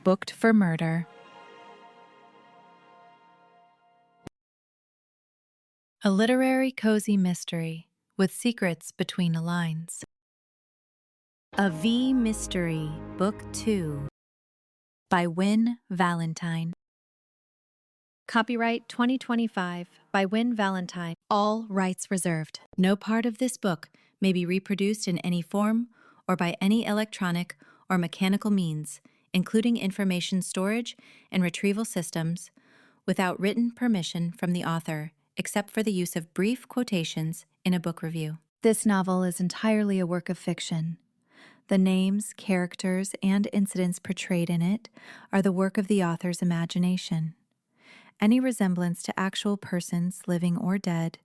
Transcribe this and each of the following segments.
Booked for murder. A literary cozy mystery with secrets between the lines. A V Mystery, Book 2 by Wynne Valentine. Copyright 2025 by Wynne Valentine. All rights reserved. No part of this book may be reproduced in any form or by any electronic or mechanical means, including information storage and retrieval systems, without written permission from the author, except for the use of brief quotations in a book review. This novel is entirely a work of fiction. The names, characters, and incidents portrayed in it are the work of the author's imagination. Any resemblance to actual persons, living or dead,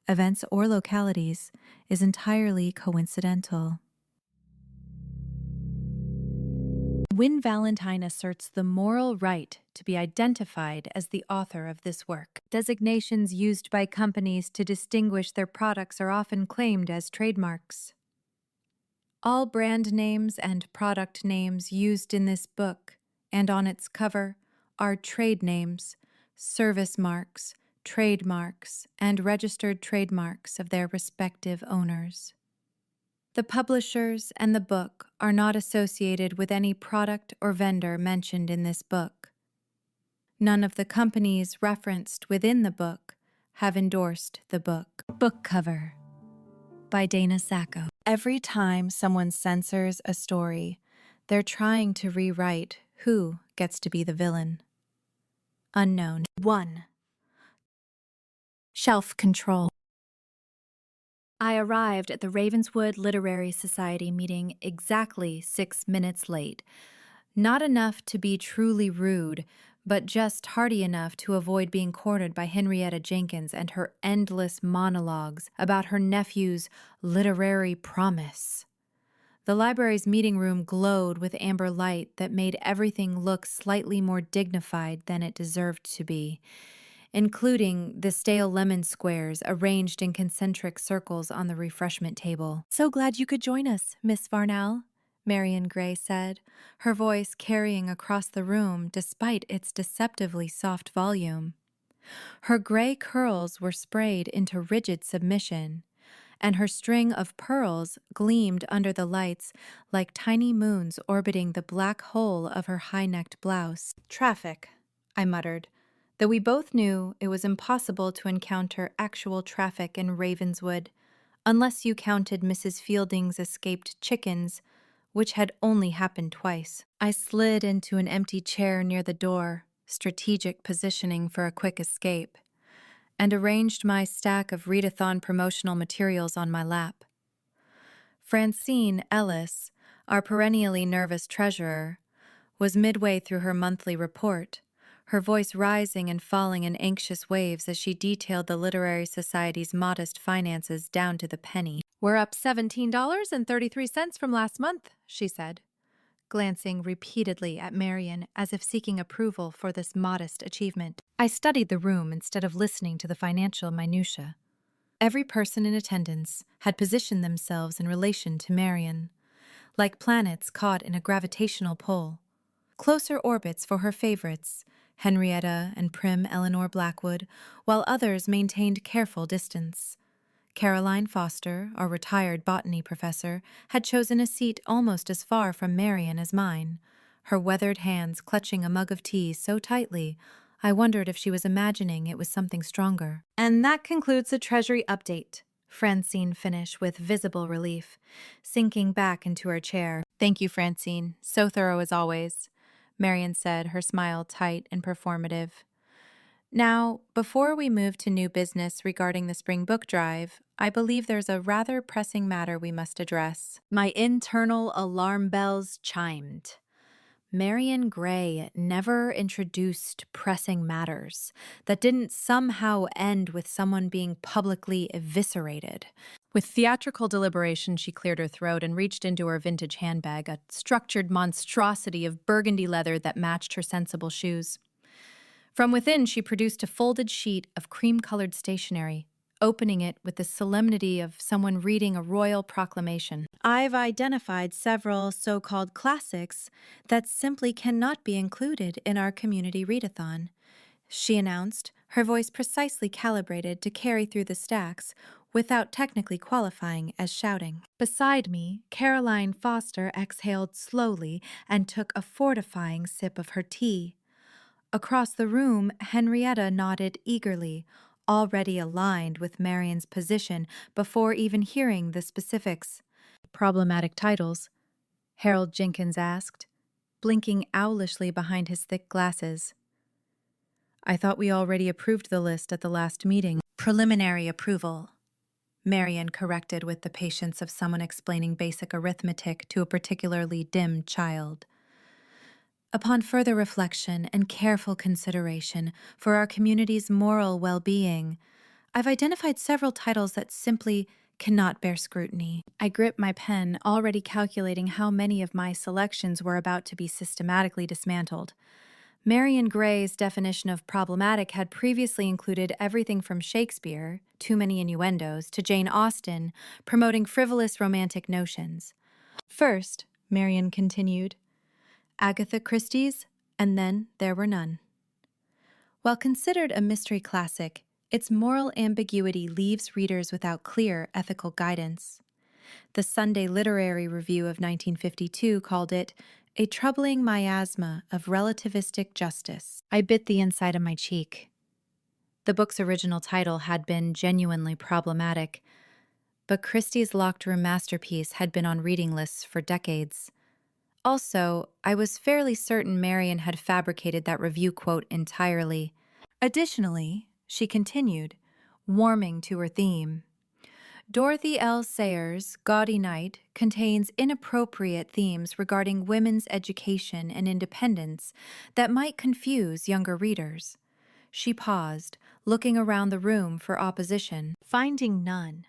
events or localities, is entirely coincidental. Wynne Valentine asserts the moral right to be identified as the author of this work. Designations used by companies to distinguish their products are often claimed as trademarks. All brand names and product names used in this book and on its cover are trade names, service marks, trademarks, and registered trademarks of their respective owners. The publishers and the book are not associated with any product or vendor mentioned in this book. None of the companies referenced within the book have endorsed the book. Book cover by Dana Sacco. Every time someone censors a story, they're trying to rewrite who gets to be the villain. Unknown. 1. Shelf control. I arrived at the Ravenswood Literary Society meeting exactly 6 minutes late. Not enough to be truly rude, but just hearty enough to avoid being cornered by Henrietta Jenkins and her endless monologues about her nephew's literary promise. The library's meeting room glowed with amber light that made everything look slightly more dignified than it deserved to be, including the stale lemon squares arranged in concentric circles on the refreshment table. "So glad you could join us, Miss Varnell," Marian Gray said, her voice carrying across the room despite its deceptively soft volume. Her gray curls were sprayed into rigid submission, and her string of pearls gleamed under the lights like tiny moons orbiting the black hole of her high-necked blouse. "Traffic," I muttered, though we both knew it was impossible to encounter actual traffic in Ravenswood, unless you counted Mrs. Fielding's escaped chickens, which had only happened twice. I slid into an empty chair near the door, strategic positioning for a quick escape, and arranged my stack of readathon promotional materials on my lap. Francine Ellis, our perennially nervous treasurer, was midway through her monthly report, her voice rising and falling in anxious waves as she detailed the Literary Society's modest finances down to the penny. "We're up $17.33 from last month," she said, glancing repeatedly at Marian as if seeking approval for this modest achievement. I studied the room instead of listening to the financial minutiae. Every person in attendance had positioned themselves in relation to Marian, like planets caught in a gravitational pull. Closer orbits for her favorites, Henrietta and prim Eleanor Blackwood, while others maintained careful distance. Caroline Foster, our retired botany professor, had chosen a seat almost as far from Marian as mine, her weathered hands clutching a mug of tea so tightly I wondered if she was imagining it was something stronger. "And that concludes the Treasury update," Francine finished with visible relief, sinking back into her chair. "Thank you, Francine. So thorough as always," Marian said, her smile tight and performative. "Now, before we move to new business regarding the spring book drive, I believe there's a rather pressing matter we must address." My internal alarm bells chimed. Marian Gray never introduced pressing matters that didn't somehow end with someone being publicly eviscerated. With theatrical deliberation, she cleared her throat and reached into her vintage handbag, a structured monstrosity of burgundy leather that matched her sensible shoes. From within, she produced a folded sheet of cream-colored stationery, opening it with the solemnity of someone reading a royal proclamation. I've identified several so-called classics that simply cannot be included in our community readathon, she announced, her voice precisely calibrated to carry through the stacks without technically qualifying as shouting. Beside me, Caroline Foster exhaled slowly and took a fortifying sip of her tea. Across the room, Henrietta nodded eagerly, already aligned with Marian's position before even hearing the specifics. Problematic titles? Harold Jenkins asked, blinking owlishly behind his thick glasses. I thought we already approved the list at the last meeting. Preliminary approval, Marian corrected with the patience of someone explaining basic arithmetic to a particularly dim child. Upon further reflection and careful consideration for our community's moral well-being, I've identified several titles that simply cannot bear scrutiny. I gripped my pen, already calculating how many of my selections were about to be systematically dismantled. Marian Gray's definition of problematic had previously included everything from Shakespeare, too many innuendos, to Jane Austen, promoting frivolous romantic notions. First, Marian continued, Agatha Christie's, and then there were none. While considered a mystery classic, its moral ambiguity leaves readers without clear ethical guidance. The Sunday Literary Review of 1952 called it a troubling miasma of relativistic justice. I bit the inside of my cheek. The book's original title had been genuinely problematic, but Christie's locked room masterpiece had been on reading lists for decades. Also, I was fairly certain Marian had fabricated that review quote entirely. Additionally, she continued, warming to her theme, Dorothy L. Sayers' Gaudy Night contains inappropriate themes regarding women's education and independence that might confuse younger readers. She paused, looking around the room for opposition. Finding none,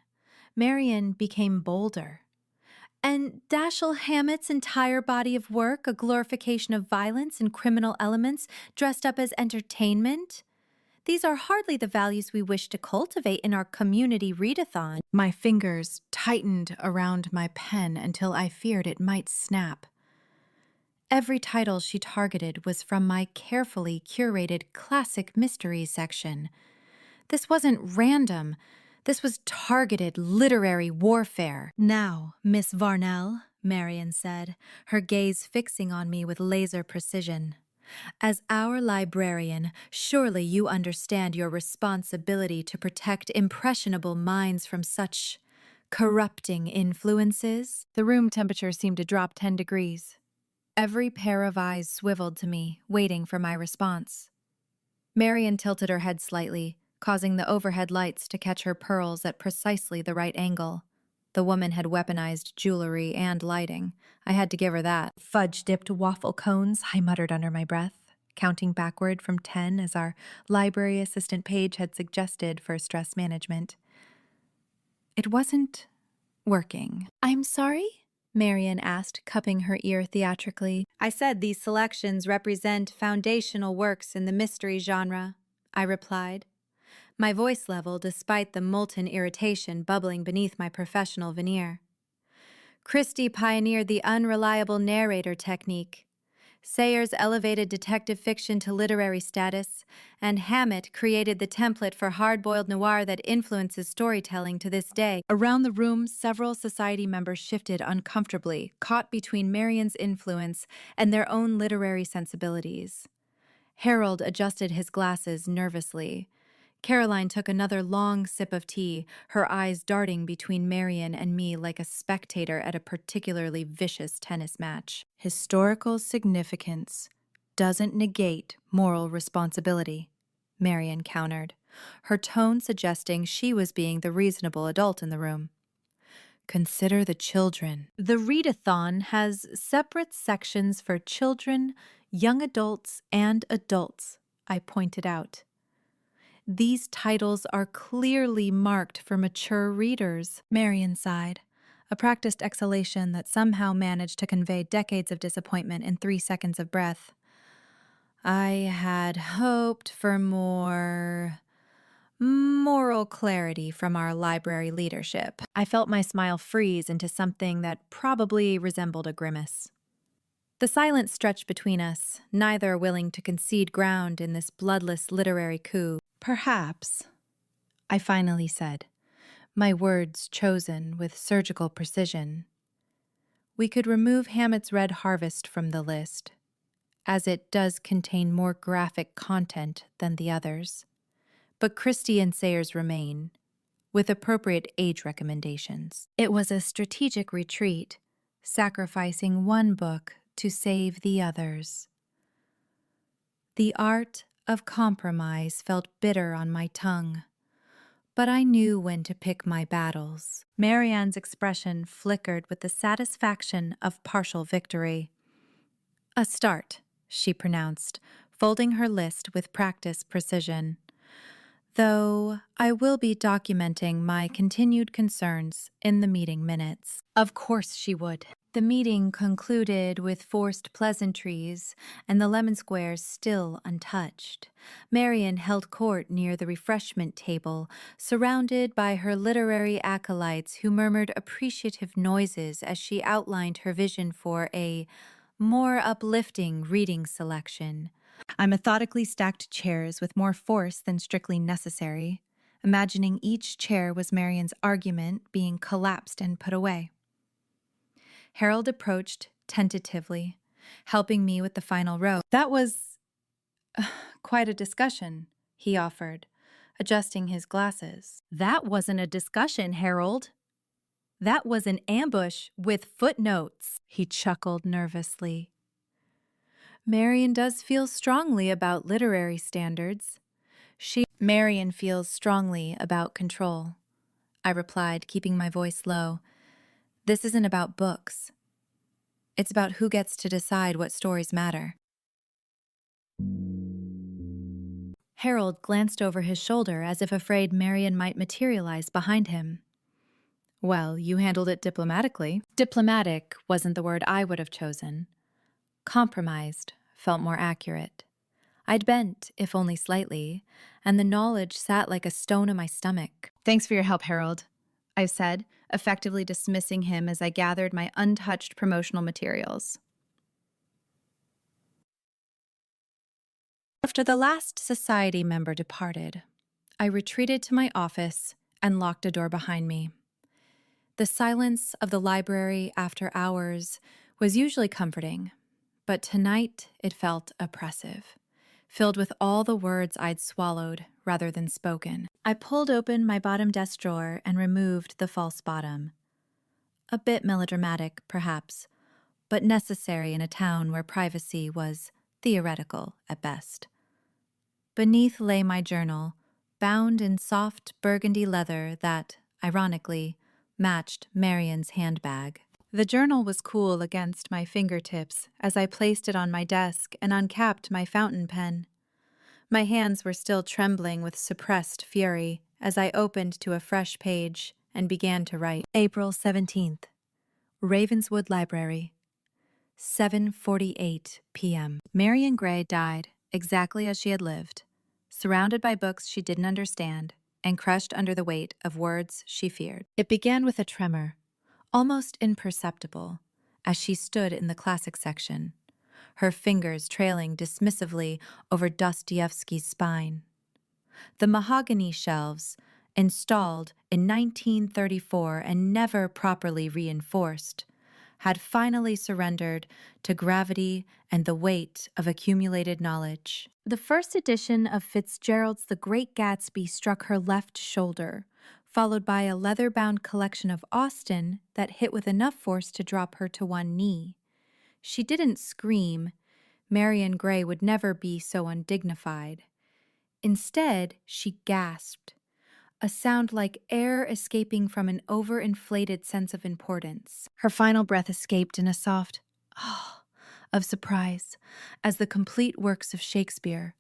Marian became bolder. And Dashiell Hammett's entire body of work, a glorification of violence and criminal elements dressed up as entertainment? These are hardly the values we wish to cultivate in our community readathon. My fingers tightened around my pen until I feared it might snap. Every title she targeted was from my carefully curated classic mysteries section. This wasn't random. This was targeted literary warfare. Now, Miss Varnell, Marian said, her gaze fixing on me with laser precision. As our librarian, surely you understand your responsibility to protect impressionable minds from such corrupting influences. The room temperature seemed to drop 10 degrees. Every pair of eyes swiveled to me, waiting for my response. Marian tilted her head slightly, causing the overhead lights to catch her pearls at precisely the right angle. The woman had weaponized jewelry and lighting. I had to give her that. Fudge-dipped waffle cones, I muttered under my breath, counting backward from 10 as our library assistant Paige had suggested for stress management. It wasn't working. I'm sorry? Marian asked, cupping her ear theatrically. I said these selections represent foundational works in the mystery genre, I replied, my voice level despite the molten irritation bubbling beneath my professional veneer. Christie pioneered the unreliable narrator technique. Sayers elevated detective fiction to literary status, and Hammett created the template for hard-boiled noir that influences storytelling to this day. Around the room, several society members shifted uncomfortably, caught between Marian's influence and their own literary sensibilities. Harold adjusted his glasses nervously. Caroline took another long sip of tea, her eyes darting between Marian and me like a spectator at a particularly vicious tennis match. Historical significance doesn't negate moral responsibility, Marian countered, her tone suggesting she was being the reasonable adult in the room. Consider the children. The readathon has separate sections for children, young adults, and adults, I pointed out. These titles are clearly marked for mature readers, Marian sighed, a practiced exhalation that somehow managed to convey decades of disappointment in 3 seconds of breath. I had hoped for more moral clarity from our library leadership. I felt my smile freeze into something that probably resembled a grimace. The silence stretched between us, neither willing to concede ground in this bloodless literary coup. Perhaps, I finally said, my words chosen with surgical precision, we could remove Hammett's Red Harvest from the list, as it does contain more graphic content than the others. But Christie and Sayers remain, with appropriate age recommendations. It was a strategic retreat, sacrificing one book to save the others. The art of compromise felt bitter on my tongue, but I knew when to pick my battles. Marianne's expression flickered with the satisfaction of partial victory. A start, she pronounced, folding her list with practiced precision. Though I will be documenting my continued concerns in the meeting minutes. Of course she would. The meeting concluded with forced pleasantries and the lemon squares still untouched. Marian held court near the refreshment table, surrounded by her literary acolytes who murmured appreciative noises as she outlined her vision for a more uplifting reading selection. I methodically stacked chairs with more force than strictly necessary, imagining each chair was Marian's argument being collapsed and put away. Harold approached tentatively, helping me with the final row. That was quite a discussion, he offered, adjusting his glasses. That wasn't a discussion, Harold. That was an ambush with footnotes, he chuckled nervously. Marian does feel strongly about literary standards. Marian feels strongly about control, I replied, keeping my voice low. This isn't about books. It's about who gets to decide what stories matter. Harold glanced over his shoulder as if afraid Marian might materialize behind him. Well, you handled it diplomatically. Diplomatic wasn't the word I would have chosen. Compromised felt more accurate. I'd bent, if only slightly, and the knowledge sat like a stone in my stomach. Thanks for your help, Harold, I said, effectively dismissing him as I gathered my untouched promotional materials. After the last society member departed, I retreated to my office and locked a door behind me. The silence of the library after hours was usually comforting, but tonight it felt oppressive, filled with all the words I'd swallowed rather than spoken. I pulled open my bottom desk drawer and removed the false bottom. A bit melodramatic, perhaps, but necessary in a town where privacy was theoretical at best. Beneath lay my journal, bound in soft burgundy leather that, ironically, matched Marian's handbag. The journal was cool against my fingertips as I placed it on my desk and uncapped my fountain pen. My hands were still trembling with suppressed fury as I opened to a fresh page and began to write. April 17th, Ravenswood Library, 7:48 p.m. Marian Gray died exactly as she had lived, surrounded by books she didn't understand and crushed under the weight of words she feared. It began with a tremor, almost imperceptible, as she stood in the classic section, her fingers trailing dismissively over Dostoevsky's spine. The mahogany shelves, installed in 1934 and never properly reinforced, had finally surrendered to gravity and the weight of accumulated knowledge. The first edition of Fitzgerald's The Great Gatsby struck her left shoulder, followed by a leather-bound collection of Austen that hit with enough force to drop her to one knee. She didn't scream. Marian Gray would never be so undignified. Instead, she gasped, a sound like air escaping from an overinflated sense of importance. Her final breath escaped in a soft ah of surprise as the complete works of Shakespeare,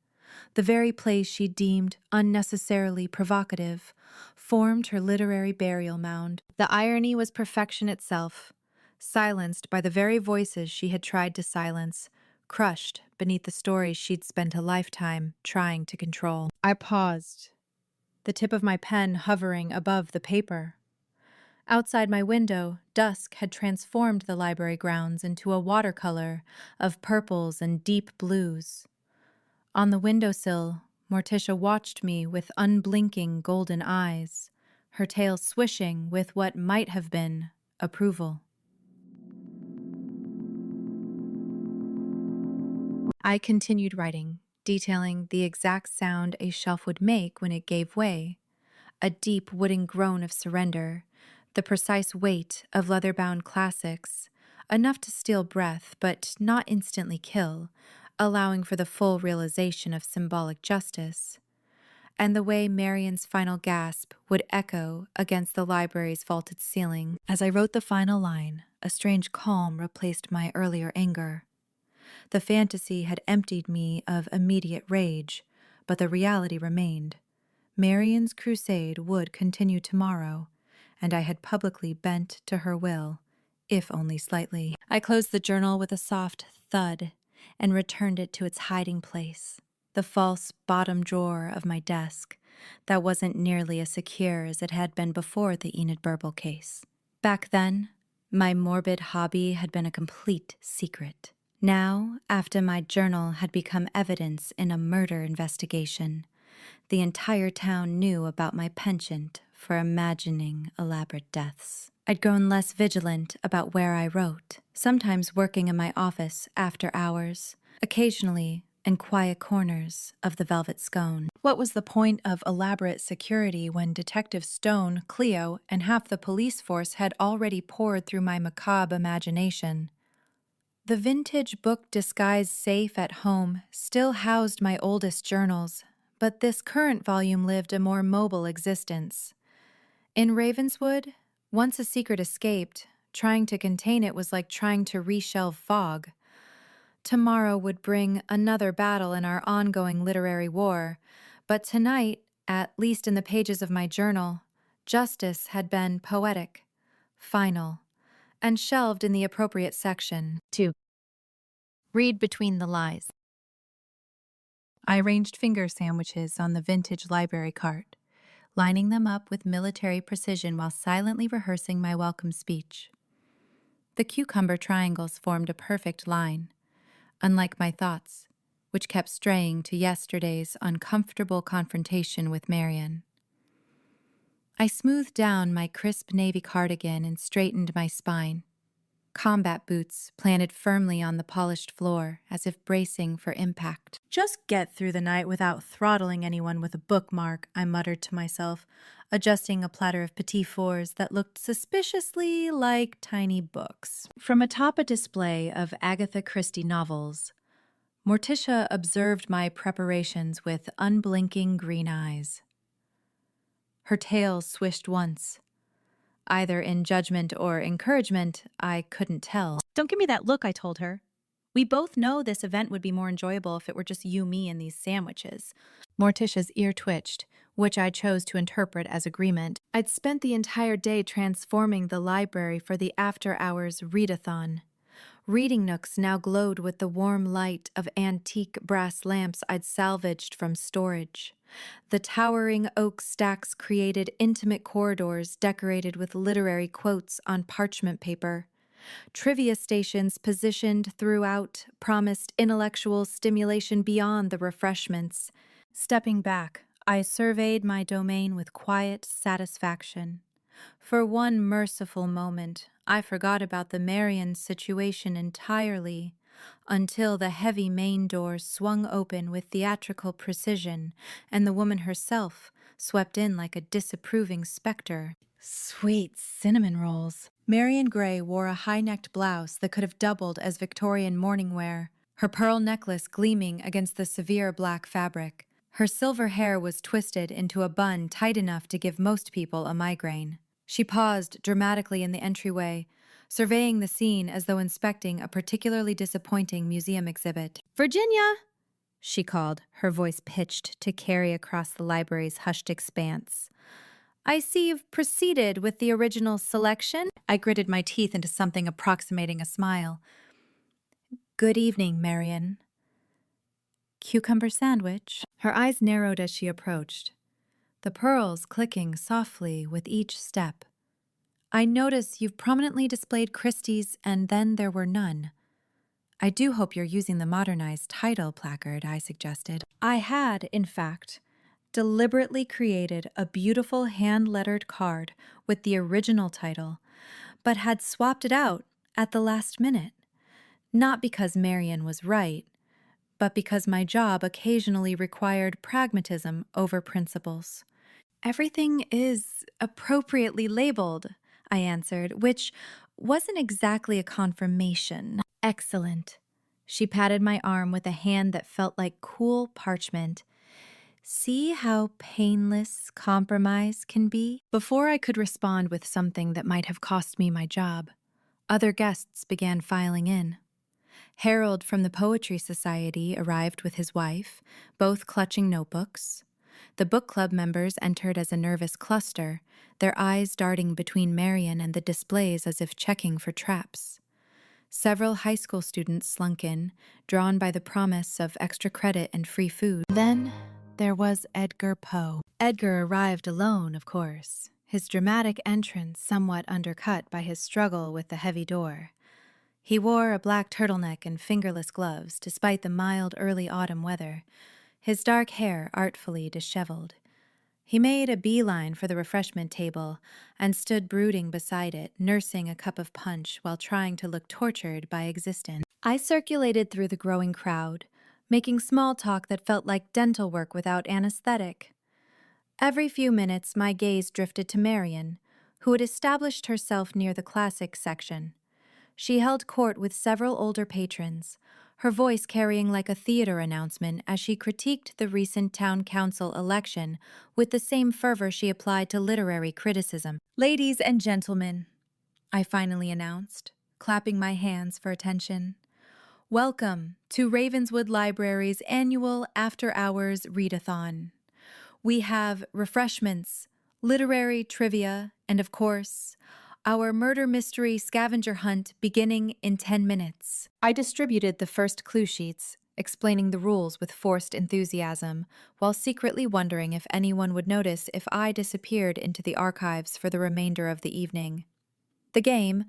the very plays she deemed unnecessarily provocative, formed her literary burial mound. The irony was perfection itself, silenced by the very voices she had tried to silence, crushed beneath the stories she'd spent a lifetime trying to control. I paused, the tip of my pen hovering above the paper. Outside my window, dusk had transformed the library grounds into a watercolor of purples and deep blues. On the windowsill, Morticia watched me with unblinking golden eyes, her tail swishing with what might have been approval. I continued writing, detailing the exact sound a shelf would make when it gave way, a deep wooden groan of surrender, the precise weight of leather-bound classics, enough to steal breath but not instantly kill, allowing for the full realization of symbolic justice, and the way Marian's final gasp would echo against the library's vaulted ceiling. As I wrote the final line, a strange calm replaced my earlier anger. The fantasy had emptied me of immediate rage, but the reality remained. Marian's crusade would continue tomorrow, and I had publicly bent to her will, if only slightly. I closed the journal with a soft thud and returned it to its hiding place, the false bottom drawer of my desk that wasn't nearly as secure as it had been before the Enid Burble case. Back then, my morbid hobby had been a complete secret. Now, after my journal had become evidence in a murder investigation, the entire town knew about my penchant for imagining elaborate deaths. I'd grown less vigilant about where I wrote, sometimes working in my office after hours, occasionally in quiet corners of the Velvet Scone. What was the point of elaborate security when Detective Stone, Cleo, and half the police force had already poured through my macabre imagination? The vintage book disguised safe at home still housed my oldest journals, but this current volume lived a more mobile existence. In Ravenswood, once a secret escaped, trying to contain it was like trying to reshelve fog. Tomorrow would bring another battle in our ongoing literary war, but tonight, at least in the pages of my journal, justice had been poetic, final, and shelved in the appropriate section. 2. Read between the lies. I arranged finger sandwiches on the vintage library cart, lining them up with military precision while silently rehearsing my welcome speech. The cucumber triangles formed a perfect line, unlike my thoughts, which kept straying to yesterday's uncomfortable confrontation with Marian. I smoothed down my crisp navy cardigan and straightened my spine, combat boots planted firmly on the polished floor as if bracing for impact. Just get through the night without throttling anyone with a bookmark, I muttered to myself, adjusting a platter of petit fours that looked suspiciously like tiny books. From atop a display of Agatha Christie novels, Morticia observed my preparations with unblinking green eyes. Her tail swished once, either in judgment or encouragement, I couldn't tell. "Don't give me that look," I told her. "We both know this event would be more enjoyable if it were just you, me, and these sandwiches." Morticia's ear twitched, which I chose to interpret as agreement. I'd spent the entire day transforming the library for the after-hours readathon. Reading nooks now glowed with the warm light of antique brass lamps I'd salvaged from storage. The towering oak stacks created intimate corridors decorated with literary quotes on parchment paper. Trivia stations positioned throughout promised intellectual stimulation beyond the refreshments. Stepping back, I surveyed my domain with quiet satisfaction. For one merciful moment, I forgot about the Marian situation entirely, until the heavy main door swung open with theatrical precision and the woman herself swept in like a disapproving specter. Sweet cinnamon rolls. Marian Gray wore a high-necked blouse that could have doubled as Victorian morning wear, her pearl necklace gleaming against the severe black fabric. Her silver hair was twisted into a bun tight enough to give most people a migraine. She paused dramatically in the entryway, surveying the scene as though inspecting a particularly disappointing museum exhibit. "Virginia!" she called, her voice pitched to carry across the library's hushed expanse. "I see you've proceeded with the original selection." I gritted my teeth into something approximating a smile. "Good evening, Marian." "Cucumber sandwich?" Her eyes narrowed as she approached. the pearls clicking softly with each step. I notice you've prominently displayed Christie's and then there were none. I do hope you're using the modernized title placard, I suggested. I had, in fact, deliberately created a beautiful hand-lettered card with the original title, but had swapped it out at the last minute. Not because Marian was right, but because my job occasionally required pragmatism over principles. Everything is appropriately labeled, I answered, which wasn't exactly a confirmation. Excellent. She patted my arm with a hand that felt like cool parchment. See how painless compromise can be? Before I could respond with something that might have cost me my job, other guests began filing in. Harold from the Poetry Society arrived with his wife, both clutching notebooks. The book club members entered as a nervous cluster, their eyes darting between Marian and the displays as if checking for traps. Several high school students slunk in, drawn by the promise of extra credit and free food. Then there was Edgar Poe. Edgar arrived alone, of course, his dramatic entrance somewhat undercut by his struggle with the heavy door. He wore a black turtleneck and fingerless gloves, despite the mild early autumn weather, his dark hair artfully disheveled. He made a beeline for the refreshment table and stood brooding beside it, nursing a cup of punch while trying to look tortured by existence. I circulated through the growing crowd, making small talk that felt like dental work without anesthetic. Every few minutes, my gaze drifted to Marian, who had established herself near the classics section. She held court with several older patrons, her voice carrying like a theater announcement as she critiqued the recent town council election with the same fervor she applied to literary criticism. "Ladies and gentlemen," I finally announced, clapping my hands for attention, "welcome to Ravenswood Library's annual after-hours readathon. We have refreshments, literary trivia, and of course, our murder mystery scavenger hunt beginning in 10 minutes. I distributed the first clue sheets, explaining the rules with forced enthusiasm, while secretly wondering if anyone would notice if I disappeared into the archives for the remainder of the evening. The game,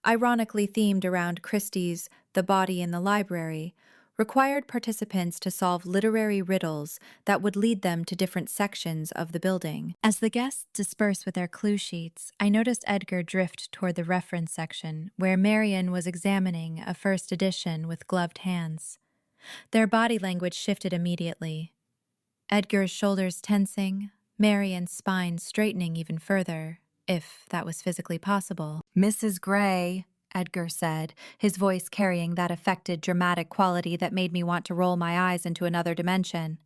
ironically themed around Christie's The Body in the Library, required participants to solve literary riddles that would lead them to different sections of the building. As the guests dispersed with their clue sheets, I noticed Edgar drift toward the reference section, where Marian was examining a first edition with gloved hands. Their body language shifted immediately. Edgar's shoulders tensing, Marian's spine straightening even further, if that was physically possible. "Mrs. Gray," Edgar said, his voice carrying that affected dramatic quality that made me want to roll my eyes into another dimension.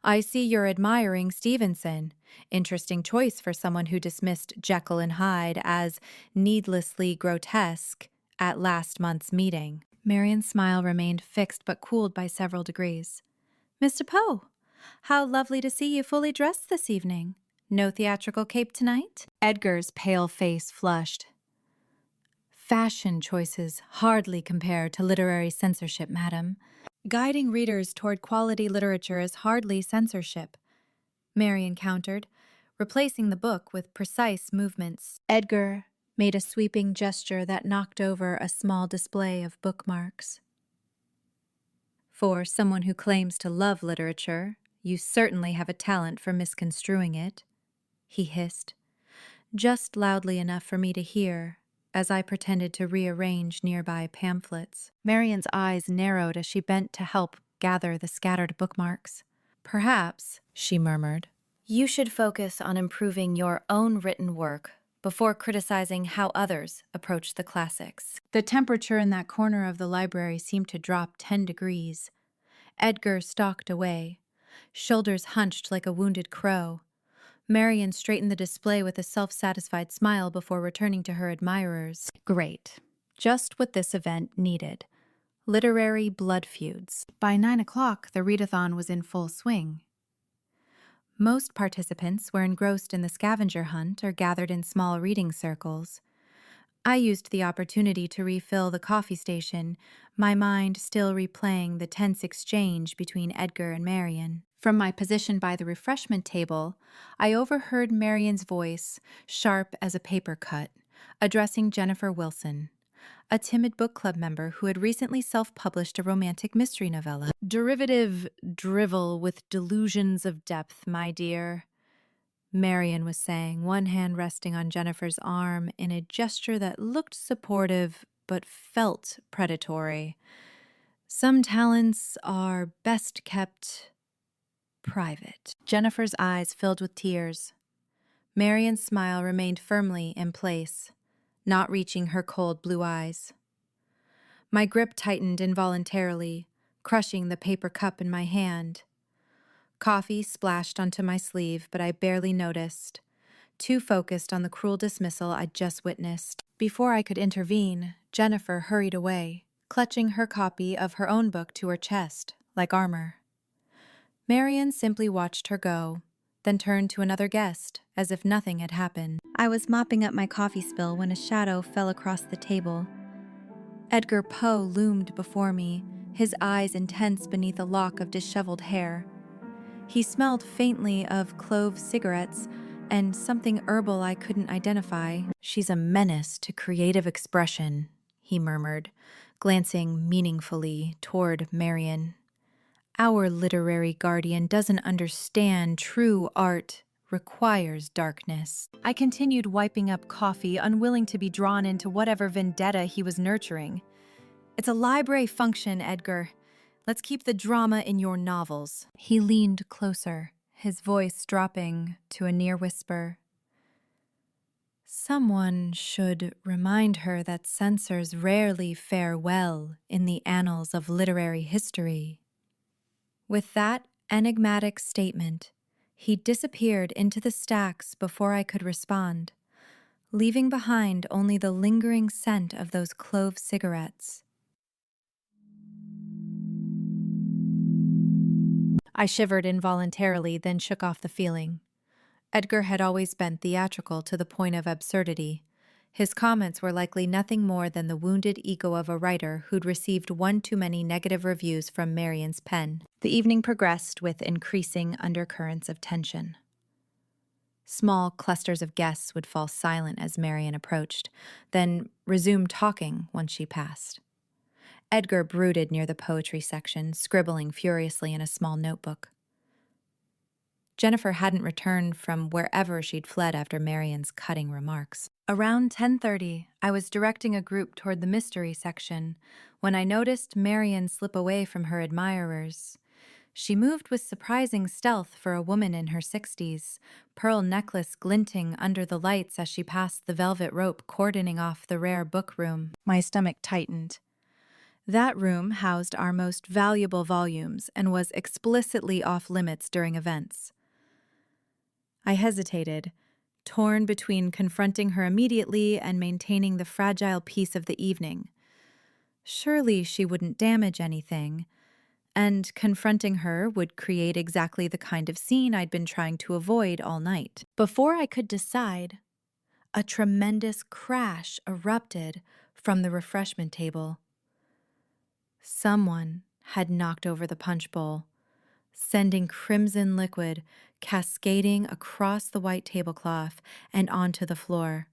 "I see you're admiring Stevenson. Interesting choice for someone who dismissed Jekyll and Hyde as needlessly grotesque at last month's meeting." Marian's smile remained fixed but cooled by several degrees. "Mr. Poe, how lovely to see you fully dressed this evening. No theatrical cape tonight?" Edgar's pale face flushed. "Fashion choices hardly compare to literary censorship, madam. Guiding readers toward quality literature is hardly censorship," Marian countered, replacing the book with precise movements. Edgar made a sweeping gesture that knocked over a small display of bookmarks. "For someone who claims to love literature, you certainly have a talent for misconstruing it," he hissed, just loudly enough for me to hear, as I pretended to rearrange nearby pamphlets. Marian's eyes narrowed as she bent to help gather the scattered bookmarks. "Perhaps," she murmured, "you should focus on improving your own written work before criticizing how others approach the classics." The temperature in that corner of the library seemed to drop 10 degrees. Edgar stalked away, shoulders hunched like a wounded crow. Marian straightened the display with a self-satisfied smile before returning to her admirers. Great. Just what this event needed. Literary blood feuds. By 9 o'clock, the readathon was in full swing. Most participants were engrossed in the scavenger hunt or gathered in small reading circles. I used the opportunity to refill the coffee station, my mind still replaying the tense exchange between Edgar and Marian. From my position by the refreshment table, I overheard Marian's voice, sharp as a paper cut, addressing Jennifer Wilson, a timid book club member who had recently self-published a romantic mystery novella. "Derivative drivel with delusions of depth, my dear," Marian was saying, one hand resting on Jennifer's arm in a gesture that looked supportive but felt predatory. "Some talents are best kept private." Jennifer's eyes filled with tears. Marian's smile remained firmly in place, not reaching her cold blue eyes. My grip tightened involuntarily, crushing the paper cup in my hand. Coffee splashed onto my sleeve, but I barely noticed, too focused on the cruel dismissal I'd just witnessed. Before I could intervene, Jennifer hurried away, clutching her copy of her own book to her chest, like armor. Marian simply watched her go, then turned to another guest, as if nothing had happened. I was mopping up my coffee spill when a shadow fell across the table. Edgar Poe loomed before me, his eyes intense beneath a lock of disheveled hair. He smelled faintly of clove cigarettes and something herbal I couldn't identify. "She's a menace to creative expression," he murmured, glancing meaningfully toward Marian. "Our literary guardian doesn't understand true art requires darkness." I continued wiping up coffee, unwilling to be drawn into whatever vendetta he was nurturing. "It's a library function, Edgar. Let's keep the drama in your novels." He leaned closer, his voice dropping to a near whisper. "Someone should remind her that censors rarely fare well in the annals of literary history." With that enigmatic statement, he disappeared into the stacks before I could respond, leaving behind only the lingering scent of those clove cigarettes. I shivered involuntarily, then shook off the feeling. Edgar had always been theatrical to the point of absurdity. His comments were likely nothing more than the wounded ego of a writer who'd received one too many negative reviews from Marian's pen. The evening progressed with increasing undercurrents of tension. Small clusters of guests would fall silent as Marian approached, then resume talking once she passed. Edgar brooded near the poetry section, scribbling furiously in a small notebook. Jennifer hadn't returned from wherever she'd fled after Marian's cutting remarks. Around 10:30, I was directing a group toward the mystery section when I noticed Marian slip away from her admirers. She moved with surprising stealth for a woman in her 60s, pearl necklace glinting under the lights as she passed the velvet rope cordoning off the rare book room. My stomach tightened. That room housed our most valuable volumes and was explicitly off-limits during events. I hesitated, torn between confronting her immediately and maintaining the fragile peace of the evening. Surely she wouldn't damage anything, and confronting her would create exactly the kind of scene I'd been trying to avoid all night. Before I could decide, a tremendous crash erupted from the refreshment table. Someone had knocked over the punch bowl, sending crimson liquid cascading across the white tablecloth and onto the floor.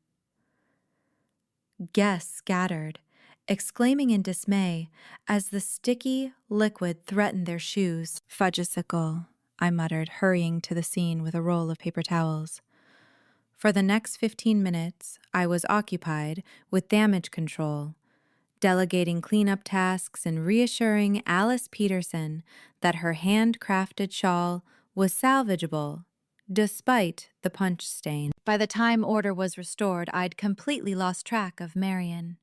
Guests scattered, exclaiming in dismay as the sticky liquid threatened their shoes. "Fudgesicle," I muttered, hurrying to the scene with a roll of paper towels. For the next 15 minutes, I was occupied with damage control, delegating cleanup tasks and reassuring Alice Peterson that her handcrafted shawl was salvageable, despite the punch stain. By the time order was restored, I'd completely lost track of Marian.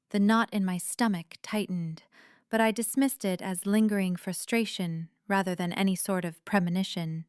The knot in my stomach tightened, but I dismissed it as lingering frustration rather than any sort of premonition.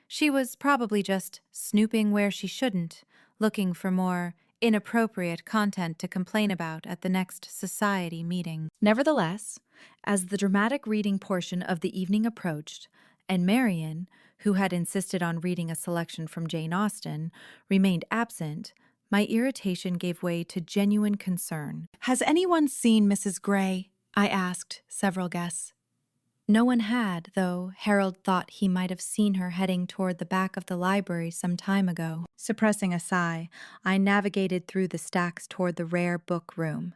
She was probably just snooping where she shouldn't, looking for more inappropriate content to complain about at the next society meeting. Nevertheless, as the dramatic reading portion of the evening approached, and Marian, who had insisted on reading a selection from Jane Austen, remained absent, My irritation gave way to genuine concern. "Has anyone seen Mrs. Gray?" I asked several guests. No one had, though Harold thought he might have seen her heading toward the back of the library some time ago. Suppressing a sigh, I navigated through the stacks toward the rare book room.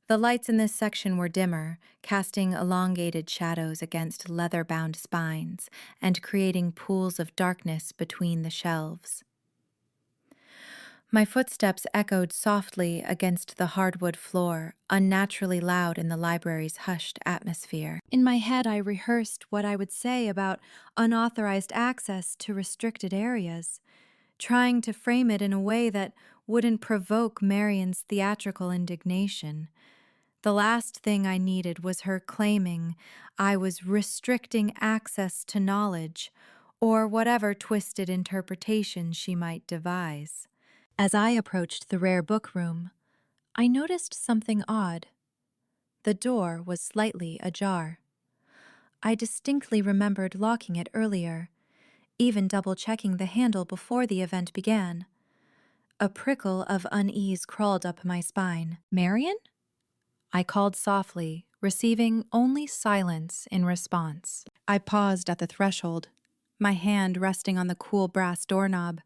The lights in this section were dimmer, casting elongated shadows against leather-bound spines and creating pools of darkness between the shelves. My footsteps echoed softly against the hardwood floor, unnaturally loud in the library's hushed atmosphere. In my head, I rehearsed what I would say about unauthorized access to restricted areas, trying to frame it in a way that wouldn't provoke Marian's theatrical indignation. The last thing I needed was her claiming I was restricting access to knowledge, or whatever twisted interpretation she might devise. As I approached the rare book room, I noticed something odd. The door was slightly ajar. I distinctly remembered locking it earlier, even double-checking the handle before the event began. A prickle of unease crawled up my spine. "Marian?" I called softly, receiving only silence in response. I paused at the threshold, my hand resting on the cool brass doorknob.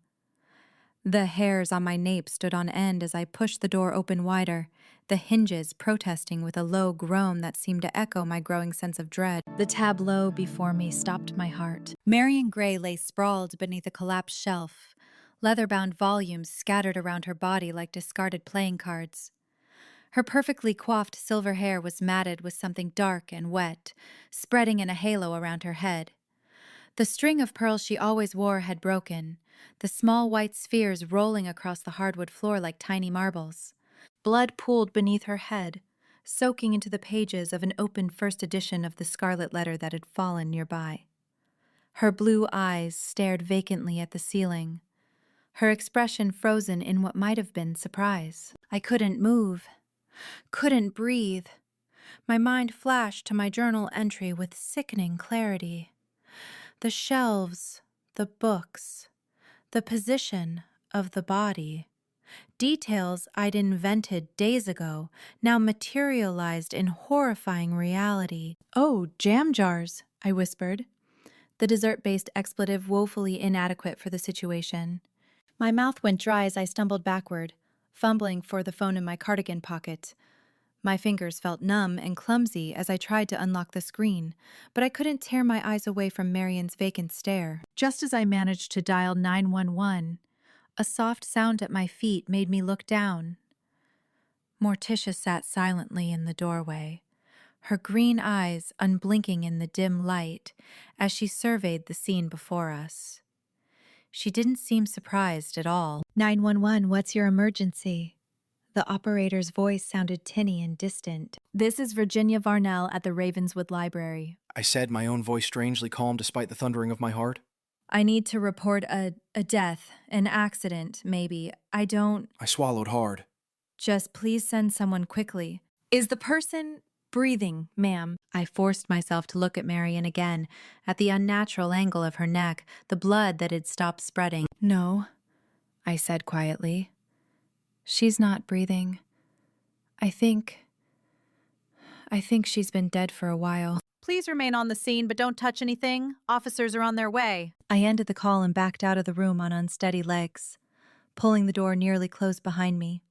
The hairs on my nape stood on end as I pushed the door open wider, the hinges protesting with a low groan that seemed to echo my growing sense of dread. The tableau before me stopped my heart. Marian Gray lay sprawled beneath a collapsed shelf, leather-bound volumes scattered around her body like discarded playing cards. Her perfectly coiffed silver hair was matted with something dark and wet, spreading in a halo around her head. The string of pearls she always wore had broken, the small white spheres rolling across the hardwood floor like tiny marbles. Blood pooled beneath her head, soaking into the pages of an open first edition of the scarlet letter that had fallen nearby. Her blue eyes stared vacantly at the ceiling, her expression frozen in what might have been surprise. I couldn't move, couldn't breathe. My mind flashed to my journal entry with sickening clarity. The shelves, the books, the position of the body. Details I'd invented days ago, now materialized in horrifying reality. "Oh, jam jars," I whispered, the dessert-based expletive woefully inadequate for the situation. My mouth went dry as I stumbled backward, fumbling for the phone in my cardigan pocket. My fingers felt numb and clumsy as I tried to unlock the screen, but I couldn't tear my eyes away from Marian's vacant stare. Just as I managed to dial 911, a soft sound at my feet made me look down. Morticia sat silently in the doorway, her green eyes unblinking in the dim light as she surveyed the scene before us. She didn't seem surprised at all. "911, what's your emergency?" The operator's voice sounded tinny and distant. "This is Virginia Varnell at the Ravenswood Library." I said, my own voice strangely calm despite the thundering of my heart. "I need to report a death, an accident, maybe. I swallowed hard. Just please send someone quickly." "Is the person breathing, ma'am?" I forced myself to look at Marian again, at the unnatural angle of her neck, the blood that had stopped spreading. "No," I said quietly. "She's not breathing. I think she's been dead for a while." "Please remain on the scene, but don't touch anything. Officers are on their way." I ended the call and backed out of the room on unsteady legs, pulling the door nearly closed behind me.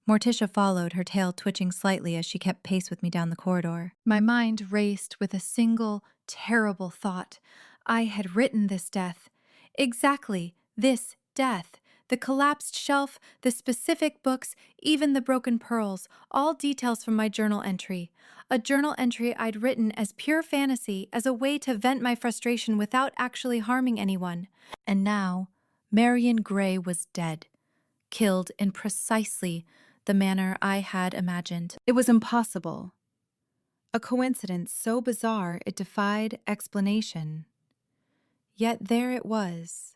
Morticia followed, her tail twitching slightly as she kept pace with me down the corridor. My mind raced with a single, terrible thought. I had written this death. Exactly this death. The collapsed shelf, the specific books, even the broken pearls, all details from my journal entry. A journal entry I'd written as pure fantasy, as a way to vent my frustration without actually harming anyone. And now, Marian Gray was dead, killed in precisely the manner I had imagined. It was impossible. A coincidence so bizarre it defied explanation. Yet there it was.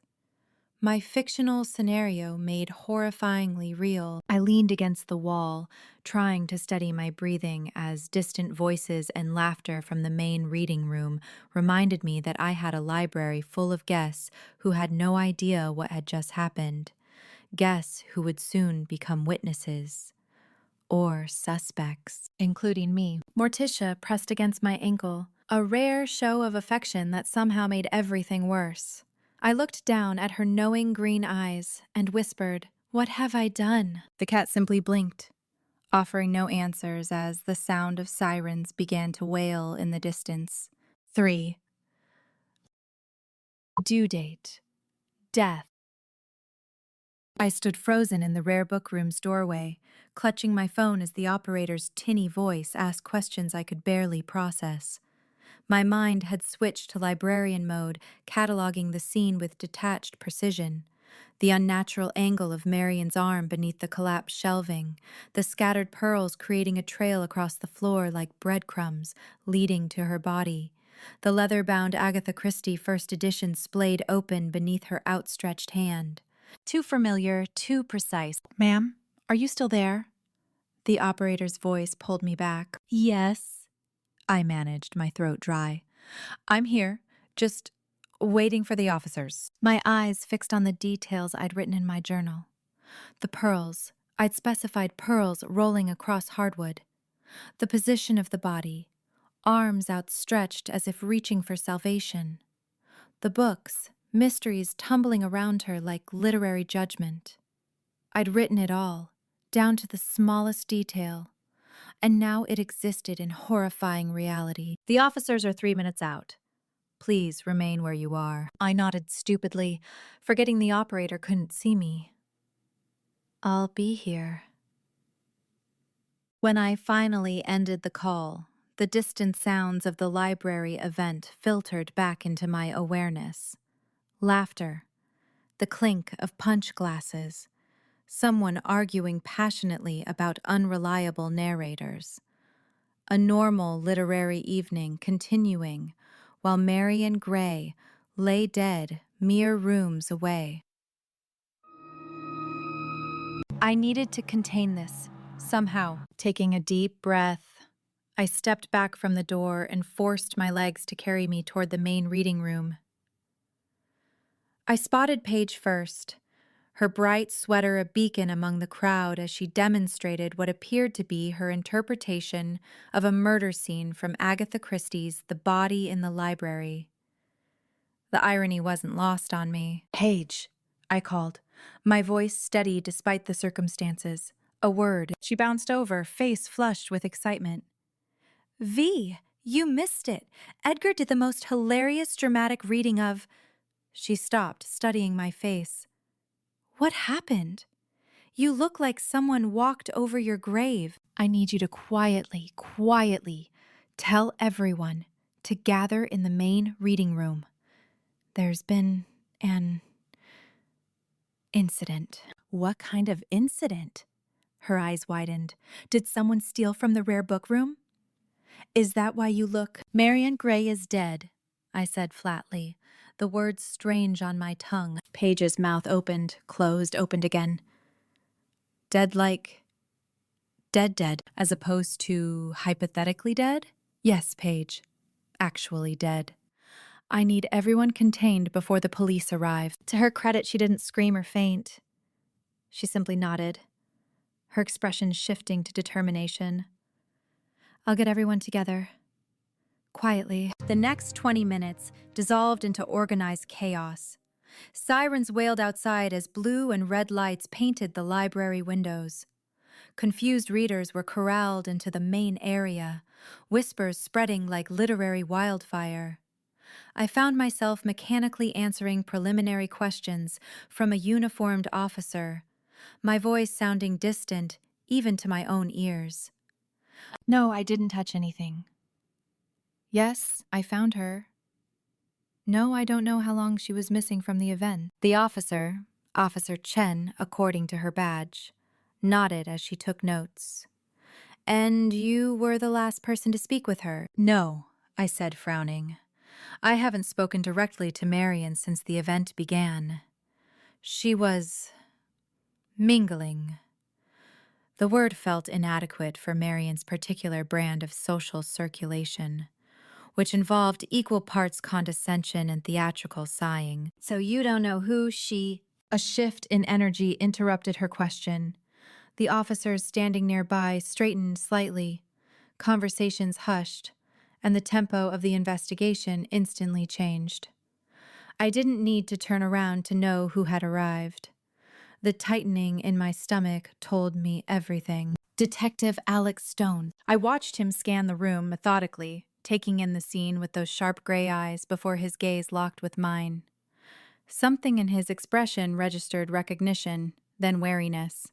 My fictional scenario made horrifyingly real. I leaned against the wall, trying to steady my breathing as distant voices and laughter from the main reading room reminded me that I had a library full of guests who had no idea what had just happened. Guess who would soon become witnesses or suspects, including me. Morticia pressed against my ankle, a rare show of affection that somehow made everything worse. I looked down at her knowing green eyes and whispered, "What have I done?" The cat simply blinked, offering no answers as the sound of sirens began to wail in the distance. 3. Due date. Death. I stood frozen in the rare book room's doorway, clutching my phone as the operator's tinny voice asked questions I could barely process. My mind had switched to librarian mode, cataloging the scene with detached precision. The unnatural angle of Marian's arm beneath the collapsed shelving, the scattered pearls creating a trail across the floor like breadcrumbs leading to her body. The leather-bound Agatha Christie first edition splayed open beneath her outstretched hand. Too familiar, too precise. "Ma'am, are you still there?" The operator's voice pulled me back. "Yes," I managed, my throat dry. "I'm here, just waiting for the officers." My eyes fixed on the details I'd written in my journal. The pearls. I'd specified pearls rolling across hardwood. The position of the body. Arms outstretched as if reaching for salvation. The books. Mysteries tumbling around her like literary judgment. I'd written it all, down to the smallest detail, and now it existed in horrifying reality. "The officers are 3 minutes out. Please remain where you are." I nodded stupidly, forgetting the operator couldn't see me. "I'll be here." When I finally ended the call, the distant sounds of the library event filtered back into my awareness. Laughter, the clink of punch glasses, someone arguing passionately about unreliable narrators. A normal literary evening continuing while Marian Gray lay dead mere rooms away. I needed to contain this, somehow. Taking a deep breath, I stepped back from the door and forced my legs to carry me toward the main reading room. I spotted Paige first, her bright sweater a beacon among the crowd as she demonstrated what appeared to be her interpretation of a murder scene from Agatha Christie's The Body in the Library. The irony wasn't lost on me. "Paige," I called, my voice steady despite the circumstances. A word. She bounced over, face flushed with excitement. "V, you missed it. Edgar did the most hilarious dramatic reading of—" She stopped, studying my face. "What happened? You look like someone walked over your grave." "I need you to quietly tell everyone to gather in the main reading room. There's been an incident." "What kind of incident?" Her eyes widened. "Did someone steal from the rare book room? Is that why you look—" "Marian Gray is dead," I said flatly, the words strange on my tongue. Paige's mouth opened, closed, opened again. "Dead like dead, as opposed to hypothetically dead?" "Yes, Paige. Actually dead. I need everyone contained before the police arrive." To her credit, she didn't scream or faint. She simply nodded, her expression shifting to determination. "I'll get everyone together. Quietly." The next 20 minutes dissolved into organized chaos. Sirens wailed outside as blue and red lights painted the library windows. Confused readers were corralled into the main area, whispers spreading like literary wildfire. I found myself mechanically answering preliminary questions from a uniformed officer, my voice sounding distant even to my own ears. "No, I didn't touch anything." "Yes, I found her." "No, I don't know how long she was missing from the event." The officer, Officer Chen according to her badge, nodded as she took notes. "And you were the last person to speak with her?" "No," I said, frowning. "I haven't spoken directly to Marian since the event began. She was mingling." The word felt inadequate for Marian's particular brand of social circulation, which involved equal parts condescension and theatrical sighing. "So you don't know who she A shift in energy interrupted her question. The officers standing nearby straightened slightly. Conversations hushed, and the tempo of the investigation instantly changed. I didn't need to turn around to know who had arrived. The tightening in my stomach told me everything. Detective Alex Stone. I watched him scan the room methodically, taking in the scene with those sharp gray eyes before his gaze locked with mine. Something in his expression registered recognition, then wariness.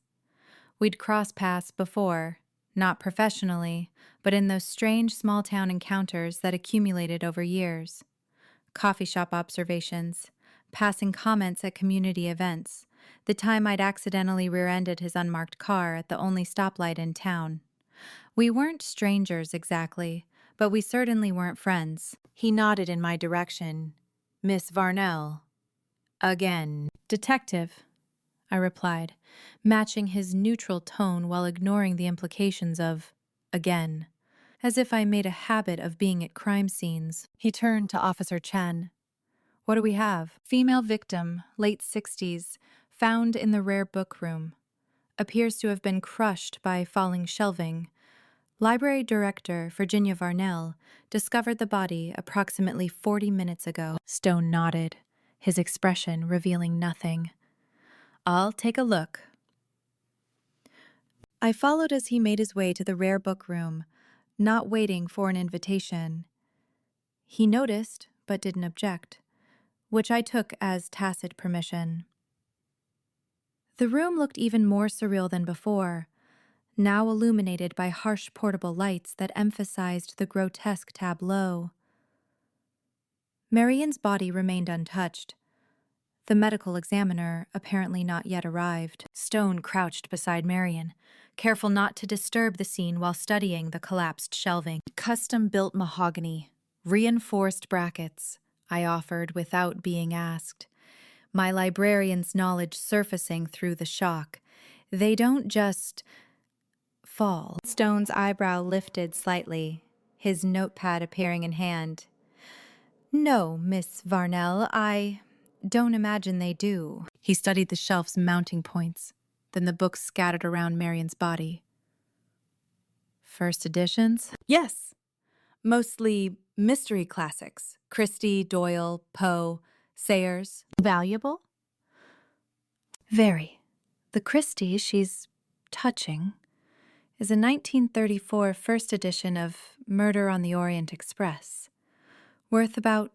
We'd crossed paths before, not professionally, but in those strange small-town encounters that accumulated over years. Coffee shop observations, passing comments at community events, the time I'd accidentally rear-ended his unmarked car at the only stoplight in town. We weren't strangers exactly, but we certainly weren't friends. He nodded in my direction. Miss Varnell. Again. Detective, I replied, matching his neutral tone while ignoring the implications of again, as if I made a habit of being at crime scenes. He turned to Officer Chen. What do we have? Female victim, late 60s, found in the rare book room. Appears to have been crushed by falling shelving. Library Director Virginia Varnell discovered the body approximately 40 minutes ago. Stone nodded, his expression revealing nothing. I'll take a look. I followed as he made his way to the rare book room, not waiting for an invitation. He noticed, but didn't object, which I took as tacit permission. The room looked even more surreal than before, now illuminated by harsh portable lights that emphasized the grotesque tableau. Marian's body remained untouched. The medical examiner apparently not yet arrived. Stone crouched beside Marian, careful not to disturb the scene while studying the collapsed shelving. Custom-built mahogany, reinforced brackets, I offered without being asked. My librarian's knowledge surfacing through the shock. They don't just fall. Stone's eyebrow lifted slightly, his notepad appearing in hand. No, Miss Varnell, I don't imagine they do. He studied the shelf's mounting points, then the books scattered around Marian's body. First editions? Yes. Mostly mystery classics. Christie, Doyle, Poe, Sayers. Valuable? Very. The Christie she's touching is a 1934 first edition of Murder on the Orient Express, worth about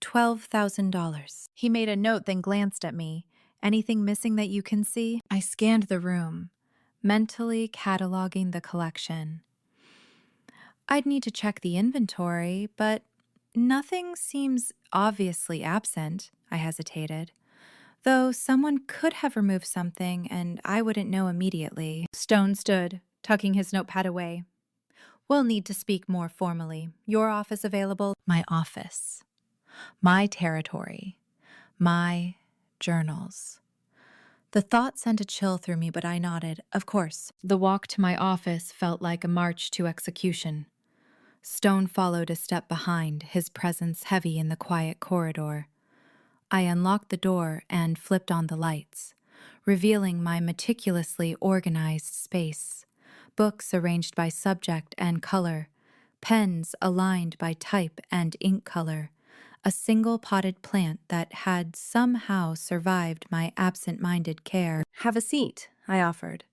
$12,000. He made a note, then glanced at me. Anything missing that you can see? I scanned the room, mentally cataloging the collection. I'd need to check the inventory, but nothing seems obviously absent, I hesitated. Though someone could have removed something, and I wouldn't know immediately. Stone stood, tucking his notepad away. We'll need to speak more formally. Your office available? My office. My territory. My journals. The thought sent a chill through me, but I nodded. Of course. The walk to my office felt like a march to execution. Stone followed a step behind, his presence heavy in the quiet corridor. I unlocked the door and flipped on the lights, revealing my meticulously organized space. Books arranged by subject and color, pens aligned by type and ink color, a single potted plant that had somehow survived my absent-minded care. Have a seat, I offered,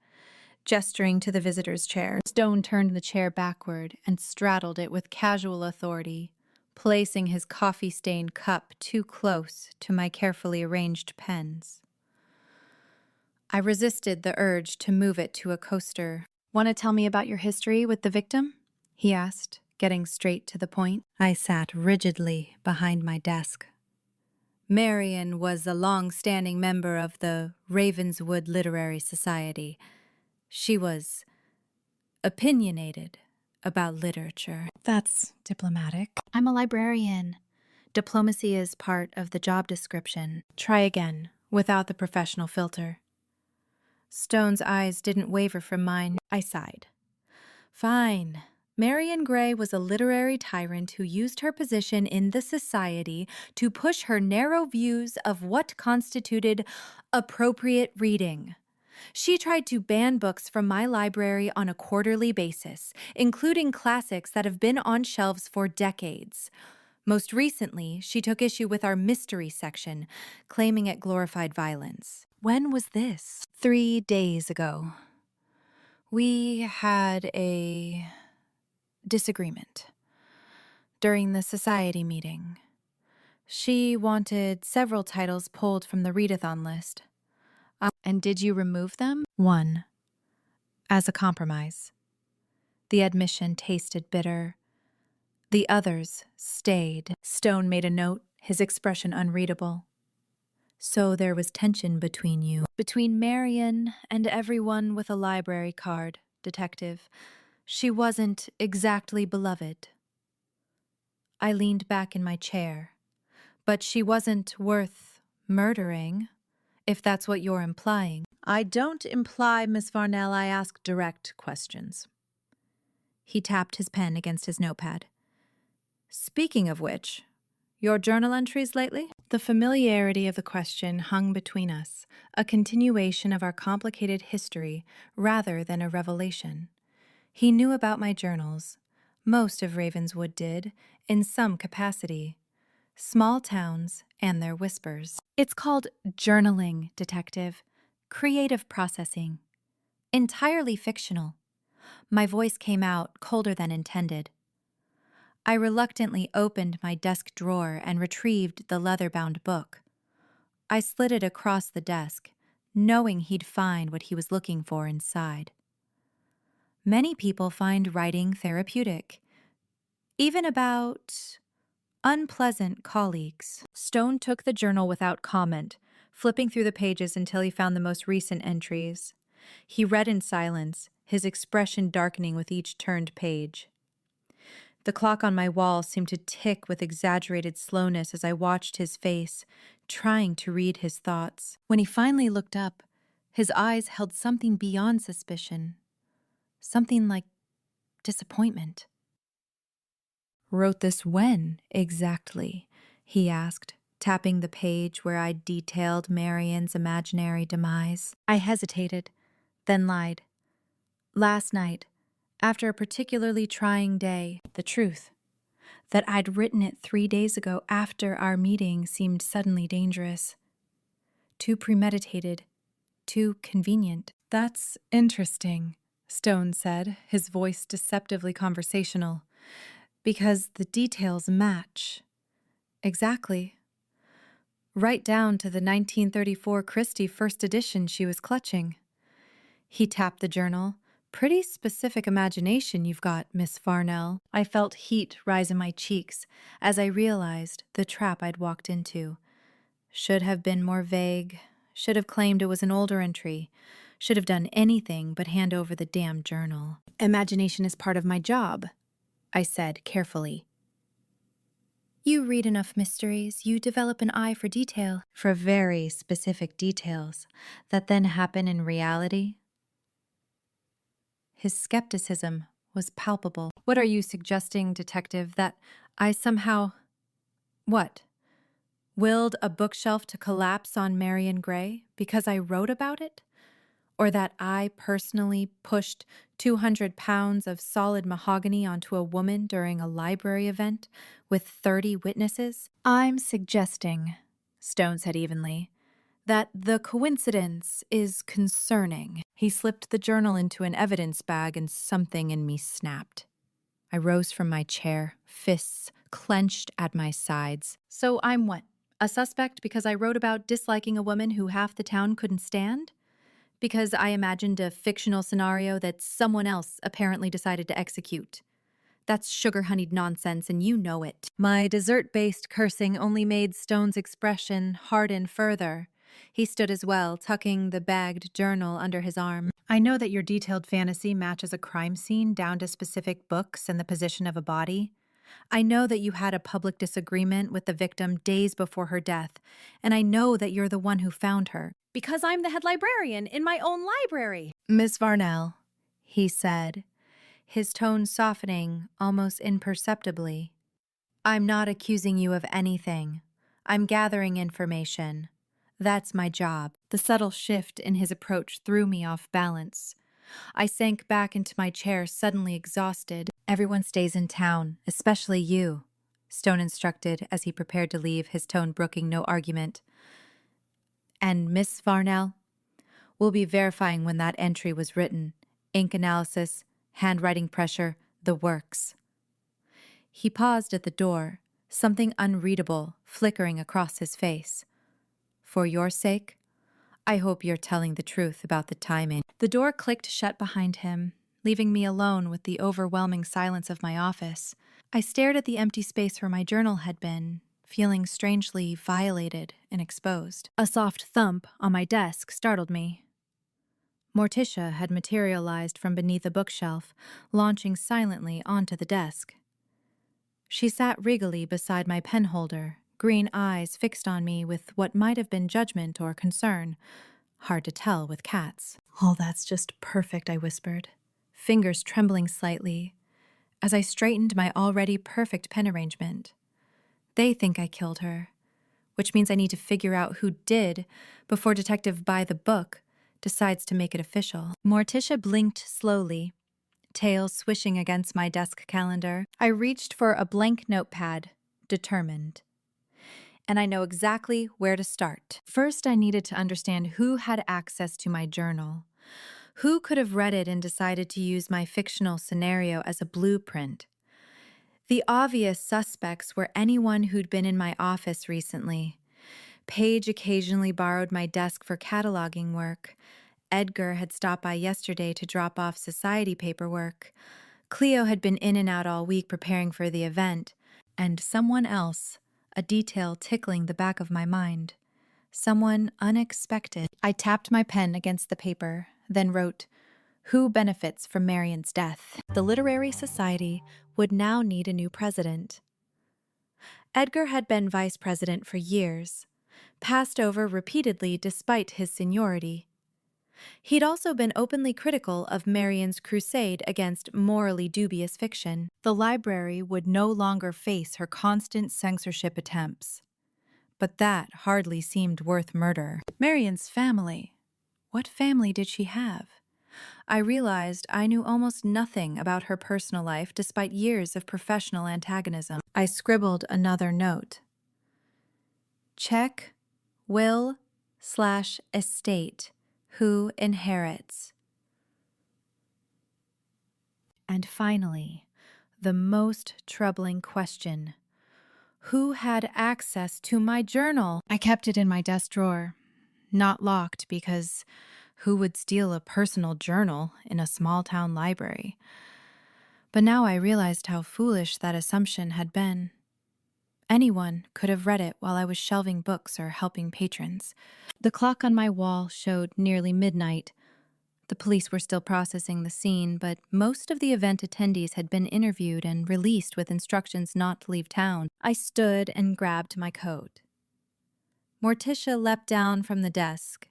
gesturing to the visitor's chair. Stone turned the chair backward and straddled it with casual authority, placing his coffee-stained cup too close to my carefully arranged pens. I resisted the urge to move it to a coaster. Want to tell me about your history with the victim? He asked, getting straight to the point. I sat rigidly behind my desk. Marian was a long-standing member of the Ravenswood Literary Society. She was opinionated about literature. That's diplomatic. I'm a librarian. Diplomacy is part of the job description. Try again, without the professional filter. Stone's eyes didn't waver from mine. I sighed. Fine. Marian Gray was a literary tyrant who used her position in the society to push her narrow views of what constituted appropriate reading. She tried to ban books from my library on a quarterly basis, including classics that have been on shelves for decades. Most recently, she took issue with our mystery section, claiming it glorified violence. When was this? 3 days ago. We had a disagreement during the society meeting. She wanted several titles pulled from the readathon list. And did you remove them? One, as a compromise. The admission tasted bitter. The others stayed. Stone made a note, his expression unreadable. So there was tension between you. Between Marian and everyone with a library card, Detective. She wasn't exactly beloved. I leaned back in my chair. But she wasn't worth murdering, if that's what you're implying. I don't imply, Miss Varnell. I ask direct questions. He tapped his pen against his notepad. Speaking of which, your journal entries lately? The familiarity of the question hung between us, a continuation of our complicated history rather than a revelation. He knew about my journals. Most of Ravenswood did, in some capacity. Small towns and their whispers. It's called journaling, Detective. Creative processing. Entirely fictional. My voice came out colder than intended. I reluctantly opened my desk drawer and retrieved the leather-bound book. I slid it across the desk, knowing he'd find what he was looking for inside. Many people find writing therapeutic, even about unpleasant colleagues. Stone took the journal without comment, flipping through the pages until he found the most recent entries. He read in silence, his expression darkening with each turned page. The clock on my wall seemed to tick with exaggerated slowness as I watched his face, trying to read his thoughts. When he finally looked up, his eyes held something beyond suspicion. Something like disappointment. Wrote this when, exactly? He asked, tapping the page where I'd detailed Marian's imaginary demise. I hesitated, then lied. Last night, after a particularly trying day, the truth. That I'd written it 3 days ago after our meeting seemed suddenly dangerous. Too premeditated. Too convenient. That's interesting, Stone said, his voice deceptively conversational. Because the details match. Exactly. Right down to the 1934 Christie first edition she was clutching. He tapped the journal. Pretty specific imagination you've got, Miss Varnell. I felt heat rise in my cheeks as I realized the trap I'd walked into. Should have been more vague. Should have claimed it was an older entry. Should have done anything but hand over the damn journal. Imagination is part of my job, I said carefully. You read enough mysteries, you develop an eye for detail. For very specific details that then happen in reality. His skepticism was palpable. What are you suggesting, Detective, that I somehow... What? Willed a bookshelf to collapse on Marian Gray because I wrote about it? Or that I personally pushed 200 pounds of solid mahogany onto a woman during a library event with 30 witnesses? I'm suggesting, Stone said evenly, that the coincidence is concerning. He slipped the journal into an evidence bag and something in me snapped. I rose from my chair, fists clenched at my sides. So I'm what? A suspect because I wrote about disliking a woman who half the town couldn't stand? Because I imagined a fictional scenario that someone else apparently decided to execute. That's sugar-honeyed nonsense, and you know it. My dessert-based cursing only made Stone's expression harden further. He stood as well, tucking the bagged journal under his arm. I know that your detailed fantasy matches a crime scene down to specific books and the position of a body. I know that you had a public disagreement with the victim days before her death, and I know that you're the one who found her. Because I'm the head librarian in my own library. Miss Varnell, he said, his tone softening almost imperceptibly. "I'm not accusing you of anything. I'm gathering information. That's my job." The subtle shift in his approach threw me off balance. I sank back into my chair, suddenly exhausted. "Everyone stays in town, especially you," Stone instructed as he prepared to leave, his tone brooking no argument. "And Miss Varnell, we'll be verifying when that entry was written. Ink analysis, handwriting pressure, the works." He paused at the door, something unreadable flickering across his face. "For your sake, I hope you're telling the truth about the timing." The door clicked shut behind him, leaving me alone with the overwhelming silence of my office. I stared at the empty space where my journal had been, feeling strangely violated and exposed. A soft thump on my desk startled me. Morticia had materialized from beneath a bookshelf, launching silently onto the desk. She sat regally beside my penholder, green eyes fixed on me with what might have been judgment or concern. Hard to tell with cats. "Oh, that's just perfect," I whispered, fingers trembling slightly, as I straightened my already perfect pen arrangement. They think I killed her, which means I need to figure out who did before Detective By the Book decides to make it official. Morticia blinked slowly, tail swishing against my desk calendar. I reached for a blank notepad, determined. And I know exactly where to start. First, I needed to understand who had access to my journal. Who could have read it and decided to use my fictional scenario as a blueprint? The obvious suspects were anyone who'd been in my office recently. Paige occasionally borrowed my desk for cataloging work. Edgar had stopped by yesterday to drop off society paperwork. Cleo had been in and out all week preparing for the event. And someone else, a detail tickling the back of my mind. Someone unexpected. I tapped my pen against the paper, then wrote, "Who benefits from Marion's death?" The Literary Society would now need a new president. Edgar had been vice president for years, passed over repeatedly despite his seniority. He'd also been openly critical of Marion's crusade against morally dubious fiction. The library would no longer face her constant censorship attempts. But that hardly seemed worth murder. Marion's family. What family did she have? I realized I knew almost nothing about her personal life despite years of professional antagonism. I scribbled another note. Check will/estate. Who inherits? And finally, the most troubling question. Who had access to my journal? I kept it in my desk drawer, not locked because who would steal a personal journal in a small-town library? But now I realized how foolish that assumption had been. Anyone could have read it while I was shelving books or helping patrons. The clock on my wall showed nearly midnight. The police were still processing the scene, but most of the event attendees had been interviewed and released with instructions not to leave town. I stood and grabbed my coat. Morticia leapt down from the desk,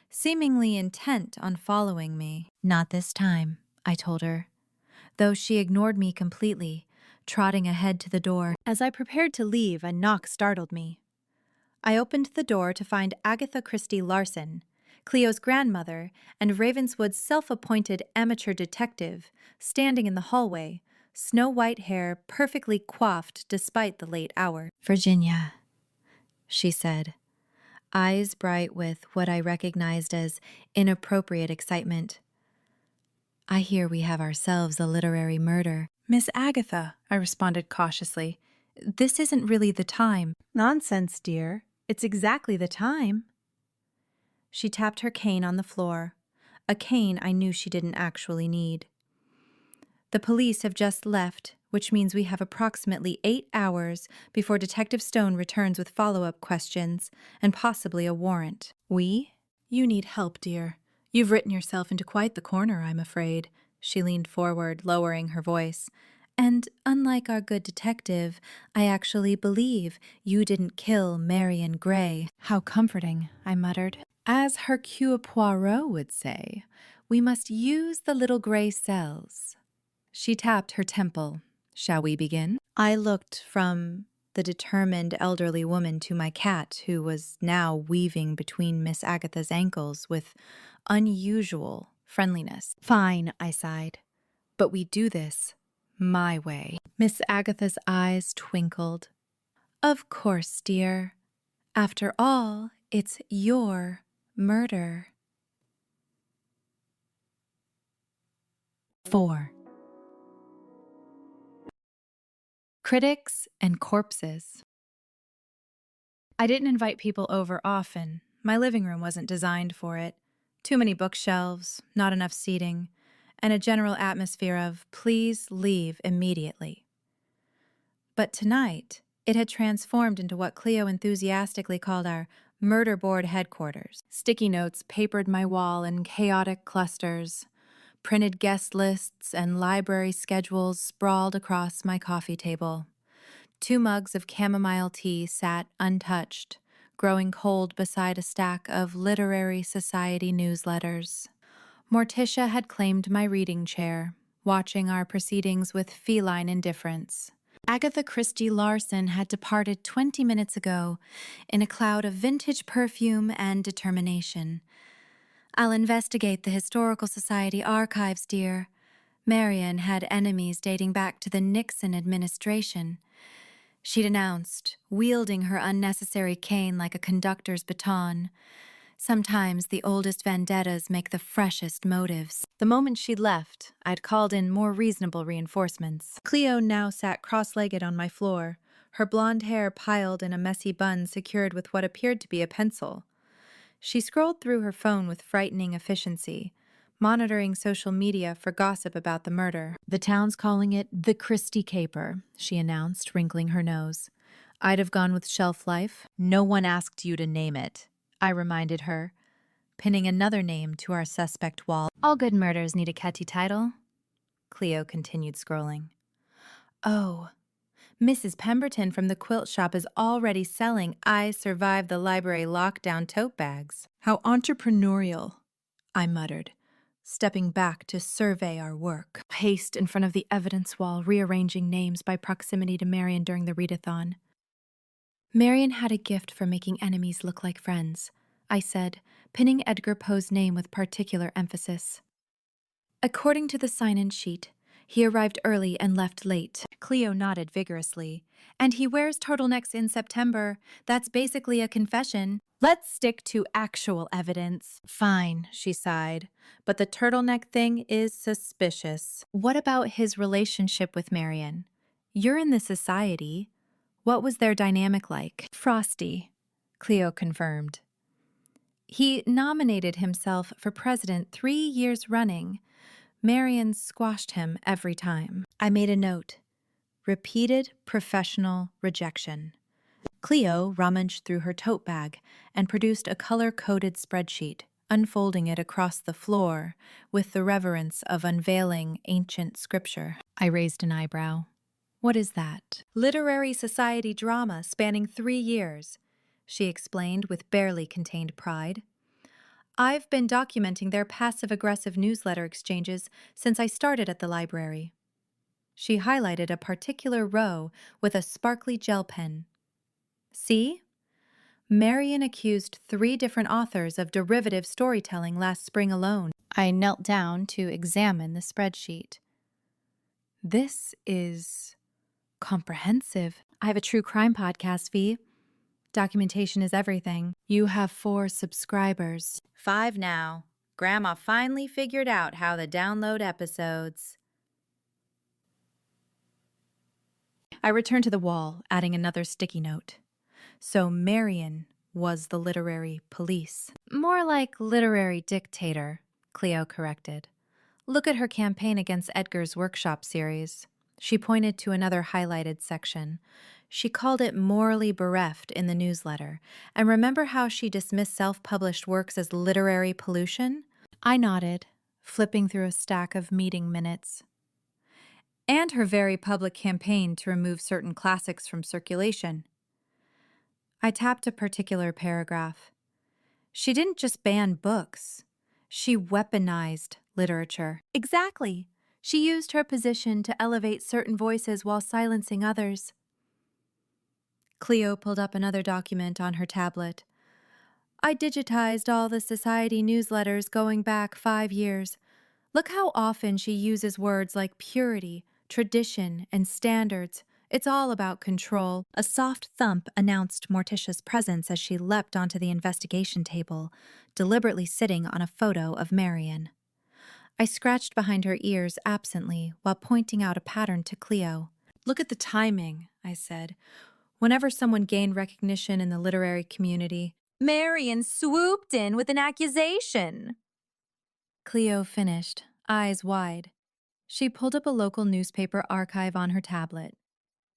seemingly intent on following me. "Not this time," I told her, though she ignored me completely, trotting ahead to the door. As I prepared to leave, a knock startled me. I opened the door to find Agatha Christie Larson, Cleo's grandmother and Ravenswood's self-appointed amateur detective, standing in the hallway, snow-white hair perfectly coiffed despite the late hour. "Virginia," she said, eyes bright with what I recognized as inappropriate excitement. "I hear we have ourselves a literary murder." "Miss Agatha," I responded cautiously, "this isn't really the time." "Nonsense, dear. It's exactly the time." She tapped her cane on the floor, a cane I knew she didn't actually need. "The police have just left, which means we have approximately 8 hours before Detective Stone returns with follow-up questions and possibly a warrant." "We? You need help, dear. You've written yourself into quite the corner, I'm afraid." She leaned forward, lowering her voice. "And unlike our good detective, I actually believe you didn't kill Marion Gray." "How comforting," I muttered. "As Hercule Poirot would say, we must use the little gray cells." She tapped her temple. Shall we begin? I looked from the determined elderly woman to my cat, who was now weaving between Miss Agatha's ankles with unusual friendliness. Fine, I sighed. But we do this my way. Miss Agatha's eyes twinkled. Of course, dear. After all, it's your murder. 4. Critics and corpses. I didn't invite people over often. My living room wasn't designed for it. Too many bookshelves, not enough seating, and a general atmosphere of please leave immediately. But tonight, it had transformed into what Cleo enthusiastically called our murder board headquarters. Sticky notes papered my wall in chaotic clusters. Printed guest lists and library schedules sprawled across my coffee table. 2 mugs of chamomile tea sat untouched, growing cold beside a stack of literary society newsletters. Morticia had claimed my reading chair, watching our proceedings with feline indifference. Agatha Christie Larson had departed 20 minutes ago in a cloud of vintage perfume and determination. I'll investigate the Historical Society archives, dear. Marian had enemies dating back to the Nixon administration. She'd announced, wielding her unnecessary cane like a conductor's baton. Sometimes the oldest vendettas make the freshest motives. The moment she'd left, I'd called in more reasonable reinforcements. Cleo now sat cross-legged on my floor, her blonde hair piled in a messy bun secured with what appeared to be a pencil. She scrolled through her phone with frightening efficiency, monitoring social media for gossip about the murder. The town's calling it the Christie Caper, she announced, wrinkling her nose. I'd have gone with Shelf Life. No one asked you to name it, I reminded her, pinning another name to our suspect wall. All good murders need a catchy title. Cleo continued scrolling. Oh, Mrs. Pemberton from the quilt shop is already selling I Survived the Library Lockdown tote bags. How entrepreneurial, I muttered, stepping back to survey our work. Paced in front of the evidence wall, rearranging names by proximity to Marian during the readathon. Marian had a gift for making enemies look like friends, I said, pinning Edgar Poe's name with particular emphasis. According to the sign-in sheet, he arrived early and left late. Cleo nodded vigorously. And he wears turtlenecks in September. That's basically a confession. Let's stick to actual evidence. Fine, she sighed. But the turtleneck thing is suspicious. What about his relationship with Marian? You're in the society. What was their dynamic like? Frosty, Cleo confirmed. He nominated himself for president 3 years running. Marian squashed him every time. I made a note. Repeated professional rejection. Cleo rummaged through her tote bag and produced a color-coded spreadsheet, unfolding it across the floor with the reverence of unveiling ancient scripture. I raised an eyebrow. What is that? Literary society drama spanning 3 years, she explained with barely contained pride. I've been documenting their passive-aggressive newsletter exchanges since I started at the library. She highlighted a particular row with a sparkly gel pen. See? Marian accused 3 different authors of derivative storytelling last spring alone. I knelt down to examine the spreadsheet. This is comprehensive. I have a true crime podcast, Vee. Documentation is everything. You have 4 subscribers. 5 now. Grandma finally figured out how to download episodes. I returned to the wall, adding another sticky note. So Marian was the literary police. More like literary dictator, Cleo corrected. Look at her campaign against Edgar's workshop series. She pointed to another highlighted section. She called it morally bereft in the newsletter. And remember how she dismissed self-published works as literary pollution? I nodded, flipping through a stack of meeting minutes. And her very public campaign to remove certain classics from circulation. I tapped a particular paragraph. She didn't just ban books. She weaponized literature. Exactly. She used her position to elevate certain voices while silencing others. Cleo pulled up another document on her tablet. I digitized all the society newsletters going back 5 years. Look how often she uses words like purity, tradition, and standards. It's all about control. A soft thump announced Morticia's presence as she leapt onto the investigation table, deliberately sitting on a photo of Marion. I scratched behind her ears absently while pointing out a pattern to Cleo. Look at the timing, I said. Whenever someone gained recognition in the literary community, Marion swooped in with an accusation. Cleo finished, eyes wide. She pulled up a local newspaper archive on her tablet.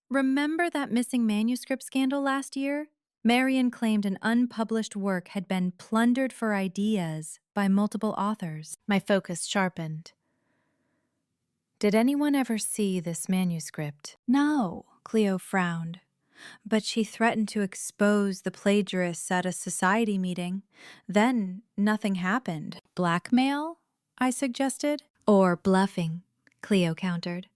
Remember that missing manuscript scandal last year? Marion claimed an unpublished work had been plundered for ideas by multiple authors. My focus sharpened. Did anyone ever see this manuscript? No, Cleo frowned. But she threatened to expose the plagiarists at a society meeting. Then nothing happened. Blackmail? I suggested. Or bluffing, Cleo countered.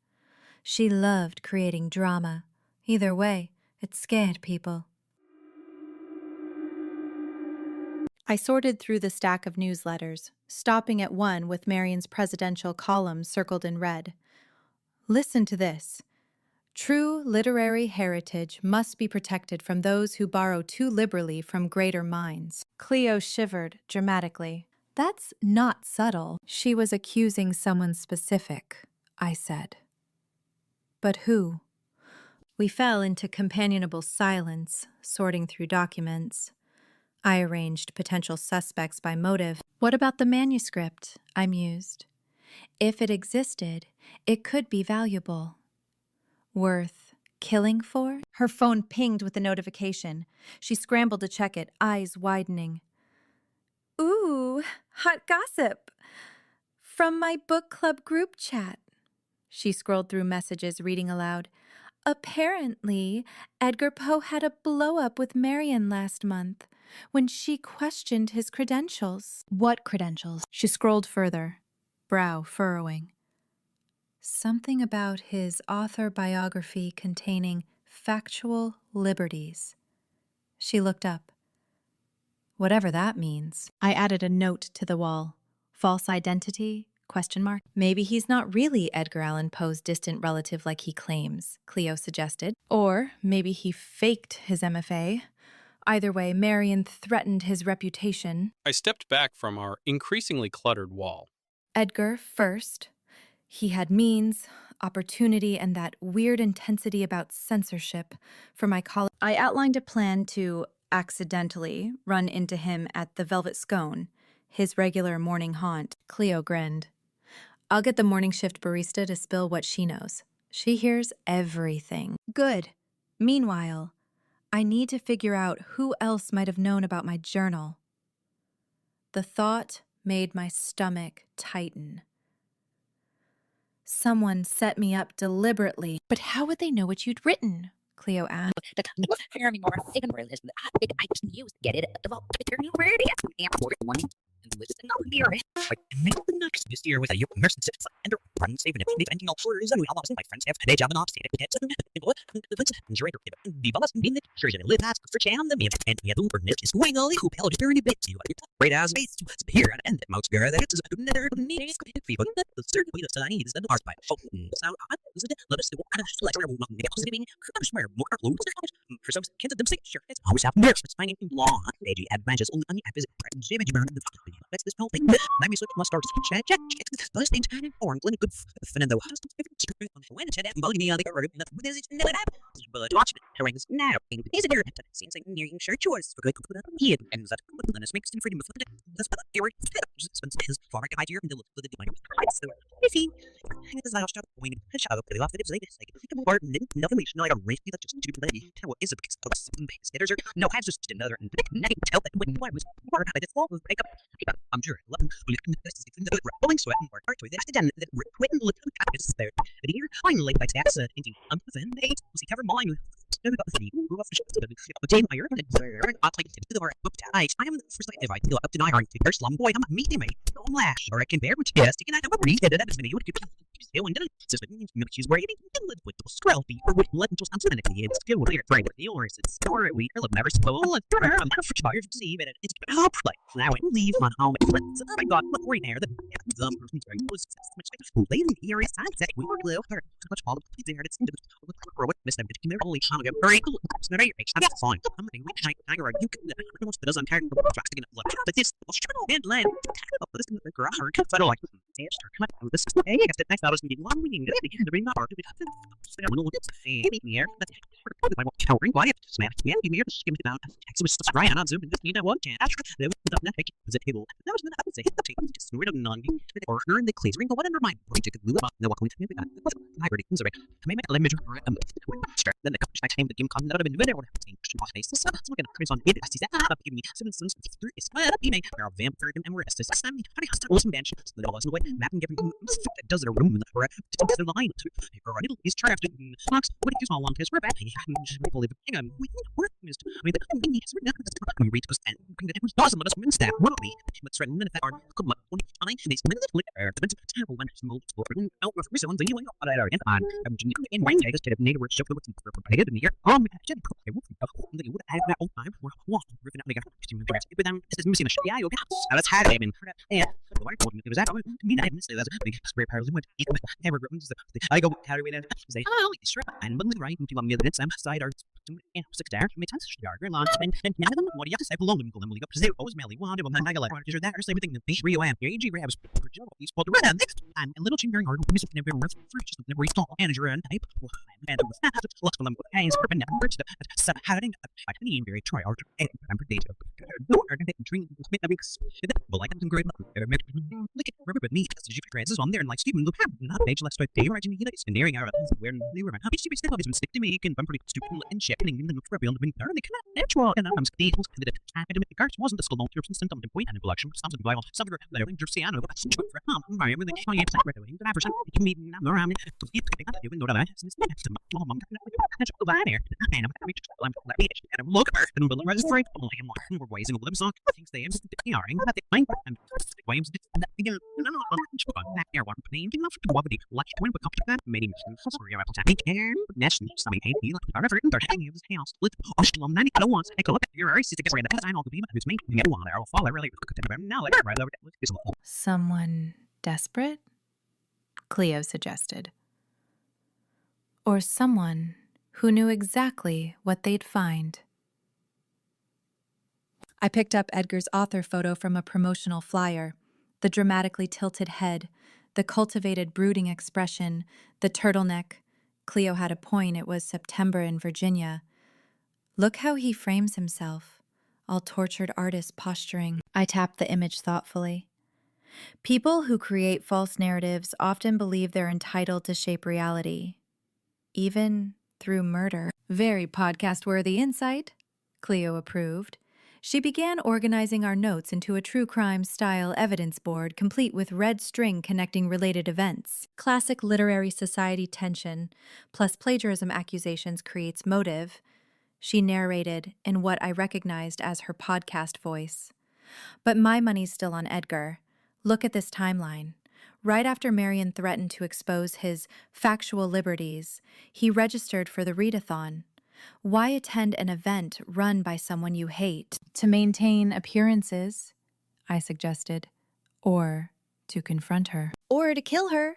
She loved creating drama. Either way, it scared people. I sorted through the stack of newsletters, stopping at one with Marion's presidential column circled in red. Listen to this. True literary heritage must be protected from those who borrow too liberally from greater minds. Cleo shivered dramatically. That's not subtle. She was accusing someone specific, I said. But who? We fell into companionable silence, sorting through documents. I arranged potential suspects by motive. What about the manuscript? I mused. If it existed, it could be valuable. Worth killing for? Her phone pinged with a notification. She scrambled to check it, eyes widening. Ooh, hot gossip. From my book club group chat. She scrolled through messages, reading aloud. Apparently, Edgar Poe had a blow-up with Marion last month when she questioned his credentials. What credentials? She scrolled further, brow furrowing. Something about his author biography containing factual liberties. She looked up. Whatever that means. I added a note to the wall. False identity? ? Maybe he's not really Edgar Allan Poe's distant relative like he claims, Cleo suggested. Or maybe he faked his MFA. Either way, Marion threatened his reputation. I stepped back from our increasingly cluttered wall. Edgar first. He had means, opportunity, and that weird intensity about censorship. For my college, I outlined a plan to accidentally run into him at the Velvet Scone, his regular morning haunt. Cleo grinned. I'll get the morning shift barista to spill what she knows. She hears everything. Good. Meanwhile, I need to figure out who else might have known about my journal. The thought made my stomach tighten. Someone set me up deliberately. But how would they know what you'd written? Cleo asked. Hear me more. Even where it is, I just use get it. Develop turning where it is. And for one, and listen up here. I make the next this year with a year immersion six and run saving it. Depending on for is anyway. My friends have a job and off state. It's the boss in the church and live ask for jam the meat and the other niche is going all who held very bit to right as base to here and the most girl that it's never needs people the certain way the need is the hard by so I let us do like we're giving swear more loads for some kids them sure it's always happened there it's finding long they do advantages only on the visit image burn that's this whole thing let me switch must start check those things or Glenn good Fernando when it's that bug me on the road with this never happens but watch it herrings now is it there seems like nearing sure chores for good here and that then it's mixed in freedom of this but here his farmer guy here and the is he this I stop when shut up the off the like part nothing we like a race that just too late what is it because there's no has just another and tell that when I was part of this fall break up I'm sure rolling sweat and work to this done that quit and look at there but here finally by tax into unpleasant eight was he cover mine I'll take it to the I am the first if I feel up to 9 to first slum boy I'm a meeting me don't lash or I can bear with yes taking out a read that as many would still in just she's wearing with the scroll be or with let just answer the kids still here right the or is it story we will never spoil it I'm not for to see it it's up like now I leave my home friends I got look right there the person's very was much like lady here is I said we were little her much all the there it's for what miss them they're only time ago very cool it's not that's fine I'm going to tiger you can almost doesn't care but this was trouble and land this is the garage I don't like this is hey I guess the next hour's meeting one meeting the ring hour a little bit here but I won't cowering quiet smash yeah give me here skim it out text was right on zoom you know what there was a table that was going to hit the table just rid of none or earn the cleans ring what under my brain to glue up no what we I already things are to make a limit start then the coach my time the game come not have been video or basis so we're going to come on it I see that up give me 7 cents through is what up you may are vampire and we're just how do you start awesome bench so that was the way map and giving does it a room or the line to or a little he's trying to box what do you small long test we're back I believe hang on we work is I mean the need is we read because and bring the difference doesn't let us win stab what me but threaten minute that are come up only on these minutes the terrible when multiple out with reason the you know what I are I'm in one day just to neighbor show with I did in here I would have that old time we're walking ripping out the with them this is missing a shit yeah you got that's had him in and it was that me I didn't say that's big spray powers went never I go carry it and say oh straight and but right into my minutes I'm side are 6 there me tense yard launch and now them what do you have to say below them go them leave up to always melly wanted them I got like is that or same thing the Rio am your AG grabs he's pulled the red next and a little chin very hard miss it never worth for just never install manager and type and with that looks for them hands for never to having I need very try art and remember data no are going to drink mix but like I'm great look at remember with me as you trances on there and like Stephen look not page let's start day right in the scenario out where they were happy to be still is stick to me can I'm pretty stupid and shipping in the look for beyond the winter they cannot natural and I'm stable to the academic cards wasn't the school long-term system to point and collection something vital something like jersey I know that's true for I really tell you right away the average you can meet around to keep even know that it's next to my mom over there and I'm look and will register more ways and live song things they are that they find and Williams that again no that air one pain enough to what the like when we come to that maybe sorry about that and national something hey you are ever in the hanging of this house with Oshlom 90 I don't want to go up you're very sick right that I know the beam who's making it one there I'll fall I really now like right over Someone desperate? Cleo suggested. Or someone who knew exactly what they'd find. I picked up Edgar's author photo from a promotional flyer. The dramatically tilted head, the cultivated brooding expression, the turtleneck. Cleo had a point, it was September in Virginia. Look how he frames himself, all tortured artist posturing. I tapped the image thoughtfully. People who create false narratives often believe they're entitled to shape reality, even through murder. Very podcast-worthy insight, Cleo approved. She began organizing our notes into a true crime-style evidence board complete with red string connecting related events. Classic literary society tension, plus plagiarism accusations creates motive, she narrated in what I recognized as her podcast voice. But my money's still on Edgar. Look at this timeline. Right after Marion threatened to expose his factual liberties, he registered for the readathon. Why attend an event run by someone you hate? To maintain appearances, I suggested. Or to confront her. Or to kill her,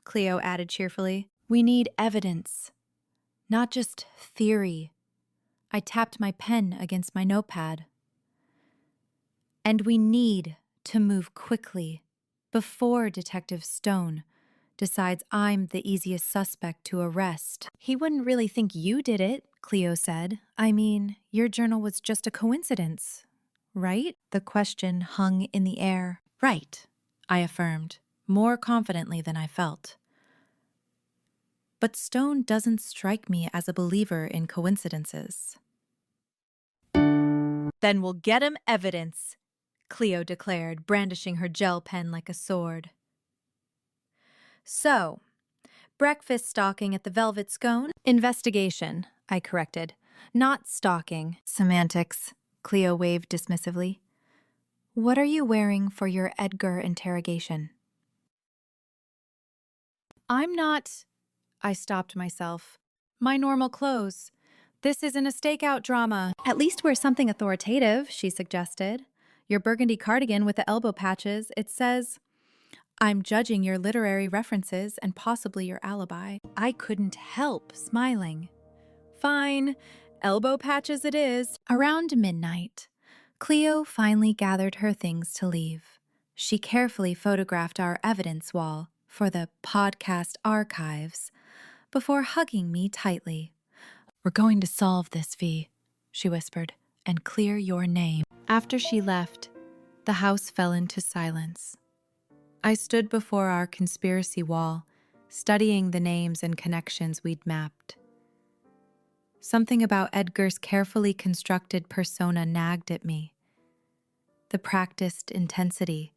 Cleo added cheerfully. We need evidence, not just theory. I tapped my pen against my notepad. And we need to move quickly before Detective Stone decides I'm the easiest suspect to arrest. He wouldn't really think you did it, Cleo said. I mean, your journal was just a coincidence, right? The question hung in the air. Right, I affirmed, more confidently than I felt. But Stone doesn't strike me as a believer in coincidences. Then we'll get him evidence, Cleo declared, brandishing her gel pen like a sword. So, breakfast stalking at the Velvet Scone? Investigation, I corrected. Not stalking. Semantics, Cleo waved dismissively. What are you wearing for your Edgar interrogation? I'm not... I stopped myself. My normal clothes. This isn't a stakeout drama. At least wear something authoritative, she suggested. Your burgundy cardigan with the elbow patches, it says, I'm judging your literary references and possibly your alibi. I couldn't help smiling. Fine, elbow patches it is. Around midnight, Cleo finally gathered her things to leave. She carefully photographed our evidence wall for the podcast archives before hugging me tightly. We're going to solve this, V, she whispered, and clear your name. After she left, the house fell into silence. I stood before our conspiracy wall, studying the names and connections we'd mapped. Something about Edgar's carefully constructed persona nagged at me. The practiced intensity,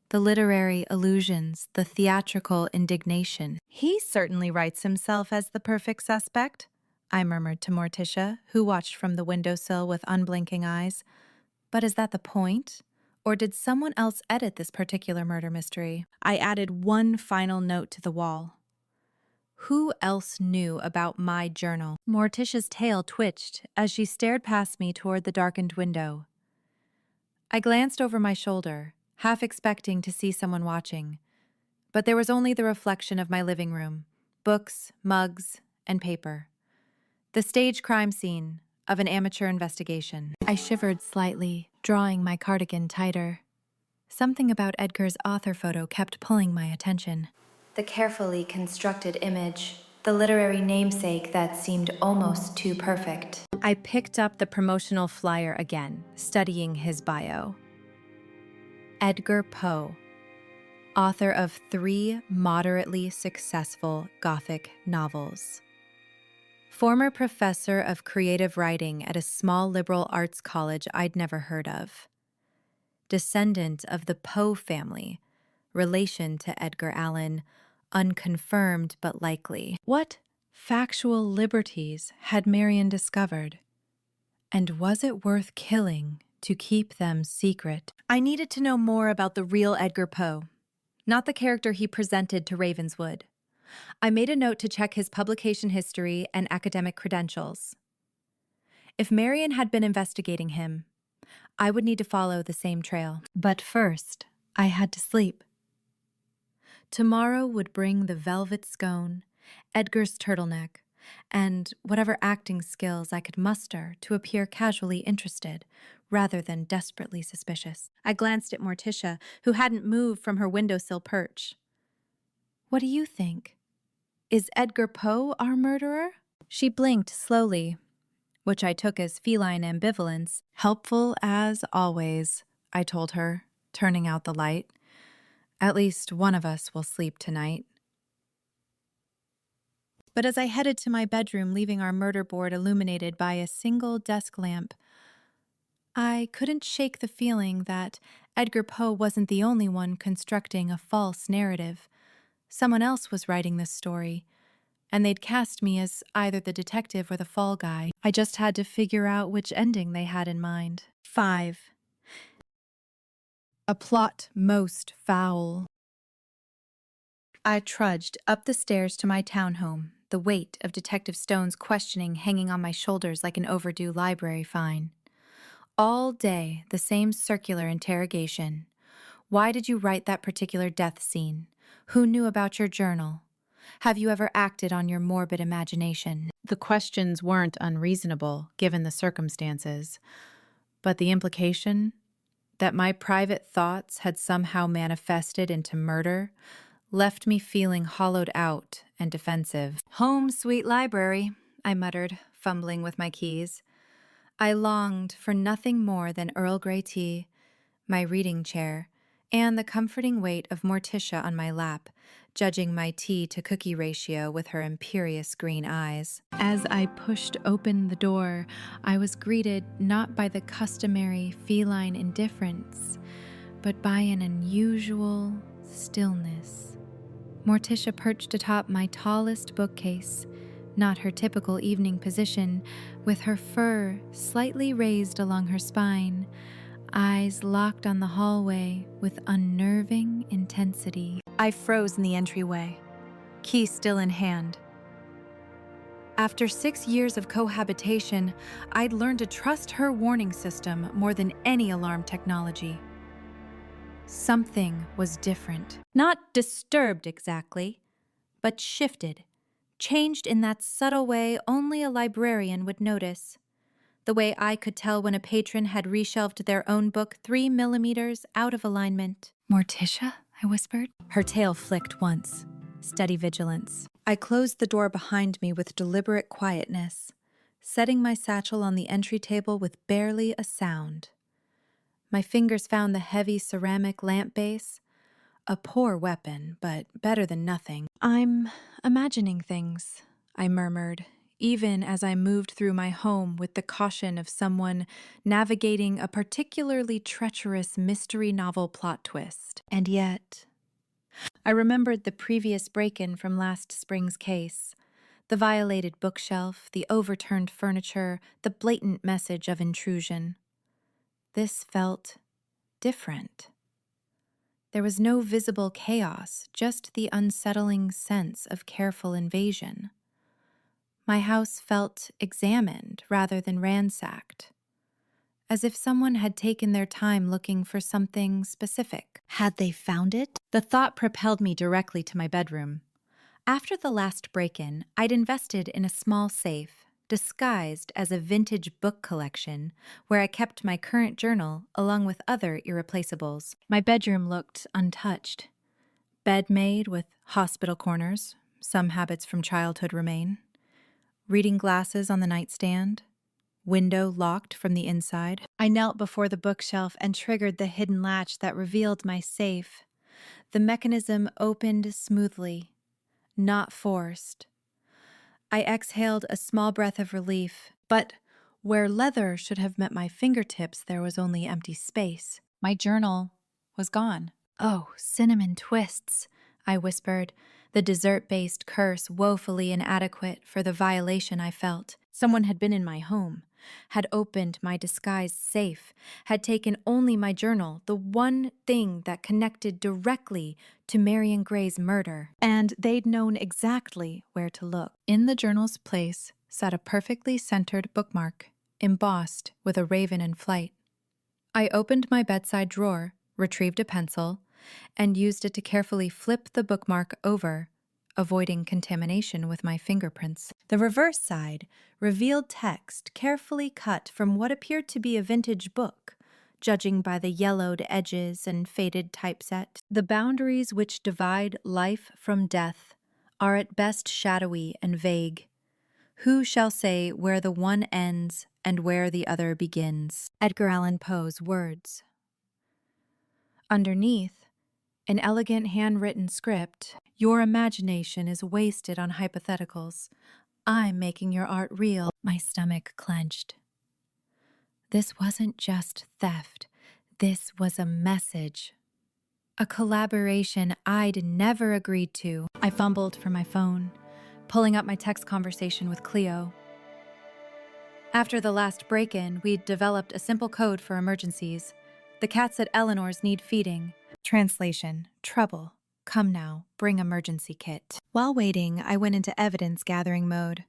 the literary allusions, the theatrical indignation. He certainly writes himself as the perfect suspect, I murmured to Morticia, who watched from the windowsill with unblinking eyes. But is that the point? Or did someone else edit this particular murder mystery? I added one final note to the wall. Who else knew about my journal? Morticia's tail twitched as she stared past me toward the darkened window. I glanced over my shoulder, half expecting to see someone watching. But there was only the reflection of my living room, books, mugs, and paper. The stage crime scene of an amateur investigation. I shivered slightly, drawing my cardigan tighter. Something about Edgar's author photo kept pulling my attention. The carefully constructed image, the literary namesake that seemed almost too perfect. I picked up the promotional flyer again, studying his bio. Edgar Poe, author of 3 moderately successful Gothic novels. Former professor of creative writing at a small liberal arts college I'd never heard of. Descendant of the Poe family, relation to Edgar Allan, unconfirmed but likely. What factual liberties had Marion discovered? And was it worth killing to keep them secret? I needed to know more about the real Edgar Poe, not the character he presented to Ravenswood. I made a note to check his publication history and academic credentials. If Marion had been investigating him, I would need to follow the same trail. But first, I had to sleep. Tomorrow would bring the velvet scone, Edgar's turtleneck, and whatever acting skills I could muster to appear casually interested rather than desperately suspicious. I glanced at Morticia, who hadn't moved from her windowsill perch. What do you think? Is Edgar Poe our murderer? She blinked slowly, which I took as feline ambivalence. Helpful as always, I told her, turning out the light. At least one of us will sleep tonight. But as I headed to my bedroom, leaving our murder board illuminated by a single desk lamp, I couldn't shake the feeling that Edgar Poe wasn't the only one constructing a false narrative. Someone else was writing this story, and they'd cast me as either the detective or the fall guy. I just had to figure out which ending they had in mind. 5. A plot most foul. I trudged up the stairs to my townhome, the weight of Detective Stone's questioning hanging on my shoulders like an overdue library fine. All day, the same circular interrogation. Why did you write that particular death scene? Who knew about your journal? Have you ever acted on your morbid imagination? The questions weren't unreasonable, given the circumstances. But the implication that my private thoughts had somehow manifested into murder left me feeling hollowed out and defensive. Home, sweet library, I muttered, fumbling with my keys. I longed for nothing more than Earl Grey tea, my reading chair, and the comforting weight of Morticia on my lap, judging my tea to cookie ratio with her imperious green eyes. As I pushed open the door, I was greeted not by the customary feline indifference, but by an unusual stillness. Morticia perched atop my tallest bookcase, not her typical evening position, with her fur slightly raised along her spine, eyes locked on the hallway with unnerving intensity. I froze in the entryway. key still in hand. After 6 years of cohabitation, I'd learned to trust her warning system more than any alarm technology. Something was different. Not disturbed exactly, but shifted, changed in that subtle way only a librarian would notice. The way I could tell when a patron had reshelved their own book 3 millimeters out of alignment. "Morticia?" I whispered. Her tail flicked once. Steady vigilance. I closed the door behind me with deliberate quietness, setting my satchel on the entry table with barely a sound. My fingers found the heavy ceramic lamp base. A poor weapon, but better than nothing. "I'm imagining things," I murmured, even as I moved through my home with the caution of someone navigating a particularly treacherous mystery novel plot twist. And yet, I remembered the previous break-in from last spring's case. The violated bookshelf, the overturned furniture, the blatant message of intrusion. This felt different. There was no visible chaos, just the unsettling sense of careful invasion. My house felt examined rather than ransacked, as if someone had taken their time looking for something specific. Had they found it? The thought propelled me directly to my bedroom. After the last break-in, I'd invested in a small safe, disguised as a vintage book collection, where I kept my current journal along with other irreplaceables. My bedroom looked untouched. Bed made with hospital corners, some habits from childhood remain. Reading glasses on the nightstand. Window locked from the inside. I knelt before the bookshelf and triggered the hidden latch that revealed my safe. The mechanism opened smoothly, not forced. I exhaled a small breath of relief, but where leather should have met my fingertips, there was only empty space. My journal was gone. "Oh, cinnamon twists," I whispered, the dessert-based curse woefully inadequate for the violation I felt. Someone had been in my home, had opened my disguised safe, had taken only my journal, the one thing that connected directly to Marion Gray's murder. And they'd known exactly where to look. In the journal's place sat a perfectly centered bookmark, embossed with a raven in flight. I opened my bedside drawer, retrieved a pencil, and used it to carefully flip the bookmark over, avoiding contamination with my fingerprints. The reverse side revealed text carefully cut from what appeared to be a vintage book, judging by the yellowed edges and faded typeset. "The boundaries which divide life from death are at best shadowy and vague. Who shall say where the one ends and where the other begins?" Edgar Allan Poe's words. Underneath, an elegant handwritten script. "Your imagination is wasted on hypotheticals. I'm making your art real." My stomach clenched. This wasn't just theft. This was a message. A collaboration I'd never agreed to. I fumbled for my phone, pulling up my text conversation with Cleo. After the last break-in, we'd developed a simple code for emergencies. The cats at Eleanor's need feeding. Translation: trouble. Come now, bring emergency kit. While waiting, I went into evidence-gathering mode.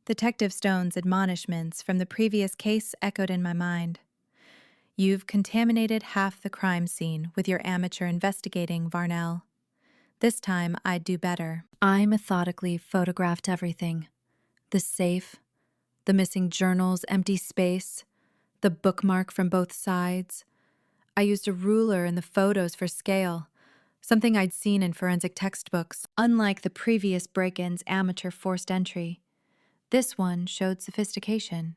Detective Stone's admonishments from the previous case echoed in my mind. "You've contaminated half the crime scene with your amateur investigating, Varnell. This time, I'd do better." I methodically photographed everything. The safe, the missing journal's empty space, the bookmark from both sides. I used a ruler in the photos for scale, something I'd seen in forensic textbooks. Unlike the previous break-in's amateur forced entry, this one showed sophistication.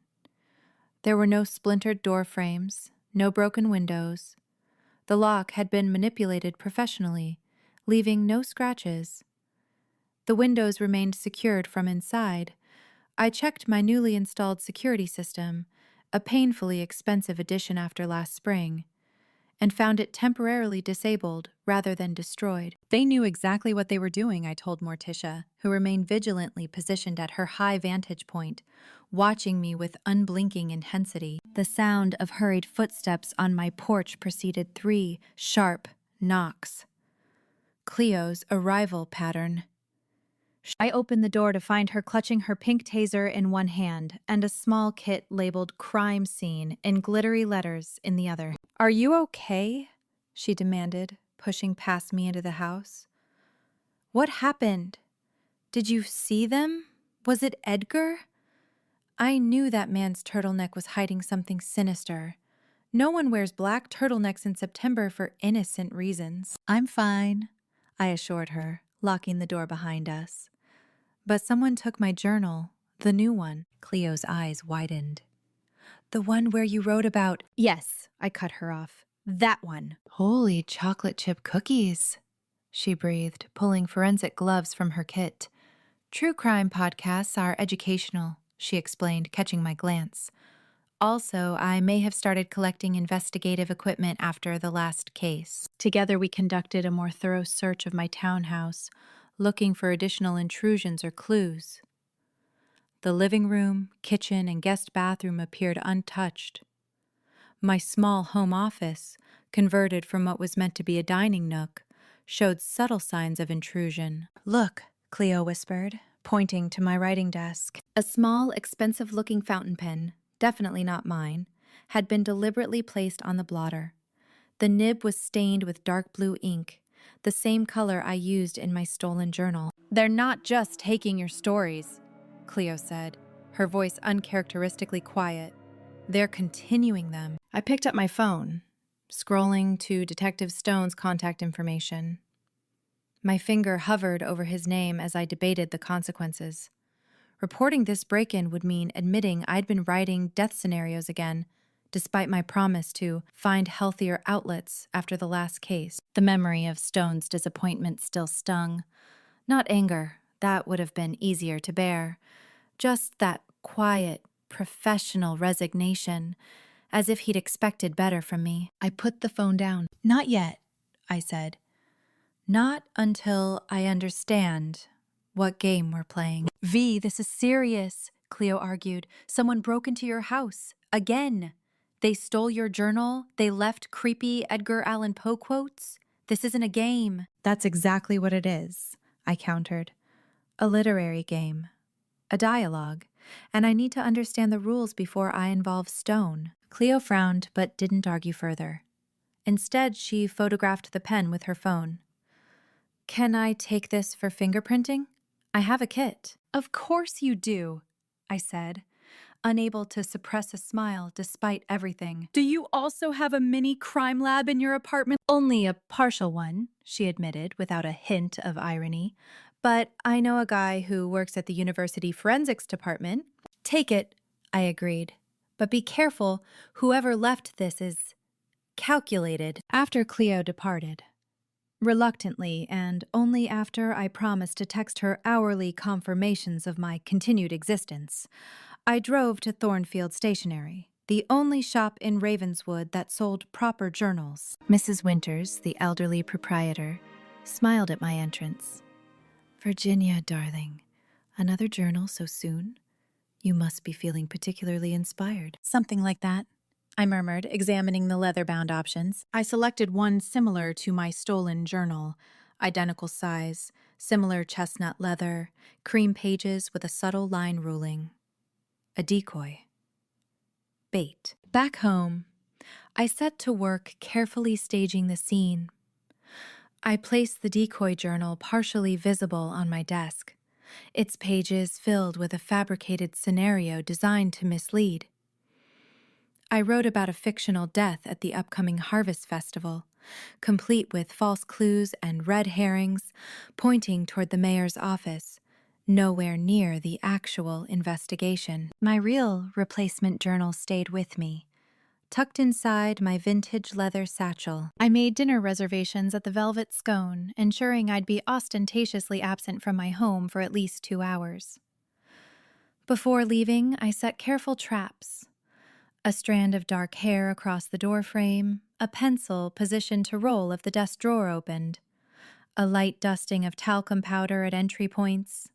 There were no splintered door frames, no broken windows. The lock had been manipulated professionally, leaving no scratches. The windows remained secured from inside. I checked my newly installed security system, a painfully expensive addition after last spring, and found it temporarily disabled rather than destroyed. They knew exactly what they were doing, I told Morticia, who remained vigilantly positioned at her high vantage point, watching me with unblinking intensity. The sound of hurried footsteps on my porch preceded 3 sharp knocks. Cleo's arrival pattern. I opened the door to find her clutching her pink taser in one hand and a small kit labeled crime scene in glittery letters in the other. "Are you okay?" she demanded, pushing past me into the house. "What happened? Did you see them? Was it Edgar?" I knew that man's turtleneck was hiding something sinister. No one wears black turtlenecks in September for innocent reasons. "I'm fine," I assured her, locking the door behind us. "But someone took my journal, the new one." Cleo's eyes widened. "The one where you wrote about—" "Yes," I cut her off. "That one." "Holy chocolate chip cookies," she breathed, pulling forensic gloves from her kit. "True crime podcasts are educational," she explained, catching my glance. "Also, I may have started collecting investigative equipment after the last case." Together we conducted a more thorough search of my townhouse, looking for additional intrusions or clues. The living room, kitchen, and guest bathroom appeared untouched. My small home office, converted from what was meant to be a dining nook, showed subtle signs of intrusion. "Look," Cleo whispered, pointing to my writing desk. A small, expensive-looking fountain pen, definitely not mine, had been deliberately placed on the blotter. The nib was stained with dark blue ink, the same color I used in my stolen journal. "They're not just taking your stories," Cleo said, her voice uncharacteristically quiet. "They're continuing them." I picked up my phone, scrolling to Detective Stone's contact information. My finger hovered over his name as I debated the consequences. Reporting this break-in would mean admitting I'd been writing death scenarios again, despite my promise to find healthier outlets after the last case. The memory of Stone's disappointment still stung. Not anger, that would have been easier to bear. Just that quiet, professional resignation, as if he'd expected better from me. I put the phone down. "Not yet," I said. "Not until I understand what game we're playing." "V, this is serious," Cleo argued. "Someone broke into your house. Again. They stole your journal. They left creepy Edgar Allan Poe quotes. This isn't a game." "That's exactly what it is," I countered. "A literary game. A dialogue. And I need to understand the rules before I involve Stone." Cleo frowned but didn't argue further. Instead, she photographed the pen with her phone. "Can I take this for fingerprinting? I have a kit." "Of course you do," I said, unable to suppress a smile despite everything. "Do you also have a mini crime lab in your apartment?" "Only a partial one," she admitted without a hint of irony. "But I know a guy who works at the university forensics department." "Take it," I agreed. "But be careful, whoever left this is calculated." After Cleo departed, reluctantly, and only after I promised to text her hourly confirmations of my continued existence, I drove to Thornfield Stationery, the only shop in Ravenswood that sold proper journals. Mrs. Winters, the elderly proprietor, smiled at my entrance. "Virginia, darling, another journal so soon? You must be feeling particularly inspired." "Something like that," I murmured, examining the leather-bound options. I selected one similar to my stolen journal, identical size, similar chestnut leather, cream pages with a subtle line ruling. A decoy. Bait. Back home, I set to work carefully staging the scene. I placed the decoy journal partially visible on my desk, its pages filled with a fabricated scenario designed to mislead. I wrote about a fictional death at the upcoming Harvest Festival, complete with false clues and red herrings pointing toward the mayor's office, nowhere near the actual investigation. My real replacement journal stayed with me, tucked inside my vintage leather satchel. I made dinner reservations at the Velvet Scone, ensuring I'd be ostentatiously absent from my home for at least 2 hours. Before leaving, I set careful traps. A strand of dark hair across the doorframe, a pencil positioned to roll if the desk drawer opened, a light dusting of talcum powder at entry points.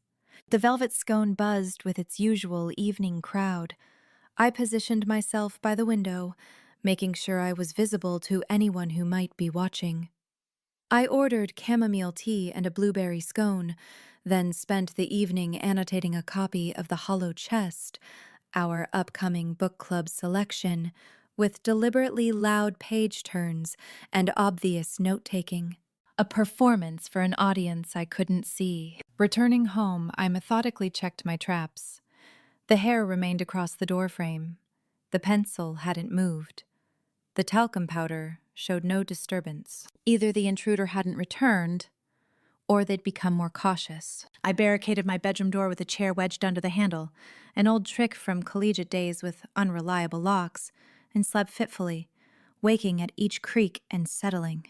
The Velvet Scone buzzed with its usual evening crowd. I positioned myself by the window, making sure I was visible to anyone who might be watching. I ordered chamomile tea and a blueberry scone, then spent the evening annotating a copy of The Hollow Chest, our upcoming book club selection, with deliberately loud page turns and obvious note-taking. A performance for an audience I couldn't see. Returning home, I methodically checked my traps. The hair remained across the doorframe. The pencil hadn't moved. The talcum powder showed no disturbance. Either the intruder hadn't returned, or they'd become more cautious. I barricaded my bedroom door with a chair wedged under the handle, an old trick from collegiate days with unreliable locks, and slept fitfully, waking at each creak and settling.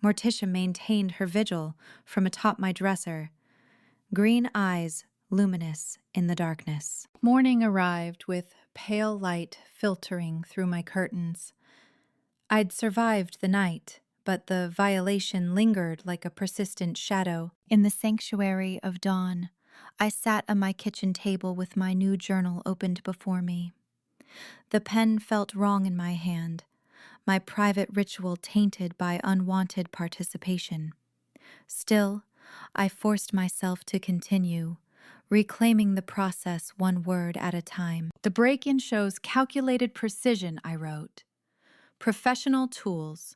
Morticia maintained her vigil from atop my dresser, green eyes luminous in the darkness. Morning arrived with pale light filtering through my curtains. I'd survived the night, but the violation lingered like a persistent shadow. In the sanctuary of dawn, I sat at my kitchen table with my new journal opened before me. The pen felt wrong in my hand, my private ritual tainted by unwanted participation. Still, I forced myself to continue, reclaiming the process one word at a time. The break-in shows calculated precision, I wrote. Professional tools.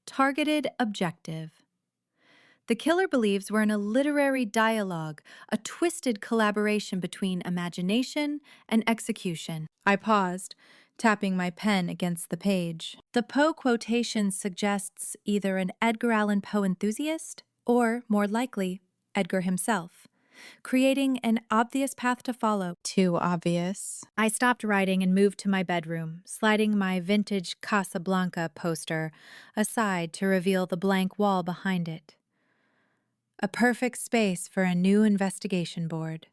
Targeted objective. The killer believes we're in a literary dialogue, a twisted collaboration between imagination and execution. I paused, tapping my pen against the page. The Poe quotation suggests either an Edgar Allan Poe enthusiast or, more likely, Edgar himself, creating an obvious path to follow. Too obvious. I stopped writing and moved to my bedroom, sliding my vintage Casablanca poster aside to reveal the blank wall behind it. A perfect space for a new investigation board,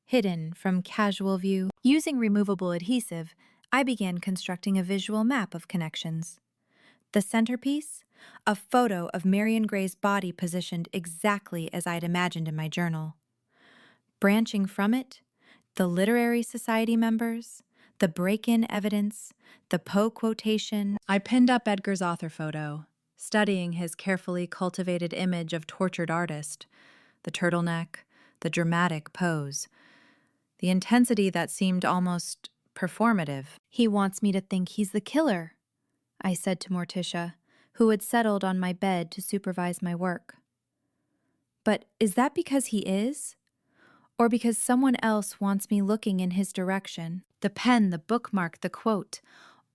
hidden from casual view. Using removable adhesive, I began constructing a visual map of connections. The centerpiece, a photo of Marion Gray's body positioned exactly as I'd imagined in my journal. Branching from it, the literary society members, the break-in evidence, the Poe quotation. I pinned up Edgar's author photo, studying his carefully cultivated image of tortured artist, the turtleneck, the dramatic pose, the intensity that seemed almost performative. He wants me to think he's the killer, I said to Morticia, who had settled on my bed to supervise my work. But is that because he is? Or because someone else wants me looking in his direction? The pen, the bookmark, the quote,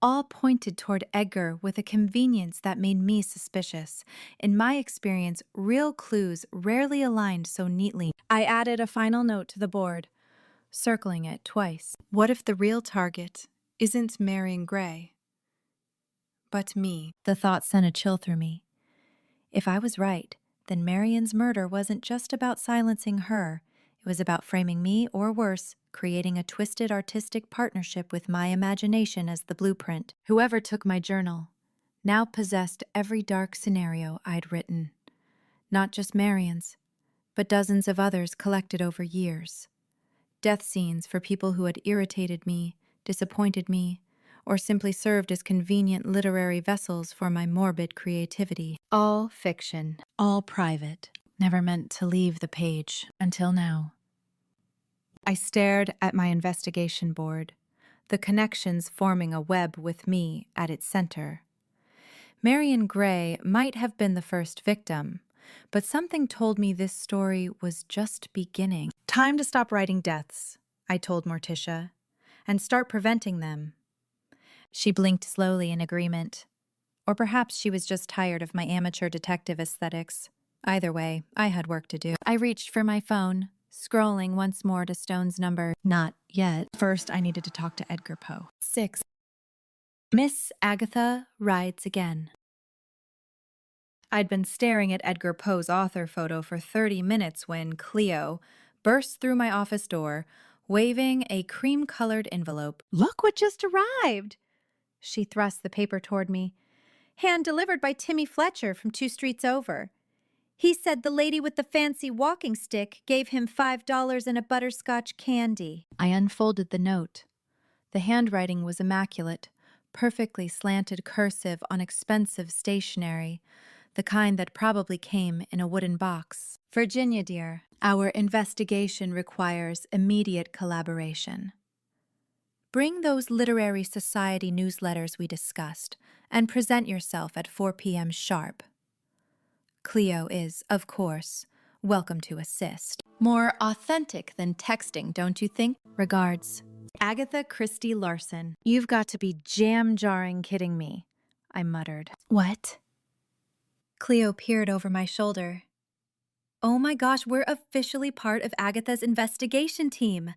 all pointed toward Edgar with a convenience that made me suspicious. In my experience, real clues rarely aligned so neatly. I added a final note to the board, circling it twice. What if the real target isn't Marion Gray, but me? The thought sent a chill through me. If I was right, then Marion's murder wasn't just about silencing her. It was about framing me, or worse, creating a twisted artistic partnership with my imagination as the blueprint. Whoever took my journal now possessed every dark scenario I'd written. Not just Marion's, but dozens of others collected over years. Death scenes for people who had irritated me, disappointed me, or simply served as convenient literary vessels for my morbid creativity. All fiction, all private, never meant to leave the page until now. I stared at my investigation board, the connections forming a web with me at its center. Marion Gray might have been the first victim, but something told me this story was just beginning. Time to stop writing deaths, I told Morticia, and start preventing them. She blinked slowly in agreement. Or perhaps she was just tired of my amateur detective aesthetics. Either way, I had work to do. I reached for my phone, scrolling once more to Stone's number. Not yet. First, I needed to talk to Edgar Poe. 6. Miss Agatha rides again. I'd been staring at Edgar Poe's author photo for 30 minutes when Cleo burst through my office door, waving a cream-colored envelope. "Look what just arrived!" She thrust the paper toward me. "Hand-delivered by Timmy Fletcher from 2 streets over. He said the lady with the fancy walking stick gave him $5 and a butterscotch candy." I unfolded the note. The handwriting was immaculate, perfectly slanted cursive on expensive stationery, the kind that probably came in a wooden box. "Virginia, dear, Our investigation requires immediate collaboration. Bring those literary society newsletters we discussed and present yourself at 4 p.m. sharp. Cleo is, of course, welcome to assist. More authentic than texting, don't you think? Regards, Agatha Christie Larson. You've got to be jam-jarring kidding me, I muttered. What? Cleo peered over my shoulder. Oh my gosh, we're officially part of Agatha's investigation team.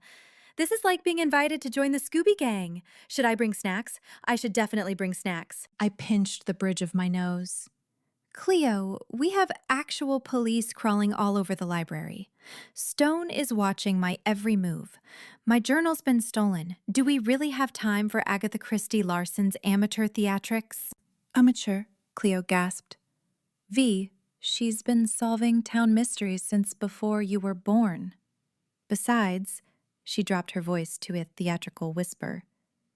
This is like being invited to join the Scooby Gang. Should I bring snacks? I should definitely bring snacks. I pinched the bridge of my nose. Cleo, we have actual police crawling all over the library. Stone is watching my every move. My journal's been stolen. Do we really have time for Agatha Christie Larson's amateur theatrics? Amateur, Cleo gasped. V, she's been solving town mysteries since before you were born. Besides, she dropped her voice to a theatrical whisper,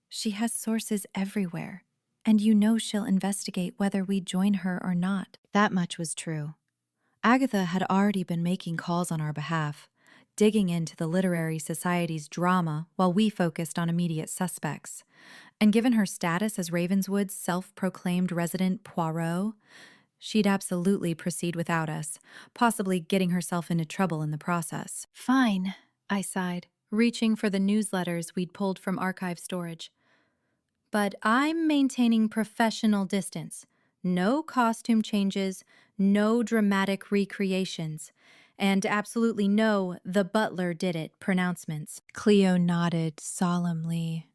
she has sources everywhere. And you know she'll investigate whether we join her or not. That much was true. Agatha had already been making calls on our behalf, digging into the Literary Society's drama while we focused on immediate suspects. And given her status as Ravenswood's self-proclaimed resident Poirot, she'd absolutely proceed without us, possibly getting herself into trouble in the process. Fine, I sighed, reaching for the newsletters we'd pulled from archive storage. But I'm maintaining professional distance. No costume changes, no dramatic recreations, and absolutely no "the butler did it" pronouncements. Cleo nodded solemnly.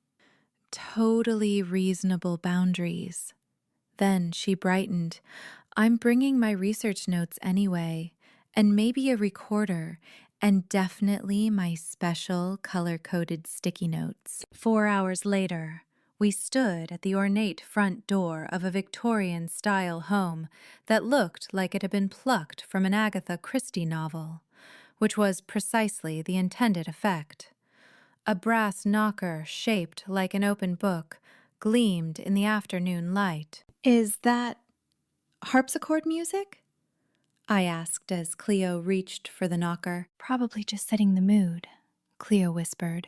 Totally reasonable boundaries. Then she brightened. I'm bringing my research notes anyway, and maybe a recorder, and definitely my special color-coded sticky notes. 4 hours later, we stood at the ornate front door of a Victorian-style home that looked like it had been plucked from an Agatha Christie novel, which was precisely the intended effect. A brass knocker shaped like an open book gleamed in the afternoon light. Is that harpsichord music? I asked as Cleo reached for the knocker. Probably just setting the mood, Cleo whispered,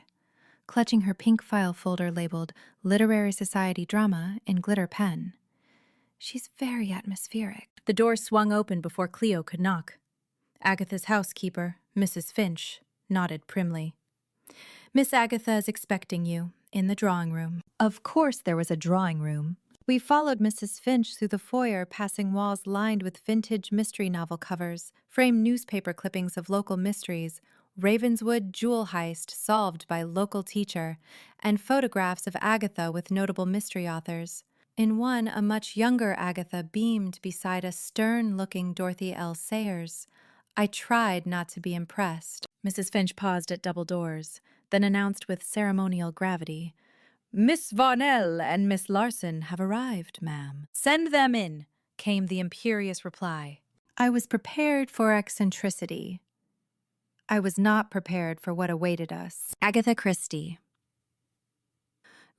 clutching her pink file folder labeled Literary Society Drama in glitter pen. She's very atmospheric. The door swung open before Cleo could knock. Agatha's housekeeper, Mrs. Finch, nodded primly. Miss Agatha is expecting you in the drawing room. Of course there was a drawing room. We followed Mrs. Finch through the foyer, passing walls lined with vintage mystery novel covers, framed newspaper clippings of local mysteries, Ravenswood jewel heist solved by local teacher, and photographs of Agatha with notable mystery authors. In one, a much younger Agatha beamed beside a stern-looking Dorothy L. Sayers. I tried not to be impressed. Mrs. Finch paused at double doors, then announced with ceremonial gravity, Miss Varnell and Miss Larson have arrived, ma'am. Send them in, came the imperious reply. I was prepared for eccentricity. I was not prepared for what awaited us. Agatha Christie.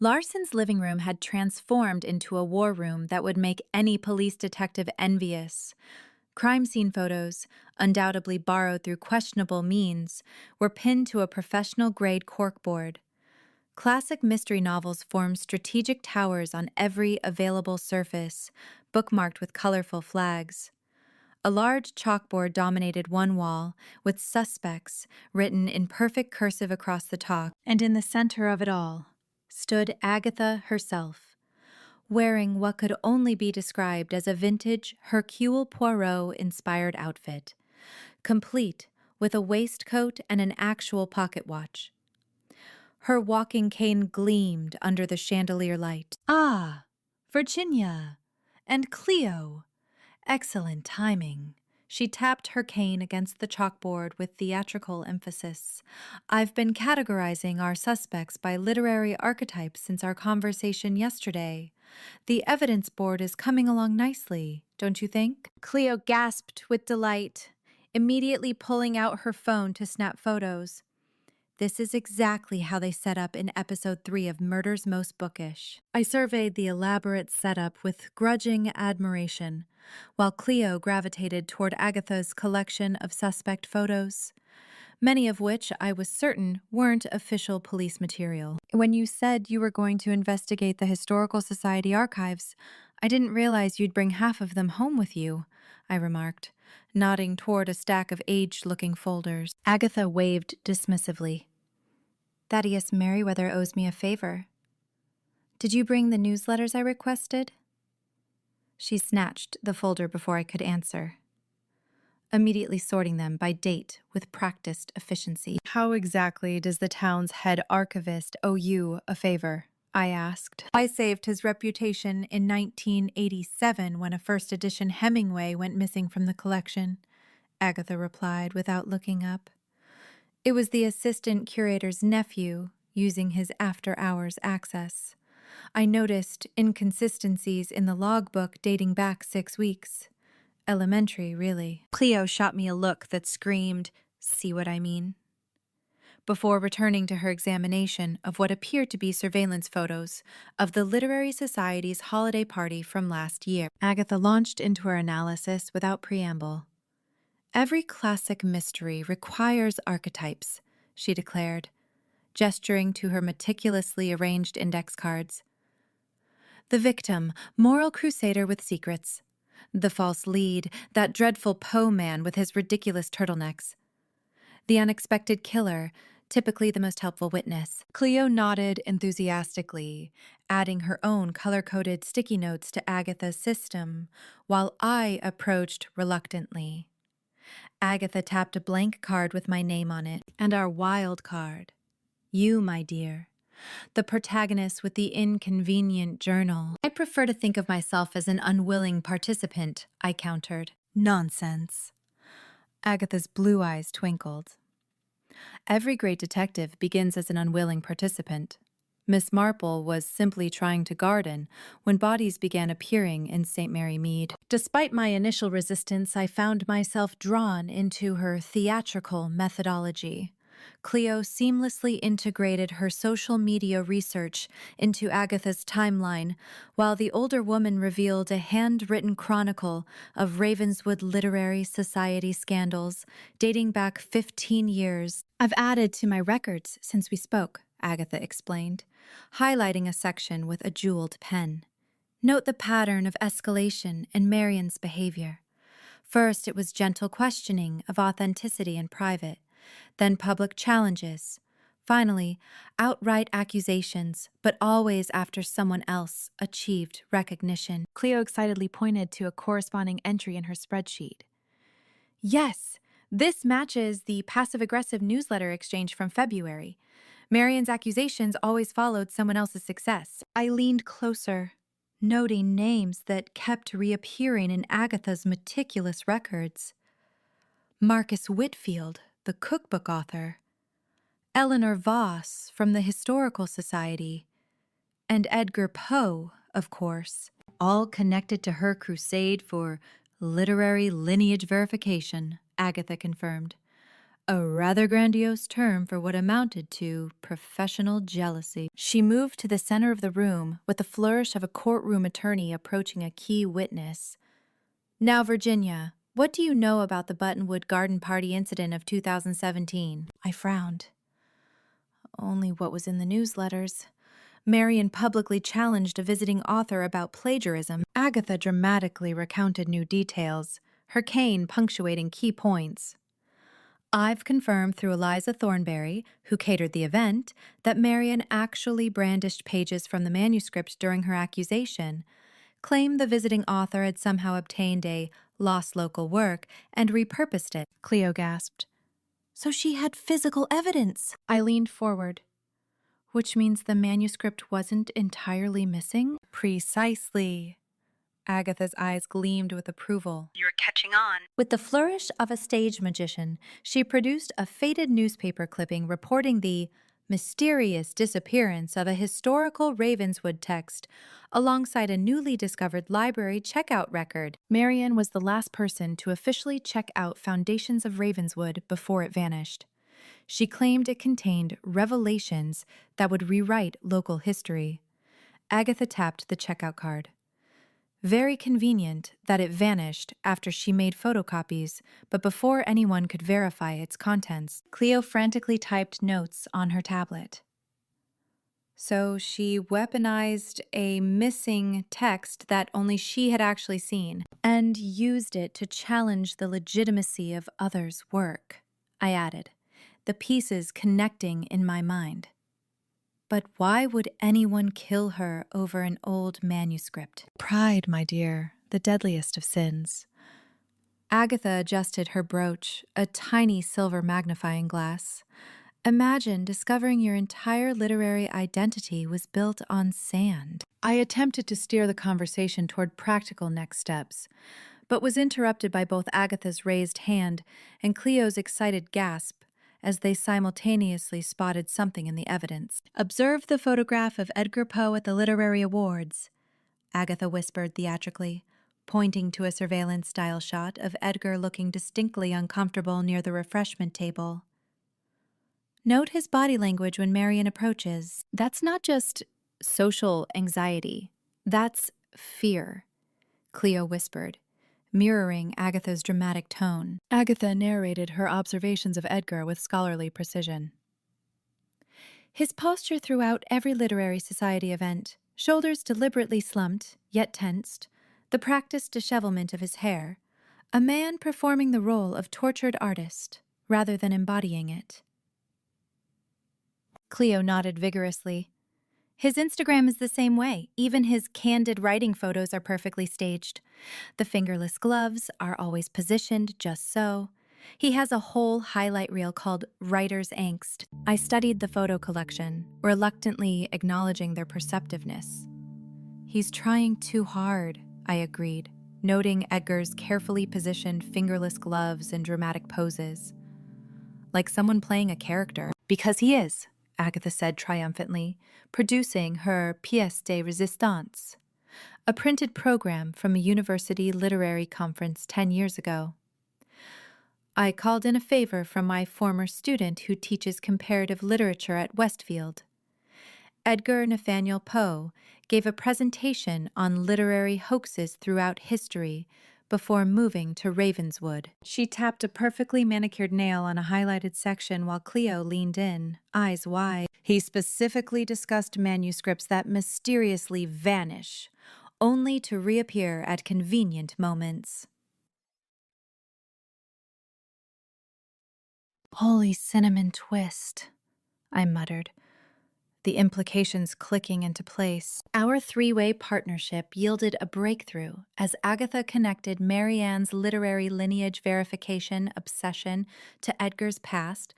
Larson's living room had transformed into a war room that would make any police detective envious. Crime scene photos, undoubtedly borrowed through questionable means, were pinned to a professional-grade corkboard. Classic mystery novels formed strategic towers on every available surface, bookmarked with colorful flags. A large chalkboard dominated one wall, with suspects written in perfect cursive across the top, and in the center of it all stood Agatha herself, wearing what could only be described as a vintage Hercule Poirot-inspired outfit, complete with a waistcoat and an actual pocket watch. Her walking cane gleamed under the chandelier light. Ah, Virginia and Cleo. Excellent timing. She tapped her cane against the chalkboard with theatrical emphasis. I've been categorizing our suspects by literary archetypes since our conversation yesterday. The evidence board is coming along nicely, don't you think? Cleo gasped with delight, immediately pulling out her phone to snap photos. This is exactly how they set up in episode 3 of Murder's Most Bookish. I surveyed the elaborate setup with grudging admiration, while Cleo gravitated toward Agatha's collection of suspect photos. many of which I was certain weren't official police material. When you said you were going to investigate the Historical Society archives, I didn't realize you'd bring half of them home with you, I remarked, nodding toward a stack of aged-looking folders. Agatha waved dismissively. Thaddeus Merriweather owes me a favor. Did you bring the newsletters I requested? She snatched the folder before I could answer, immediately sorting them by date with practiced efficiency. How exactly does the town's head archivist owe you a favor? I asked. I saved his reputation in 1987 when a first edition Hemingway went missing from the collection, Agatha replied without looking up. It was the assistant curator's nephew using his after-hours access. I noticed inconsistencies in the logbook dating back 6 weeks. Elementary, really. Cleo shot me a look that screamed, "See what I mean?" before returning to her examination of what appeared to be surveillance photos of the Literary Society's holiday party from last year. Agatha launched into her analysis without preamble. Every classic mystery requires archetypes, she declared, gesturing to her meticulously arranged index cards. The victim, moral crusader with secrets. The false lead, that dreadful Poe man with his ridiculous turtlenecks. The unexpected killer, typically the most helpful witness. Cleo nodded enthusiastically, adding her own color-coded sticky notes to Agatha's system, while I approached reluctantly. Agatha tapped a blank card with my name on it, and our wild card. You, my dear. The protagonist with the inconvenient journal. I prefer to think of myself as an unwilling participant, I countered. Nonsense. Agatha's blue eyes twinkled. Every great detective begins as an unwilling participant. Miss Marple was simply trying to garden when bodies began appearing in St. Mary Mead. Despite my initial resistance, I found myself drawn into her theatrical methodology. Cleo seamlessly integrated her social media research into Agatha's timeline, while the older woman revealed a handwritten chronicle of Ravenswood Literary Society scandals dating back 15 years. I've added to my records since we spoke, Agatha explained, highlighting a section with a jeweled pen. Note the pattern of escalation in Marian's behavior. First, it was gentle questioning of authenticity in private, then public challenges, finally, outright accusations, but always after someone else achieved recognition. Cleo excitedly pointed to a corresponding entry in her spreadsheet. Yes, this matches the passive-aggressive newsletter exchange from February. Marian's accusations always followed someone else's success. I leaned closer, noting names that kept reappearing in Agatha's meticulous records. Marcus Whitfield, the cookbook author, Eleanor Voss from the Historical Society, and Edgar Poe, of course, all connected to her crusade for literary lineage verification, Agatha confirmed. A rather grandiose term for what amounted to professional jealousy. She moved to the center of the room with the flourish of a courtroom attorney approaching a key witness. Now, Virginia, what do you know about the Buttonwood Garden Party incident of 2017? I frowned. Only what was in the newsletters. Marian publicly challenged a visiting author about plagiarism. Agatha dramatically recounted new details, her cane punctuating key points. I've confirmed through Eliza Thornberry, who catered the event, that Marian actually brandished pages from the manuscript during her accusation, claimed the visiting author had somehow obtained a lost local work and repurposed it. Cleo gasped. So she had physical evidence. I leaned forward. Which means the manuscript wasn't entirely missing? Precisely. Agatha's eyes gleamed with approval. You're catching on. With the flourish of a stage magician, she produced a faded newspaper clipping reporting the mysterious disappearance of a historical Ravenswood text alongside a newly discovered library checkout record. Marian was the last person to officially check out Foundations of Ravenswood before it vanished. She claimed it contained revelations that would rewrite local history. Agatha tapped the checkout card. Very convenient that it vanished after she made photocopies, but before anyone could verify its contents. Cleo frantically typed notes on her tablet. So she weaponized a missing text that only she had actually seen and used it to challenge the legitimacy of others' work, I added, the pieces connecting in my mind. But why would anyone kill her over an old manuscript? Pride, my dear, the deadliest of sins. Agatha adjusted her brooch, a tiny silver magnifying glass. Imagine discovering your entire literary identity was built on sand. I attempted to steer the conversation toward practical next steps, but was interrupted by both Agatha's raised hand and Cleo's excited gasp as they simultaneously spotted something in the evidence. "Observe the photograph of Edgar Poe at the Literary Awards," Agatha whispered theatrically, pointing to a surveillance-style shot of Edgar looking distinctly uncomfortable near the refreshment table. "Note his body language when Marian approaches. That's not just social anxiety. That's fear," Cleo whispered, mirroring Agatha's dramatic tone. Agatha narrated her observations of Edgar with scholarly precision. "His posture throughout every literary society event, shoulders deliberately slumped, yet tensed, the practiced dishevelment of his hair, a man performing the role of tortured artist, rather than embodying it." Cleo nodded vigorously. "His Instagram is the same way. Even his candid writing photos are perfectly staged. The fingerless gloves are always positioned just so. He has a whole highlight reel called Writer's Angst. I studied the photo collection, reluctantly acknowledging their perceptiveness. He's trying too hard, I agreed, noting Edgar's carefully positioned fingerless gloves and dramatic poses. Like someone playing a character. Because he is, Agatha said triumphantly, producing her pièce de résistance, a printed program from a university literary conference 10 years ago. I called in a favor from my former student who teaches comparative literature at Westfield. Edgar Nathaniel Poe gave a presentation on literary hoaxes throughout history before moving to Ravenswood. She tapped a perfectly manicured nail on a highlighted section while Cleo leaned in, eyes wide. He specifically discussed manuscripts that mysteriously vanish, only to reappear at convenient moments. Holy cinnamon twist, I muttered, the implications clicking into place. Our three-way partnership yielded a breakthrough as Agatha connected Marianne's literary lineage verification obsession to Edgar's past.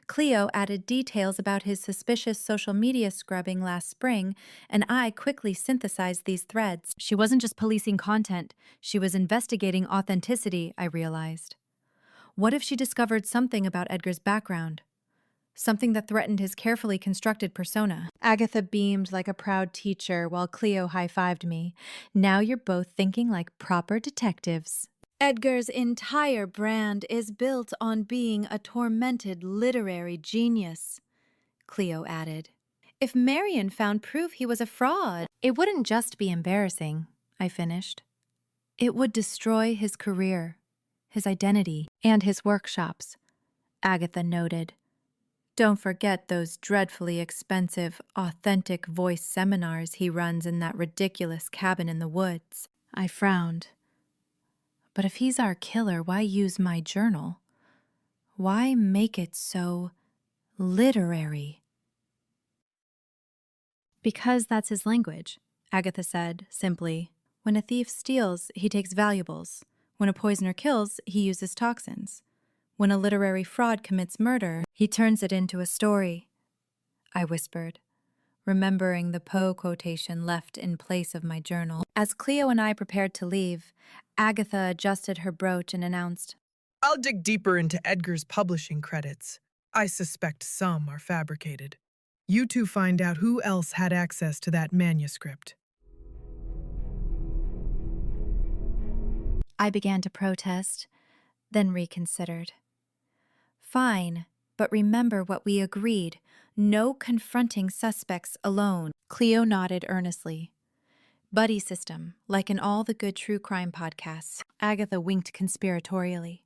Cleo added details about his suspicious social media scrubbing last spring, and I quickly synthesized these threads. She wasn't just policing content, she was investigating authenticity, I realized. What if she discovered something about Edgar's background? Something that threatened his carefully constructed persona. Agatha beamed like a proud teacher while Cleo high-fived me. Now you're both thinking like proper detectives. Edgar's entire brand is built on being a tormented literary genius, Cleo added. If Marian found proof he was a fraud, it wouldn't just be embarrassing, I finished. It would destroy his career, his identity, and his workshops, Agatha noted. Don't forget those dreadfully expensive, authentic voice seminars he runs in that ridiculous cabin in the woods. I frowned. But if he's our killer, why use my journal? Why make it so literary? Because that's his language, Agatha said, simply. When a thief steals, he takes valuables. When a poisoner kills, he uses toxins. When a literary fraud commits murder, he turns it into a story, I whispered, remembering the Poe quotation left in place of my journal. As Cleo and I prepared to leave, Agatha adjusted her brooch and announced, I'll dig deeper into Edgar's publishing credits. I suspect some are fabricated. You two find out who else had access to that manuscript. I began to protest, then reconsidered. Fine, but remember what we agreed. No confronting suspects alone. Cleo nodded earnestly. Buddy system, like in all the good true crime podcasts. Agatha winked conspiratorially.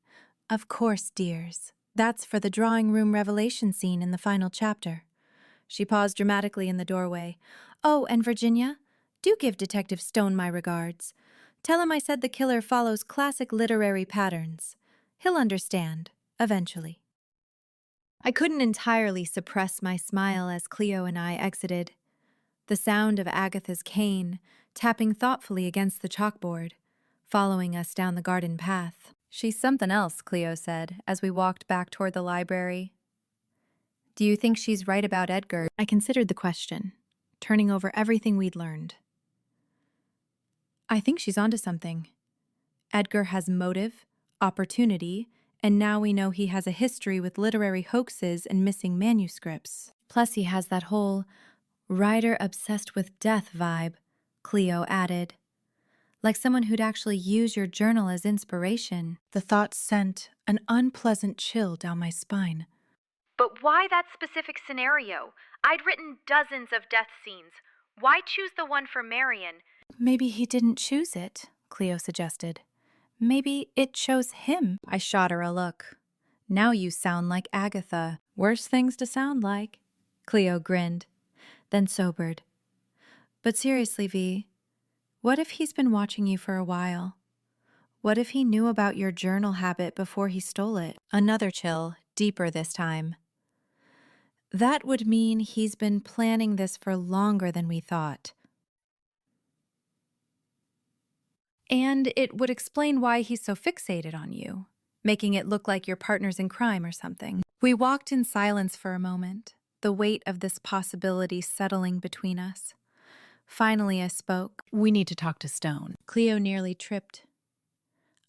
Of course, dears. That's for the drawing room revelation scene in the final chapter. She paused dramatically in the doorway. Oh, and Virginia, do give Detective Stone my regards. Tell him I said the killer follows classic literary patterns. He'll understand, eventually. I couldn't entirely suppress my smile as Cleo and I exited. The sound of Agatha's cane tapping thoughtfully against the chalkboard, following us down the garden path. She's something else, Cleo said, as we walked back toward the library. Do you think she's right about Edgar? I considered the question, turning over everything we'd learned. I think she's onto something. Edgar has motive, opportunity, and now we know he has a history with literary hoaxes and missing manuscripts. Plus he has that whole writer obsessed with death vibe, Cleo added. Like someone who'd actually use your journal as inspiration. The thought sent an unpleasant chill down my spine. But why that specific scenario? I'd written dozens of death scenes. Why choose the one for Marion? Maybe he didn't choose it, Cleo suggested. Maybe it chose him. I shot her a look. Now you sound like Agatha. Worse things to sound like. Cleo grinned, then sobered. But seriously, V, what if he's been watching you for a while? What if he knew about your journal habit before he stole it? Another chill, deeper this time. That would mean he's been planning this for longer than we thought. And it would explain why he's so fixated on you, making it look like your partner's in crime or something. We walked in silence for a moment, the weight of this possibility settling between us. Finally, I spoke. We need to talk to Stone. Cleo nearly tripped.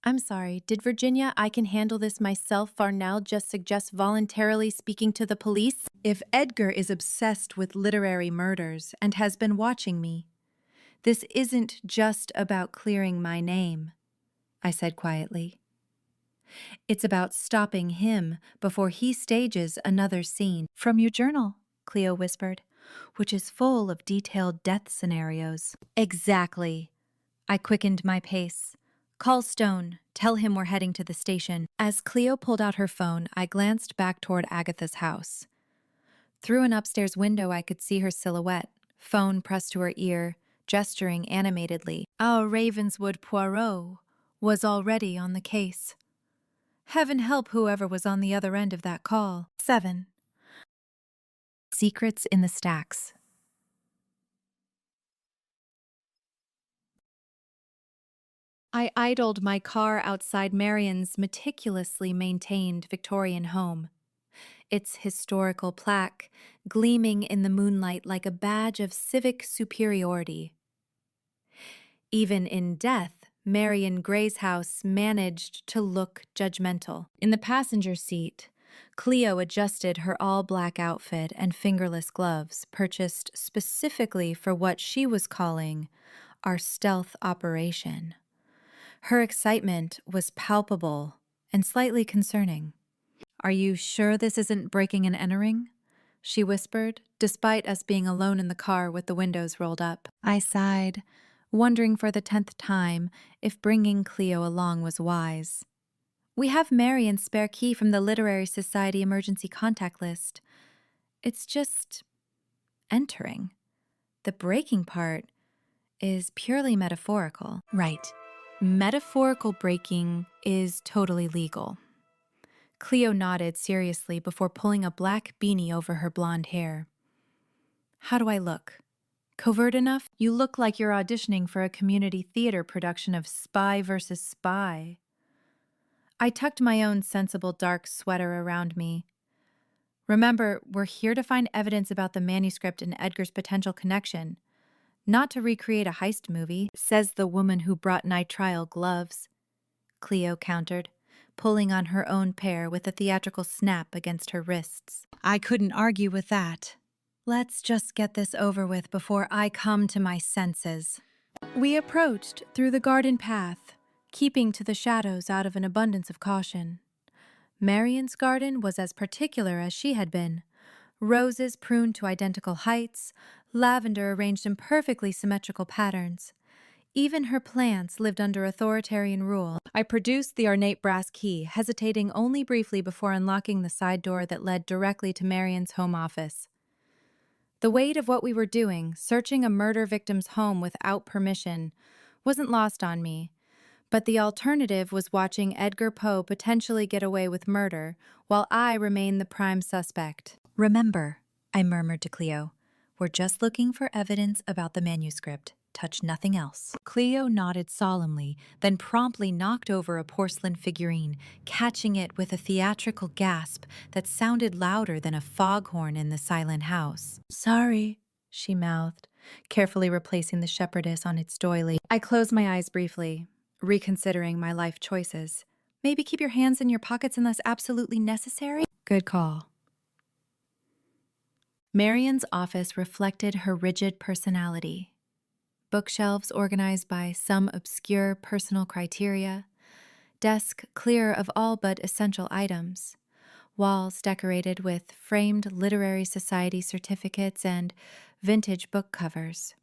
I'm sorry, did Virginia, I can handle this myself, Farnell just suggest voluntarily speaking to the police? If Edgar is obsessed with literary murders and has been watching me, this isn't just about clearing my name, I said quietly. It's about stopping him before he stages another scene. From your journal, Cleo whispered, which is full of detailed death scenarios. Exactly. I quickened my pace. Call Stone. Tell him we're heading to the station. As Cleo pulled out her phone, I glanced back toward Agatha's house. Through an upstairs window, I could see her silhouette, phone pressed to her ear, gesturing animatedly. Our Ravenswood Poirot was already on the case. Heaven help whoever was on the other end of that call. 7. Secrets in the Stacks. I idled my car outside Marion's meticulously maintained Victorian home, its historical plaque gleaming in the moonlight like a badge of civic superiority. Even in death, Marion Gray's house managed to look judgmental. In the passenger seat, Cleo adjusted her all-black outfit and fingerless gloves, purchased specifically for what she was calling our stealth operation. Her excitement was palpable and slightly concerning. Are you sure this isn't breaking and entering? She whispered, despite us being alone in the car with the windows rolled up. I sighed, wondering for the 10th time if bringing Cleo along was wise. We have Marion's spare key from the Literary Society emergency contact list. It's just entering. The breaking part is purely metaphorical. Right. Metaphorical breaking is totally legal. Cleo nodded seriously before pulling a black beanie over her blonde hair. How do I look? Covert enough? You look like you're auditioning for a community theater production of Spy vs. Spy. I tucked my own sensible dark sweater around me. Remember, we're here to find evidence about the manuscript and Edgar's potential connection, not to recreate a heist movie, says the woman who brought nitrile gloves. Cleo countered, pulling on her own pair with a theatrical snap against her wrists. I couldn't argue with that. Let's just get this over with before I come to my senses. We approached through the garden path, keeping to the shadows out of an abundance of caution. Marion's garden was as particular as she had been. Roses pruned to identical heights, lavender arranged in perfectly symmetrical patterns, Even her plants lived under authoritarian rule. I produced the ornate brass key, hesitating only briefly before unlocking the side door that led directly to Marian's home office. The weight of what we were doing, searching a murder victim's home without permission, wasn't lost on me. But the alternative was watching Edgar Poe potentially get away with murder, while I remained the prime suspect. "Remember," I murmured to Cleo, "we're just looking for evidence about the manuscript. Touch nothing else." Cleo nodded solemnly, then promptly knocked over a porcelain figurine, catching it with a theatrical gasp that sounded louder than a foghorn in the silent house. "Sorry," she mouthed, carefully replacing the shepherdess on its doily. I closed my eyes briefly, reconsidering my life choices. Maybe keep your hands in your pockets unless absolutely necessary? Good call. Marian's office reflected her rigid personality. Bookshelves organized by some obscure personal criteria, desk clear of all but essential items, walls decorated with framed literary society certificates and vintage book covers.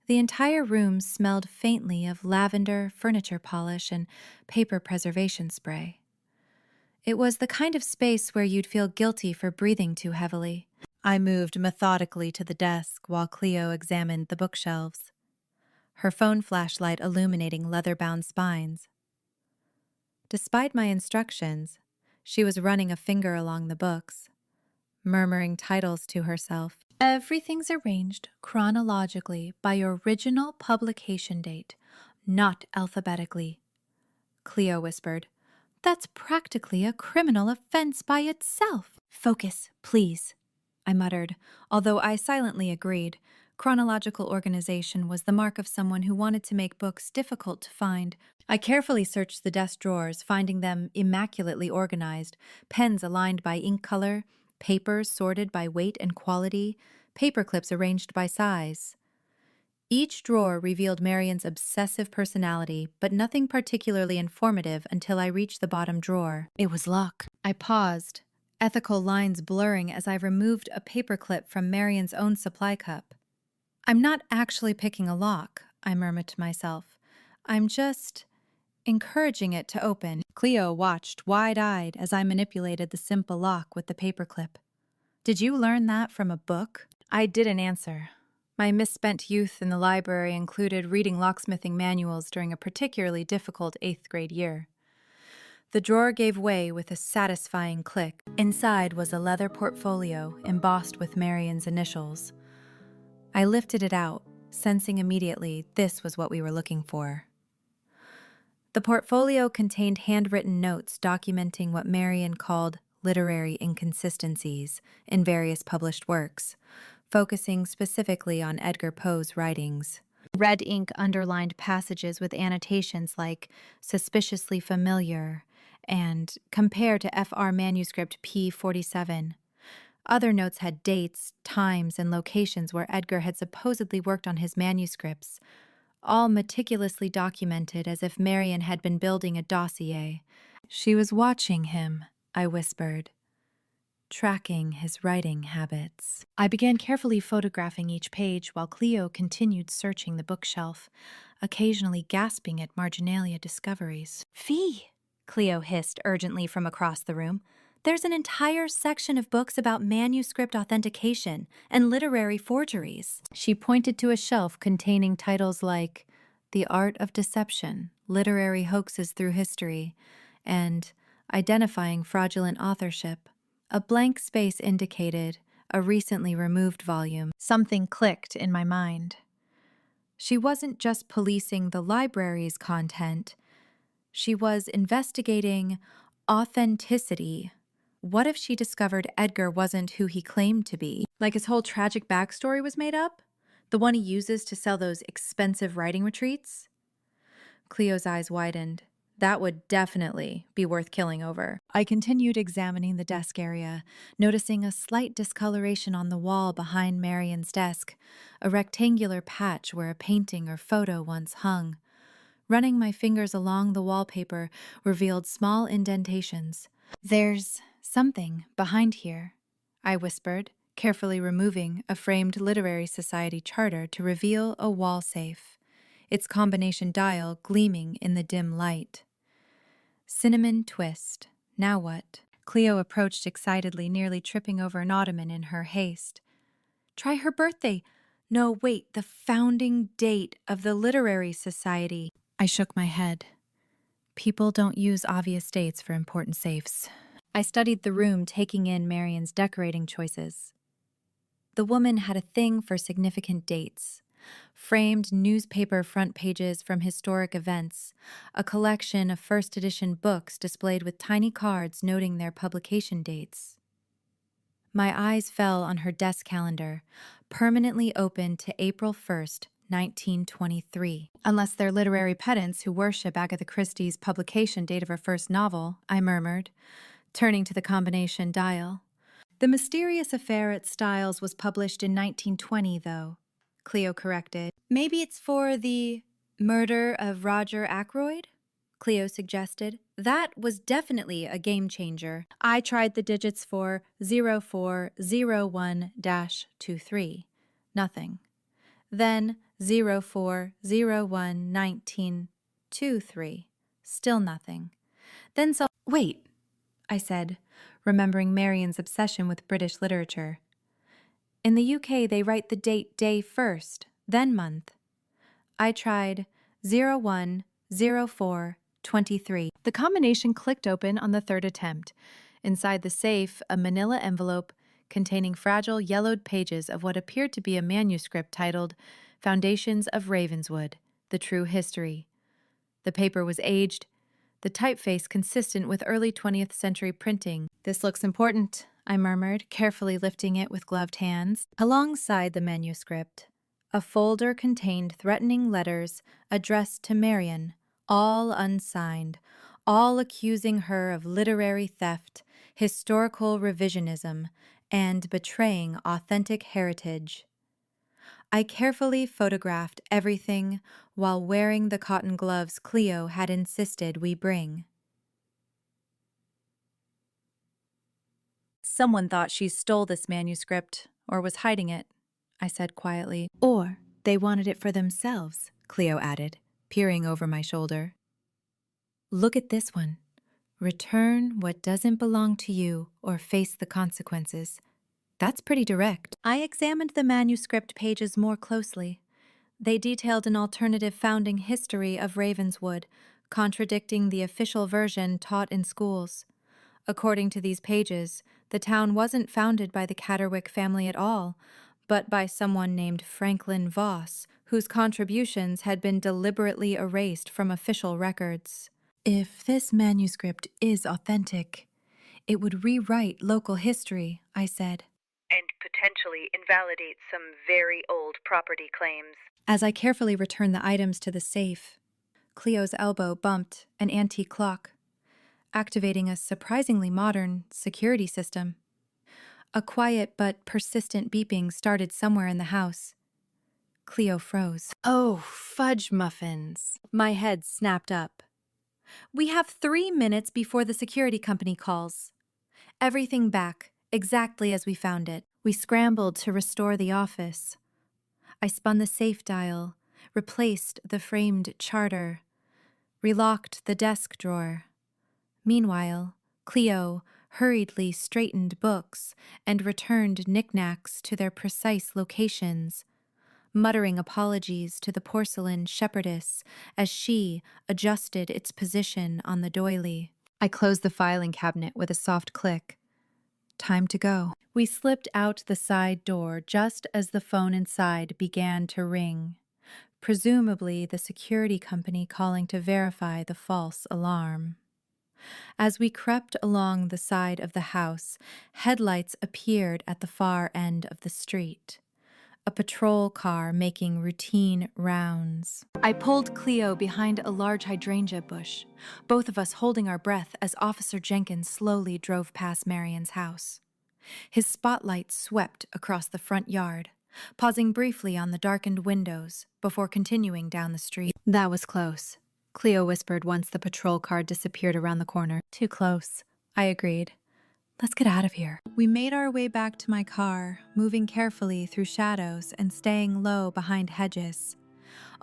The entire room smelled faintly of lavender, furniture polish, and paper preservation spray. It was the kind of space where you'd feel guilty for breathing too heavily. I moved methodically to the desk while Cleo examined the bookshelves, her phone flashlight illuminating leather-bound spines. Despite my instructions, she was running a finger along the books, murmuring titles to herself. "Everything's arranged chronologically by original publication date, not alphabetically," Cleo whispered. "That's practically a criminal offense by itself." "Focus, please," I muttered, although I silently agreed. Chronological organization was the mark of someone who wanted to make books difficult to find. I carefully searched the desk drawers, finding them immaculately organized, pens aligned by ink color, papers sorted by weight and quality, paper clips arranged by size. Each drawer revealed Marian's obsessive personality, but nothing particularly informative until I reached the bottom drawer. It was luck. I paused, ethical lines blurring as I removed a paperclip from Marian's own supply cup. "I'm not actually picking a lock," I murmured to myself. "I'm just encouraging it to open." Cleo watched wide-eyed as I manipulated the simple lock with the paperclip. "Did you learn that from a book?" I didn't answer. My misspent youth in the library included reading locksmithing manuals during a particularly difficult 8th grade year. The drawer gave way with a satisfying click. Inside was a leather portfolio embossed with Marian's initials. I lifted it out, sensing immediately this was what we were looking for. The portfolio contained handwritten notes documenting what Marian called literary inconsistencies in various published works, focusing specifically on Edgar Poe's writings. Red ink underlined passages with annotations like "suspiciously familiar" and "compare to FR manuscript P47. Other notes had dates, times, and locations where Edgar had supposedly worked on his manuscripts, all meticulously documented as if Marian had been building a dossier. "She was watching him," I whispered, tracking his writing habits. I began carefully photographing each page while Cleo continued searching the bookshelf, occasionally gasping at marginalia discoveries. "Fee," Cleo hissed urgently from across the room. "There's an entire section of books about manuscript authentication and literary forgeries." She pointed to a shelf containing titles like "The Art of Deception, Literary Hoaxes Through History," and "Identifying Fraudulent Authorship." A blank space indicated a recently removed volume. Something clicked in my mind. She wasn't just policing the library's content. She was investigating authenticity. What if she discovered Edgar wasn't who he claimed to be? Like his whole tragic backstory was made up? The one he uses to sell those expensive writing retreats? Cleo's eyes widened. That would definitely be worth killing over. I continued examining the desk area, noticing a slight discoloration on the wall behind Marian's desk, a rectangular patch where a painting or photo once hung. Running my fingers along the wallpaper revealed small indentations. "There's something behind here," I whispered, carefully removing a framed literary society charter to reveal a wall safe. its combination dial gleaming in the dim light. Cinnamon twist. Now what? Cleo approached excitedly, nearly tripping over an ottoman in her haste. Try her birthday. No, wait, the founding date of the Literary Society. I shook my head. People don't use obvious dates for important safes. I studied the room, taking in Marian's decorating choices. The woman had a thing for significant dates. Framed newspaper front pages from historic events, a collection of first edition books displayed with tiny cards noting their publication dates. My eyes fell on her desk calendar, permanently open to April 1st, 1923. Unless they're literary pedants who worship Agatha Christie's publication date of her first novel, I murmured, turning to the combination dial. The Mysterious Affair at Styles was published in 1920, though, Cleo corrected. Maybe it's for the murder of Roger Ackroyd? Cleo suggested. That was definitely a game changer. I tried the digits for 0401-23. Nothing. Then 0401-1923. Still nothing. Then Wait, I said, remembering Marian's obsession with British literature. In the UK, they write the date day first, then month. I tried 010423. The combination clicked open on the third attempt. Inside the safe, a manila envelope containing fragile yellowed pages of what appeared to be a manuscript titled Foundations of Ravenswood, The True History. The paper was aged, the typeface consistent with early 20th century printing. This looks important, I murmured, carefully lifting it with gloved hands. Alongside the manuscript, a folder contained threatening letters addressed to Marian, all unsigned, all accusing her of literary theft, historical revisionism, and betraying authentic heritage. I carefully photographed everything while wearing the cotton gloves Cleo had insisted we bring. Someone thought she stole this manuscript, or was hiding it, I said quietly. Or they wanted it for themselves, Cleo added, peering over my shoulder. Look at this one. Return what doesn't belong to you or face the consequences. That's pretty direct. I examined the manuscript pages more closely. They detailed an alternative founding history of Ravenswood, contradicting the official version taught in schools. According to these pages, the town wasn't founded by the Catterwick family at all, but by someone named Franklin Voss, whose contributions had been deliberately erased from official records. If this manuscript is authentic, it would rewrite local history, I said. And potentially invalidate some very old property claims. As I carefully returned the items to the safe, Cleo's elbow bumped an antique clock, activating a surprisingly modern security system. A quiet but persistent beeping started somewhere in the house. Cleo froze. Oh, fudge muffins. My head snapped up. We have 3 minutes before the security company calls. Everything back, exactly as we found it. We scrambled to restore the office. I spun the safe dial, replaced the framed charter, relocked the desk drawer. Meanwhile, Cleo hurriedly straightened books and returned knickknacks to their precise locations, muttering apologies to the porcelain shepherdess as she adjusted its position on the doily. I closed the filing cabinet with a soft click. Time to go. We slipped out the side door just as the phone inside began to ring, presumably the security company calling to verify the false alarm. As we crept along the side of the house, headlights appeared at the far end of the street, a patrol car making routine rounds. I pulled Cleo behind a large hydrangea bush, both of us holding our breath as Officer Jenkins slowly drove past Marian's house. His spotlight swept across the front yard, pausing briefly on the darkened windows before continuing down the street. That was close, Cleo whispered once the patrol car disappeared around the corner. Too close, I agreed. Let's get out of here. We made our way back to my car, moving carefully through shadows and staying low behind hedges.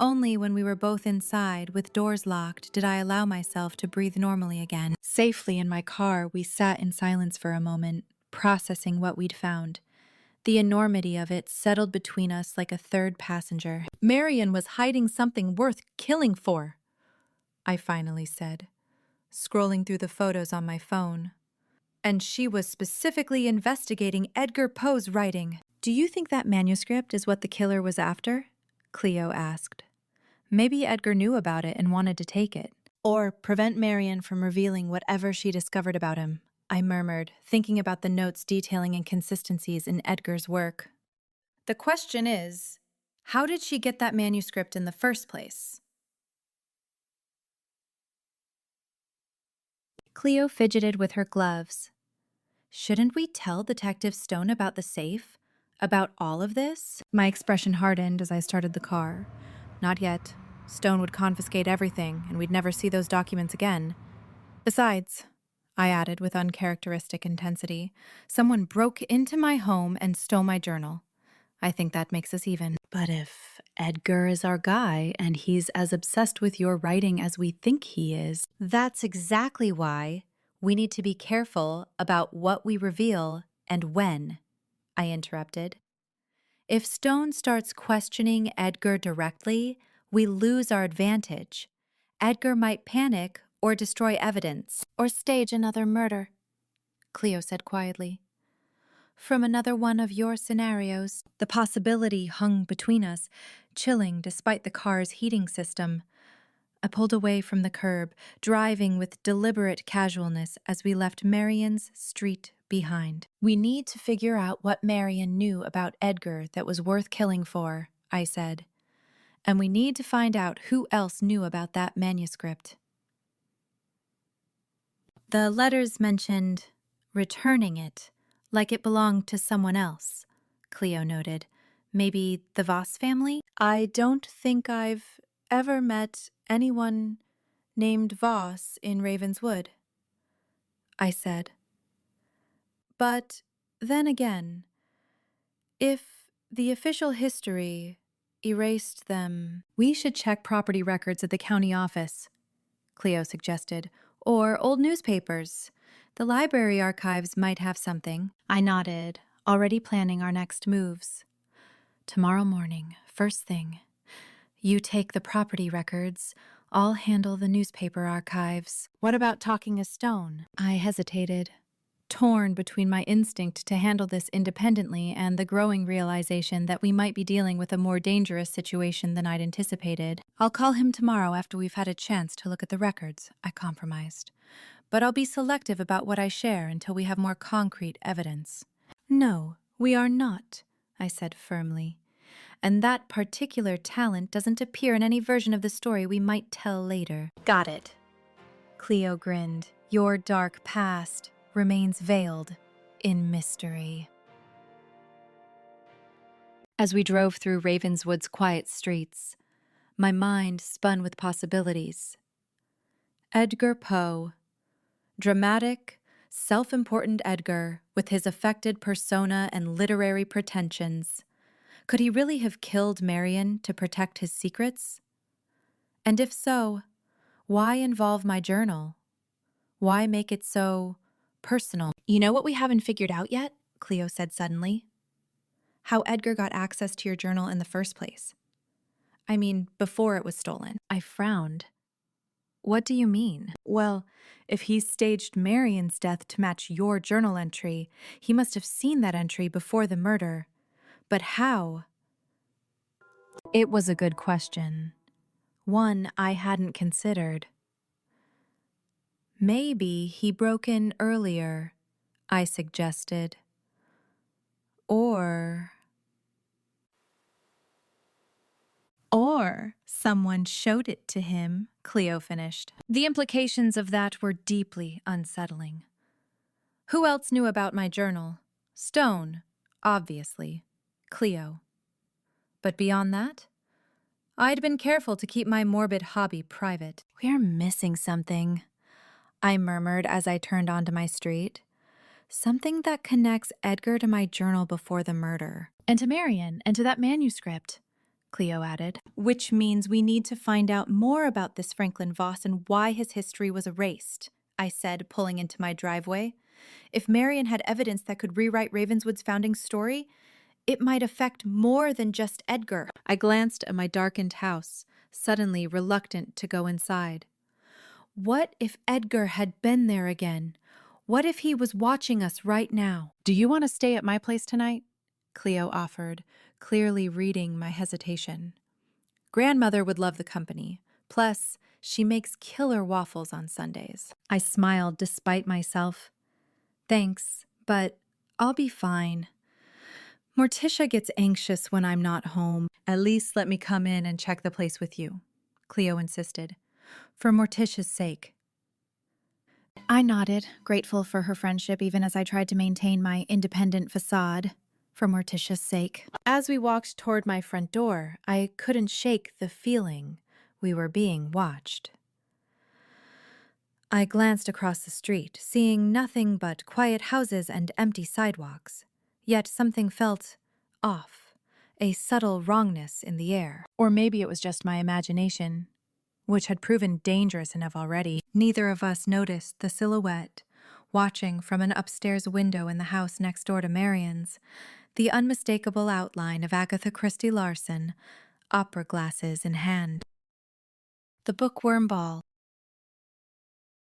Only when we were both inside, with doors locked, did I allow myself to breathe normally again. Safely in my car, we sat in silence for a moment, processing what we'd found. The enormity of it settled between us like a third passenger. Marion was hiding something worth killing for, I finally said, scrolling through the photos on my phone. And she was specifically investigating Edgar Poe's writing. Do you think that manuscript is what the killer was after? Cleo asked. Maybe Edgar knew about it and wanted to take it. Or prevent Marion from revealing whatever she discovered about him, I murmured, thinking about the notes detailing inconsistencies in Edgar's work. The question is, how did she get that manuscript in the first place? Cleo fidgeted with her gloves. Shouldn't we tell Detective Stone about the safe? About all of this? My expression hardened as I started the car. Not yet. Stone would confiscate everything, and we'd never see those documents again. Besides, I added with uncharacteristic intensity, someone broke into my home and stole my journal. I think that makes us even. But if Edgar is our guy and he's as obsessed with your writing as we think he is, that's exactly why we need to be careful about what we reveal and when, I interrupted. If Stone starts questioning Edgar directly, we lose our advantage. Edgar might panic or destroy evidence or stage another murder, Cleo said quietly. From another one of your scenarios, the possibility hung between us, chilling despite the car's heating system. I pulled away from the curb, driving with deliberate casualness as we left Marion's street behind. We need to figure out what Marion knew about Edgar that was worth killing for, I said. And we need to find out who else knew about that manuscript. The letters mentioned returning it, like it belonged to someone else, Cleo noted. Maybe the Voss family? I don't think I've ever met anyone named Voss in Ravenswood, I said. But then again, if the official history erased them, we should check property records at the county office, Cleo suggested, or old newspapers. The library archives might have something. I nodded, already planning our next moves. Tomorrow morning, first thing. You take the property records, I'll handle the newspaper archives. What about talking to Stone? I hesitated, torn between my instinct to handle this independently and the growing realization that we might be dealing with a more dangerous situation than I'd anticipated. I'll call him tomorrow after we've had a chance to look at the records, I compromised. But I'll be selective about what I share until we have more concrete evidence. No, we are not, I said firmly. And that particular talent doesn't appear in any version of the story we might tell later. Got it. Cleo grinned. Your dark past remains veiled in mystery. As we drove through Ravenswood's quiet streets, my mind spun with possibilities. Edgar Poe. Dramatic, self-important Edgar with his affected persona and literary pretensions. Could he really have killed Marion to protect his secrets? And if so, why involve my journal? Why make it so personal? You know what we haven't figured out yet? Cleo said suddenly. How Edgar got access to your journal in the first place. I mean, before it was stolen. I frowned. What do you mean? Well, if he staged Marion's death to match your journal entry, he must have seen that entry before the murder. But how? It was a good question. One I hadn't considered. Maybe he broke in earlier, I suggested. Or someone showed it to him, Cleo finished. The implications of that were deeply unsettling. Who else knew about my journal? Stone, obviously. Cleo. But beyond that, I'd been careful to keep my morbid hobby private. We're missing something, I murmured as I turned onto my street. Something that connects Edgar to my journal before the murder. And to Marion, and to that manuscript. Cleo added, which means we need to find out more about this Franklin Voss and why his history was erased, I said, pulling into my driveway. If Marion had evidence that could rewrite Ravenswood's founding story, it might affect more than just Edgar. I glanced at my darkened house, suddenly reluctant to go inside. What if Edgar had been there again? What if he was watching us right now? Do you want to stay at my place tonight? Cleo offered, clearly reading my hesitation. Grandmother would love the company. Plus, she makes killer waffles on Sundays. I smiled despite myself. Thanks, but I'll be fine. Morticia gets anxious when I'm not home. At least let me come in and check the place with you, Cleo insisted. For Morticia's sake. I nodded, grateful for her friendship even as I tried to maintain my independent facade. For Morticia's sake. As we walked toward my front door, I couldn't shake the feeling we were being watched. I glanced across the street, seeing nothing but quiet houses and empty sidewalks. Yet something felt off, a subtle wrongness in the air. Or maybe it was just my imagination, which had proven dangerous enough already. Neither of us noticed the silhouette, watching from an upstairs window in the house next door to Marion's, the unmistakable outline of Agatha Christie Larson, opera glasses in hand. The bookworm ball.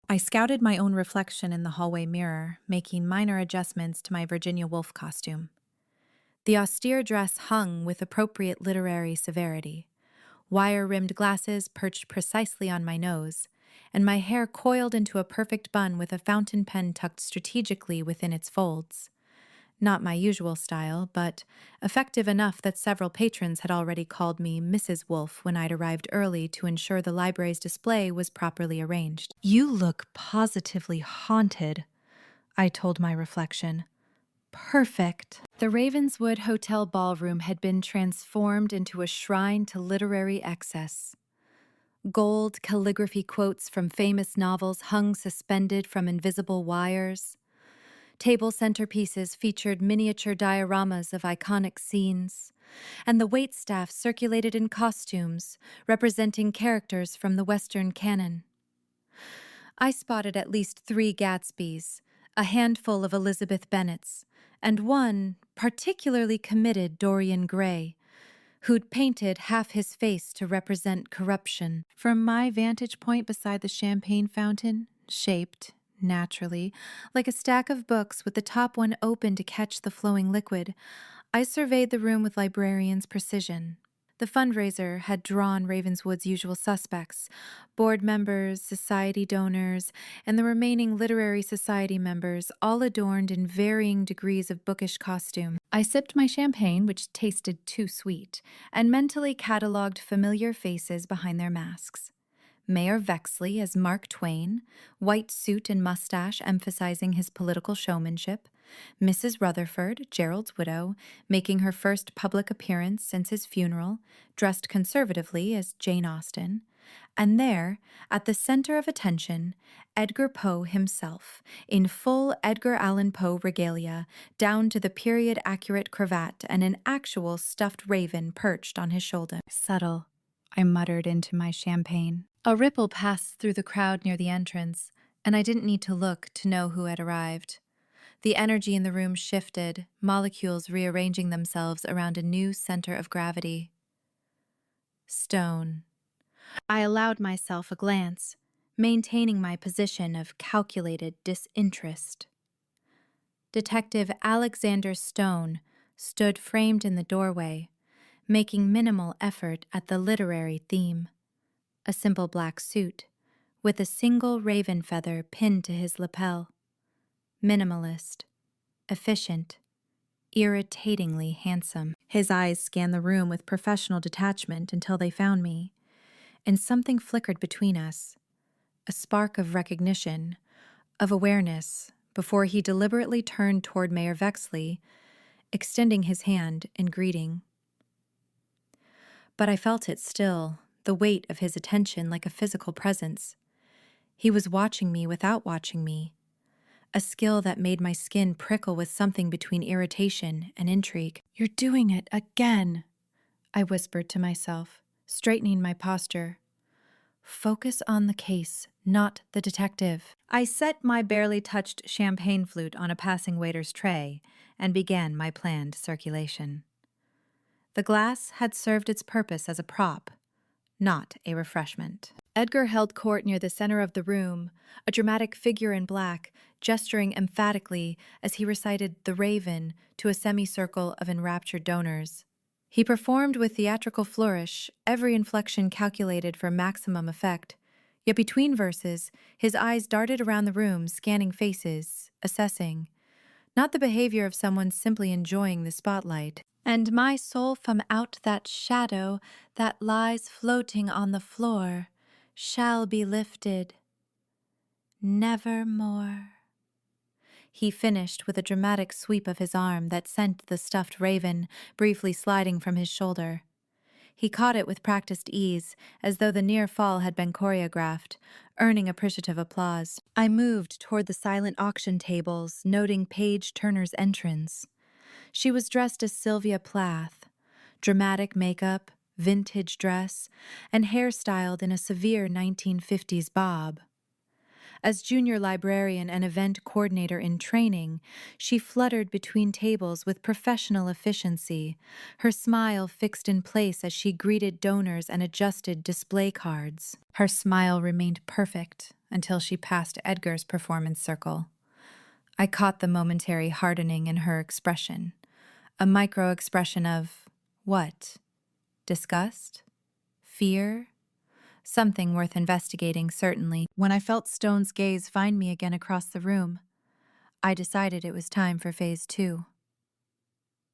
I scouted my own reflection in the hallway mirror, making minor adjustments to my Virginia Woolf costume. The austere dress hung with appropriate literary severity. Wire-rimmed glasses perched precisely on my nose, and my hair coiled into a perfect bun with a fountain pen tucked strategically within its folds. Not my usual style, but effective enough that several patrons had already called me Mrs. Wolf when I'd arrived early to ensure the library's display was properly arranged. You look positively haunted, I told my reflection. Perfect. The Ravenswood Hotel ballroom had been transformed into a shrine to literary excess. Gold calligraphy quotes from famous novels hung suspended from invisible wires. Table centerpieces featured miniature dioramas of iconic scenes, and the waitstaff circulated in costumes representing characters from the Western canon. I spotted at least 3 Gatsbys, a handful of Elizabeth Bennets, and one particularly committed Dorian Gray, who'd painted half his face to represent corruption. From my vantage point beside the champagne fountain, shaped, naturally, like a stack of books with the top one open to catch the flowing liquid, I surveyed the room with librarian's precision. The fundraiser had drawn Ravenswood's usual suspects, board members, society donors, and the remaining literary society members, all adorned in varying degrees of bookish costume. I sipped my champagne, which tasted too sweet, and mentally catalogued familiar faces behind their masks. Mayor Vexley as Mark Twain, white suit and mustache emphasizing his political showmanship, Mrs. Rutherford, Gerald's widow, making her first public appearance since his funeral, dressed conservatively as Jane Austen, and there, at the center of attention, Edgar Poe himself, in full Edgar Allan Poe regalia, down to the period-accurate cravat and an actual stuffed raven perched on his shoulder. Subtle, I muttered into my champagne. A ripple passed through the crowd near the entrance, and I didn't need to look to know who had arrived. The energy in the room shifted, molecules rearranging themselves around a new center of gravity. Stone. I allowed myself a glance, maintaining my position of calculated disinterest. Detective Alexander Stone stood framed in the doorway, making minimal effort at the literary theme. A simple black suit, with a single raven feather pinned to his lapel. Minimalist, efficient, irritatingly handsome. His eyes scanned the room with professional detachment until they found me, and something flickered between us, a spark of recognition, of awareness, before he deliberately turned toward Mayor Vexley, extending his hand in greeting. But I felt it still, the weight of his attention like a physical presence. He was watching me without watching me, a skill that made my skin prickle with something between irritation and intrigue. You're doing it again, I whispered to myself, straightening my posture. Focus on the case, not the detective. I set my barely touched champagne flute on a passing waiter's tray and began my planned circulation. The glass had served its purpose as a prop, not a refreshment. Edgar held court near the center of the room, a dramatic figure in black, gesturing emphatically as he recited The Raven to a semicircle of enraptured donors. He performed with theatrical flourish, every inflection calculated for maximum effect. Yet between verses, his eyes darted around the room, scanning faces, assessing. Not the behavior of someone simply enjoying the spotlight. And my soul from out that shadow that lies floating on the floor shall be lifted. Nevermore. He finished with a dramatic sweep of his arm that sent the stuffed raven briefly sliding from his shoulder. He caught it with practiced ease, as though the near fall had been choreographed, earning appreciative applause. I moved toward the silent auction tables, noting Paige Turner's entrance. She was dressed as Sylvia Plath, dramatic makeup, vintage dress, and hairstyled in a severe 1950s bob. As junior librarian and event coordinator in training, she fluttered between tables with professional efficiency, her smile fixed in place as she greeted donors and adjusted display cards. Her smile remained perfect until she passed Edgar's performance circle. I caught the momentary hardening in her expression, a micro-expression of what? Disgust? Fear? Something worth investigating, certainly. When I felt Stone's gaze find me again across the room, I decided it was time for Phase 2.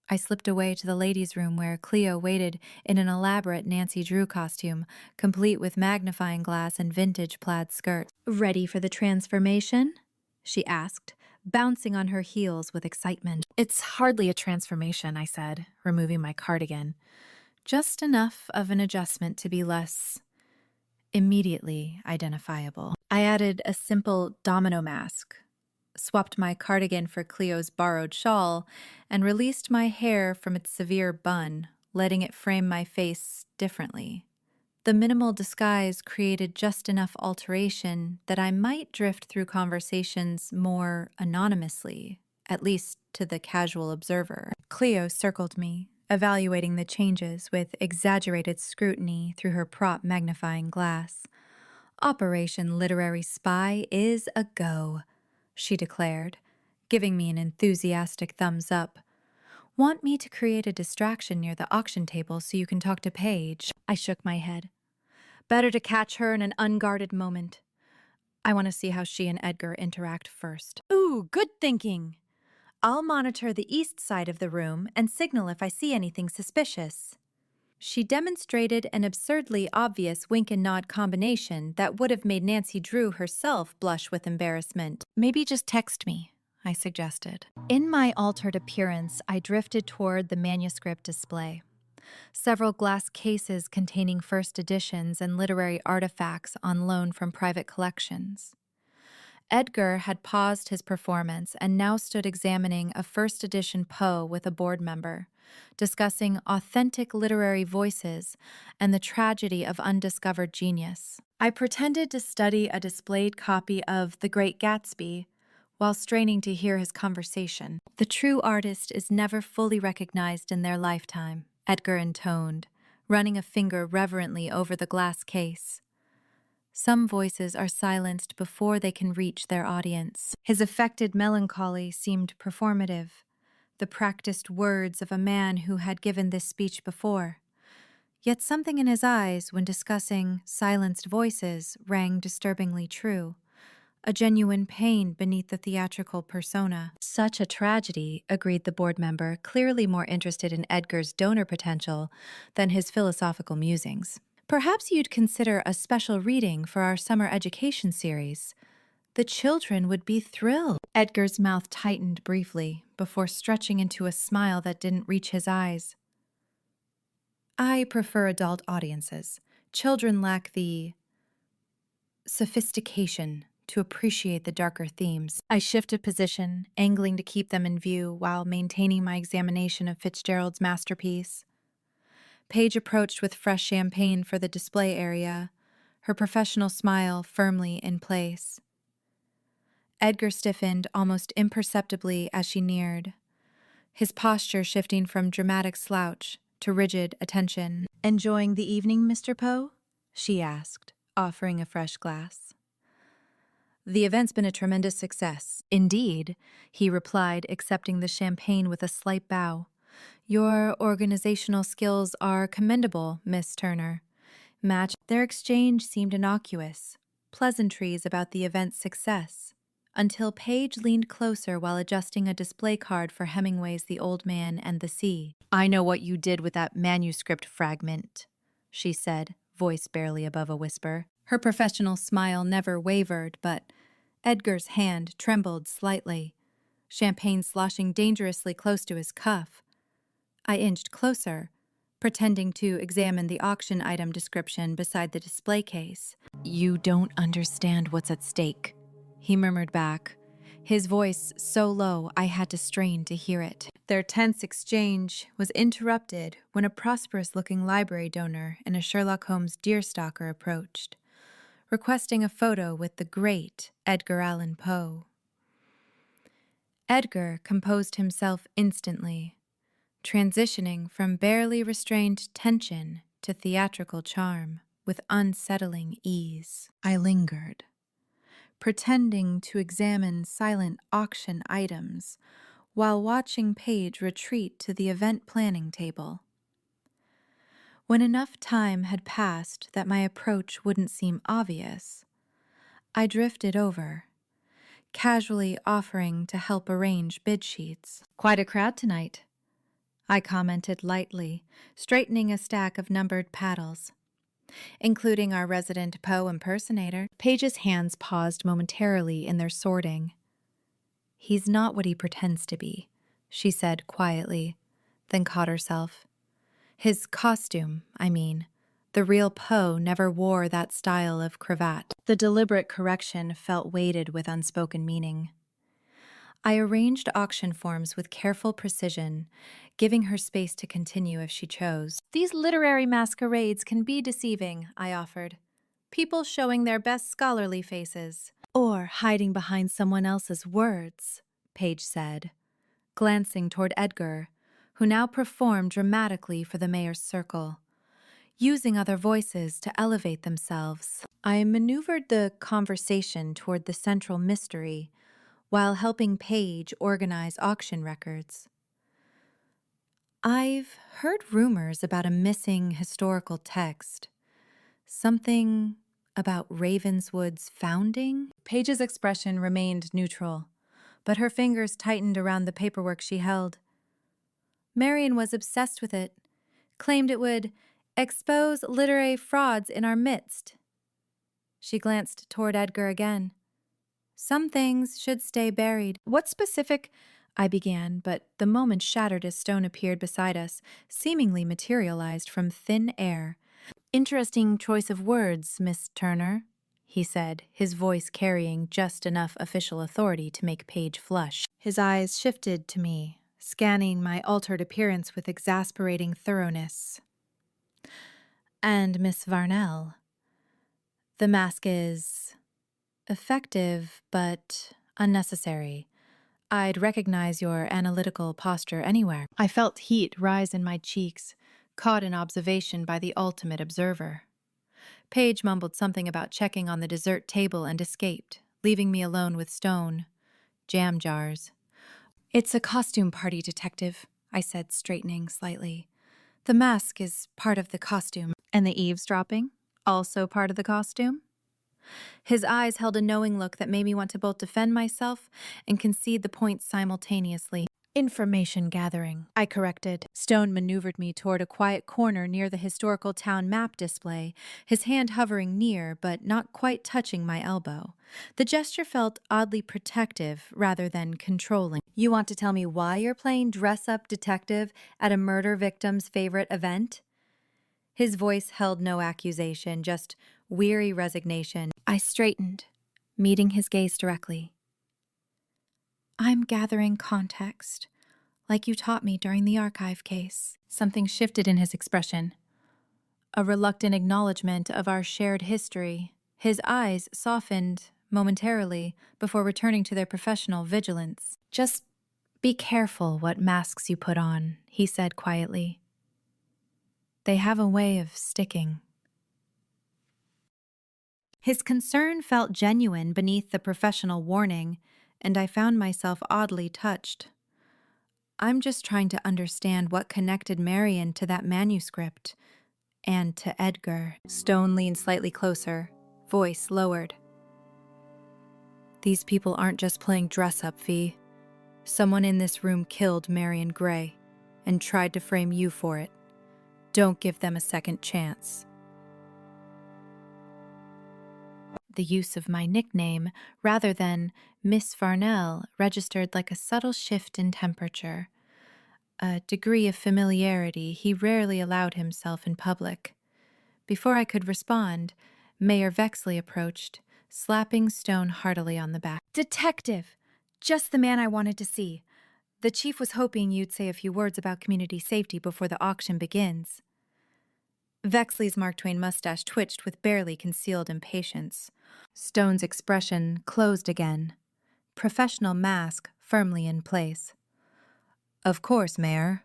I slipped away to the ladies' room where Cleo waited in an elaborate Nancy Drew costume, complete with magnifying glass and vintage plaid skirt. "Ready for the transformation?" she asked, bouncing on her heels with excitement. "It's hardly a transformation," I said, removing my cardigan. "Just enough of an adjustment to be less immediately identifiable." I added a simple domino mask, swapped my cardigan for Cleo's borrowed shawl, and released my hair from its severe bun, letting it frame my face differently. The minimal disguise created just enough alteration that I might drift through conversations more anonymously, at least to the casual observer. Cleo circled me, evaluating the changes with exaggerated scrutiny through her prop magnifying glass. "Operation Literary Spy is a go," she declared, giving me an enthusiastic thumbs up. "Want me to create a distraction near the auction table so you can talk to Paige?" I shook my head. "Better to catch her in an unguarded moment. I want to see how she and Edgar interact first." "Ooh, good thinking. I'll monitor the east side of the room and signal if I see anything suspicious." She demonstrated an absurdly obvious wink and nod combination that would have made Nancy Drew herself blush with embarrassment. "Maybe just text me," I suggested. In my altered appearance, I drifted toward the manuscript display. Several glass cases containing first editions and literary artifacts on loan from private collections. Edgar had paused his performance and now stood examining a first edition Poe with a board member, discussing authentic literary voices and the tragedy of undiscovered genius. I pretended to study a displayed copy of The Great Gatsby while straining to hear his conversation. "The true artist is never fully recognized in their lifetime," Edgar intoned, running a finger reverently over the glass case. "Some voices are silenced before they can reach their audience." His affected melancholy seemed performative, the practiced words of a man who had given this speech before. Yet something in his eyes when discussing silenced voices rang disturbingly true, a genuine pain beneath the theatrical persona. "Such a tragedy," agreed the board member, clearly more interested in Edgar's donor potential than his philosophical musings. "Perhaps you'd consider a special reading for our summer education series. The children would be thrilled." Edgar's mouth tightened briefly before stretching into a smile that didn't reach his eyes. "I prefer adult audiences. Children lack the sophistication to appreciate the darker themes." I shifted position, angling to keep them in view while maintaining my examination of Fitzgerald's masterpiece. Paige approached with fresh champagne for the display area, her professional smile firmly in place. Edgar stiffened almost imperceptibly as she neared, his posture shifting from dramatic slouch to rigid attention. "Enjoying the evening, Mr. Poe?" she asked, offering a fresh glass. "The event's been a tremendous success." "Indeed," he replied, accepting the champagne with a slight bow. "Your organizational skills are commendable, Miss Turner." Their exchange seemed innocuous, pleasantries about the event's success, until Paige leaned closer while adjusting a display card for Hemingway's The Old Man and the Sea. "I know what you did with that manuscript fragment," she said, voice barely above a whisper. Her professional smile never wavered, but Edgar's hand trembled slightly, champagne sloshing dangerously close to his cuff. I inched closer, pretending to examine the auction item description beside the display case. "You don't understand what's at stake," he murmured back, his voice so low I had to strain to hear it. Their tense exchange was interrupted when a prosperous-looking library donor in a Sherlock Holmes deerstalker approached, requesting a photo with the great Edgar Allan Poe. Edgar composed himself instantly, transitioning from barely restrained tension to theatrical charm with unsettling ease. I lingered, pretending to examine silent auction items while watching Paige retreat to the event planning table. When enough time had passed that my approach wouldn't seem obvious, I drifted over, casually offering to help arrange bid sheets. "Quite a crowd tonight," I commented lightly, straightening a stack of numbered paddles. "Including our resident Poe impersonator." Paige's hands paused momentarily in their sorting. "He's not what he pretends to be," she said quietly, then caught herself. "His costume, I mean. The real Poe never wore that style of cravat." The deliberate correction felt weighted with unspoken meaning. I arranged auction forms with careful precision, giving her space to continue if she chose. "These literary masquerades can be deceiving," I offered. "People showing their best scholarly faces." "Or hiding behind someone else's words," Paige said, glancing toward Edgar, who now performed dramatically for the mayor's circle, using other voices to elevate themselves. I maneuvered the conversation toward the central mystery, while helping Paige organize auction records. "I've heard rumors about a missing historical text. Something about Ravenswood's founding?" Paige's expression remained neutral, but her fingers tightened around the paperwork she held. "Marion was obsessed with it, claimed it would expose literary frauds in our midst." She glanced toward Edgar again. "Some things should stay buried." "What specific—" I began, but the moment shattered as Stone appeared beside us, seemingly materialized from thin air. "Interesting choice of words, Miss Turner," he said, his voice carrying just enough official authority to make Paige flush. His eyes shifted to me, scanning my altered appearance with exasperating thoroughness. "And Miss Varnell, the mask is effective, but unnecessary. I'd recognize your analytical posture anywhere." I felt heat rise in my cheeks, caught in observation by the ultimate observer. Paige mumbled something about checking on the dessert table and escaped, leaving me alone with Stone. Jam jars. "It's a costume party, Detective," I said, straightening slightly. "The mask is part of the costume." "And the eavesdropping? Also part of the costume?" His eyes held a knowing look that made me want to both defend myself and concede the point simultaneously. "Information gathering," I corrected. Stone maneuvered me toward a quiet corner near the historical town map display, his hand hovering near but not quite touching my elbow. The gesture felt oddly protective rather than controlling. "You want to tell me why you're playing dress-up detective at a murder victim's favorite event?" His voice held no accusation, just weary resignation. I straightened, meeting his gaze directly. "I'm gathering context, like you taught me during the archive case." Something shifted in his expression, a reluctant acknowledgement of our shared history. His eyes softened momentarily before returning to their professional vigilance. "Just be careful what masks you put on," he said quietly. "They have a way of sticking." His concern felt genuine beneath the professional warning, and I found myself oddly touched. "I'm just trying to understand what connected Marion to that manuscript, and to Edgar." Stone leaned slightly closer, voice lowered. "These people aren't just playing dress-up, Fee. Someone in this room killed Marion Gray and tried to frame you for it. Don't give them a second chance." The use of my nickname, rather than Miss Farnell, registered like a subtle shift in temperature, a degree of familiarity he rarely allowed himself in public. Before I could respond, Mayor Vexley approached, slapping Stone heartily on the back. "Detective! Just the man I wanted to see. The chief was hoping you'd say a few words about community safety before the auction begins." Vexley's Mark Twain mustache twitched with barely concealed impatience. Stone's expression closed again, professional mask firmly in place. "Of course, Mayor."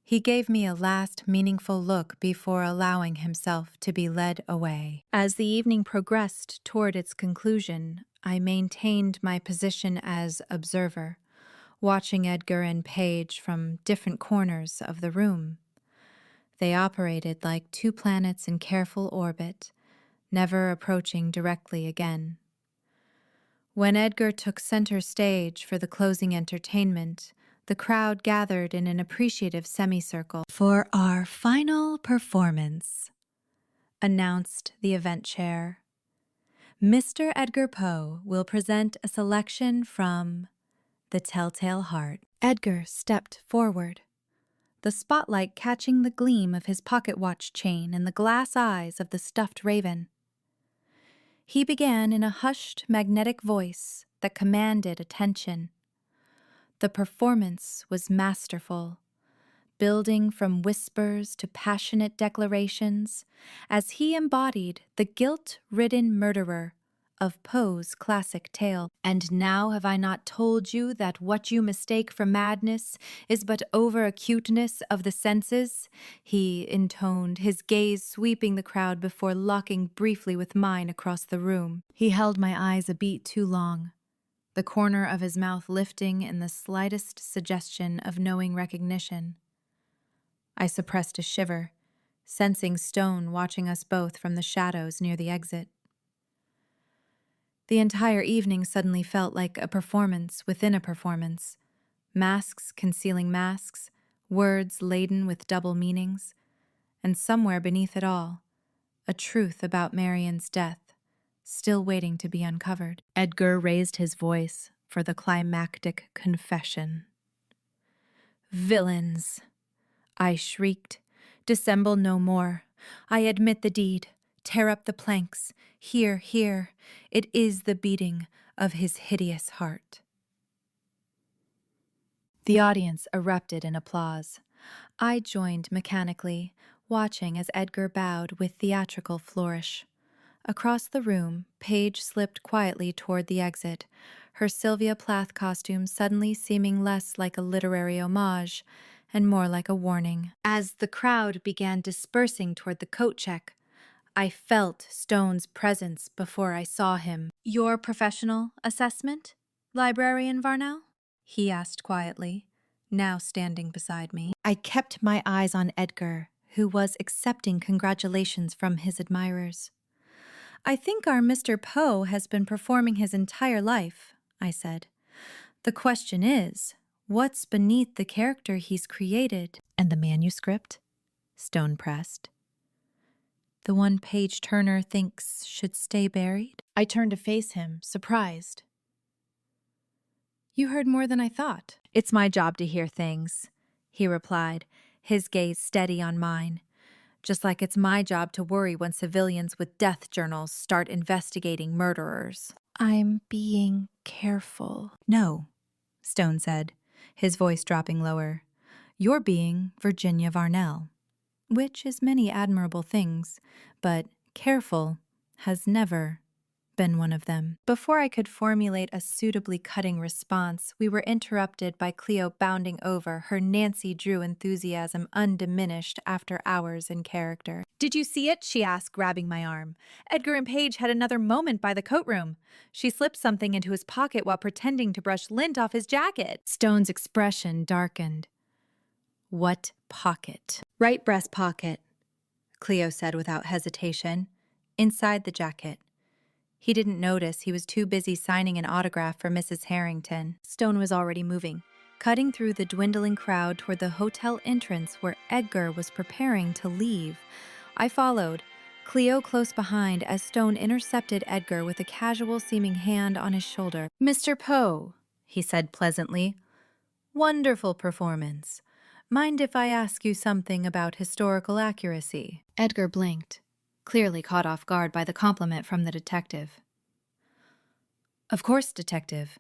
He gave me a last meaningful look before allowing himself to be led away. As the evening progressed toward its conclusion, I maintained my position as observer, watching Edgar and Paige from different corners of the room. They operated like two planets in careful orbit, never approaching directly again. When Edgar took center stage for the closing entertainment, the crowd gathered in an appreciative semicircle. "For our final performance," announced the event chair, "Mr. Edgar Poe will present a selection from The Telltale Heart." Edgar stepped forward, the spotlight catching the gleam of his pocket watch chain and the glass eyes of the stuffed raven. He began in a hushed, magnetic voice that commanded attention. The performance was masterful, building from whispers to passionate declarations, as he embodied the guilt-ridden murderer of Poe's classic tale. "And now have I not told you that what you mistake for madness is but over-acuteness of the senses?" he intoned, his gaze sweeping the crowd before locking briefly with mine across the room. He held my eyes a beat too long, the corner of his mouth lifting in the slightest suggestion of knowing recognition. I suppressed a shiver, sensing Stone watching us both from the shadows near the exit. The entire evening suddenly felt like a performance within a performance. Masks concealing masks, words laden with double meanings, and somewhere beneath it all, a truth about Marion's death, still waiting to be uncovered. Edgar raised his voice for the climactic confession. "Villains!" I shrieked. "Dissemble no more. I admit the deed. Tear up the planks. Here, here. It is the beating of his hideous heart." The audience erupted in applause. I joined mechanically, watching as Edgar bowed with theatrical flourish. Across the room, Paige slipped quietly toward the exit, her Sylvia Plath costume suddenly seeming less like a literary homage and more like a warning. As the crowd began dispersing toward the coat check, I felt Stone's presence before I saw him. "Your professional assessment, Librarian Varnell?" he asked quietly, now standing beside me. I kept my eyes on Edgar, who was accepting congratulations from his admirers. "I think our Mr. Poe has been performing his entire life," I said. "The question is, what's beneath the character he's created?" "And the manuscript?" Stone pressed. "The one Paige Turner thinks should stay buried?" I turned to face him, surprised. "You heard more than I thought." "It's my job to hear things," he replied, his gaze steady on mine. "Just like it's my job to worry when civilians with death journals start investigating murderers." "I'm being careful." "No," Stone said, his voice dropping lower. "You're being Virginia Varnell. which is many admirable things, but careful has never been one of them. Before I could formulate a suitably cutting response, we were interrupted by Cleo bounding over, her Nancy Drew enthusiasm undiminished after hours in character. "Did you see it?" she asked, grabbing my arm. "Edgar and Paige had another moment by the coat room. She slipped something into his pocket while pretending to brush lint off his jacket." Stone's expression darkened. "What pocket?" "Right breast pocket," Cleo said without hesitation. "Inside the jacket." He didn't notice. He was too busy signing an autograph for Mrs. Harrington. Stone was already moving, cutting through the dwindling crowd toward the hotel entrance where Edgar was preparing to leave. I followed, Cleo close behind, as Stone intercepted Edgar with a casual-seeming hand on his shoulder. "Mr. Poe," he said pleasantly. "Wonderful performance. Mind if I ask you something about historical accuracy?" Edgar blinked, clearly caught off guard by the compliment from the detective. "Of course, Detective.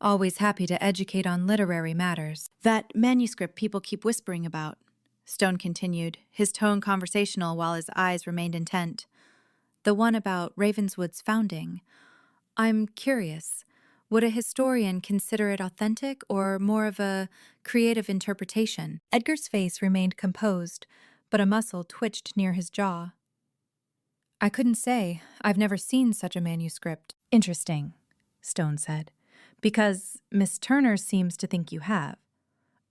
Always happy to educate on literary matters." "That manuscript people keep whispering about," Stone continued, his tone conversational while his eyes remained intent. "The one about Ravenswood's founding. I'm curious. Would a historian consider it authentic or more of a creative interpretation?" Edgar's face remained composed, but a muscle twitched near his jaw. "I couldn't say. I've never seen such a manuscript." "Interesting," Stone said, "because Miss Turner seems to think you have.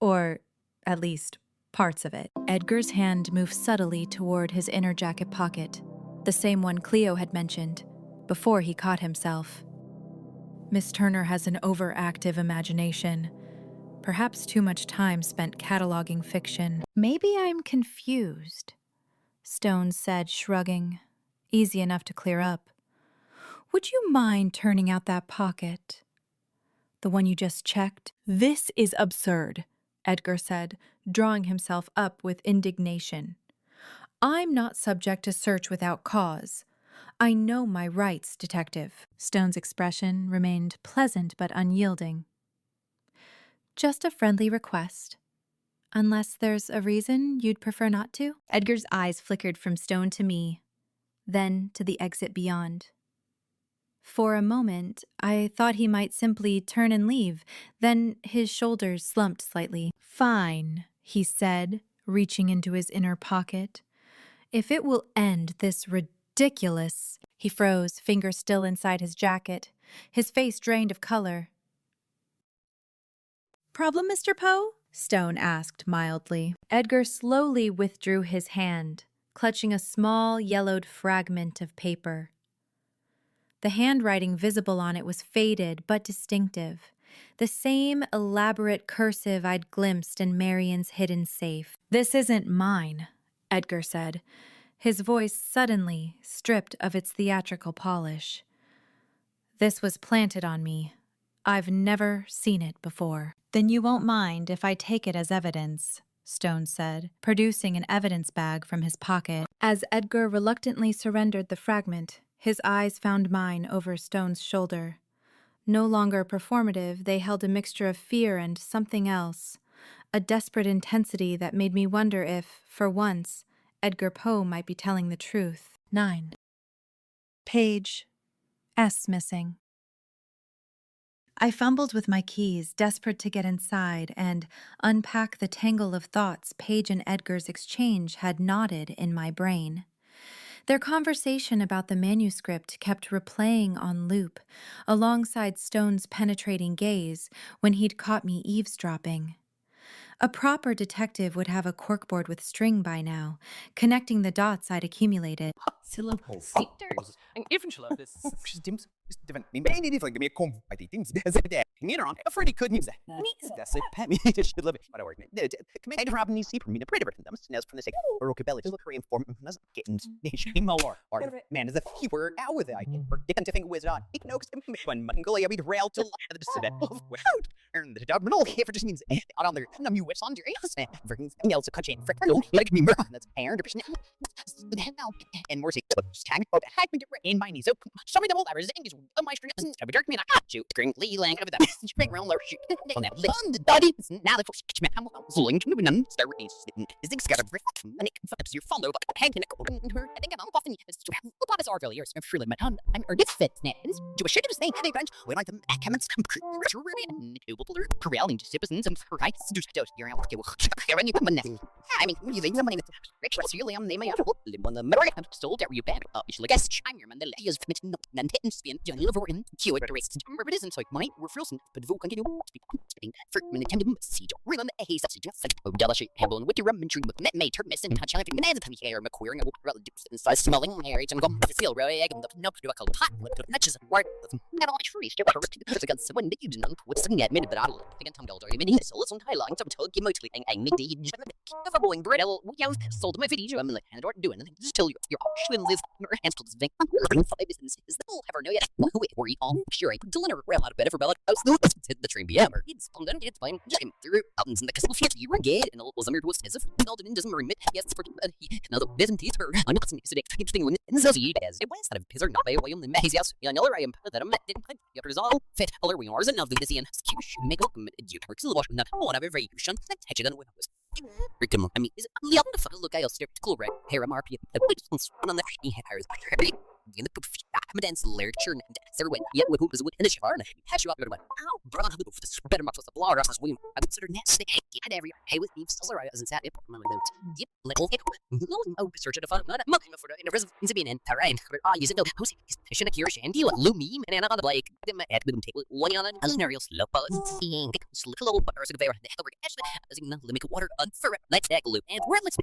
Or, at least, parts of it." Edgar's hand moved subtly toward his inner jacket pocket, the same one Cleo had mentioned, before he caught himself. "Miss Turner has an overactive imagination. Perhaps too much time spent cataloging fiction." "Maybe I'm confused," Stone said, shrugging. Easy enough to clear up. "Would you mind turning out that pocket? The one you just checked?" "This is absurd," Edgar said, drawing himself up with indignation. "I'm not subject to search without cause. I know my rights, Detective." Stone's expression remained pleasant but unyielding. "Just a friendly request. Unless there's a reason you'd prefer not to?" Edgar's eyes flickered from Stone to me, then to the exit beyond. For a moment, I thought he might simply turn and leave, then his shoulders slumped slightly. "Fine," he said, reaching into his inner pocket. "If it will end this ridiculous—" He froze, fingers still inside his jacket, his face drained of color. "Problem, Mr. Poe?" Stone asked mildly. Edgar slowly withdrew his hand, clutching a small, yellowed fragment of paper. The handwriting visible on it was faded but distinctive, the same elaborate cursive I'd glimpsed in Marion's hidden safe. "This isn't mine," Edgar said, his voice suddenly stripped of its theatrical polish. "This was planted on me. I've never seen it before." "Then you won't mind if I take it as evidence," Stone said, producing an evidence bag from his pocket. As Edgar reluctantly surrendered the fragment, his eyes found mine over Stone's shoulder. No longer performative, they held a mixture of fear and something else, a desperate intensity that made me wonder if, for once, Edgar Poe might be telling the truth. 9. Page S missing. I fumbled with my keys, desperate to get inside and unpack the tangle of thoughts Paige and Edgar's exchange had knotted in my brain. Their conversation about the manuscript kept replaying on loop, alongside Stone's penetrating gaze when he'd caught me eavesdropping. A proper detective would have a corkboard with string by now, connecting the dots I'd accumulated. Syllables. Eventually, this systems different. Maybe if like me come by the things as it did. Neither on. Afraid he couldn't use that. That's it. Pet me. Should live it. What I work. Command to Robin needs to me. Pretty different. Them snails from the sake. Or Rockabilly. Just look Korean form. That's getting nation. More. Or man, as if he were out with it. I can predict to think wizard on. He knows when Mongolia read rail to the city. And the judgmental here just means out on there. I'm you which on your ears. Else a country for like me, that's parent and more say, tag me in my knees. So, show me the old average English of my string. I would jerk me and I got you. Scream Lee Lang of that. Spring round low shoot. Now, the daddy. Now the folks catch me. I'm fooling to none. Start with is things scattered. And it confronts your follow, but hanging her. I think I'm often. What is our failures? I'm surely my tongue. I'm or this fits now. This do a shit of thing. They branch. We like them. Comments. Prevailing to citizens and rights. You're out. I mean, you think somebody that's really on the name of the American stole there you bad. You should guess I'm your man. The lady is mitten and hitting spin. Johnny Liver in Q at the race. Remember, it isn't like money. We're frozen, but the vote continue speaking for minute tandem. See, real on the haze. Just like Delashi, Hamble, with your rum and tree with net made turn missing. Touch having bananas at the air, McQueering, a relatives and size smelling, areas and gum. The seal, roy, egg, and the nope to a cold hot, with the notches of work. Not all trees, to a gun, someone that you didn't put something at minute, but I'll think I'm told, or even so listen, high line, some told you mostly, and make the of a boing bread, we have sold my video, I'm like, and I don't do anything, just tell you, your option lives, or hands to this thing. 5 businesses, they'll ever know yet. Were you all sure I put deliver well out of bed for Bella? I was hit the train BM, or it's fun, it's fine, just came through, mountains in the castle, you were gay, and all was a mere was as if Alden doesn't remit, yes, for another business teeth her, I'm not saying to thing when in the city as it was out of his or not by William the Maze, yes, I know I am that I'm didn't play, yet is all fit, other we are, and now the busy and make a look at you, or kill the washing that, whatever, very shun, touch it on when I was. I mean, is it the fuck look I stare cool right here MRP on the hires in the dance literature and everyone yet with who was with in the shower and has you up ow brother who the better much was the blogger as we I consider nasty had every hey with me still right as in sat yep little oh search it fun not mucking for the in the being in terrain use it no who's should I cure shandy like lumi and another like my head with them take one on a scenario slow but seeing little but or there actually as in limit water for let's take a loop and we're let's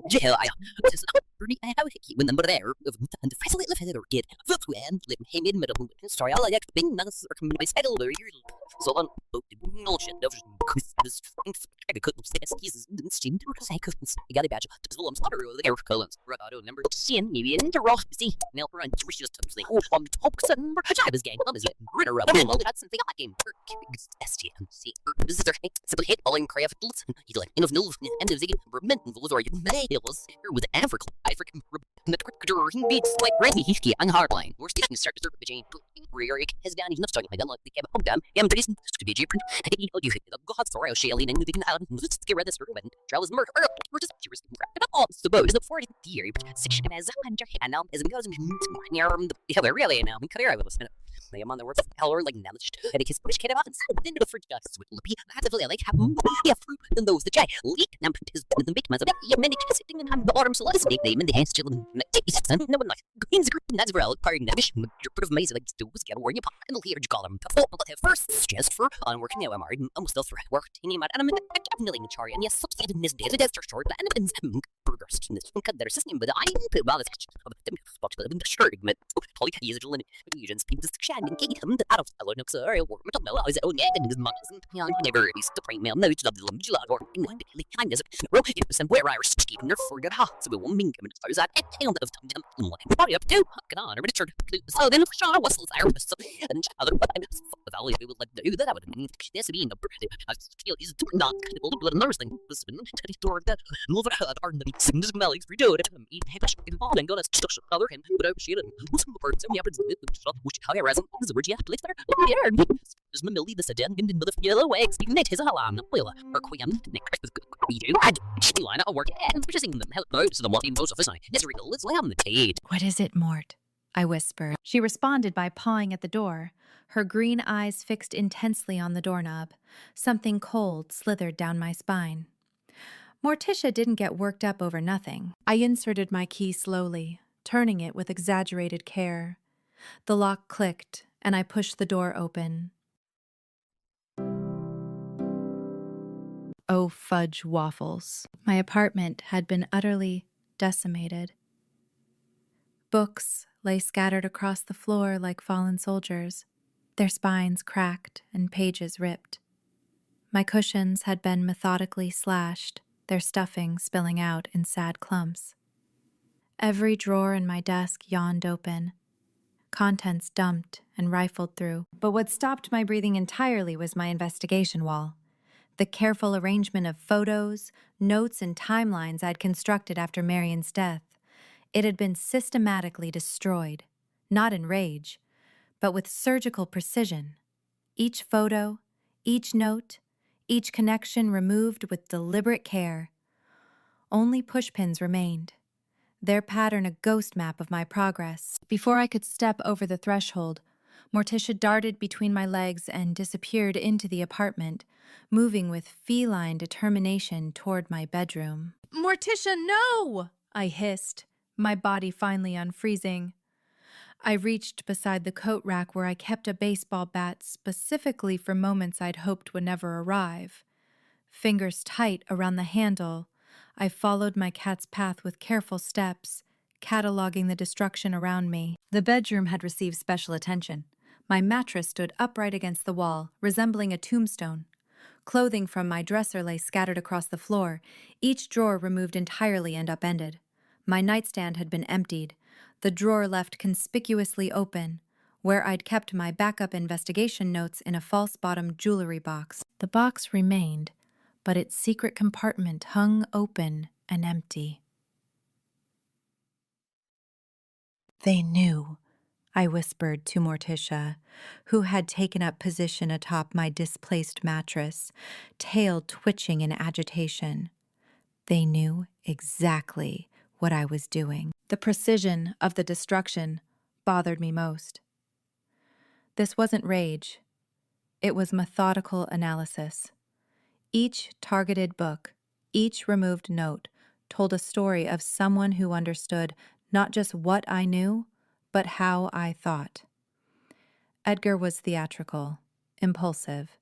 jail I just pretty how when them there and the facility live or get and let him in middle story I like being nuts or coming by settle over here so on no shit this I couldn't say excuses didn't seem to say couldn't I got a badge to the slaughter the air colons auto number seeing maybe in the rock see now run just to say oh I'm top sudden job is game is it ritter up that's something I game STMC this is their simply hit all in craft you like enough no and the zig remnant was or you made it was here with Africa I freaking the cricketer beats like Randy Heathkey on hardline we're sticking start to the Jane Rick has down he's not talking I don't like the cab home down yeah there isn't to be different he told you the god story of Shaley and the island let's get rid of this when Charles murder we're just curious all the boat is the 40th year section as a hunter and now as it goes near the really now we cut here with they am on the words hell or like knowledge and it is push kid about then the fridge dust with lippy that's a like yeah fruit than those the jay leak now his the big mass of yeah many sitting in the autumn so let's name in the hands children no one like green's green that's real parting that mission your proof of maze like do was get where you pop and the here you call them first just for on working now I'm almost still for work teeny mad and I'm definitely in charge and yes substitute in this day the desert short and it's burgers in this cut their system but I put about this them spot to the shirt but poly use it regions people and get him out of hello no sir or metal no is own and his money young never is the prime mail no to the lumjula or in one daily kindness roll some where I was keeping her for good heart so we will mink him as that and of time probably up to get on Richard so then Shaw was there and other but I'm the valley we would like to do that I would mean this being the I feel is not kind of blood nurse thing this been teddy door that love it are the sings melodies redo it eat hash involved and go to other him but I shit some parts and happens which how I resin is a virgin place there there's Millie the sedan in the yellow eggs even it is a halam will or queen nick we do I line out work and purchasing them hello to the one in most office I this real let's lay on the tade What is it, Mort? I whispered. She responded by pawing at the door, her green eyes fixed intensely on the doorknob. Something cold slithered down my spine. Morticia didn't get worked up over nothing. I inserted my key slowly, turning it with exaggerated care. The lock clicked, and I pushed the door open. Oh, fudge waffles. My apartment had been utterly decimated. Books lay scattered across the floor like fallen soldiers, their spines cracked and pages ripped. My cushions had been methodically slashed, their stuffing spilling out in sad clumps. Every drawer in my desk yawned open, contents dumped and rifled through. But what stopped my breathing entirely was my investigation wall. The careful arrangement of photos, notes, and timelines I'd constructed after Marian's death. It had been systematically destroyed, not in rage, but with surgical precision. Each photo, each note, each connection removed with deliberate care. Only pushpins remained, their pattern a ghost map of my progress. Before I could step over the threshold, Morticia darted between my legs and disappeared into the apartment, moving with feline determination toward my bedroom. "Morticia, no!" I hissed, my body finally unfreezing. I reached beside the coat rack where I kept a baseball bat specifically for moments I'd hoped would never arrive. Fingers tight around the handle, I followed my cat's path with careful steps, cataloging the destruction around me. The bedroom had received special attention. My mattress stood upright against the wall, resembling a tombstone. Clothing from my dresser lay scattered across the floor, each drawer removed entirely and upended. My nightstand had been emptied, the drawer left conspicuously open, where I'd kept my backup investigation notes in a false-bottomed jewelry box. The box remained, but its secret compartment hung open and empty. "They knew," I whispered to Morticia, who had taken up position atop my displaced mattress, tail twitching in agitation. They knew exactly what I was doing. The precision of the destruction bothered me most. This wasn't rage. It was methodical analysis. Each targeted book, each removed note, told a story of someone who understood not just what I knew, but how I thought. Edgar was theatrical, impulsive.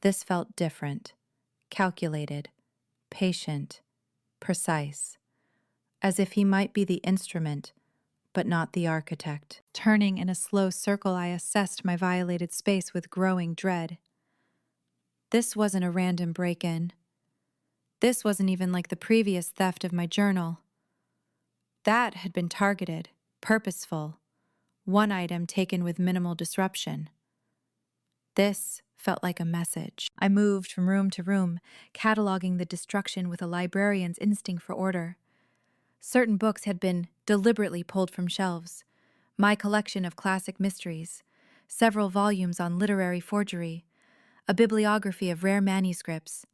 This felt different, calculated, patient, precise, as if he might be the instrument, but not the architect. Turning in a slow circle, I assessed my violated space with growing dread. This wasn't a random break-in. This wasn't even like the previous theft of my journal. That had been targeted, purposeful, one item taken with minimal disruption. This felt like a message. I moved from room to room, cataloging the destruction with a librarian's instinct for order. Certain books had been deliberately pulled from shelves. My collection of classic mysteries, several volumes on literary forgery, a bibliography of rare manuscripts.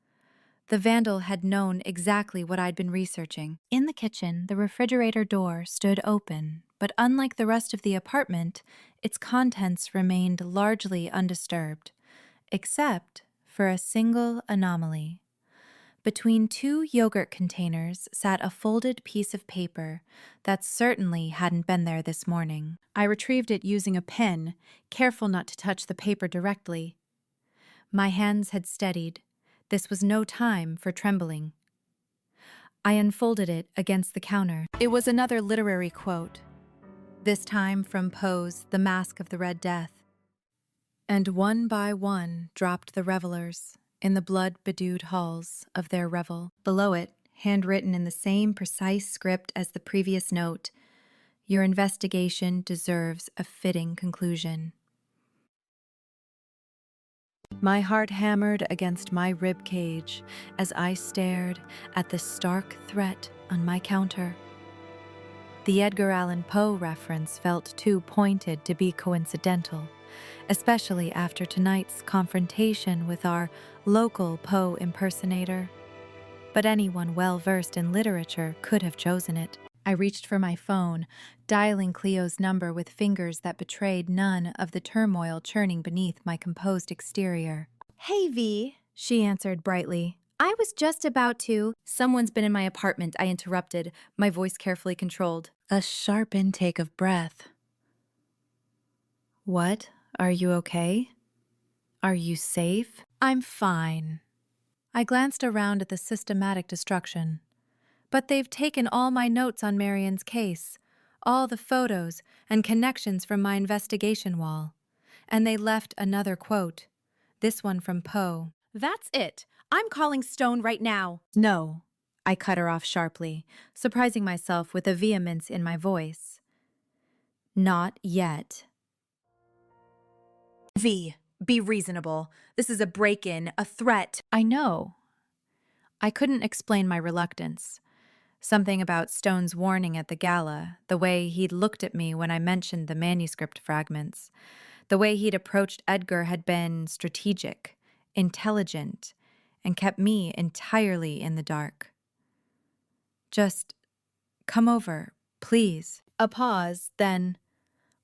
The vandal had known exactly what I'd been researching. In the kitchen, the refrigerator door stood open, but unlike the rest of the apartment, its contents remained largely undisturbed, except for a single anomaly. Between two yogurt containers sat a folded piece of paper that certainly hadn't been there this morning. I retrieved it using a pen, careful not to touch the paper directly. My hands had steadied. This was no time for trembling. I unfolded it against the counter. It was another literary quote, this time from Poe's The Masque of the Red Death. And one by one dropped the revelers in the blood-bedewed halls of their revel. Below it, handwritten in the same precise script as the previous note, your investigation deserves a fitting conclusion. My heart hammered against my rib cage as I stared at the stark threat on my counter. The Edgar Allan Poe reference felt too pointed to be coincidental, especially after tonight's confrontation with our local Poe impersonator. But anyone well-versed in literature could have chosen it. I reached for my phone, dialing Cleo's number with fingers that betrayed none of the turmoil churning beneath my composed exterior. "Hey, V," she answered brightly. "I was just about to—" "Someone's been in my apartment," I interrupted, my voice carefully controlled. A sharp intake of breath. "What? Are you okay? Are you safe?" "I'm fine." I glanced around at the systematic destruction. But they've taken all my notes on Marian's case, all the photos and connections from my investigation wall. And they left another quote, this one from Poe. "That's it. I'm calling Stone right now." "No," I cut her off sharply, surprising myself with the vehemence in my voice. "Not yet." "V, Be reasonable. This is a break-in, a threat. I know. I couldn't explain my reluctance. Something about Stone's warning at the gala, the way he'd looked at me when I mentioned the manuscript fragments, the way he'd approached Edgar had been strategic, intelligent, and kept me entirely in the dark. Just come over, please. A pause, then,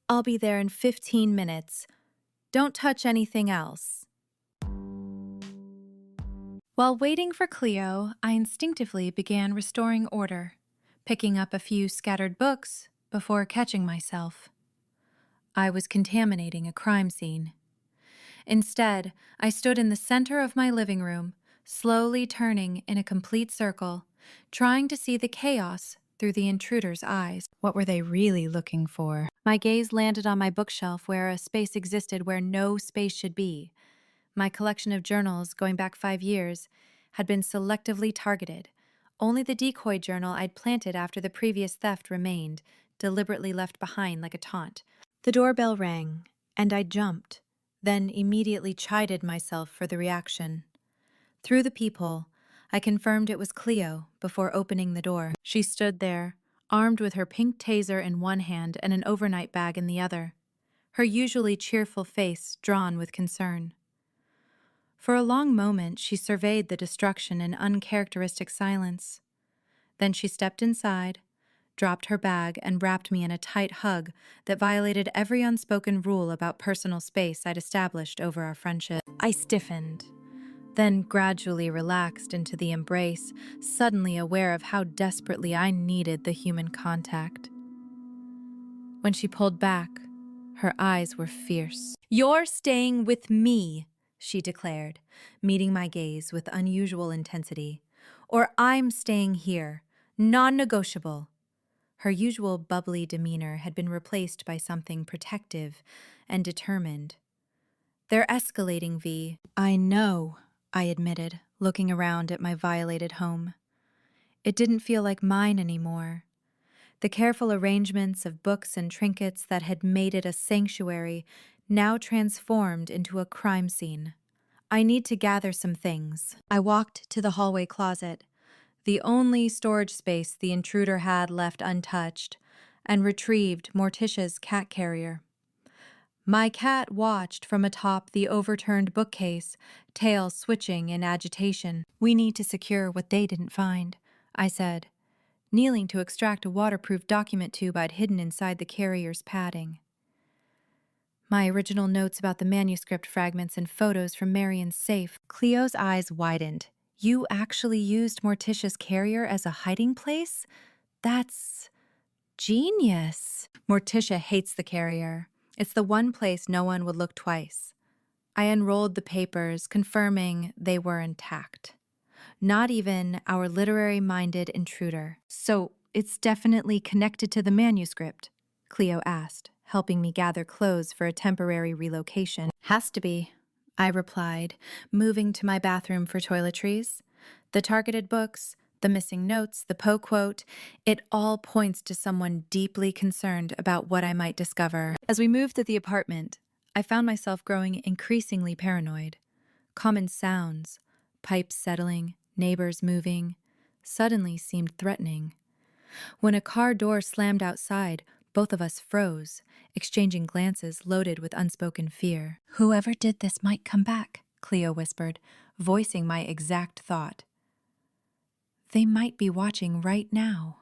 I'll be there in 15 minutes. Don't touch anything else. While waiting for Cleo, I instinctively began restoring order, picking up a few scattered books before catching myself. I was contaminating a crime scene. Instead, I stood in the center of my living room, slowly turning in a complete circle, trying to see the chaos through the intruder's eyes. What were they really looking for? My gaze landed on my bookshelf where a space existed where no space should be. My collection of journals, going back 5 years, had been selectively targeted. Only the decoy journal I'd planted after the previous theft remained, deliberately left behind like a taunt. The doorbell rang, and I jumped, then immediately chided myself for the reaction. Through the peephole, I confirmed it was Cleo before opening the door. She stood there, armed with her pink taser in one hand and an overnight bag in the other, her usually cheerful face drawn with concern. For a long moment, she surveyed the destruction in uncharacteristic silence. Then she stepped inside, dropped her bag, and wrapped me in a tight hug that violated every unspoken rule about personal space I'd established over our friendship. I stiffened, then gradually relaxed into the embrace, suddenly aware of how desperately I needed the human contact. When she pulled back, her eyes were fierce. "You're staying with me," she declared, meeting my gaze with unusual intensity. "Or I'm staying here. Non-negotiable." Her usual bubbly demeanor had been replaced by something protective and determined. "They're escalating, V." "I know," I admitted, looking around at my violated home. It didn't feel like mine anymore. The careful arrangements of books and trinkets that had made it a sanctuary now transformed into a crime scene. I need to gather some things. I walked to the hallway closet, the only storage space the intruder had left untouched, and retrieved Morticia's cat carrier. My cat watched from atop the overturned bookcase, tail switching in agitation. "We need to secure what they didn't find," I said, kneeling to extract a waterproof document tube I'd hidden inside the carrier's padding. My original notes about the manuscript fragments and photos from Marion's safe. Cleo's eyes widened. "You actually used Morticia's carrier as a hiding place? That's genius." "Morticia hates the carrier. It's the one place no one would look twice." I unrolled the papers, confirming they were intact. Not even our literary-minded intruder. "So it's definitely connected to the manuscript?" Cleo asked, helping me gather clothes for a temporary relocation. "Has to be," I replied, moving to my bathroom for toiletries. The targeted books, the missing notes, the Poe quote, it all points to someone deeply concerned about what I might discover. As we moved to the apartment, I found myself growing increasingly paranoid. Common sounds, pipes settling, neighbors moving, suddenly seemed threatening. When a car door slammed outside, both of us froze, exchanging glances loaded with unspoken fear. "Whoever did this might come back," Cleo whispered, voicing my exact thought. "They might be watching right now."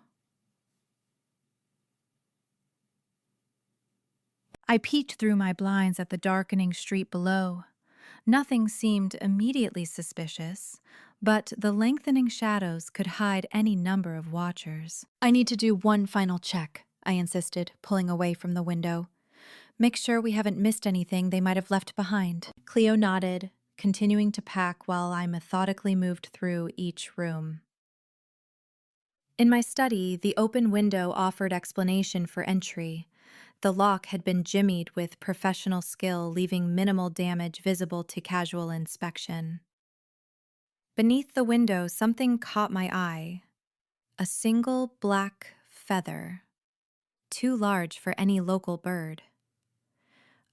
I peeked through my blinds at the darkening street below. Nothing seemed immediately suspicious, but the lengthening shadows could hide any number of watchers. "I need to do one final check," I insisted, pulling away from the window. "Make sure we haven't missed anything they might have left behind." Cleo nodded, continuing to pack while I methodically moved through each room. In my study, the open window offered explanation for entry. The lock had been jimmied with professional skill, leaving minimal damage visible to casual inspection. Beneath the window, something caught my eye. A single black feather, too large for any local bird.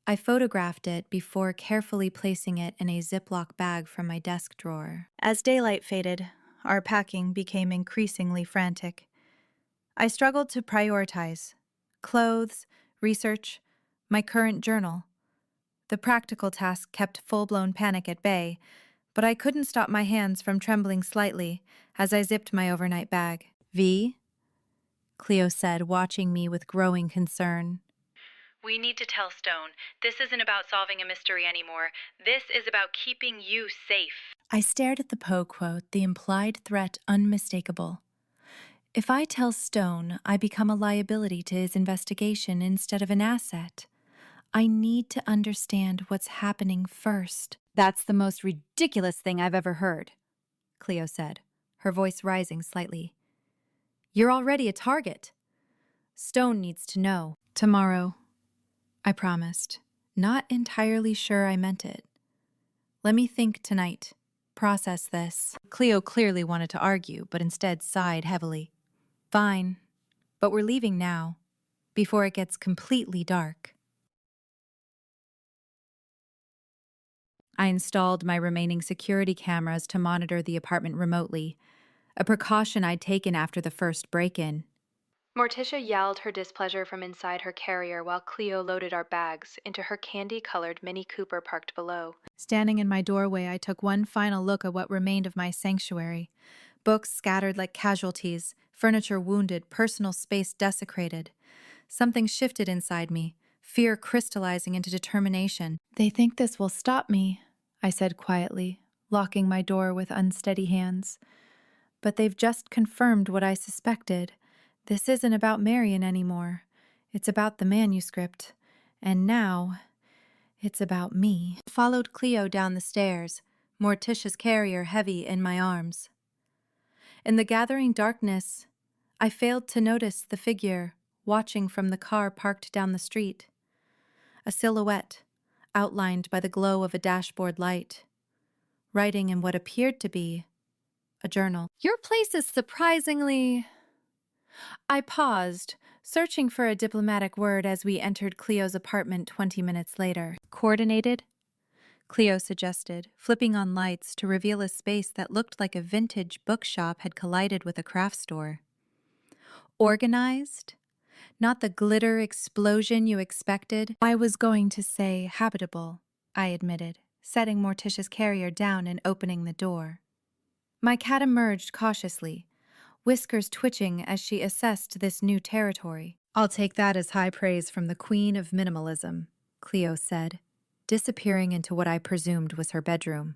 I photographed it before carefully placing it in a Ziploc bag from my desk drawer. As daylight faded, our packing became increasingly frantic. I struggled to prioritize clothes, research, my current journal. The practical task kept full-blown panic at bay, but I couldn't stop my hands from trembling slightly as I zipped my overnight bag. "V?" Cleo said, watching me with growing concern. "We need to tell Stone. This isn't about solving a mystery anymore. This is about keeping you safe." I stared at the Poe quote, the implied threat unmistakable. If I tell Stone, I become a liability to his investigation instead of an asset. I need to understand what's happening first. "That's the most ridiculous thing I've ever heard," Cleo said, her voice rising slightly. "You're already a target. Stone needs to know." "Tomorrow," I promised, not entirely sure I meant it. "Let me think tonight. Process this." Cleo clearly wanted to argue, but instead sighed heavily. "Fine, but we're leaving now, before it gets completely dark." I installed my remaining security cameras to monitor the apartment remotely, a precaution I'd taken after the first break-in. Morticia yelled her displeasure from inside her carrier while Cleo loaded our bags into her candy-colored Mini Cooper parked below. Standing in my doorway, I took one final look at what remained of my sanctuary. Books scattered like casualties, furniture wounded, personal space desecrated. Something shifted inside me, fear crystallizing into determination. "They think this will stop me," I said quietly, locking my door with unsteady hands. "But they've just confirmed what I suspected. This isn't about Marion anymore. It's about the manuscript. And now, it's about me." Followed Cleo down the stairs, Morticia's carrier heavy in my arms. In the gathering darkness, I failed to notice the figure watching from the car parked down the street. A silhouette, outlined by the glow of a dashboard light, writing in what appeared to be a journal. "Your place is surprisingly—" I paused, searching for a diplomatic word as we entered Cleo's apartment 20 minutes later. "Coordinated?" Cleo suggested, flipping on lights to reveal a space that looked like a vintage bookshop had collided with a craft store. "Organized? Not the glitter explosion you expected?" "I was going to say habitable," I admitted, setting Morticia's carrier down and opening the door. My cat emerged cautiously, whiskers twitching as she assessed this new territory. "I'll take that as high praise from the queen of minimalism," Cleo said, disappearing into what I presumed was her bedroom.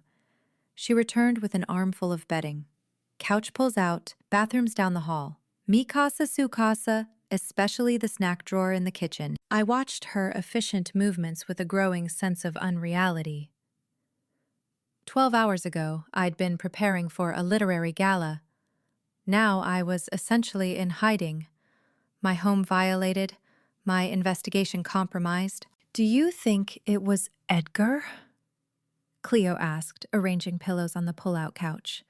She returned with an armful of bedding. "Couch pulls out, bathrooms down the hall. Mi casa su casa, especially the snack drawer in the kitchen." I watched her efficient movements with a growing sense of unreality. 12 hours ago, I'd been preparing for a literary gala. Now I was essentially in hiding, my home violated, my investigation compromised. "Do you think it was Edgar?" Cleo asked, arranging pillows on the pull-out couch.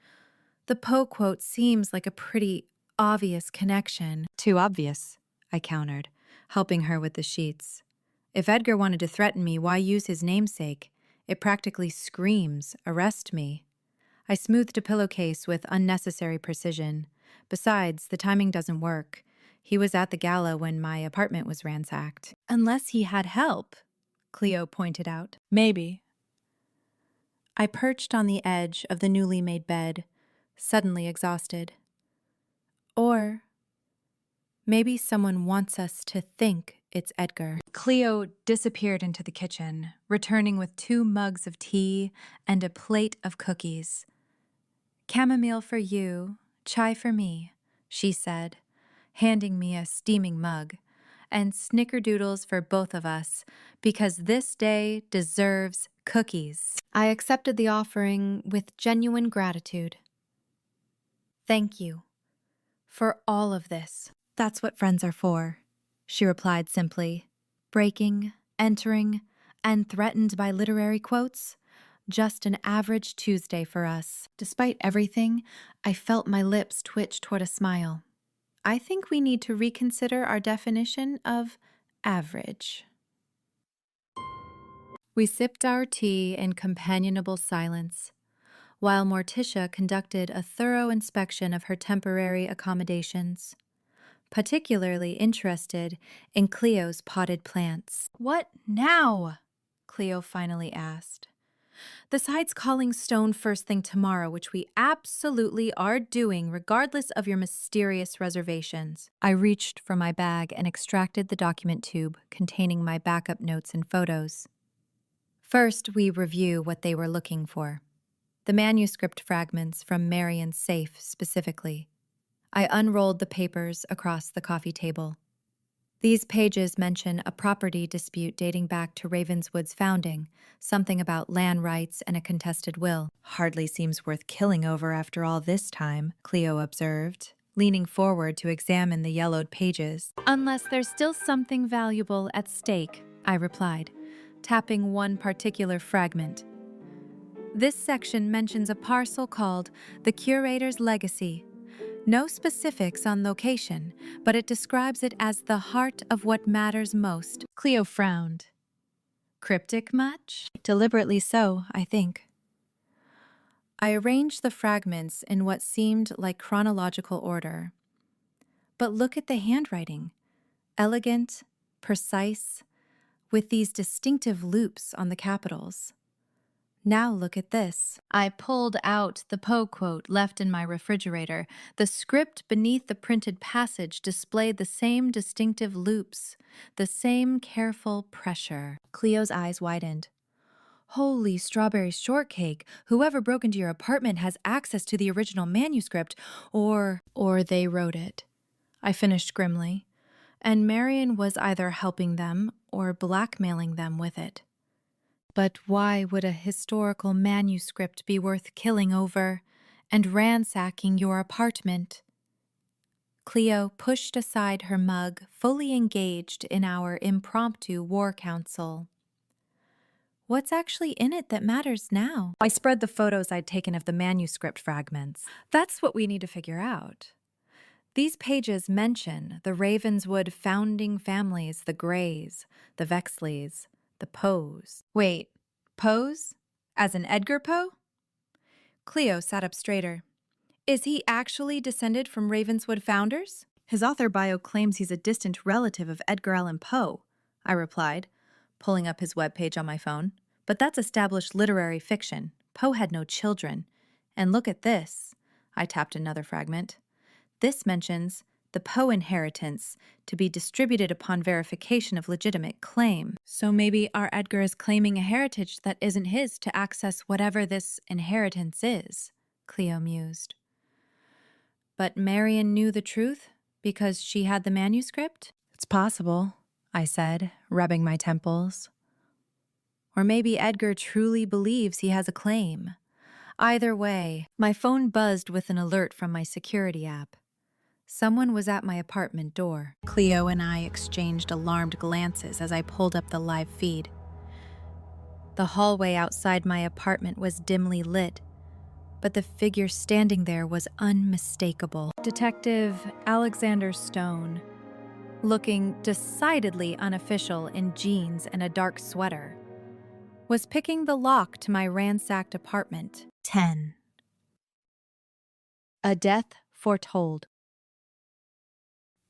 "The Poe quote seems like a pretty obvious connection." "Too obvious," I countered, helping her with the sheets. "If Edgar wanted to threaten me, why use his namesake? It practically screams, arrest me." I smoothed a pillowcase with unnecessary precision. Besides, the timing doesn't work. He was at the gala when my apartment was ransacked. "Unless he had help," Cleo pointed out. "Maybe." I perched on the edge of the newly made bed, suddenly exhausted. Or maybe someone wants us to think it's Edgar. Cleo disappeared into the kitchen, returning with 2 mugs of tea and a plate of cookies. "Chamomile for you, chai for me," she said, handing me a steaming mug, "and snickerdoodles for both of us, because this day deserves cookies." I accepted the offering with genuine gratitude. "Thank you for all of this." "That's what friends are for," she replied simply. "Breaking, entering, and threatened by literary quotes? Just an average Tuesday for us." Despite everything, I felt my lips twitch toward a smile. I think we need to reconsider our definition of average. We sipped our tea in companionable silence, while Morticia conducted a thorough inspection of her temporary accommodations, particularly interested in Cleo's potted plants. "What now?" Cleo finally asked. "The side's calling stone first thing tomorrow, which we absolutely are doing regardless of your mysterious reservations." I reached for my bag and extracted the document tube containing my backup notes and photos. First, we review what they were looking for. The manuscript fragments from Marian's safe specifically. I unrolled the papers across the coffee table. These pages mention a property dispute dating back to Ravenswood's founding, something about land rights and a contested will. "Hardly seems worth killing over after all this time," Cleo observed, leaning forward to examine the yellowed pages. "Unless there's still something valuable at stake," I replied, tapping one particular fragment. "This section mentions a parcel called The Curator's Legacy. No specifics on location, but it describes it as the heart of what matters most." Cleo frowned. "Cryptic much?" "Deliberately so, I think." I arranged the fragments in what seemed like chronological order. But look at the handwriting. Elegant, precise, with these distinctive loops on the capitals. Now look at this. I pulled out the Poe quote left in my refrigerator. The script beneath the printed passage displayed the same distinctive loops, the same careful pressure. Cleo's eyes widened. "Holy strawberry shortcake! Whoever broke into your apartment has access to the original manuscript, or they wrote it." I finished grimly. And Marian was either helping them or blackmailing them with it. But why would a historical manuscript be worth killing over and ransacking your apartment? Cleo pushed aside her mug, fully engaged in our impromptu war council. "What's actually in it that matters now?" I spread the photos I'd taken of the manuscript fragments. "That's what we need to figure out. These pages mention the Ravenswood founding families, the Greys, the Vexleys, the Poes." "Wait, Poes? As in Edgar Poe?" Cleo sat up straighter. "Is he actually descended from Ravenswood founders?" "His author bio claims he's a distant relative of Edgar Allan Poe," I replied, pulling up his webpage on my phone. "But that's established literary fiction. Poe had no children. And look at this." I tapped another fragment. "This mentions the Poe inheritance to be distributed upon verification of legitimate claim. So maybe our Edgar is claiming a heritage that isn't his to access whatever this inheritance is," Cleo mused. "But Marian knew the truth because she had the manuscript?" "It's possible," I said, rubbing my temples. "Or maybe Edgar truly believes he has a claim." Either way, my phone buzzed with an alert from my security app. Someone was at my apartment door. Cleo and I exchanged alarmed glances as I pulled up the live feed. The hallway outside my apartment was dimly lit, but the figure standing there was unmistakable. Detective Alexander Stone, looking decidedly unofficial in jeans and a dark sweater, was picking the lock to my ransacked apartment. 10. A death foretold.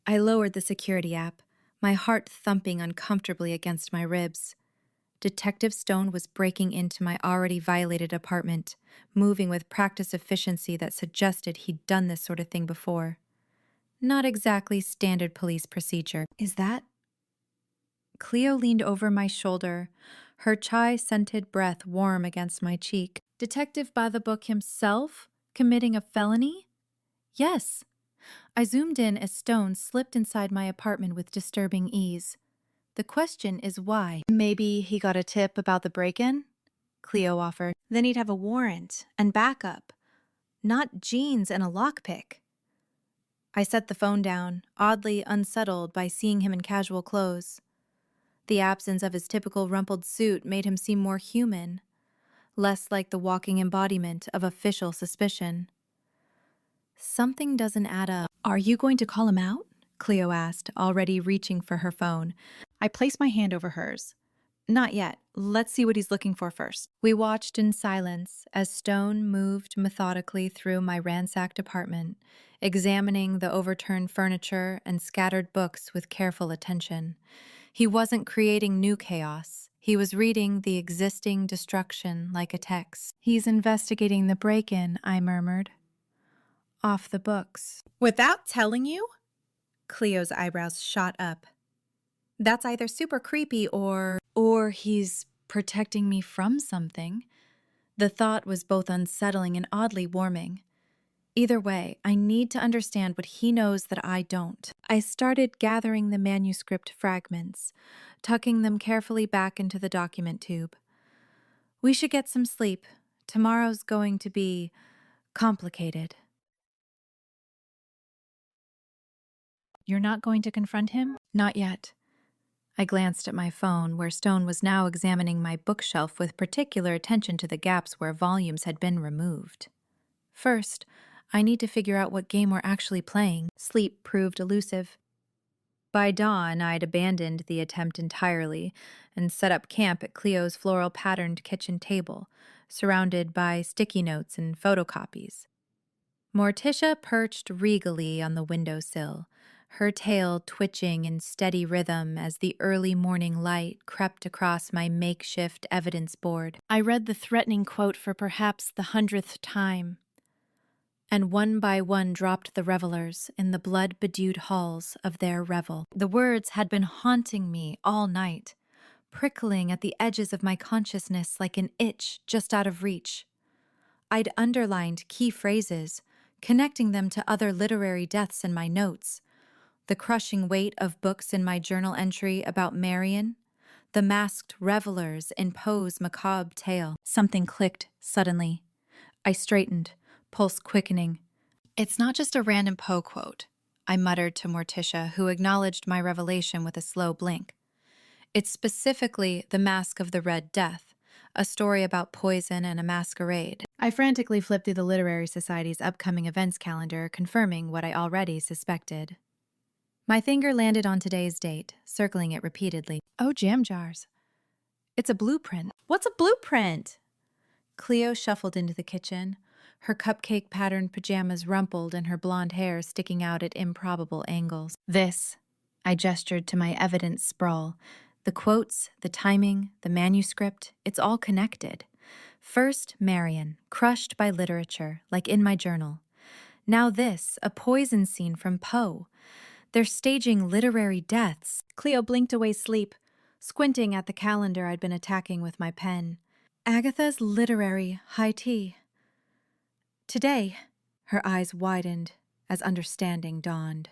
I lowered the security app, my heart thumping uncomfortably against my ribs. Detective Stone was breaking into my already violated apartment, moving with practiced efficiency that suggested he'd done this sort of thing before. Not exactly standard police procedure. "Is that?" Cleo leaned over my shoulder, her chai-scented breath warm against my cheek. "Detective by the book himself? Committing a felony?" "Yes." I zoomed in as Stone slipped inside my apartment with disturbing ease. "The question is why." "Maybe he got a tip about the break-in?" Cleo offered. "Then he'd have a warrant and backup. Not jeans and a lockpick." I set the phone down, oddly unsettled by seeing him in casual clothes. The absence of his typical rumpled suit made him seem more human, less like the walking embodiment of official suspicion. Something doesn't add up. "Are you going to call him out?" Cleo asked, already reaching for her phone. I placed my hand over hers. Not yet. Let's see what he's looking for first. We watched in silence as Stone moved methodically through my ransacked apartment, examining the overturned furniture and scattered books with careful attention. He wasn't creating new chaos. He was reading the existing destruction like a text. He's investigating the break-in, I murmured. Off the books. Without telling you? Cleo's eyebrows shot up. That's either super creepy or he's protecting me from something. The thought was both unsettling and oddly warming. Either way, I need to understand what he knows that I don't. I started gathering the manuscript fragments, tucking them carefully back into the document tube. We should get some sleep. Tomorrow's going to be complicated. You're not going to confront him? Not yet. I glanced at my phone, where Stone was now examining my bookshelf with particular attention to the gaps where volumes had been removed. First, I need to figure out what game we're actually playing. Sleep proved elusive. By dawn, I'd abandoned the attempt entirely and set up camp at Cleo's floral-patterned kitchen table, surrounded by sticky notes and photocopies. Morticia perched regally on the windowsill, her tail twitching in steady rhythm as the early morning light crept across my makeshift evidence board. I read the threatening quote for perhaps the 100th time, and one by one dropped the revelers in the blood-bedewed halls of their revel. The words had been haunting me all night, prickling at the edges of my consciousness like an itch just out of reach. I'd underlined key phrases, connecting them to other literary deaths in my notes. The crushing weight of books in my journal entry about Marion, the masked revelers in Poe's macabre tale. Something clicked suddenly. I straightened, pulse quickening. It's not just a random Poe quote, I muttered to Morticia, who acknowledged my revelation with a slow blink. It's specifically The Mask of the Red Death, a story about poison and a masquerade. I frantically flipped through the Literary Society's upcoming events calendar, confirming what I already suspected. My finger landed on today's date, circling it repeatedly. Oh, jam jars. It's a blueprint. What's a blueprint? Cleo shuffled into the kitchen, her cupcake-patterned pajamas rumpled and her blonde hair sticking out at improbable angles. This, I gestured to my evidence sprawl. The quotes, the timing, the manuscript, it's all connected. First, Marion, crushed by literature, like in my journal. Now this, a poison scene from Poe. They're staging literary deaths. Cleo blinked away sleep, squinting at the calendar I'd been attacking with my pen. Agatha's literary high tea. Today, her eyes widened as understanding dawned.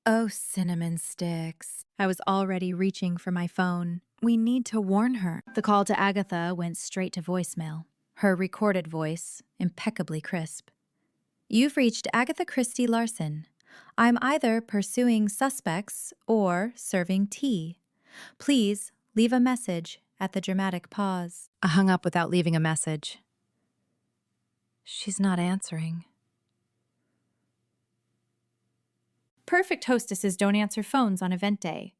Oh, cinnamon sticks. I was already reaching for my phone. We need to warn her. The call to Agatha went straight to voicemail, her recorded voice impeccably crisp. You've reached Agatha Christie Larson. I'm either pursuing suspects or serving tea. Please leave a message at the dramatic pause. I hung up without leaving a message. She's not answering. Perfect hostesses don't answer phones on event day,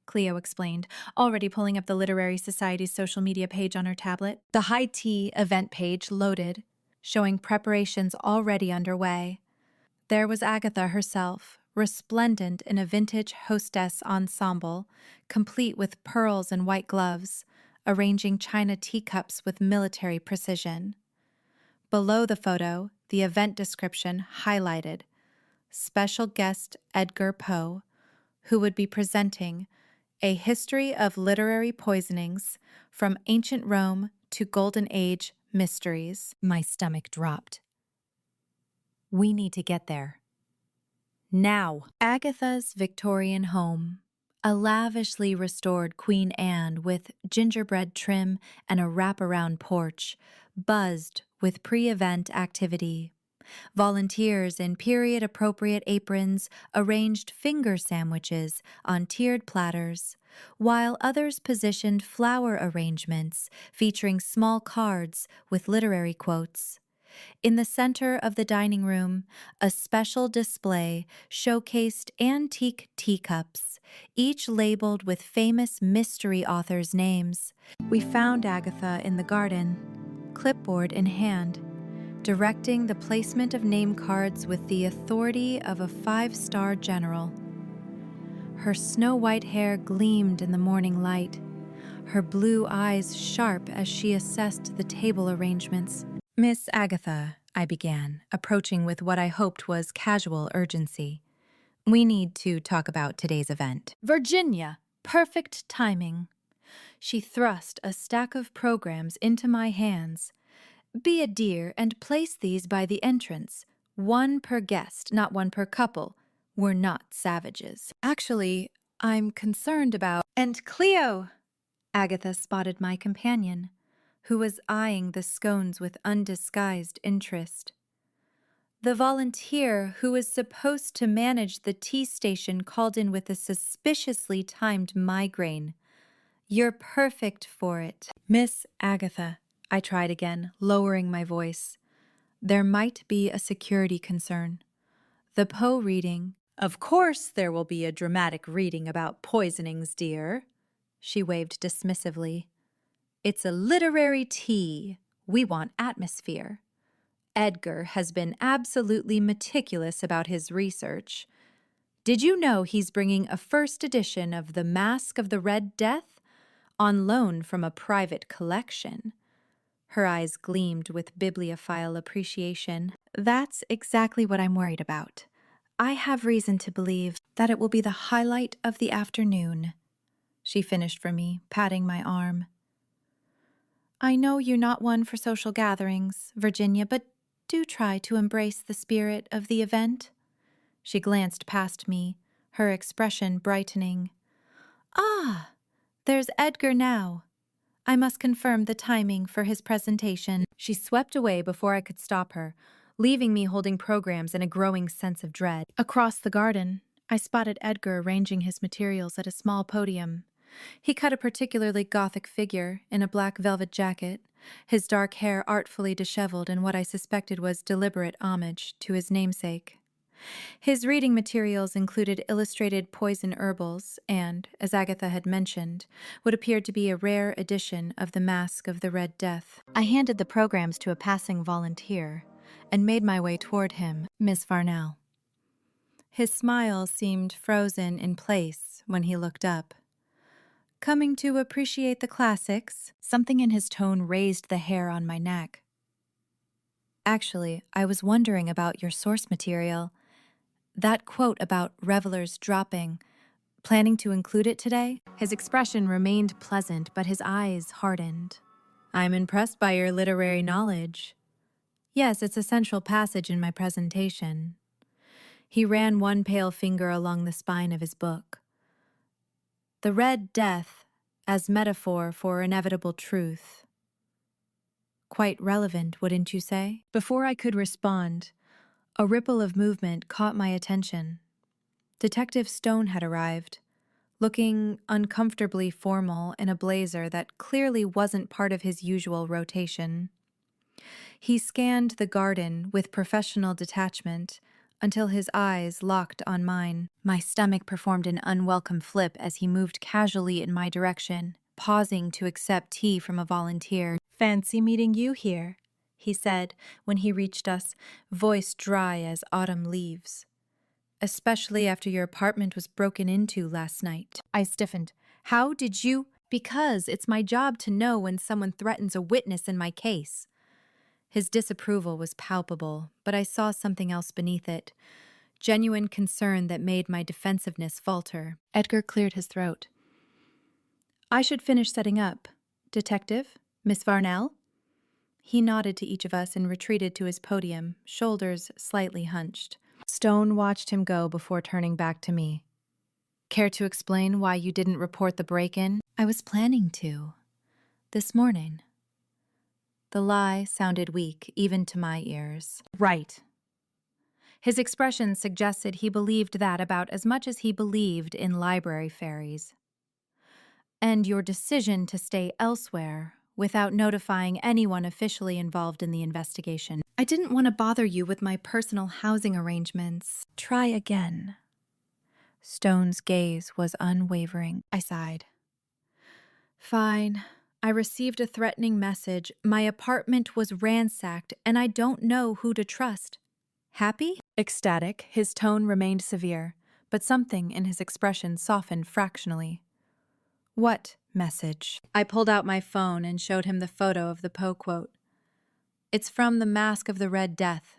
Cleo explained, already pulling up the Literary Society's social media page on her tablet. The high tea event page loaded, showing preparations already underway. There was Agatha herself, resplendent in a vintage hostess ensemble, complete with pearls and white gloves, arranging china teacups with military precision. Below the photo, the event description highlighted, special guest Edgar Poe, who would be presenting A History of Literary Poisonings from Ancient Rome to Golden Age Mysteries. My stomach dropped. We need to get there. Now. Agatha's Victorian home, a lavishly restored Queen Anne with gingerbread trim and a wraparound porch, buzzed with pre-event activity. Volunteers in period-appropriate aprons arranged finger sandwiches on tiered platters, while others positioned flower arrangements featuring small cards with literary quotes. In the center of the dining room, a special display showcased antique teacups, each labeled with famous mystery authors' names. We found Agatha in the garden, clipboard in hand, directing the placement of name cards with the authority of a 5-star general. Her snow-white hair gleamed in the morning light, her blue eyes sharp as she assessed the table arrangements. "Miss Agatha," I began, approaching with what I hoped was casual urgency. "We need to talk about today's event." "Virginia, perfect timing." She thrust a stack of programs into my hands. "Be a dear and place these by the entrance. One per guest, not one per couple. We're not savages." "Actually, I'm concerned about—" "And Cleo!" Agatha spotted my companion, who was eyeing the scones with undisguised interest. "The volunteer who is supposed to manage the tea station called in with a suspiciously timed migraine. You're perfect for it." "Miss Agatha," I tried again, lowering my voice. "There might be a security concern. The Poe reading—" "Of course there will be a dramatic reading about poisonings, dear," she waved dismissively. "It's a literary tea. We want atmosphere. Edgar has been absolutely meticulous about his research. Did you know he's bringing a first edition of The Mask of the Red Death on loan from a private collection?" Her eyes gleamed with bibliophile appreciation. "That's exactly what I'm worried about. I have reason to believe that it will be the highlight of the afternoon," she finished for me, patting my arm. "I know you're not one for social gatherings, Virginia, but do try to embrace the spirit of the event." She glanced past me, her expression brightening. "Ah, there's Edgar now. I must confirm the timing for his presentation." She swept away before I could stop her, leaving me holding programs and a growing sense of dread. Across the garden, I spotted Edgar arranging his materials at a small podium. He cut a particularly gothic figure in a black velvet jacket, his dark hair artfully disheveled in what I suspected was deliberate homage to his namesake. His reading materials included illustrated poison herbals and, as Agatha had mentioned, what appeared to be a rare edition of The Mask of the Red Death. I handed the programs to a passing volunteer and made my way toward him, Miss Varnell. His smile seemed frozen in place when he looked up. "Coming to appreciate the classics?" Something in his tone raised the hair on my neck. "Actually, I was wondering about your source material. That quote about revelers dropping. Planning to include it today?" His expression remained pleasant, but his eyes hardened. "I'm impressed by your literary knowledge." "Yes, it's a central passage in my presentation." He ran one pale finger along the spine of his book. "The Red Death as metaphor for inevitable truth. Quite relevant, wouldn't you say?" Before I could respond, a ripple of movement caught my attention. Detective Stone had arrived, looking uncomfortably formal in a blazer that clearly wasn't part of his usual rotation. He scanned the garden with professional detachment until his eyes locked on mine. My stomach performed an unwelcome flip as he moved casually in my direction, pausing to accept tea from a volunteer. "Fancy meeting you here," he said when he reached us, voice dry as autumn leaves. "Especially after your apartment was broken into last night." I stiffened. "How did you—" "Because it's my job to know when someone threatens a witness in my case." His disapproval was palpable, but I saw something else beneath it. Genuine concern that made my defensiveness falter. Edgar cleared his throat. "I should finish setting up. Detective? Miss Varnell?" He nodded to each of us and retreated to his podium, shoulders slightly hunched. Stone watched him go before turning back to me. "Care to explain why you didn't report the break-in?" "I was planning to. This morning." The lie sounded weak, even to my ears. "Right." His expression suggested he believed that about as much as he believed in library fairies. "And your decision to stay elsewhere without notifying anyone officially involved in the investigation. I didn't want to bother you with my personal housing arrangements. Try again. Stone's gaze was unwavering. I sighed. Fine. I received a threatening message. My apartment was ransacked, and I don't know who to trust. Happy? Ecstatic, his tone remained severe, but something in his expression softened fractionally. What message? I pulled out my phone and showed him the photo of the Poe quote. It's from The Mask of the Red Death,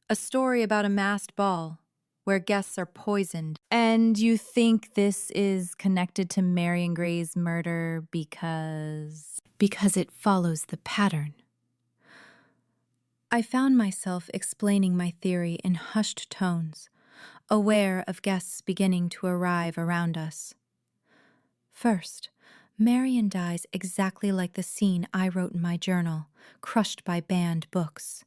a story about a masked ball where guests are poisoned. And you think this is connected to Marion Gray's murder because it follows the pattern. I found myself explaining my theory in hushed tones, aware of guests beginning to arrive around us. First, Marion dies exactly like the scene I wrote in my journal, crushed by banned books.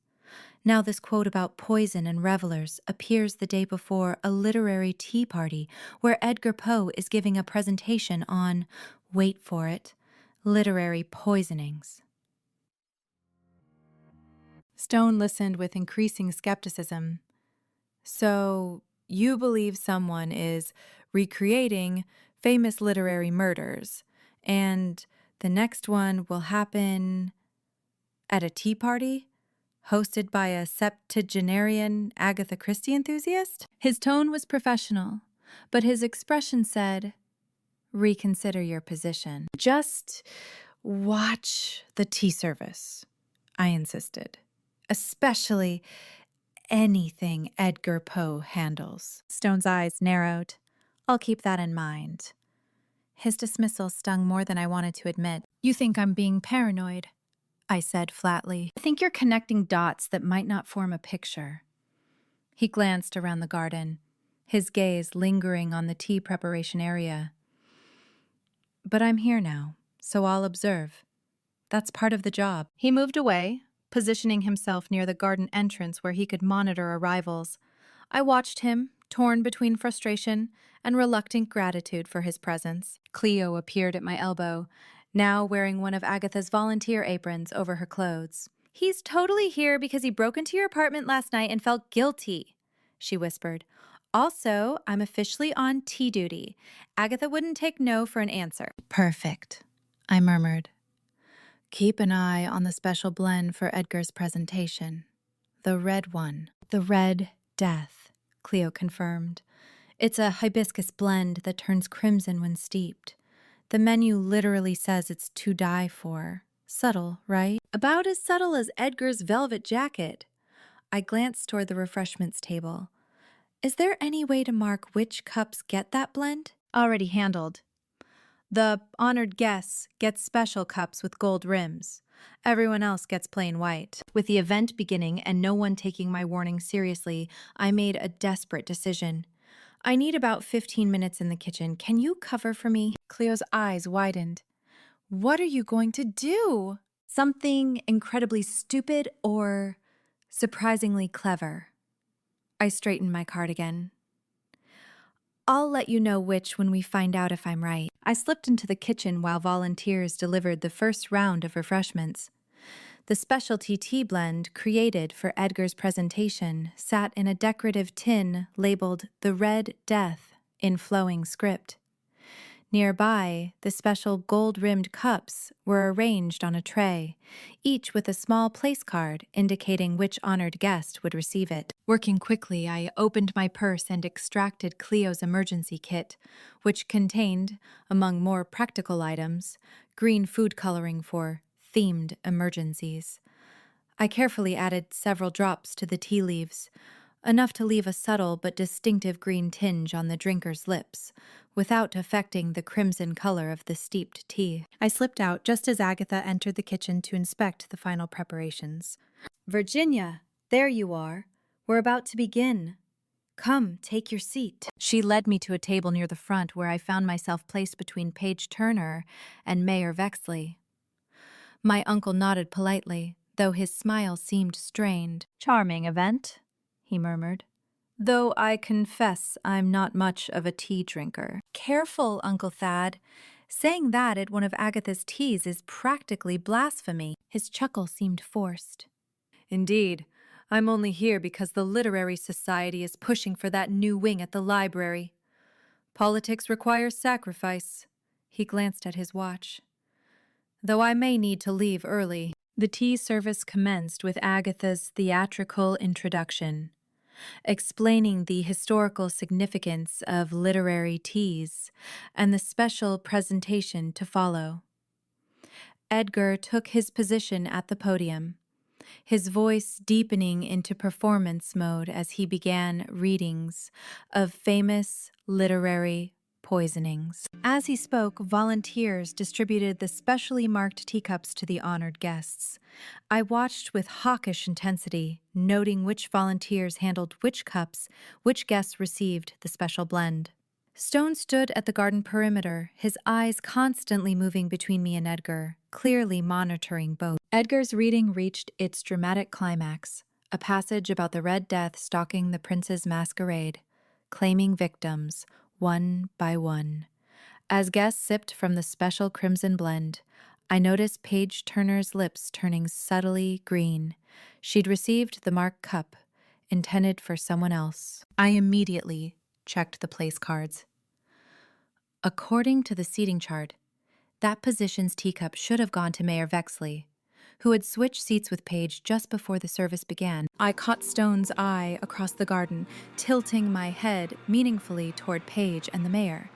Now this quote about poison and revelers appears the day before a literary tea party where Edgar Poe is giving a presentation on, wait for it, literary poisonings. Stone listened with increasing skepticism. So, you believe someone is recreating famous literary murders, and the next one will happen at a tea party hosted by a septuagenarian Agatha Christie enthusiast? His tone was professional, but his expression said, reconsider your position. Just watch the tea service, I insisted. Especially anything Edgar Poe handles. Stone's eyes narrowed. I'll keep that in mind. His dismissal stung more than I wanted to admit. You think I'm being paranoid, I said flatly. I think you're connecting dots that might not form a picture. He glanced around the garden, his gaze lingering on the tea preparation area. But I'm here now, so I'll observe. That's part of the job. He moved away, positioning himself near the garden entrance where he could monitor arrivals. I watched him, torn between frustration and reluctant gratitude for his presence. Cleo appeared at my elbow, now wearing one of Agatha's volunteer aprons over her clothes. He's totally here because he broke into your apartment last night and felt guilty, she whispered. Also, I'm officially on tea duty. Agatha wouldn't take no for an answer. Perfect, I murmured. Keep an eye on the special blend for Edgar's presentation. The red one. The Red Death, Cleo confirmed. It's a hibiscus blend that turns crimson when steeped. The menu literally says it's to die for. Subtle, right? About as subtle as Edgar's velvet jacket. I glanced toward the refreshments table. Is there any way to mark which cups get that blend? Already handled. The honored guests get special cups with gold rims. Everyone else gets plain white. With the event beginning and no one taking my warning seriously, I made a desperate decision. I need about 15 minutes in the kitchen. Can you cover for me? Cleo's eyes widened. What are you going to do? Something incredibly stupid or surprisingly clever. I straightened my cardigan. I'll let you know which when we find out if I'm right. I slipped into the kitchen while volunteers delivered the first round of refreshments. The specialty tea blend created for Edgar's presentation sat in a decorative tin labeled The Red Death in flowing script. Nearby, the special gold-rimmed cups were arranged on a tray, each with a small place card indicating which honored guest would receive it. Working quickly, I opened my purse and extracted Cleo's emergency kit, which contained, among more practical items, green food coloring for themed emergencies. I carefully added several drops to the tea leaves, enough to leave a subtle but distinctive green tinge on the drinker's lips, without affecting the crimson color of the steeped tea. I slipped out just as Agatha entered the kitchen to inspect the final preparations. Virginia, there you are. We're about to begin. Come, take your seat. She led me to a table near the front where I found myself placed between Paige Turner and Mayor Vexley. My uncle nodded politely, though his smile seemed strained. Charming event, he murmured. Though I confess I'm not much of a tea drinker. Careful, Uncle Thad. Saying that at one of Agatha's teas is practically blasphemy. His chuckle seemed forced. Indeed, I'm only here because the Literary Society is pushing for that new wing at the library. Politics requires sacrifice. He glanced at his watch. Though I may need to leave early. The tea service commenced with Agatha's theatrical introduction, explaining the historical significance of literary teas and the special presentation to follow. Edgar took his position at the podium, his voice deepening into performance mode as he began readings of famous literary poisonings. As he spoke, volunteers distributed the specially marked teacups to the honored guests. I watched with hawkish intensity, noting which volunteers handled which cups, which guests received the special blend. Stone stood at the garden perimeter, his eyes constantly moving between me and Edgar, clearly monitoring both. Edgar's reading reached its dramatic climax, a passage about the Red Death stalking the prince's masquerade, claiming victims, one by one. As guests sipped from the special crimson blend, I noticed Paige Turner's lips turning subtly green. She'd received the marked cup, intended for someone else. I immediately checked the place cards. According to the seating chart, that position's teacup should have gone to Mayor Vexley, who had switched seats with Paige just before the service began. I caught Stone's eye across the garden, tilting my head meaningfully toward Paige and the mayor.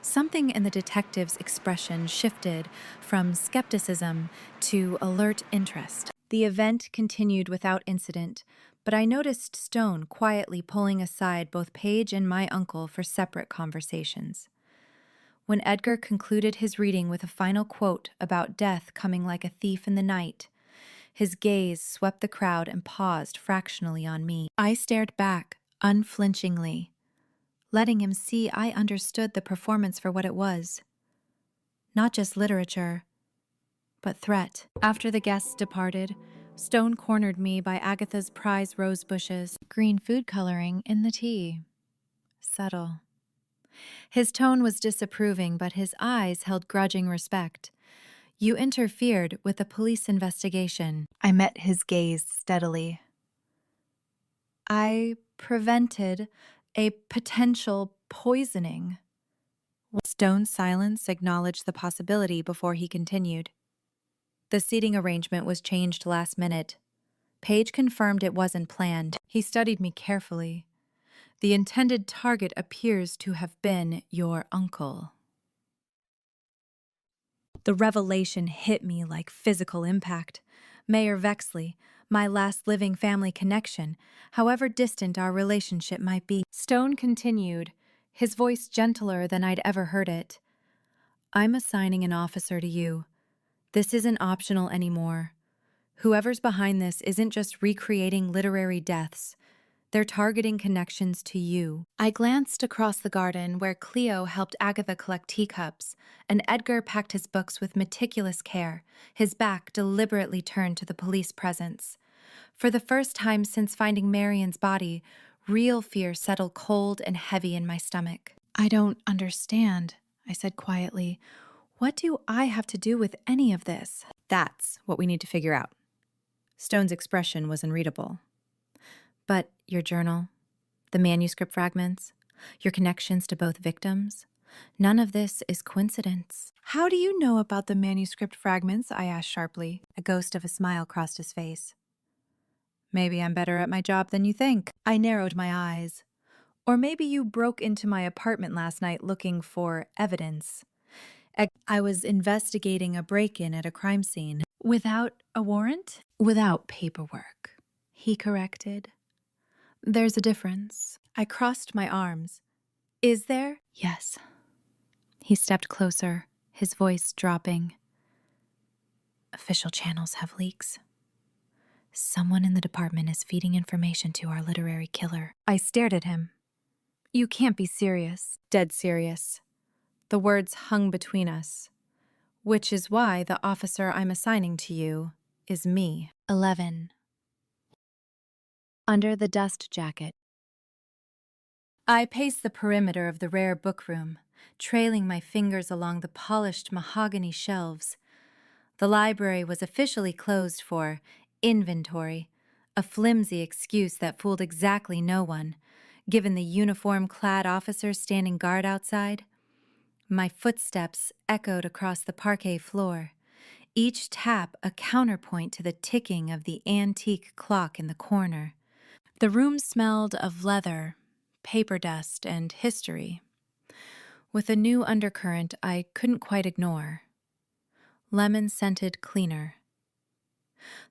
Something in the detective's expression shifted from skepticism to alert interest. The event continued without incident, but I noticed Stone quietly pulling aside both Paige and my uncle for separate conversations. When Edgar concluded his reading with a final quote about death coming like a thief in the night, his gaze swept the crowd and paused fractionally on me. I stared back, unflinchingly, letting him see I understood the performance for what it was. Not just literature, but threat. After the guests departed, Stone cornered me by Agatha's prize rose bushes, green food coloring in the tea. Subtle. His tone was disapproving, but his eyes held grudging respect. You interfered with a police investigation. I met his gaze steadily. I prevented a potential poisoning. Stone's silence acknowledged the possibility before he continued. The seating arrangement was changed last minute. Paige confirmed it wasn't planned. He studied me carefully. The intended target appears to have been your uncle. The revelation hit me like physical impact. Mayor Vexley, my last living family connection, however distant our relationship might be. Stone continued, his voice gentler than I'd ever heard it. I'm assigning an officer to you. This isn't optional anymore. Whoever's behind this isn't just recreating literary deaths. They're targeting connections to you. I glanced across the garden where Cleo helped Agatha collect teacups, and Edgar packed his books with meticulous care, his back deliberately turned to the police presence. For the first time since finding Marion's body, real fear settled cold and heavy in my stomach. I don't understand, I said quietly. What do I have to do with any of this? That's what we need to figure out. Stone's expression was unreadable. But your journal, the manuscript fragments, your connections to both victims, none of this is coincidence. How do you know about the manuscript fragments? I asked sharply. A ghost of a smile crossed his face. Maybe I'm better at my job than you think. I narrowed my eyes. Or maybe you broke into my apartment last night looking for evidence. I was investigating a break-in at a crime scene. Without a warrant? Without paperwork, he corrected. There's a difference. I crossed my arms. Is there? Yes. He stepped closer, his voice dropping. Official channels have leaks. Someone in the department is feeding information to our literary killer. I stared at him. You can't be serious. Dead serious. The words hung between us, which is why the officer I'm assigning to you is me. 11. Under the dust jacket. I paced the perimeter of the rare book room, trailing my fingers along the polished mahogany shelves. The library was officially closed for inventory, a flimsy excuse that fooled exactly no one, given the uniform-clad officers standing guard outside. My footsteps echoed across the parquet floor, each tap a counterpoint to the ticking of the antique clock in the corner. The room smelled of leather, paper dust, and history, with a new undercurrent I couldn't quite ignore. Lemon-scented cleaner.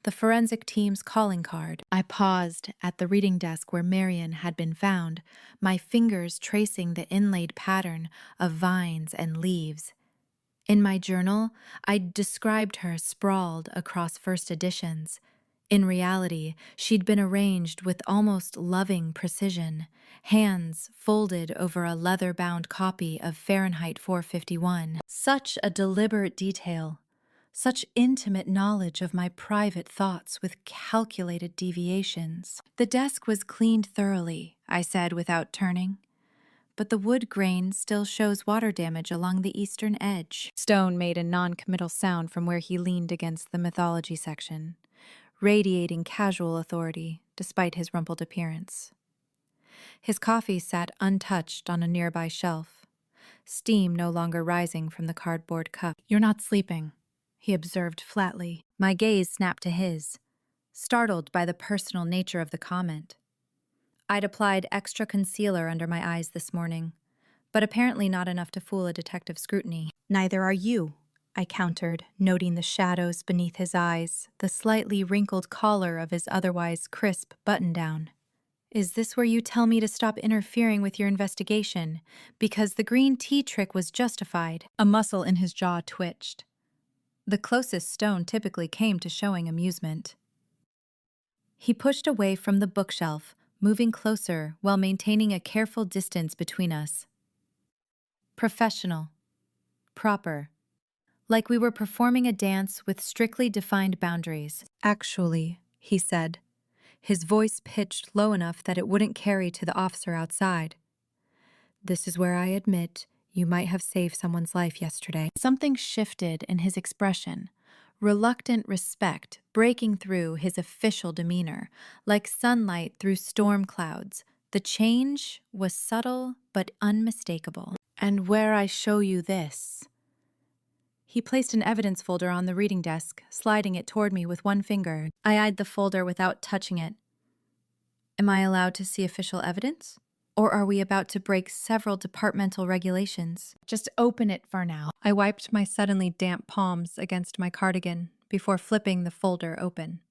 The forensic team's calling card. I paused at the reading desk where Marion had been found, my fingers tracing the inlaid pattern of vines and leaves. In my journal, I described her sprawled across first editions. In reality, she'd been arranged with almost loving precision, hands folded over a leather-bound copy of Fahrenheit 451. Such a deliberate detail, such intimate knowledge of my private thoughts with calculated deviations. The desk was cleaned thoroughly, I said without turning, but the wood grain still shows water damage along the eastern edge. Stone made a non-committal sound from where he leaned against the mythology section, radiating casual authority despite his rumpled appearance. His coffee sat untouched on a nearby shelf, steam no longer rising from the cardboard cup. "You're not sleeping," he observed flatly. My gaze snapped to his, startled by the personal nature of the comment. I'd applied extra concealer under my eyes this morning, but apparently not enough to fool a detective's scrutiny. "Neither are you," I countered, noting the shadows beneath his eyes, the slightly wrinkled collar of his otherwise crisp button-down. "Is this where you tell me to stop interfering with your investigation, because the green tea trick was justified?" A muscle in his jaw twitched. The closest Stone typically came to showing amusement. He pushed away from the bookshelf, moving closer while maintaining a careful distance between us. Professional. Proper. Like we were performing a dance with strictly defined boundaries. "Actually," he said, his voice pitched low enough that it wouldn't carry to the officer outside, "this is where I admit you might have saved someone's life yesterday." Something shifted in his expression, reluctant respect breaking through his official demeanor, like sunlight through storm clouds. The change was subtle but unmistakable. "And where I show you this." He placed an evidence folder on the reading desk, sliding it toward me with one finger. I eyed the folder without touching it. "Am I allowed to see official evidence? Or are we about to break several departmental regulations?" "Just open it for now." I wiped my suddenly damp palms against my cardigan before flipping the folder open.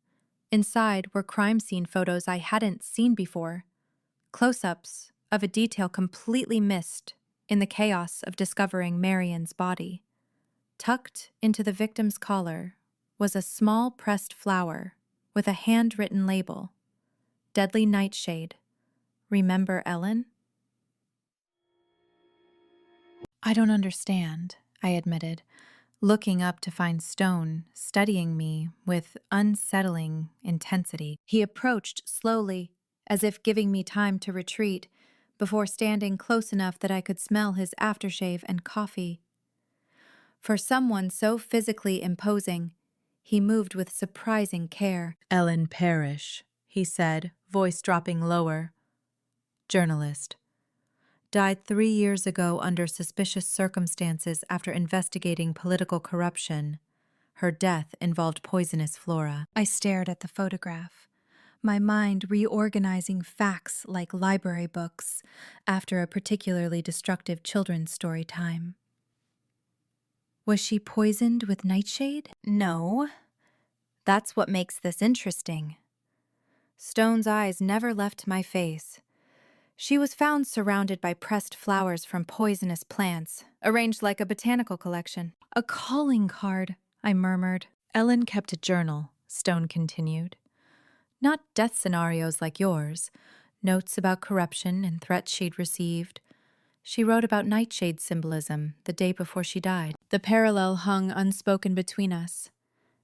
Inside were crime scene photos I hadn't seen before, close-ups of a detail completely missed in the chaos of discovering Marion's body. Tucked into the victim's collar was a small pressed flower with a handwritten label, "Deadly Nightshade. Remember Ellen?" "I don't understand," I admitted, looking up to find Stone studying me with unsettling intensity. He approached slowly, as if giving me time to retreat, before standing close enough that I could smell his aftershave and coffee. For someone so physically imposing, he moved with surprising care. "Ellen Parrish," he said, voice dropping lower. "Journalist. Died 3 years ago under suspicious circumstances after investigating political corruption. Her death involved poisonous flora." I stared at the photograph, my mind reorganizing facts like library books after a particularly destructive children's story time. "Was she poisoned with nightshade?" "No. That's what makes this interesting." Stone's eyes never left my face. "She was found surrounded by pressed flowers from poisonous plants, arranged like a botanical collection." "A calling card," I murmured. "Ellen kept a journal," Stone continued. "Not death scenarios like yours, notes about corruption and threats she'd received. She wrote about nightshade symbolism the day before she died." The parallel hung unspoken between us,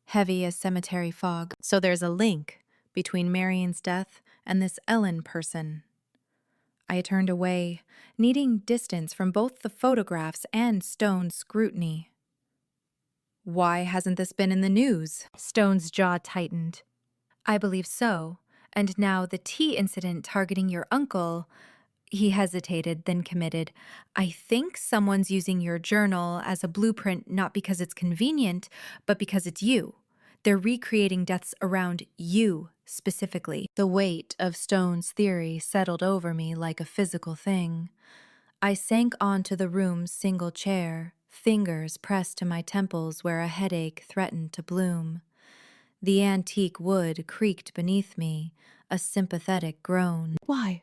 heavy as cemetery fog. "So there's a link between Marion's death and this Ellen person." I turned away, needing distance from both the photographs and Stone's scrutiny. Why hasn't this been in the news? Stone's jaw tightened. I believe so. And now the tea incident targeting your uncle. He hesitated, then committed. I think someone's using your journal as a blueprint not because it's convenient, but because it's you. They're recreating deaths around you, specifically. The weight of Stone's theory settled over me like a physical thing. I sank onto the room's single chair, fingers pressed to my temples where a headache threatened to bloom. The antique wood creaked beneath me, a sympathetic groan. Why?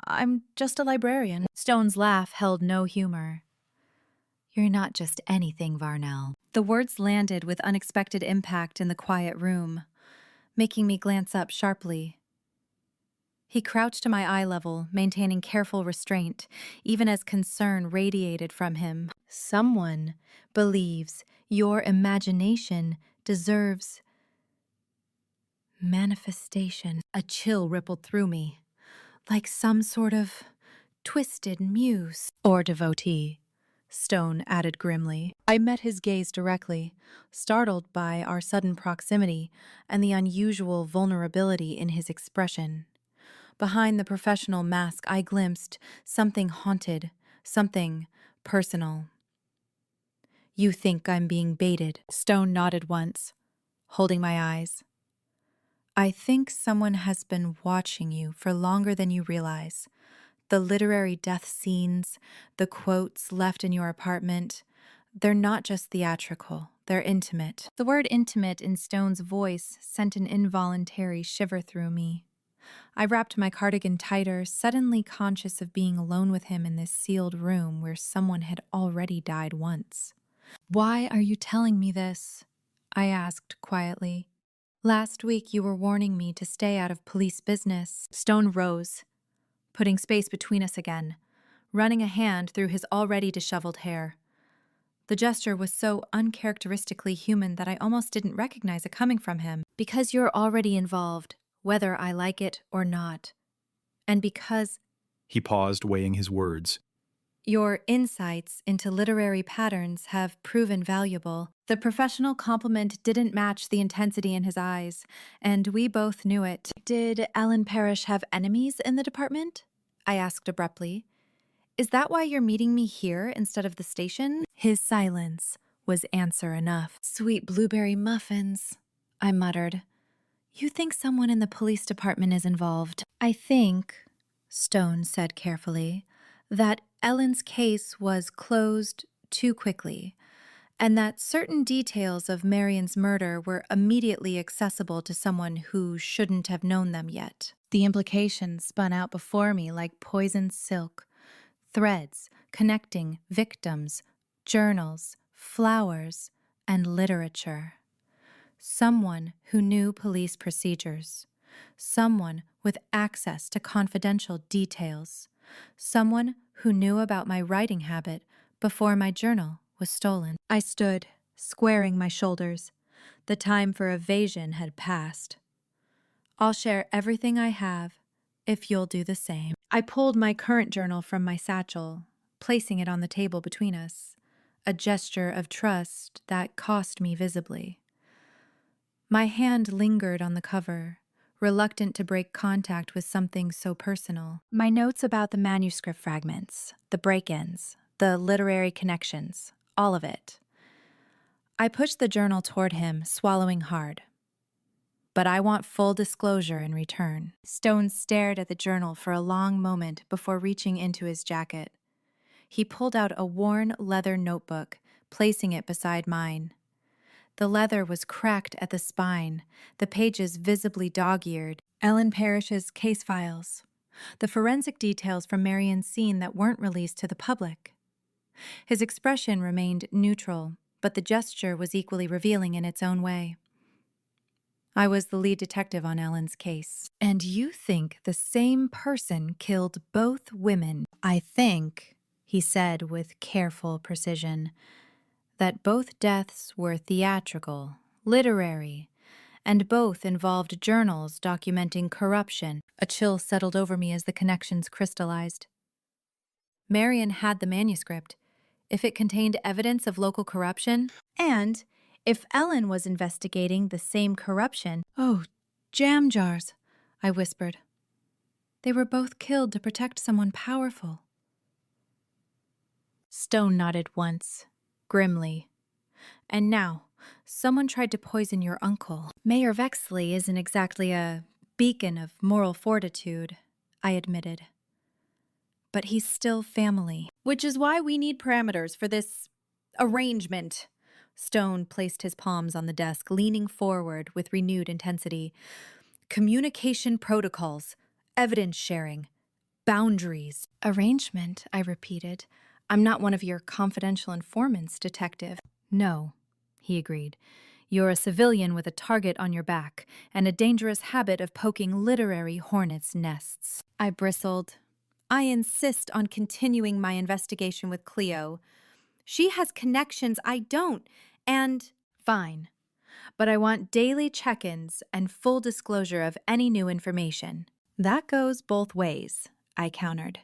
I'm just a librarian. Stone's laugh held no humor. You're not just anything, Varnell. The words landed with unexpected impact in the quiet room, making me glance up sharply. He crouched to my eye level, maintaining careful restraint, even as concern radiated from him. Someone believes your imagination deserves manifestation. A chill rippled through me, like some sort of twisted muse. Or devotee, Stone added grimly. I met his gaze directly, startled by our sudden proximity and the unusual vulnerability in his expression. Behind the professional mask, I glimpsed something haunted, something personal. You think I'm being baited? Stone nodded once, holding my eyes. I think someone has been watching you for longer than you realize. The literary death scenes, the quotes left in your apartment, they're not just theatrical, they're intimate. The word intimate in Stone's voice sent an involuntary shiver through me. I wrapped my cardigan tighter, suddenly conscious of being alone with him in this sealed room where someone had already died once. Why are you telling me this? I asked quietly. Last week you were warning me to stay out of police business. Stone rose, putting space between us again, running a hand through his already disheveled hair. The gesture was so uncharacteristically human that I almost didn't recognize it coming from him. Because you're already involved, whether I like it or not. And because He paused, weighing his words. your insights into literary patterns have proven valuable. The professional compliment didn't match the intensity in his eyes, and we both knew it. Did Ellen Parrish have enemies in the department? I asked abruptly. Is that why you're meeting me here instead of the station? His silence was answer enough. Sweet blueberry muffins, I muttered. You think someone in the police department is involved? I think, Stone said carefully, that Ellen's case was closed too quickly, and that certain details of Marion's murder were immediately accessible to someone who shouldn't have known them yet. The implications spun out before me like poisoned silk, threads connecting victims, journals, flowers, and literature. Someone who knew police procedures. Someone with access to confidential details. Someone who knew about my writing habit before my journal was stolen. I stood, squaring my shoulders. The time for evasion had passed. I'll share everything I have if you'll do the same. I pulled my current journal from my satchel, placing it on the table between us, a gesture of trust that cost me visibly. My hand lingered on the cover, reluctant to break contact with something so personal. My notes about the manuscript fragments, the break-ins, the literary connections, all of it. I pushed the journal toward him, swallowing hard. But I want full disclosure in return. Stone stared at the journal for a long moment before reaching into his jacket. He pulled out a worn leather notebook, placing it beside mine. The leather was cracked at the spine, the pages visibly dog-eared. Ellen Parrish's case files, the forensic details from Marion's scene that weren't released to the public. His expression remained neutral, but the gesture was equally revealing in its own way. I was the lead detective on Ellen's case. And you think the same person killed both women? I think, he said with careful precision, that both deaths were theatrical, literary, and both involved journals documenting corruption. A chill settled over me as the connections crystallized. Marion had the manuscript. If it contained evidence of local corruption, and if Ellen was investigating the same corruption. Oh, jam jars, I whispered. They were both killed to protect someone powerful. Stone nodded once, grimly. And now, someone tried to poison your uncle. Mayor Vexley isn't exactly a beacon of moral fortitude, I admitted. But he's still family. Which is why we need parameters for this arrangement. Stone placed his palms on the desk, leaning forward with renewed intensity. Communication protocols, evidence sharing, boundaries. Arrangement, I repeated. I'm not one of your confidential informants, detective. No, he agreed. You're a civilian with a target on your back and a dangerous habit of poking literary hornets' nests. I bristled. I insist on continuing my investigation with Cleo. She has connections I don't, and fine. But I want daily check-ins and full disclosure of any new information. That goes both ways, I countered.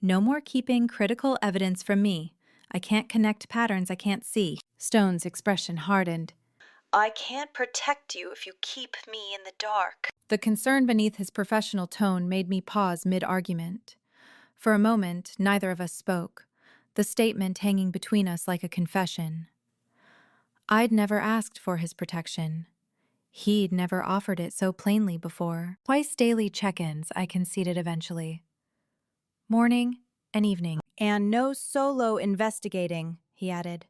No more keeping critical evidence from me. I can't connect patterns I can't see. Stone's expression hardened. I can't protect you if you keep me in the dark. The concern beneath his professional tone made me pause mid-argument. For a moment, neither of us spoke, the statement hanging between us like a confession. I'd never asked for his protection. He'd never offered it so plainly before. Twice daily check-ins, I conceded eventually. Morning and evening. And no solo investigating, he added.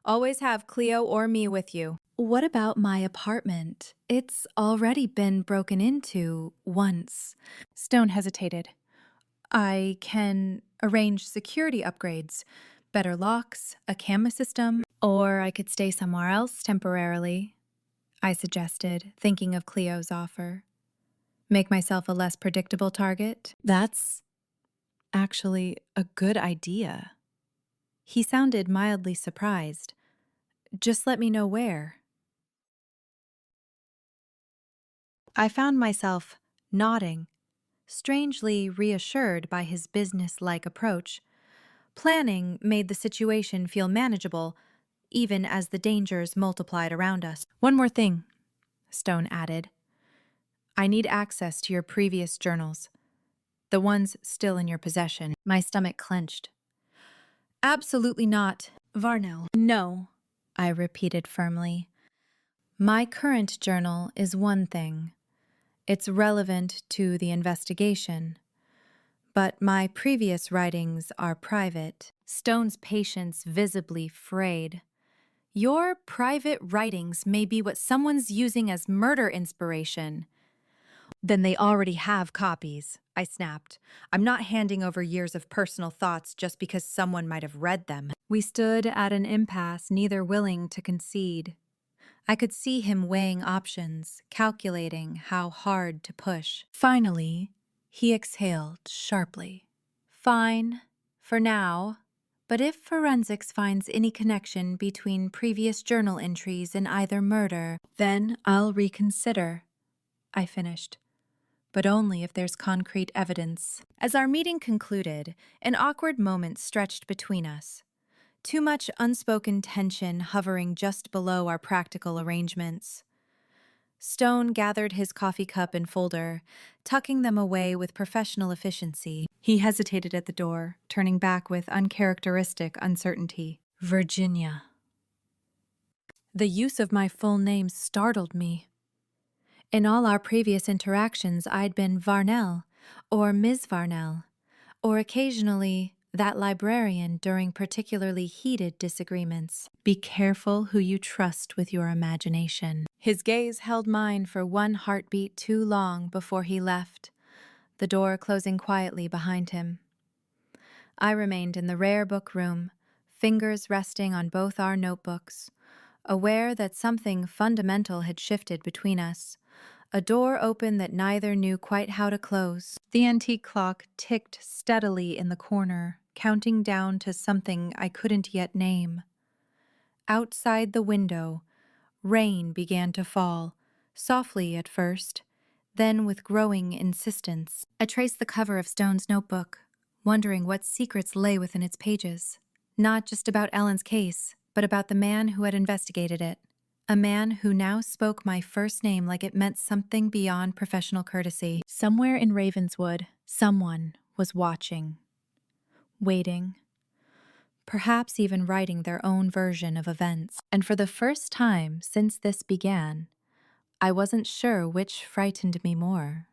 Always have Cleo or me with you. What about my apartment? It's already been broken into once. Stone hesitated. I can arrange security upgrades, better locks, a camera system, or I could stay somewhere else temporarily, I suggested, thinking of Cleo's offer. Make myself a less predictable target? That's actually a good idea. He sounded mildly surprised. Just let me know where. I found myself nodding, strangely reassured by his business-like approach. Planning made the situation feel manageable, even as the dangers multiplied around us. One more thing, Stone added. I need access to your previous journals, the ones still in your possession. My stomach clenched. Absolutely not, Varnell. No, I repeated firmly. My current journal is one thing. It's relevant to the investigation. But my previous writings are private. Stone's patience visibly frayed. Your private writings may be what someone's using as murder inspiration. Then they already have copies, I snapped. I'm not handing over years of personal thoughts just because someone might have read them. We stood at an impasse, neither willing to concede. I could see him weighing options, calculating how hard to push. Finally, he exhaled sharply. Fine, for now. But if forensics finds any connection between previous journal entries and either murder, then I'll reconsider, I finished. But only if there's concrete evidence. As our meeting concluded, an awkward moment stretched between us. Too much unspoken tension hovering just below our practical arrangements. Stone gathered his coffee cup and folder, tucking them away with professional efficiency. He hesitated at the door, turning back with uncharacteristic uncertainty. Virginia. The use of my full name startled me. In all our previous interactions, I'd been Varnell, or Ms. Varnell, or occasionally that librarian during particularly heated disagreements. Be careful who you trust with your imagination. His gaze held mine for one heartbeat too long before he left, the door closing quietly behind him. I remained in the rare book room, fingers resting on both our notebooks, aware that something fundamental had shifted between us. A door open that neither knew quite how to close. The antique clock ticked steadily in the corner, counting down to something I couldn't yet name. Outside the window, rain began to fall, softly at first, Then, with growing insistence, I traced the cover of Stone's notebook, wondering what secrets lay within its pages. Not just about Ellen's case, but about the man who had investigated it. A man who now spoke my first name like it meant something beyond professional courtesy. Somewhere in Ravenswood, someone was watching, waiting, perhaps even writing their own version of events. And for the first time since this began, I wasn't sure which frightened me more.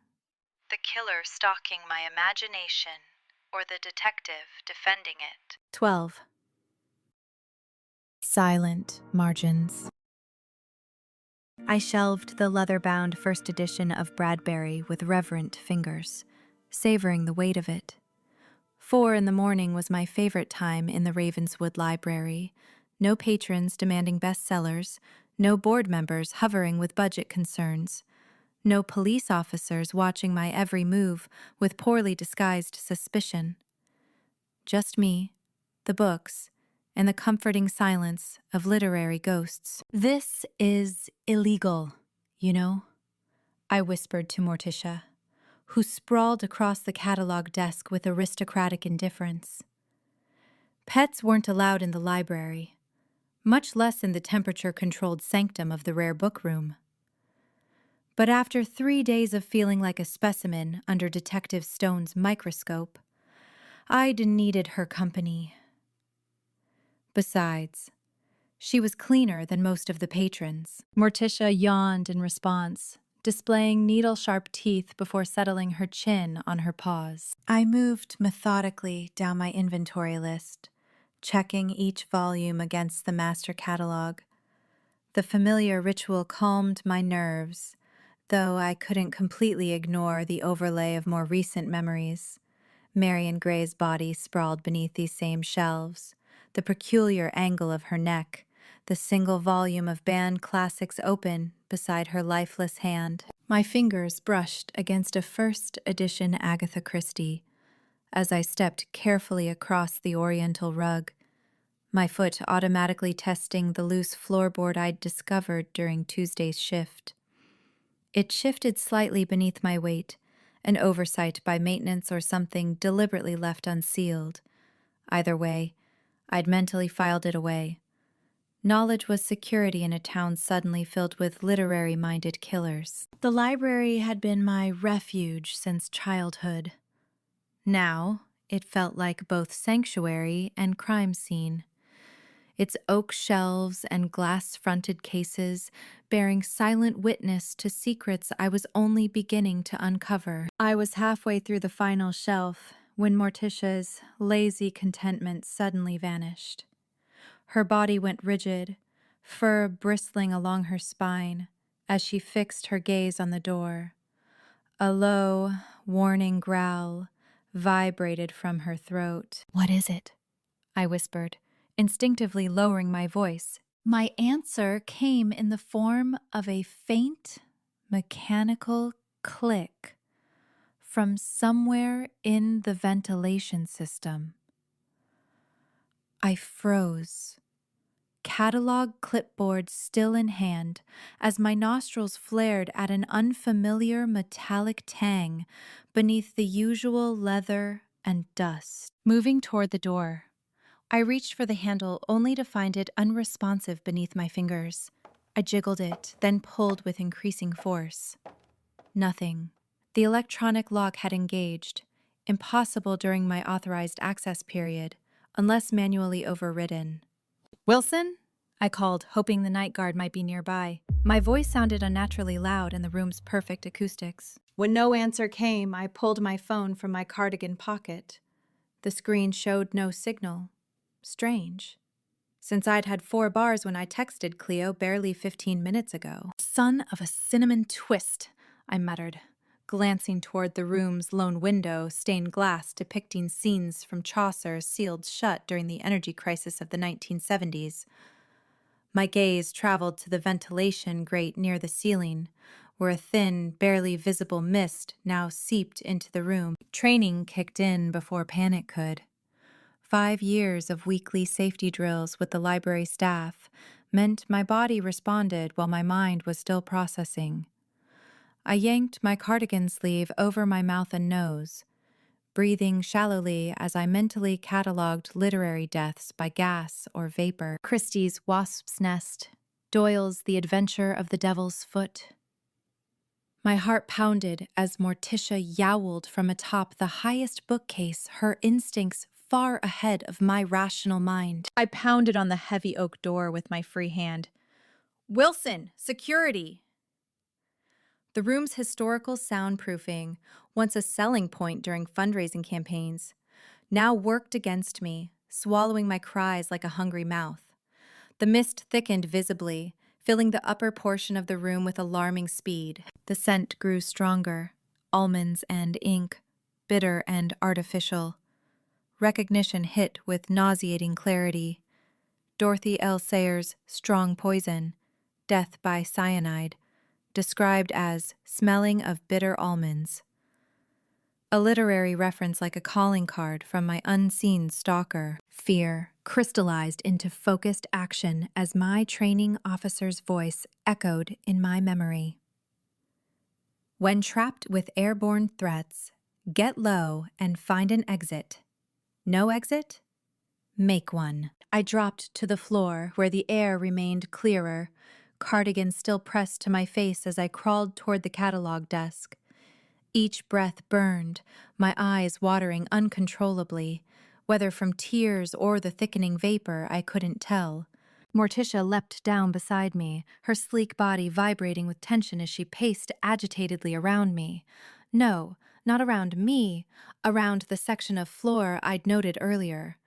The killer stalking my imagination, or the detective defending it. 12. Silent margins. I shelved the leather-bound first edition of Bradbury with reverent fingers, savoring the weight of it. 4 in the morning was my favorite time in the Ravenswood Library. No patrons demanding bestsellers, no board members hovering with budget concerns, no police officers watching my every move with poorly disguised suspicion. Just me, the books, and the comforting silence of literary ghosts. This is illegal, you know, I whispered to Morticia, who sprawled across the catalog desk with aristocratic indifference. Pets weren't allowed in the library, much less in the temperature-controlled sanctum of the rare book room. But after 3 days of feeling like a specimen under Detective Stone's microscope, I'd needed her company. Besides, she was cleaner than most of the patrons. Morticia yawned in response, displaying needle-sharp teeth before settling her chin on her paws. I moved methodically down my inventory list, checking each volume against the master catalog. The familiar ritual calmed my nerves, though I couldn't completely ignore the overlay of more recent memories. Marion Gray's body sprawled beneath these same shelves, the peculiar angle of her neck, the single volume of band classics open beside her lifeless hand. My fingers brushed against a first edition Agatha Christie as I stepped carefully across the oriental rug, my foot automatically testing the loose floorboard I'd discovered during Tuesday's shift. It shifted slightly beneath my weight, an oversight by maintenance or something deliberately left unsealed. Either way, I'd mentally filed it away. Knowledge was security in a town suddenly filled with literary-minded killers. The library had been my refuge since childhood. Now, it felt like both sanctuary and crime scene. Its oak shelves and glass-fronted cases bearing silent witness to secrets I was only beginning to uncover. I was halfway through the final shelf when Morticia's lazy contentment suddenly vanished. Her body went rigid, fur bristling along her spine as she fixed her gaze on the door. A low, warning growl vibrated from her throat. "What is it?" I whispered, instinctively lowering my voice. My answer came in the form of a faint, mechanical click from somewhere in the ventilation system. I froze, catalog clipboard still in hand, as my nostrils flared at an unfamiliar metallic tang beneath the usual leather and dust. Moving toward the door, I reached for the handle only to find it unresponsive beneath my fingers. I jiggled it, then pulled with increasing force. Nothing. The electronic lock had engaged, impossible during my authorized access period, unless manually overridden. "Wilson?" I called, hoping the night guard might be nearby. My voice sounded unnaturally loud in the room's perfect acoustics. When no answer came, I pulled my phone from my cardigan pocket. The screen showed no signal. Strange, since I'd had 4 bars when I texted Cleo barely 15 minutes ago. "Son of a cinnamon twist," I muttered, glancing toward the room's lone window, stained glass depicting scenes from Chaucer sealed shut during the energy crisis of the 1970s. My gaze traveled to the ventilation grate near the ceiling, where a thin, barely visible mist now seeped into the room. Training kicked in before panic could. 5 years of weekly safety drills with the library staff meant my body responded while my mind was still processing. I yanked my cardigan sleeve over my mouth and nose, breathing shallowly as I mentally catalogued literary deaths by gas or vapor. Christie's Wasp's Nest, Doyle's The Adventure of the Devil's Foot. My heart pounded as Morticia yowled from atop the highest bookcase, her instincts far ahead of my rational mind. I pounded on the heavy oak door with my free hand. "Wilson, security!" The room's historical soundproofing, once a selling point during fundraising campaigns, now worked against me, swallowing my cries like a hungry mouth. The mist thickened visibly, filling the upper portion of the room with alarming speed. The scent grew stronger, almonds and ink, bitter and artificial. Recognition hit with nauseating clarity. Dorothy L. Sayers' Strong Poison, Death by Cyanide, described as smelling of bitter almonds. A literary reference like a calling card from my unseen stalker. Fear crystallized into focused action as my training officer's voice echoed in my memory. When trapped with airborne threats, get low and find an exit. No exit? Make one. I dropped to the floor where the air remained clearer, cardigan still pressed to my face as I crawled toward the catalog desk. Each breath burned, my eyes watering uncontrollably. Whether from tears or the thickening vapor, I couldn't tell. Morticia leapt down beside me, her sleek body vibrating with tension as she paced agitatedly around me. No, not around me, around the section of floor I'd noted earlier.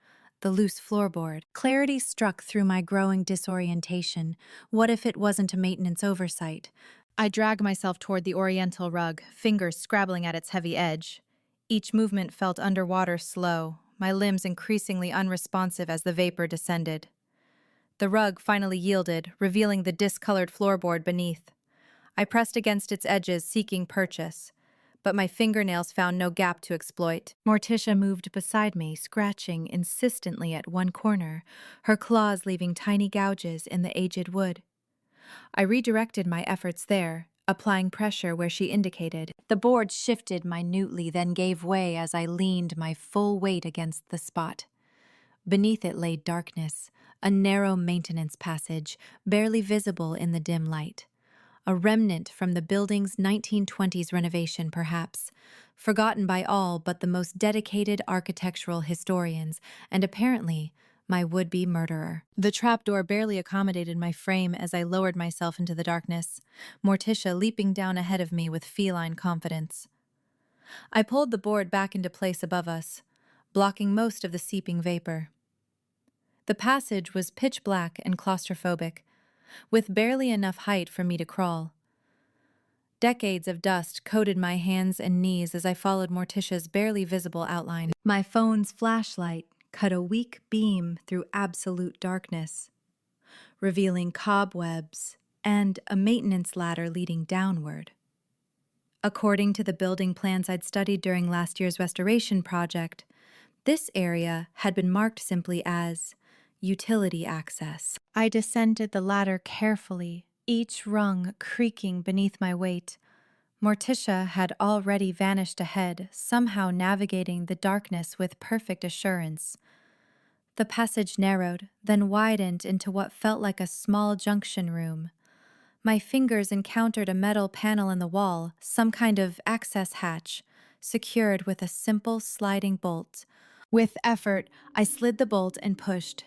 The loose floorboard. Clarity struck through my growing disorientation. What if it wasn't a maintenance oversight? I dragged myself toward the oriental rug, fingers scrabbling at its heavy edge. Each movement felt underwater slow, my limbs increasingly unresponsive as the vapor descended. The rug finally yielded, revealing the discolored floorboard beneath. I pressed against its edges, seeking purchase, but my fingernails found no gap to exploit. Morticia moved beside me, scratching insistently at one corner, her claws leaving tiny gouges in the aged wood. I redirected my efforts there, applying pressure where she indicated. The board shifted minutely, then gave way as I leaned my full weight against the spot. Beneath it lay darkness, a narrow maintenance passage, barely visible in the dim light. A remnant from the building's 1920s renovation, perhaps, forgotten by all but the most dedicated architectural historians, and apparently my would-be murderer. The trapdoor barely accommodated my frame as I lowered myself into the darkness, Morticia leaping down ahead of me with feline confidence. I pulled the board back into place above us, blocking most of the seeping vapor. The passage was pitch black and claustrophobic, with barely enough height for me to crawl. Decades of dust coated my hands and knees as I followed Morticia's barely visible outline. My phone's flashlight cut a weak beam through absolute darkness, revealing cobwebs and a maintenance ladder leading downward. According to the building plans I'd studied during last year's restoration project, this area had been marked simply as utility access. I descended the ladder carefully, each rung creaking beneath my weight. Morticia had already vanished ahead, somehow navigating the darkness with perfect assurance. The passage narrowed, then widened into what felt like a small junction room. My fingers encountered a metal panel in the wall, some kind of access hatch, secured with a simple sliding bolt. With effort, I slid the bolt and pushed.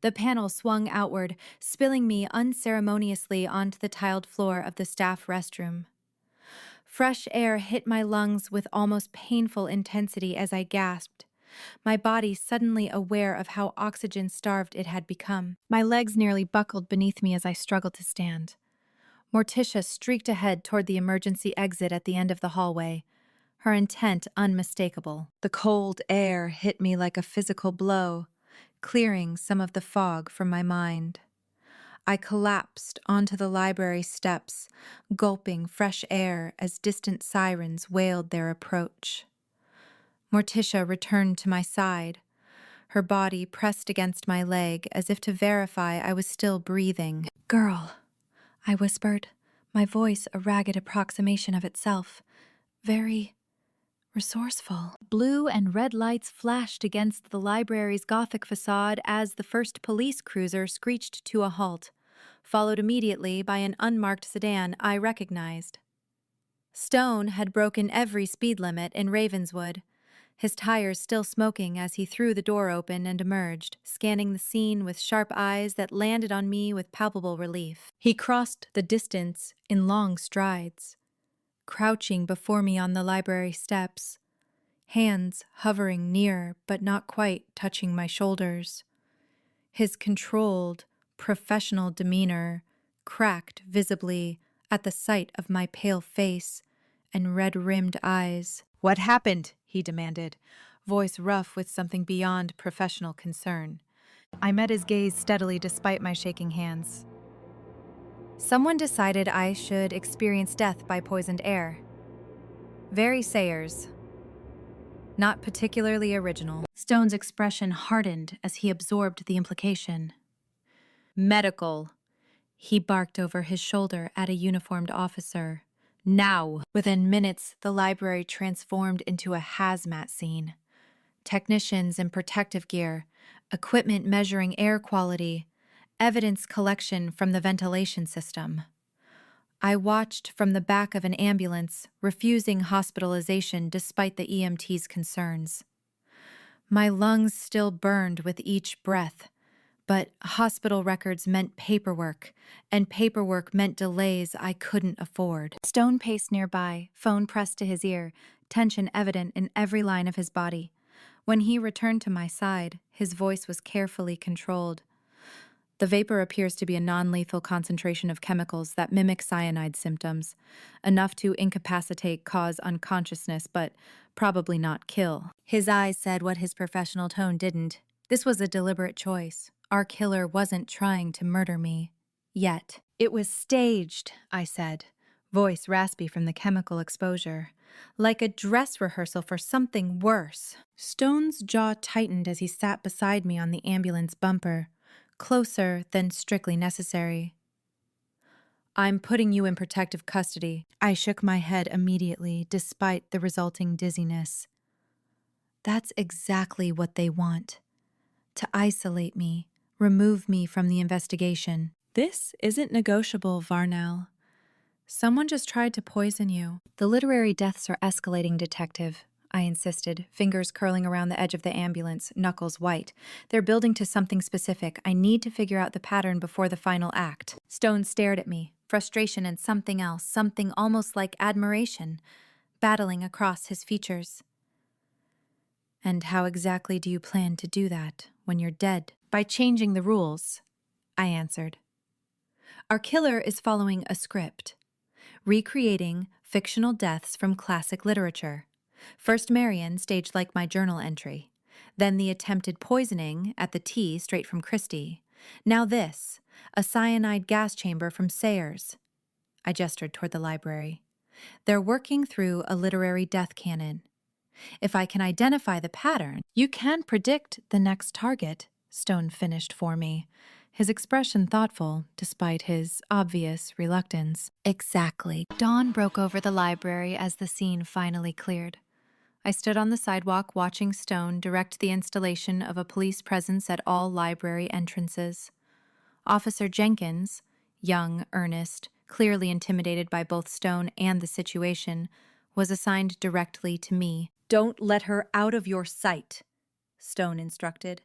The panel swung outward, spilling me unceremoniously onto the tiled floor of the staff restroom. Fresh air hit my lungs with almost painful intensity as I gasped, my body suddenly aware of how oxygen-starved it had become. My legs nearly buckled beneath me as I struggled to stand. Morticia streaked ahead toward the emergency exit at the end of the hallway, her intent unmistakable. The cold air hit me like a physical blow, clearing some of the fog from my mind. I collapsed onto the library steps, gulping fresh air as distant sirens wailed their approach. Morticia returned to my side, her body pressed against my leg as if to verify I was still breathing. "Girl," I whispered, my voice a ragged approximation of itself. Very resourceful. Blue and red lights flashed against the library's Gothic facade as the first police cruiser screeched to a halt, followed immediately by an unmarked sedan I recognized. Stone had broken every speed limit in Ravenswood, his tires still smoking as he threw the door open and emerged, scanning the scene with sharp eyes that landed on me with palpable relief. He crossed the distance in long strides, crouching before me on the library steps, hands hovering near but not quite touching my shoulders. His controlled, professional demeanor cracked visibly at the sight of my pale face and red-rimmed eyes. "What happened?" he demanded, voice rough with something beyond professional concern. I met his gaze steadily despite my shaking hands. Someone decided I should experience death by poisoned air. Very Sayers. Not particularly original. Stone's expression hardened as he absorbed the implication. Medical. He barked over his shoulder at a uniformed officer. Now! Within minutes, the library transformed into a hazmat scene. Technicians in protective gear, equipment measuring air quality, evidence collection from the ventilation system. I watched from the back of an ambulance, refusing hospitalization despite the EMT's concerns. My lungs still burned with each breath, but hospital records meant paperwork, and paperwork meant delays I couldn't afford. Stone paced nearby, phone pressed to his ear, tension evident in every line of his body. When he returned to my side, his voice was carefully controlled. The vapor appears to be a non-lethal concentration of chemicals that mimic cyanide symptoms, enough to incapacitate, cause unconsciousness, but probably not kill. His eyes said what his professional tone didn't. This was a deliberate choice. Our killer wasn't trying to murder me. Yet. "It was staged," I said, voice raspy from the chemical exposure. "Like a dress rehearsal for something worse." Stone's jaw tightened as he sat beside me on the ambulance bumper, closer than strictly necessary. "I'm putting you in protective custody." I shook my head immediately, despite the resulting dizziness. That's exactly what they want. To isolate me, remove me from the investigation. This isn't negotiable, Varnell. Someone just tried to poison you. The literary deaths are escalating, Detective, I insisted, fingers curling around the edge of the ambulance, knuckles white. They're building to something specific. I need to figure out the pattern before the final act. Stone stared at me, frustration and something else, something almost like admiration, battling across his features. "And how exactly do you plan to do that when you're dead?" "By changing the rules," I answered. "Our killer is following a script, recreating fictional deaths from classic literature. First Marion, staged like my journal entry. Then the attempted poisoning at the tea straight from Christie. Now this, a cyanide gas chamber from Sayers." I gestured toward the library. "They're working through a literary death canon. If I can identify the pattern..." "You can predict the next target," Stone finished for me, his expression thoughtful despite his obvious reluctance. "Exactly." Dawn broke over the library as the scene finally cleared. I stood on the sidewalk watching Stone direct the installation of a police presence at all library entrances. Officer Jenkins, young, earnest, clearly intimidated by both Stone and the situation, was assigned directly to me. "Don't let her out of your sight," Stone instructed,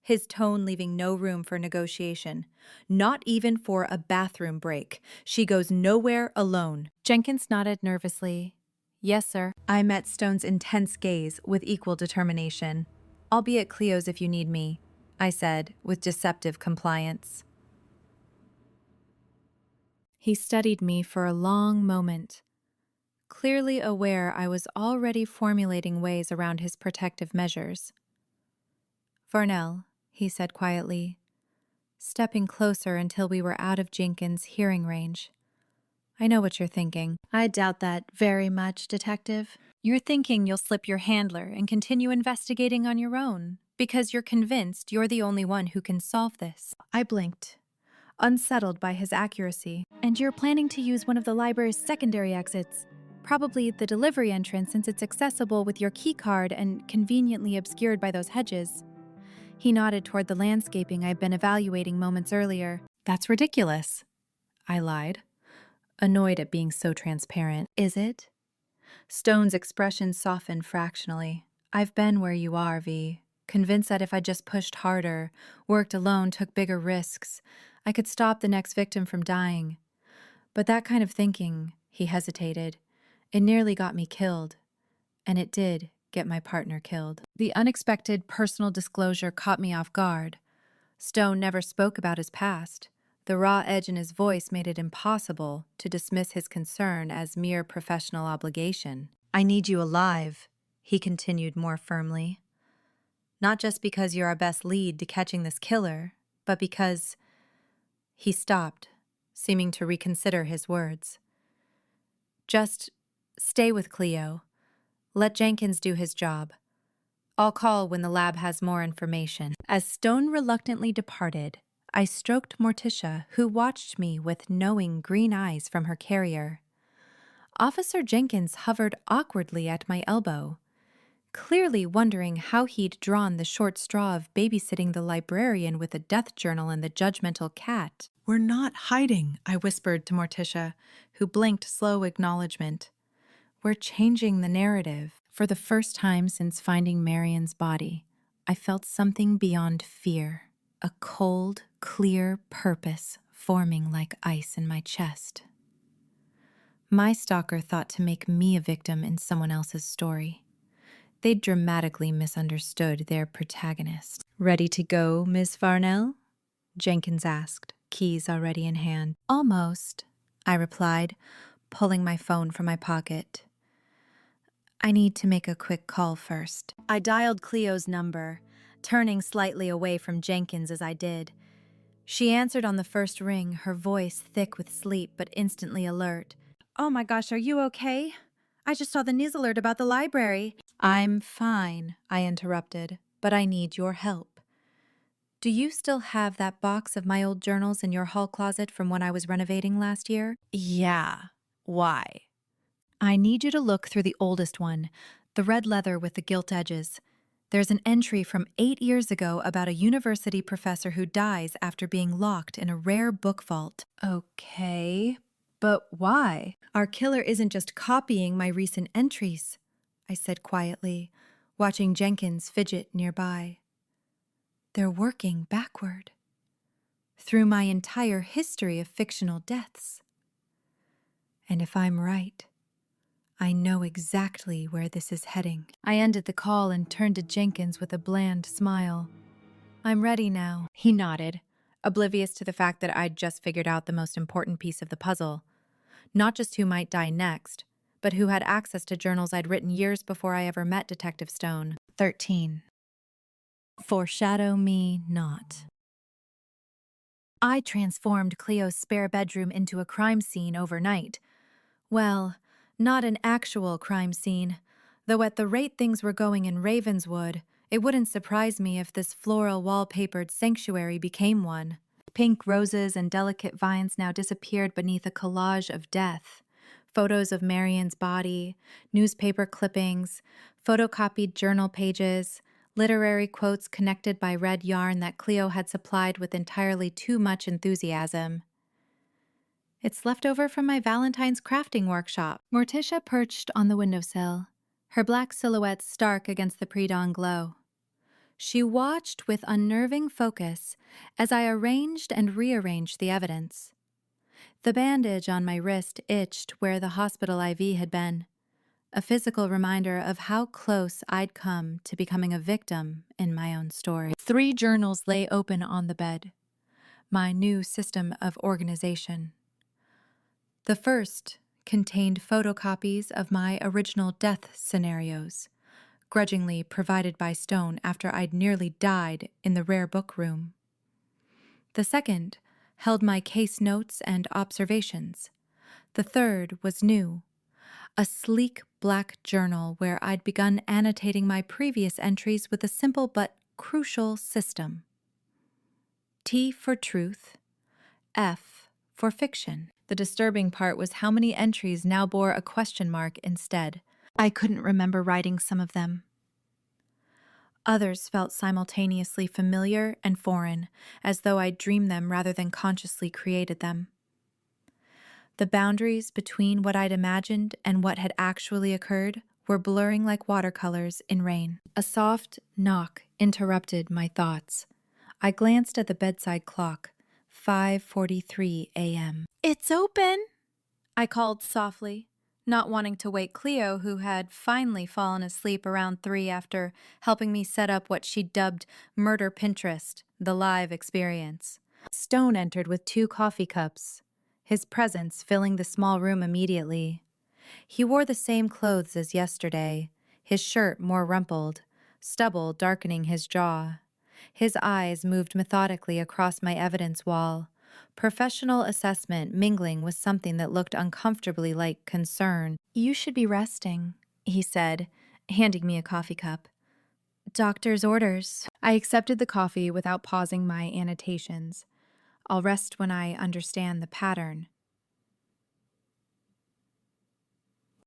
his tone leaving no room for negotiation. "Not even for a bathroom break. She goes nowhere alone." Jenkins nodded nervously. "Yes, sir." I met Stone's intense gaze with equal determination. "I'll be at Cleo's if you need me," I said, with deceptive compliance. He studied me for a long moment, clearly aware I was already formulating ways around his protective measures. "Varnell," he said quietly, stepping closer until we were out of Jenkins' hearing range. "I know what you're thinking." "I doubt that very much, Detective. You're thinking you'll slip your handler and continue investigating on your own, because you're convinced you're the only one who can solve this." I blinked, unsettled by his accuracy. And you're planning to use one of the library's secondary exits. Probably the delivery entrance, since it's accessible with your key card and conveniently obscured by those hedges. He nodded toward the landscaping I'd been evaluating moments earlier. That's ridiculous, I lied, annoyed at being so transparent. Is it? Stone's expression softened fractionally. I've been where you are, V. Convinced that if I just pushed harder, worked alone, took bigger risks, I could stop the next victim from dying. But that kind of thinking, he hesitated, it nearly got me killed. And it did get my partner killed. The unexpected personal disclosure caught me off guard. Stone never spoke about his past. The raw edge in his voice made it impossible to dismiss his concern as mere professional obligation. I need you alive, he continued more firmly. Not just because you're our best lead to catching this killer, but because... He stopped, seeming to reconsider his words. Just stay with Cleo. Let Jenkins do his job. I'll call when the lab has more information. As Stone reluctantly departed, I stroked Morticia, who watched me with knowing green eyes from her carrier. Officer Jenkins hovered awkwardly at my elbow, clearly wondering how he'd drawn the short straw of babysitting the librarian with a death journal and the judgmental cat. We're not hiding, I whispered to Morticia, who blinked slow acknowledgement. We're changing the narrative. For the first time since finding Marion's body, I felt something beyond fear, a cold, clear purpose forming like ice in my chest. My stalker thought to make me a victim in someone else's story. They'd dramatically misunderstood their protagonist. Ready to go, Miss Farnell? Jenkins asked, keys already in hand. Almost, I replied, pulling my phone from my pocket. I need to make a quick call first. I dialed Cleo's number, turning slightly away from Jenkins as I did. She answered on the first ring, her voice thick with sleep but instantly alert. Oh my gosh, are you okay? I just saw the news alert about the library. I'm fine, I interrupted, but I need your help. Do you still have that box of my old journals in your hall closet from when I was renovating last year? Yeah. Why? I need you to look through the oldest one, the red leather with the gilt edges. There's an entry from 8 years ago about a university professor who dies after being locked in a rare book vault. Okay, but why? Our killer isn't just copying my recent entries, I said quietly, watching Jenkins fidget nearby. They're working backward, through my entire history of fictional deaths. And if I'm right, I know exactly where this is heading. I ended the call and turned to Jenkins with a bland smile. I'm ready now. He nodded, oblivious to the fact that I'd just figured out the most important piece of the puzzle. Not just who might die next, but who had access to journals I'd written years before I ever met Detective Stone. 13. Foreshadow me not. I transformed Cleo's spare bedroom into a crime scene overnight. Well, not an actual crime scene, though at the rate things were going in Ravenswood, it wouldn't surprise me if this floral wallpapered sanctuary became one. Pink roses and delicate vines now disappeared beneath a collage of death. Photos of Marion's body, newspaper clippings, photocopied journal pages, literary quotes connected by red yarn that Cleo had supplied with entirely too much enthusiasm. It's left over from my Valentine's crafting workshop. Morticia perched on the windowsill, her black silhouette stark against the pre-dawn glow. She watched with unnerving focus as I arranged and rearranged the evidence. The bandage on my wrist itched where the hospital IV had been, a physical reminder of how close I'd come to becoming a victim in my own story. 3 journals lay open on the bed, my new system of organization. The first contained photocopies of my original death scenarios, grudgingly provided by Stone after I'd nearly died in the rare book room. The second held my case notes and observations. The third was new, a sleek black journal where I'd begun annotating my previous entries with a simple but crucial system. T for truth, F for fiction. The disturbing part was how many entries now bore a question mark instead. I couldn't remember writing some of them. Others felt simultaneously familiar and foreign, as though I'd dreamed them rather than consciously created them. The boundaries between what I'd imagined and what had actually occurred were blurring like watercolors in rain. A soft knock interrupted my thoughts. I glanced at the bedside clock, 5:43 a.m. "It's open," I called softly, not wanting to wake Cleo, who had finally fallen asleep around 3 after helping me set up what she dubbed Murder Pinterest, the live experience. Stone entered with 2 coffee cups, his presence filling the small room immediately. He wore the same clothes as yesterday, his shirt more rumpled, stubble darkening his jaw. His eyes moved methodically across my evidence wall, professional assessment mingling with something that looked uncomfortably like concern. "You should be resting," he said, handing me a coffee cup. "Doctor's orders." I accepted the coffee without pausing my annotations. I'll rest when I understand the pattern.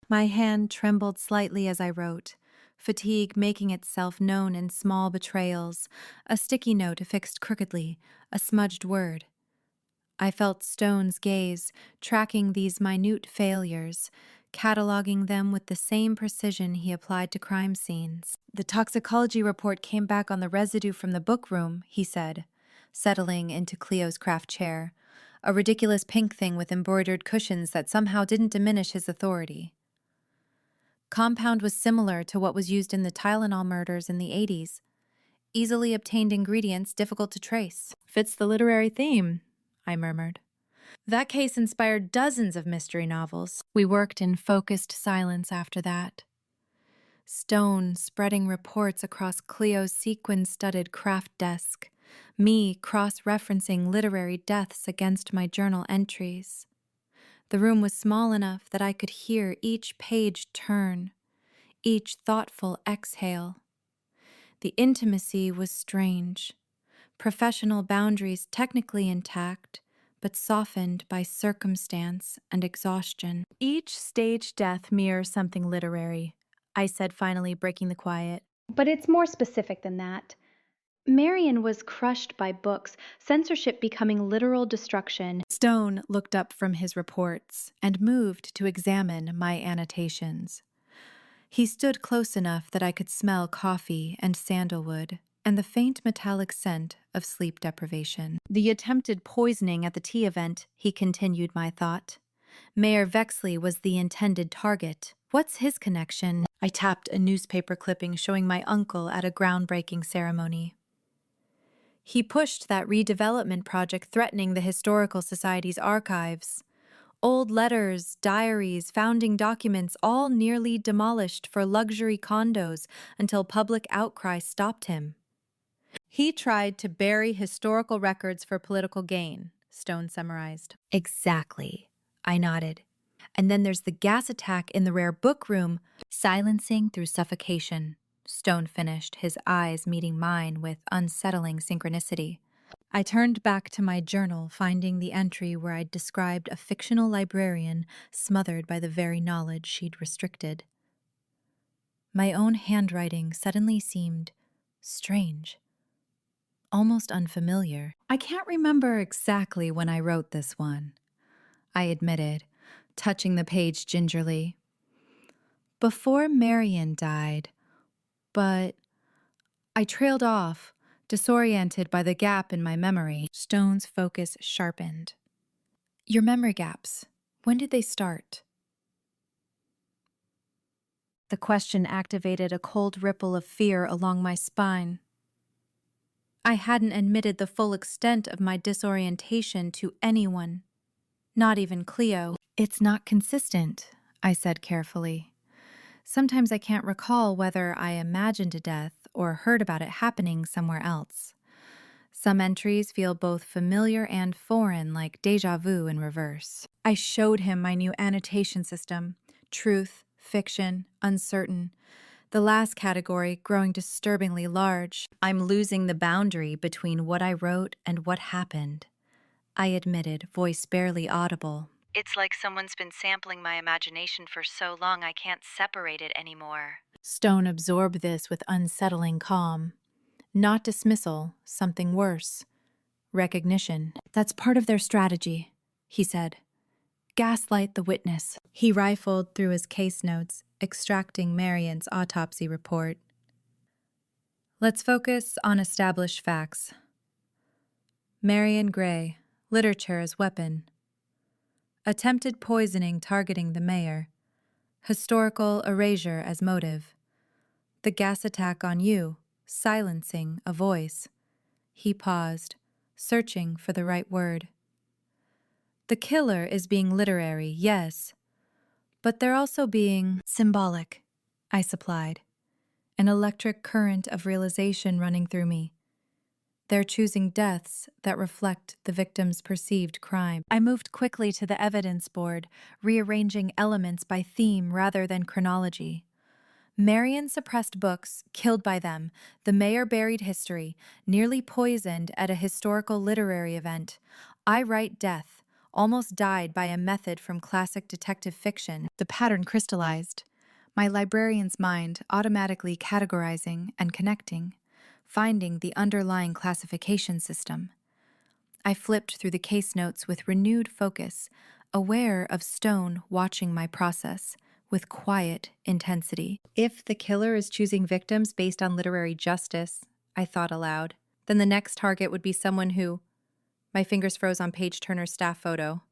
My hand trembled slightly as I wrote, fatigue making itself known in small betrayals, a sticky note affixed crookedly, a smudged word. I felt Stone's gaze, tracking these minute failures, cataloging them with the same precision he applied to crime scenes. "The toxicology report came back on the residue from the book room," he said, settling into Cleo's craft chair, a ridiculous pink thing with embroidered cushions that somehow didn't diminish his authority. Compound was similar to what was used in the Tylenol murders in the 80s. Easily obtained ingredients difficult to trace. "Fits the literary theme," I murmured. That case inspired dozens of mystery novels. We worked in focused silence after that. Stone spreading reports across Cleo's sequin-studded craft desk, me cross-referencing literary deaths against my journal entries. The room was small enough that I could hear each page turn, each thoughtful exhale. The intimacy was strange. Professional boundaries technically intact, but softened by circumstance and exhaustion. "Each staged death mirrors something literary," I said, finally breaking the quiet. "But it's more specific than that. Marion was crushed by books, censorship becoming literal destruction." Stone looked up from his reports and moved to examine my annotations. He stood close enough that I could smell coffee and sandalwood and the faint metallic scent of sleep deprivation. "The attempted poisoning at the tea event," he continued my thought. "Mayor Vexley was the intended target. What's his connection?" I tapped a newspaper clipping showing my uncle at a groundbreaking ceremony. "He pushed that redevelopment project threatening the Historical Society's archives. Old letters, diaries, founding documents, all nearly demolished for luxury condos until public outcry stopped him." "He tried to bury historical records for political gain," Stone summarized. "Exactly," I nodded. "And then there's the gas attack in the rare book room." "Silencing through suffocation," Stone finished, his eyes meeting mine with unsettling synchronicity. I turned back to my journal, finding the entry where I'd described a fictional librarian smothered by the very knowledge she'd restricted. My own handwriting suddenly seemed strange, almost unfamiliar. "I can't remember exactly when I wrote this one," I admitted, touching the page gingerly. "Before Marion died, but I trailed off, disoriented by the gap in my memory." Stone's focus sharpened. "Your memory gaps, when did they start?" The question activated a cold ripple of fear along my spine. I hadn't admitted the full extent of my disorientation to anyone, not even Cleo. "It's not consistent," I said carefully. "Sometimes I can't recall whether I imagined a death or heard about it happening somewhere else. Some entries feel both familiar and foreign, like déjà vu in reverse." I showed him my new annotation system: truth, fiction, uncertain. The last category growing disturbingly large. "I'm losing the boundary between what I wrote and what happened," I admitted, voice barely audible. It's like someone's been sampling my imagination for so long I can't separate it anymore. Stone absorbed this with unsettling calm. Not dismissal, something worse. Recognition. That's part of their strategy, he said. Gaslight the witness. He rifled through his case notes, extracting Marion's autopsy report. Let's focus on established facts. Marion Gray, literature as weapon. Attempted poisoning targeting the mayor. Historical erasure as motive. The gas attack on you, silencing a voice. He paused, searching for the right word. The killer is being literary, yes, but they're also being symbolic, I supplied, an electric current of realization running through me. They're choosing deaths that reflect the victim's perceived crime. I moved quickly to the evidence board, rearranging elements by theme rather than chronology. Marion suppressed books, killed by them. The mayor buried history, nearly poisoned at a historical literary event. I write death, almost died by a method from classic detective fiction. The pattern crystallized, my librarian's mind automatically categorizing and connecting, finding the underlying classification system. I flipped through the case notes with renewed focus, aware of Stone watching my process with quiet intensity. If the killer is choosing victims based on literary justice, I thought aloud, then the next target would be someone who... My fingers froze on Page Turner's staff photo.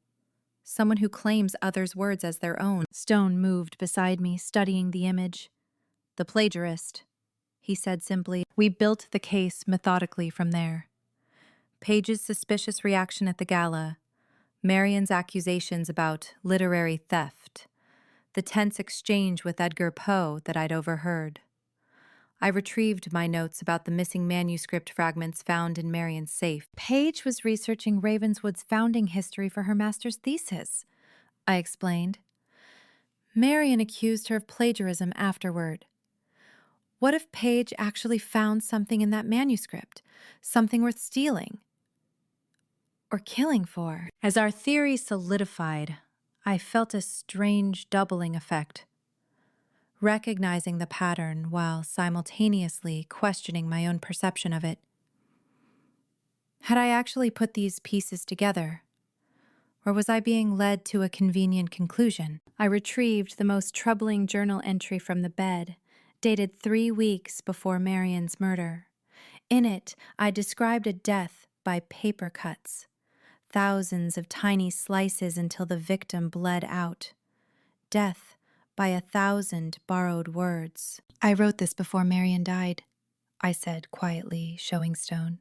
Someone who claims others' words as their own. Stone moved beside me, studying the image. The plagiarist, he said simply. We built the case methodically from there. Page's suspicious reaction at the gala, Marion's accusations about literary theft, the tense exchange with Edgar Poe that I'd overheard. I retrieved my notes about the missing manuscript fragments found in Marion's safe. Page was researching Ravenswood's founding history for her master's thesis, I explained. Marion accused her of plagiarism afterward. What if Page actually found something in that manuscript, something worth stealing? Or killing for? As our theory solidified, I felt a strange doubling effect. Recognizing the pattern while simultaneously questioning my own perception of it. Had I actually put these pieces together? Or was I being led to a convenient conclusion? I retrieved the most troubling journal entry from the bed, dated 3 weeks before Marion's murder. In it, I described a death by paper cuts. Thousands of tiny slices until the victim bled out. Death by 1,000 borrowed words. I wrote this before Marion died, I said quietly, showing Stone.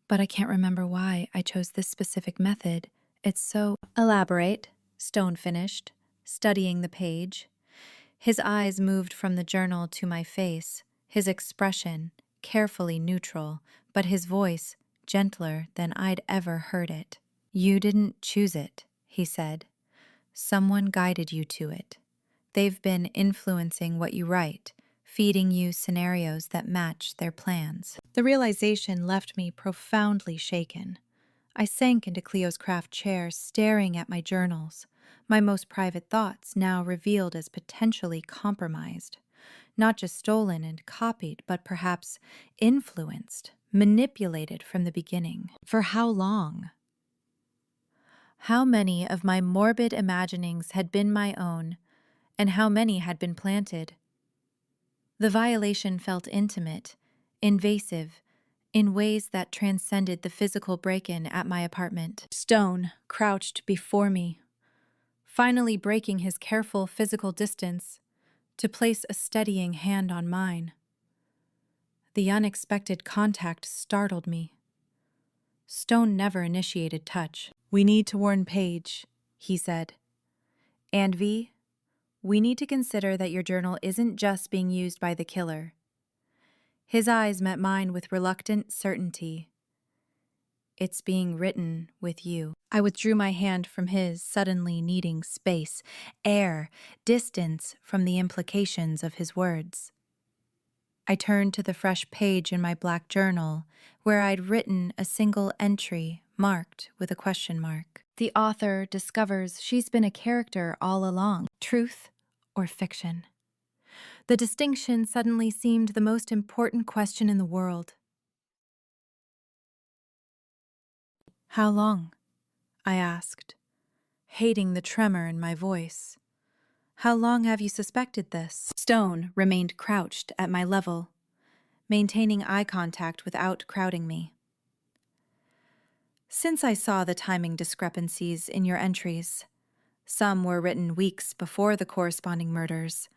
But I can't remember why I chose this specific method. It's so... Elaborate, Stone finished, studying the page. His eyes moved from the journal to my face, his expression carefully neutral, but his voice gentler than I'd ever heard it. You didn't choose it, he said. Someone guided you to it. They've been influencing what you write, feeding you scenarios that match their plans. The realization left me profoundly shaken. I sank into Cleo's craft chair, staring at my journals, my most private thoughts now revealed as potentially compromised. Not just stolen and copied, but perhaps influenced, manipulated from the beginning. For how long? How many of my morbid imaginings had been my own, and how many had been planted? The violation felt intimate, invasive, in ways that transcended the physical break-in at my apartment. Stone crouched before me, finally breaking his careful physical distance to place a steadying hand on mine. The unexpected contact startled me. Stone never initiated touch. We need to warn Page, he said. And V, we need to consider that your journal isn't just being used by the killer. His eyes met mine with reluctant certainty. It's being written with you. I withdrew my hand from his, suddenly needing space, air, distance from the implications of his words. I turned to the fresh page in my black journal, where I'd written a single entry marked with a question mark. The author discovers she's been a character all along. Truth or fiction? The distinction suddenly seemed the most important question in the world. How long? I asked, hating the tremor in my voice. How long have you suspected this? Stone remained crouched at my level, maintaining eye contact without crowding me. Since I saw the timing discrepancies in your entries, some were written weeks before the corresponding murders,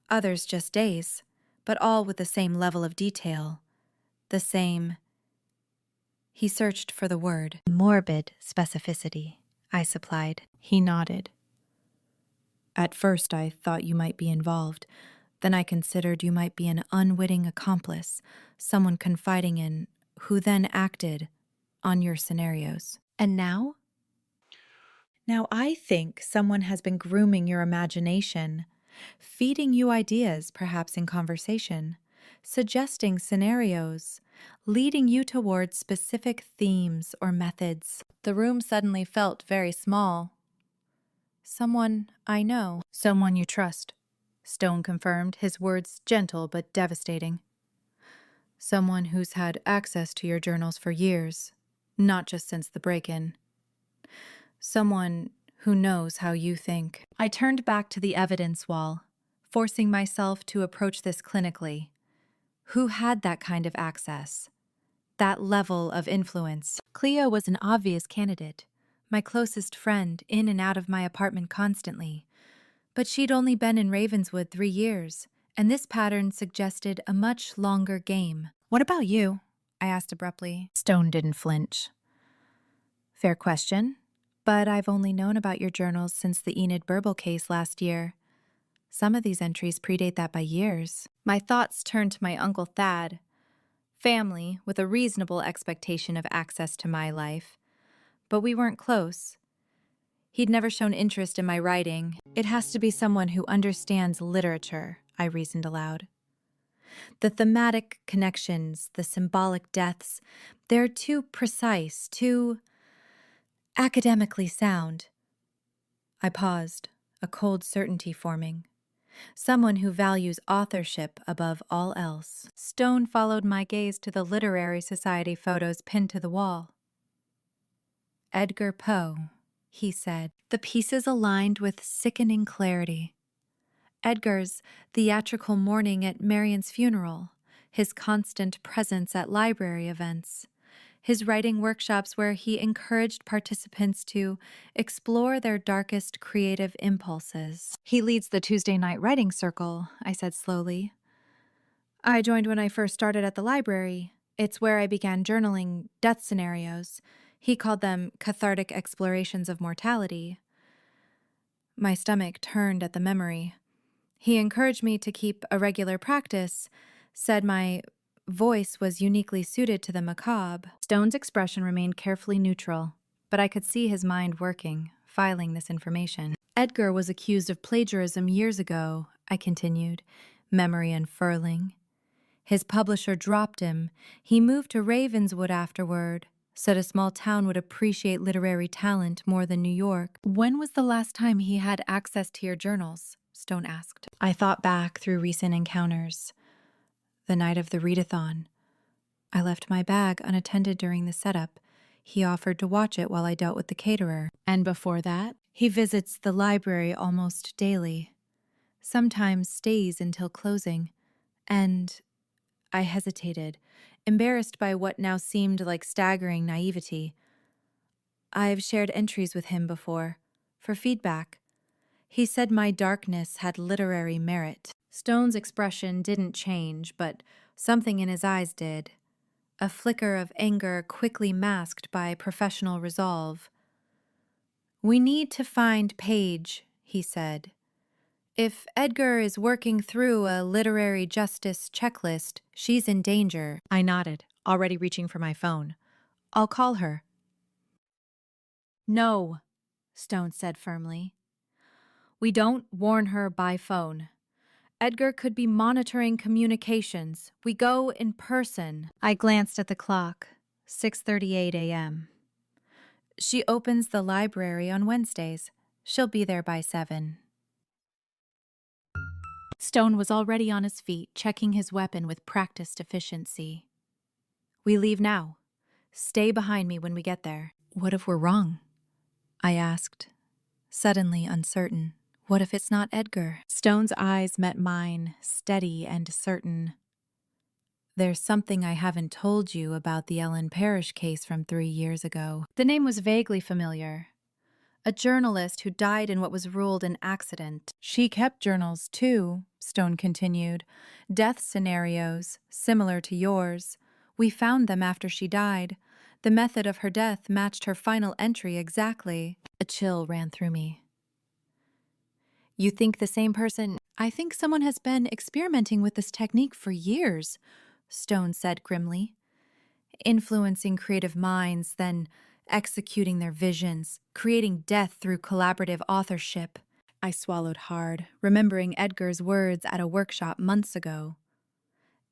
others just days, but all with the same level of detail, the same... He searched for the word. Morbid specificity, I supplied. He nodded. At first I thought you might be involved. Then I considered you might be an unwitting accomplice, someone confiding in, who then acted on your scenarios. And now? Now I think someone has been grooming your imagination, feeding you ideas, perhaps in conversation, suggesting scenarios, leading you towards specific themes or methods. The room suddenly felt very small. Someone I know. Someone you trust, Stone confirmed, his words gentle but devastating. Someone who's had access to your journals for years, not just since the break-in. Someone who knows how you think. I turned back to the evidence wall, forcing myself to approach this clinically. Who had that kind of access? That level of influence? Cleo was an obvious candidate, my closest friend, in and out of my apartment constantly. But she'd only been in Ravenswood 3 years, and this pattern suggested a much longer game. What about you? I asked abruptly. Stone didn't flinch. Fair question, but I've only known about your journals since the Enid Burble case last year. Some of these entries predate that by years. My thoughts turned to my Uncle Thad. Family, with a reasonable expectation of access to my life. But we weren't close. He'd never shown interest in my writing. It has to be someone who understands literature, I reasoned aloud. The thematic connections, the symbolic deaths, they're too precise, too academically sound. I paused, a cold certainty forming. Someone who values authorship above all else. Stone followed my gaze to the Literary Society photos pinned to the wall. Edgar Poe, he said, the pieces aligned with sickening clarity. Edgar's theatrical mourning at Marian's funeral, his constant presence at library events, his writing workshops where he encouraged participants to explore their darkest creative impulses. He leads the Tuesday night writing circle, I said slowly. I joined when I first started at the library. It's where I began journaling death scenarios. He called them cathartic explorations of mortality. My stomach turned at the memory. He encouraged me to keep a regular practice, said my voice was uniquely suited to the macabre. Stone's expression remained carefully neutral, but I could see his mind working, filing this information. Edgar was accused of plagiarism years ago, I continued, memory unfurling. His publisher dropped him. He moved to Ravenswood afterward, said a small town would appreciate literary talent more than New York. When was the last time he had access to your journals? Stone asked. I thought back through recent encounters. The night of the readathon. I left my bag unattended during the setup. He offered to watch it while I dealt with the caterer. And before that, he visits the library almost daily. Sometimes stays until closing. And I hesitated, embarrassed by what now seemed like staggering naivety. I've shared entries with him before, for feedback. He said my darkness had literary merit. Stone's expression didn't change, but something in his eyes did. A flicker of anger quickly masked by professional resolve. We need to find Paige, he said. If Edgar is working through a literary justice checklist, she's in danger. I nodded, already reaching for my phone. I'll call her. No, Stone said firmly. We don't warn her by phone. Edgar could be monitoring communications. We go in person. I glanced at the clock. 6:38 a.m. She opens the library on Wednesdays. She'll be there by 7. Stone was already on his feet, checking his weapon with practiced efficiency. We leave now. Stay behind me when we get there. What if we're wrong? I asked, suddenly uncertain. What if it's not Edgar? Stone's eyes met mine, steady and certain. There's something I haven't told you about the Ellen Parrish case from 3 years ago. The name was vaguely familiar. A journalist who died in what was ruled an accident. She kept journals too, Stone continued. Death scenarios, similar to yours. We found them after she died. The method of her death matched her final entry exactly. A chill ran through me. You think the same person? I think someone has been experimenting with this technique for years, Stone said grimly. Influencing creative minds, then executing their visions, creating death through collaborative authorship. I swallowed hard, remembering Edgar's words at a workshop months ago.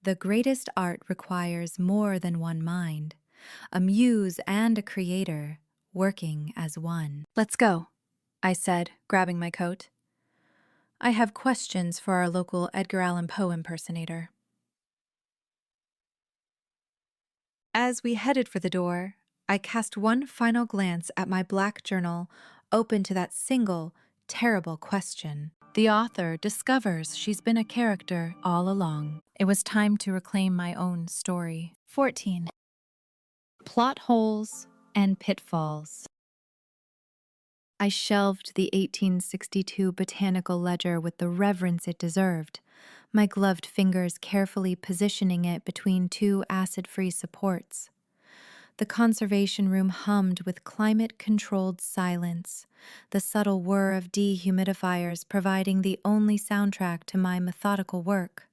The greatest art requires more than one mind, a muse and a creator, working as one. Let's go, I said, grabbing my coat. I have questions for our local Edgar Allan Poe impersonator. As we headed for the door, I cast one final glance at my black journal, open to that single, terrible question. The author discovers she's been a character all along. It was time to reclaim my own story. 14. Plot holes and pitfalls. I shelved the 1862 botanical ledger with the reverence it deserved, my gloved fingers carefully positioning it between 2 acid-free supports. The conservation room hummed with climate-controlled silence, the subtle whir of dehumidifiers providing the only soundtrack to my methodical work.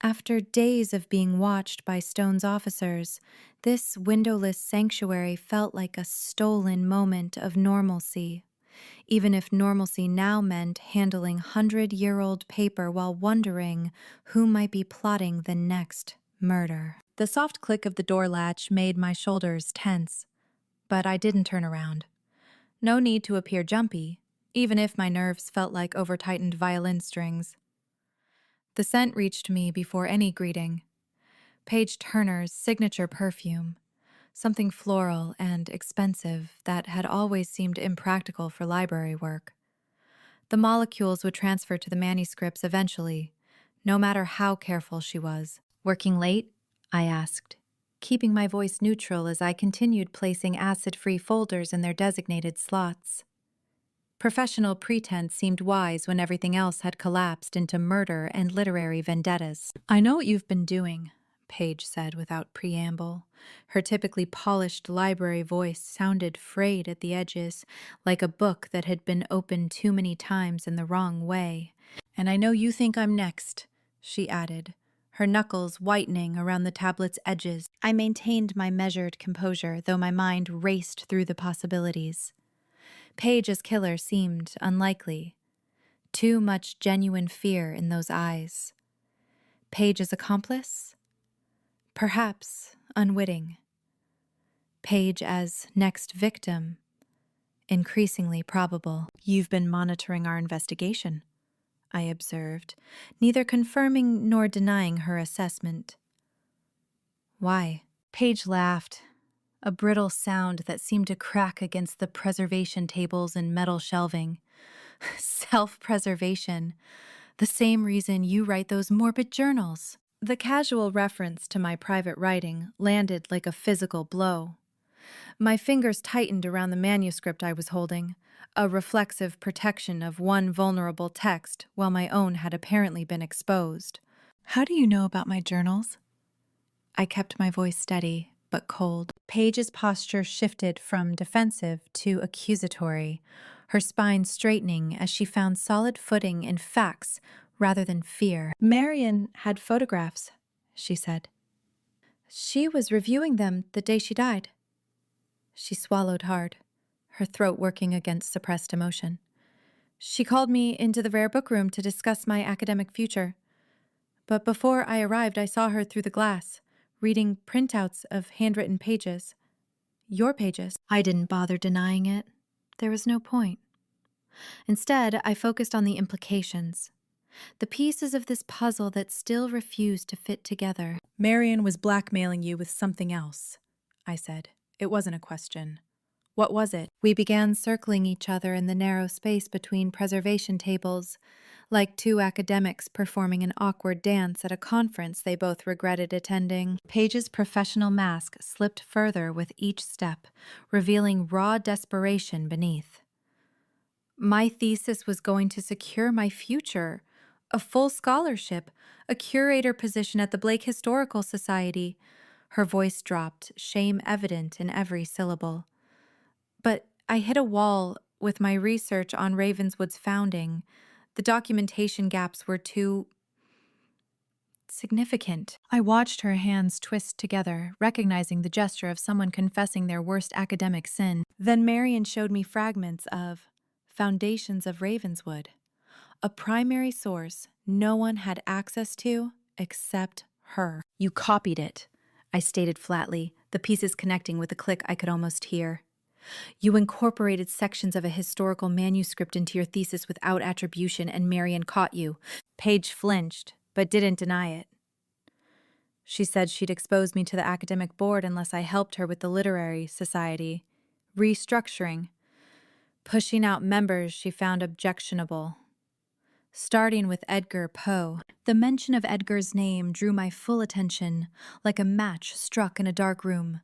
After days of being watched by Stone's officers, this windowless sanctuary felt like a stolen moment of normalcy, even if normalcy now meant handling 100-year-old paper while wondering who might be plotting the next murder. The soft click of the door latch made my shoulders tense, but I didn't turn around. No need to appear jumpy, even if my nerves felt like over-tightened violin strings. The scent reached me before any greeting. Paige Turner's signature perfume, something floral and expensive that had always seemed impractical for library work. The molecules would transfer to the manuscripts eventually, no matter how careful she was. Working late? I asked, keeping my voice neutral as I continued placing acid-free folders in their designated slots. Professional pretense seemed wise when everything else had collapsed into murder and literary vendettas. I know what you've been doing, Paige said without preamble. Her typically polished library voice sounded frayed at the edges, like a book that had been opened too many times in the wrong way. And I know you think I'm next, she added, her knuckles whitening around the tablet's edges. I maintained my measured composure, though my mind raced through the possibilities. Paige's killer seemed unlikely. Too much genuine fear in those eyes. Paige's accomplice? Perhaps unwitting. Paige as next victim? Increasingly probable. You've been monitoring our investigation, I observed, neither confirming nor denying her assessment. Why? Paige laughed, a brittle sound that seemed to crack against the preservation tables and metal shelving. Self-preservation. The same reason you write those morbid journals. The casual reference to my private writing landed like a physical blow. My fingers tightened around the manuscript I was holding, a reflexive protection of one vulnerable text while my own had apparently been exposed. How do you know about my journals? I kept my voice steady, but cold. Paige's posture shifted from defensive to accusatory, her spine straightening as she found solid footing in facts rather than fear. Marion had photographs, she said. She was reviewing them the day she died. She swallowed hard, her throat working against suppressed emotion. She called me into the rare book room to discuss my academic future. But before I arrived, I saw her through the glass, reading printouts of handwritten pages. Your pages. I didn't bother denying it. There was no point. Instead, I focused on the implications. The pieces of this puzzle that still refused to fit together. Marian was blackmailing you with something else, I said. It wasn't a question. What was it? We began circling each other in the narrow space between preservation tables, like two academics performing an awkward dance at a conference they both regretted attending. Paige's professional mask slipped further with each step, revealing raw desperation beneath. My thesis was going to secure my future, a full scholarship, a curator position at the Blake Historical Society. Her voice dropped, shame evident in every syllable. But I hit a wall with my research on Ravenswood's founding. The documentation gaps were too significant. I watched her hands twist together, recognizing the gesture of someone confessing their worst academic sin. Then Marian showed me fragments of Foundations of Ravenswood, a primary source no one had access to except her. You copied it, I stated flatly, the pieces connecting with a click I could almost hear. You incorporated sections of a historical manuscript into your thesis without attribution, and Marian caught you. Paige flinched, but didn't deny it. She said she'd expose me to the academic board unless I helped her with the literary society, restructuring, pushing out members she found objectionable. Starting with Edgar Poe, the mention of Edgar's name drew my full attention, like a match struck in a dark room.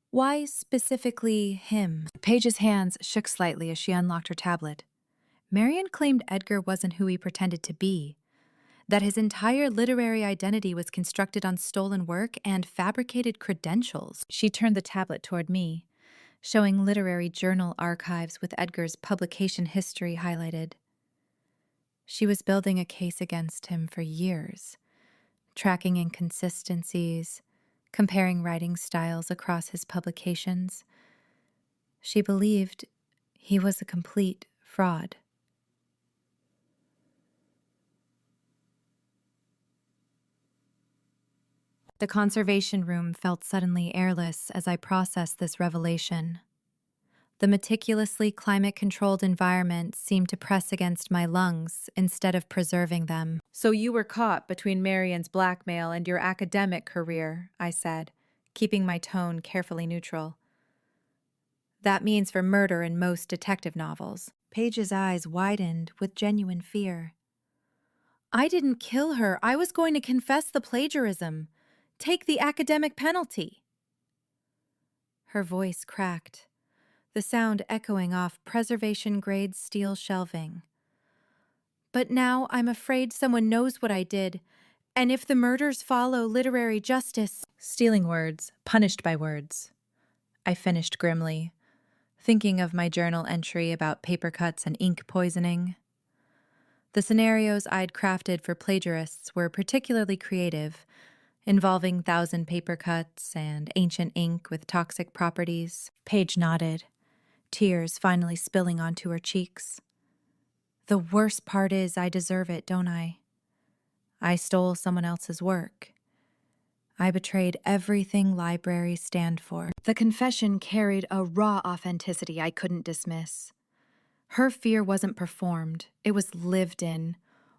Why specifically him? Paige's hands shook slightly as she unlocked her tablet. Marian claimed Edgar wasn't who he pretended to be, that his entire literary identity was constructed on stolen work and fabricated credentials. She turned the tablet toward me, showing literary journal archives with Edgar's publication history highlighted. She was building a case against him for years, tracking inconsistencies, comparing writing styles across his publications. She believed he was a complete fraud. The conservation room felt suddenly airless as I processed this revelation. The meticulously climate-controlled environment seemed to press against my lungs instead of preserving them. So you were caught between Marian's blackmail and your academic career, I said, keeping my tone carefully neutral. That means for murder in most detective novels. Paige's eyes widened with genuine fear. I didn't kill her. I was going to confess the plagiarism. Take the academic penalty. Her voice cracked, the sound echoing off preservation-grade steel shelving. But now I'm afraid someone knows what I did, and if the murders follow literary justice— Stealing words, punished by words, I finished grimly, thinking of my journal entry about paper cuts and ink poisoning. The scenarios I'd crafted for plagiarists were particularly creative, involving 1,000 paper cuts and ancient ink with toxic properties. Paige nodded, tears finally spilling onto her cheeks. The worst part is I deserve it, don't I? I stole someone else's work. I betrayed everything libraries stand for. The confession carried a raw authenticity I couldn't dismiss. Her fear wasn't performed, it was lived in,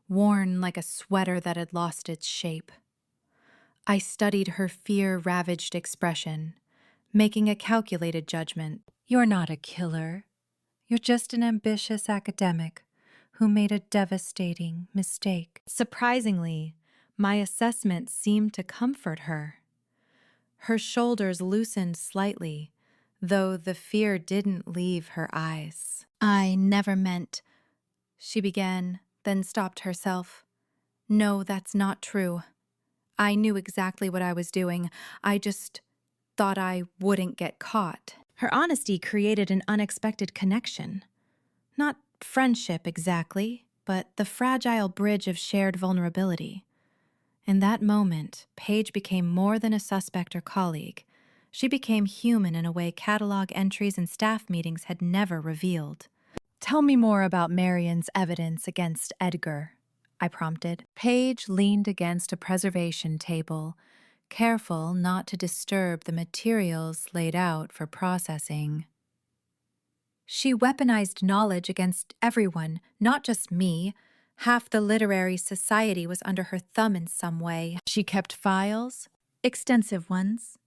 worn like a sweater that had lost its shape. I studied her fear-ravaged expression, making a calculated judgment. You're not a killer. You're just an ambitious academic who made a devastating mistake. Surprisingly, my assessment seemed to comfort her. Her shoulders loosened slightly, though the fear didn't leave her eyes. I never meant— she began, then stopped herself. No, that's not true. I knew exactly what I was doing. I just thought I wouldn't get caught. Her honesty created an unexpected connection. Not friendship exactly, but the fragile bridge of shared vulnerability. In that moment, Paige became more than a suspect or colleague. She became human in a way catalog entries and staff meetings had never revealed. Tell me more about Marian's evidence against Edgar, I prompted. Paige leaned against a preservation table, careful not to disturb the materials laid out for processing. She weaponized knowledge against everyone, not just me. Half the literary society was under her thumb in some way. She kept files, extensive ones.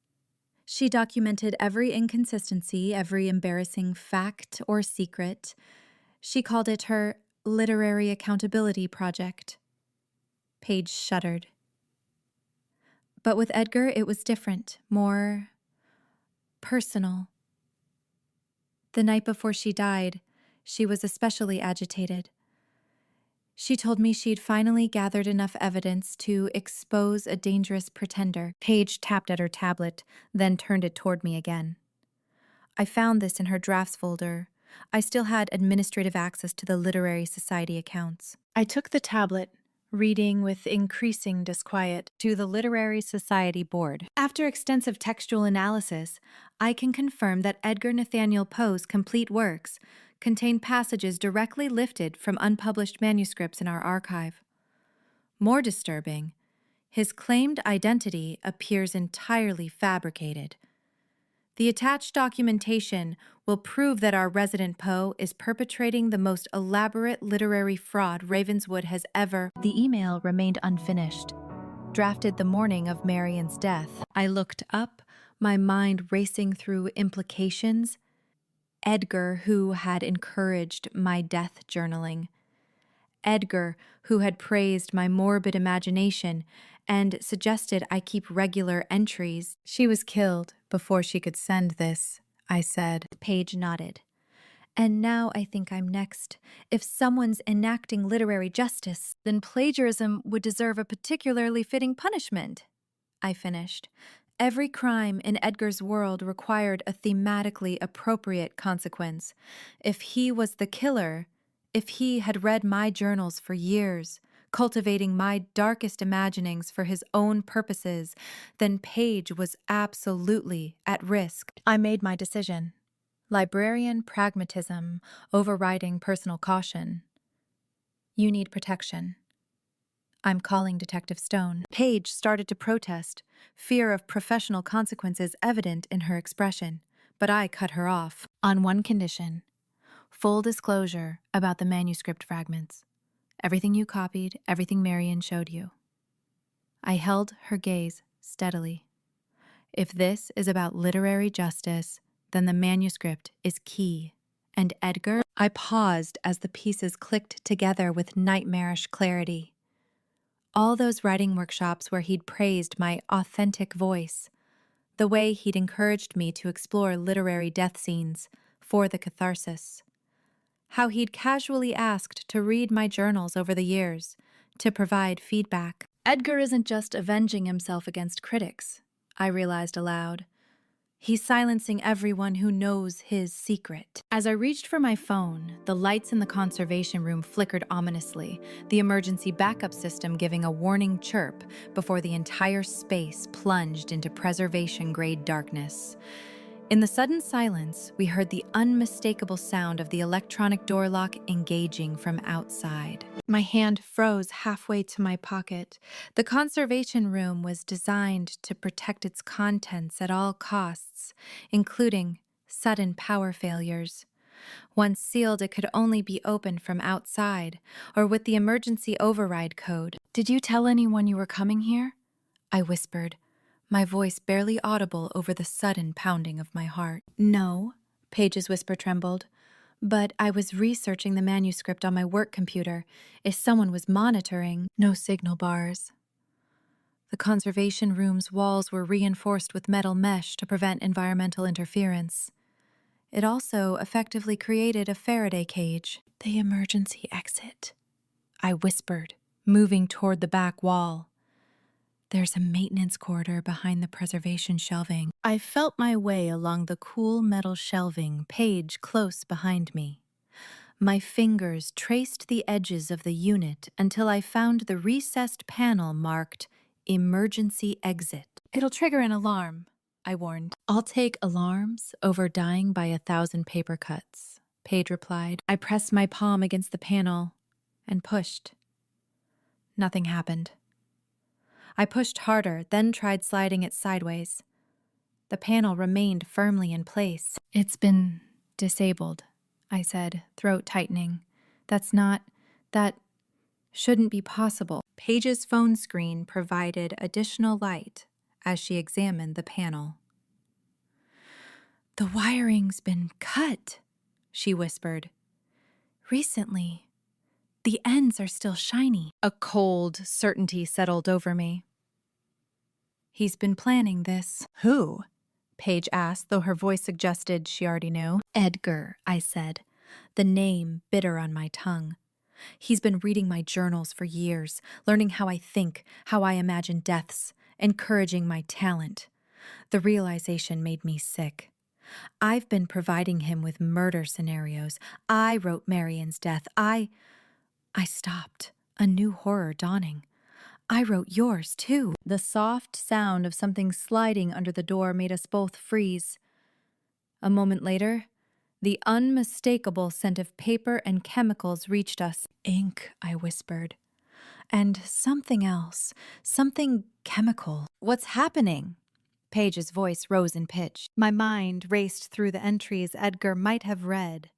She documented every inconsistency, every embarrassing fact or secret. She called it her literary accountability project. Paige shuddered. But with Edgar, it was different, more personal. The night before she died, she was especially agitated. She told me she'd finally gathered enough evidence to expose a dangerous pretender. Paige tapped at her tablet, then turned it toward me again. I found this in her drafts folder. I still had administrative access to the Literary Society accounts. I took the tablet, reading with increasing disquiet, to the Literary Society board. After extensive textual analysis, I can confirm that Edgar Nathaniel Poe's complete works contain passages directly lifted from unpublished manuscripts in our archive. More disturbing, his claimed identity appears entirely fabricated. The attached documentation will prove that our resident Poe is perpetrating the most elaborate literary fraud Ravenswood has ever. The email remained unfinished, drafted the morning of Marian's death. I looked up, my mind racing through implications. Edgar, who had encouraged my death journaling. Edgar, who had praised my morbid imagination and suggested I keep regular entries. She was killed before she could send this, I said. Paige nodded. And now I think I'm next. If someone's enacting literary justice, then plagiarism would deserve a particularly fitting punishment, I finished. Every crime in Edgar's world required a thematically appropriate consequence. If he was the killer, if he had read my journals for years, cultivating my darkest imaginings for his own purposes, then Paige was absolutely at risk. I made my decision. Librarian pragmatism overriding personal caution. You need protection. I'm calling Detective Stone. Paige started to protest, fear of professional consequences evident in her expression, but I cut her off. On one condition: full disclosure about the manuscript fragments. Everything you copied, everything Marian showed you. I held her gaze steadily. If this is about literary justice, then the manuscript is key. And Edgar? I paused as the pieces clicked together with nightmarish clarity. All those writing workshops where he'd praised my authentic voice, the way he'd encouraged me to explore literary death scenes for the catharsis, how he'd casually asked to read my journals over the years, to provide feedback. Edgar isn't just avenging himself against critics, I realized aloud. He's silencing everyone who knows his secret. As I reached for my phone, the lights in the conservation room flickered ominously, the emergency backup system giving a warning chirp before the entire space plunged into preservation-grade darkness. In the sudden silence, we heard the unmistakable sound of the electronic door lock engaging from outside. My hand froze halfway to my pocket. The conservation room was designed to protect its contents at all costs, including sudden power failures. Once sealed, it could only be opened from outside, or with the emergency override code. Did you tell anyone you were coming here? I whispered, my voice barely audible over the sudden pounding of my heart. No, Paige's whisper trembled, but I was researching the manuscript on my work computer. If someone was monitoring, no signal bars. The conservation room's walls were reinforced with metal mesh to prevent environmental interference. It also effectively created a Faraday cage. The emergency exit, I whispered, moving toward the back wall. There's a maintenance corridor behind the preservation shelving. I felt my way along the cool metal shelving, Paige close behind me. My fingers traced the edges of the unit until I found the recessed panel marked Emergency Exit. It'll trigger an alarm, I warned. I'll take alarms over dying by 1,000 paper cuts, Paige replied. I pressed my palm against the panel and pushed. Nothing happened. I pushed harder, then tried sliding it sideways. The panel remained firmly in place. It's been disabled, I said, throat tightening. That shouldn't be possible. Paige's phone screen provided additional light as she examined the panel. "The wiring's been cut," she whispered. "Recently. The ends are still shiny." A cold certainty settled over me. "He's been planning this." "Who?" Paige asked, though her voice suggested she already knew. "Edgar," I said, the name bitter on my tongue. "He's been reading my journals for years, learning how I think, how I imagine deaths, encouraging my talent." The realization made me sick. I've been providing him with murder scenarios. I wrote Marion's death. I stopped, a new horror dawning. "I wrote yours, too." The soft sound of something sliding under the door made us both freeze. A moment later, the unmistakable scent of paper and chemicals reached us. "Ink," I whispered. "And something else, something chemical." "What's happening?" Paige's voice rose in pitch. My mind raced through the entries Edgar might have read.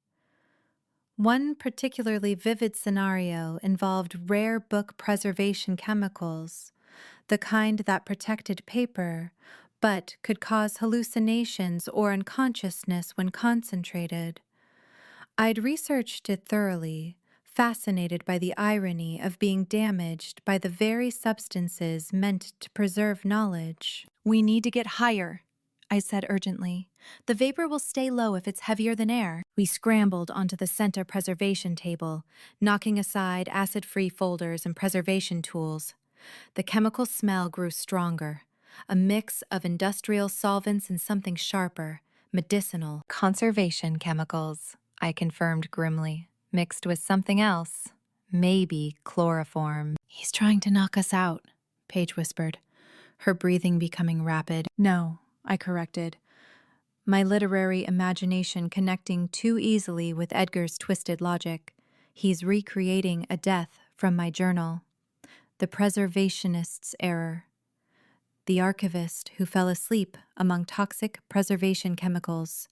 One particularly vivid scenario involved rare book preservation chemicals, the kind that protected paper, but could cause hallucinations or unconsciousness when concentrated. I'd researched it thoroughly, fascinated by the irony of being damaged by the very substances meant to preserve knowledge. "We need to get higher," I said urgently. "The vapor will stay low if it's heavier than air." We scrambled onto the center preservation table, knocking aside acid-free folders and preservation tools. The chemical smell grew stronger, a mix of industrial solvents and something sharper, medicinal. "Conservation chemicals," I confirmed grimly, "mixed with something else. Maybe chloroform." "He's trying to knock us out," Paige whispered, her breathing becoming rapid. "No," I corrected, my literary imagination connecting too easily with Edgar's twisted logic. "He's recreating a death from my journal. The preservationist's error. The archivist who fell asleep among toxic preservation chemicals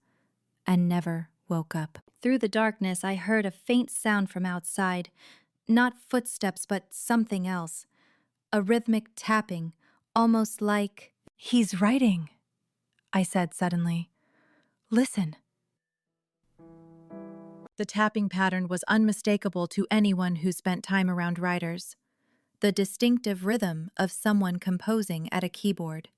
and never woke up." Through the darkness, I heard a faint sound from outside. Not footsteps, but something else. A rhythmic tapping, almost like... "He's writing," I said suddenly. "Listen." The tapping pattern was unmistakable to anyone who spent time around writers. The distinctive rhythm of someone composing at a keyboard.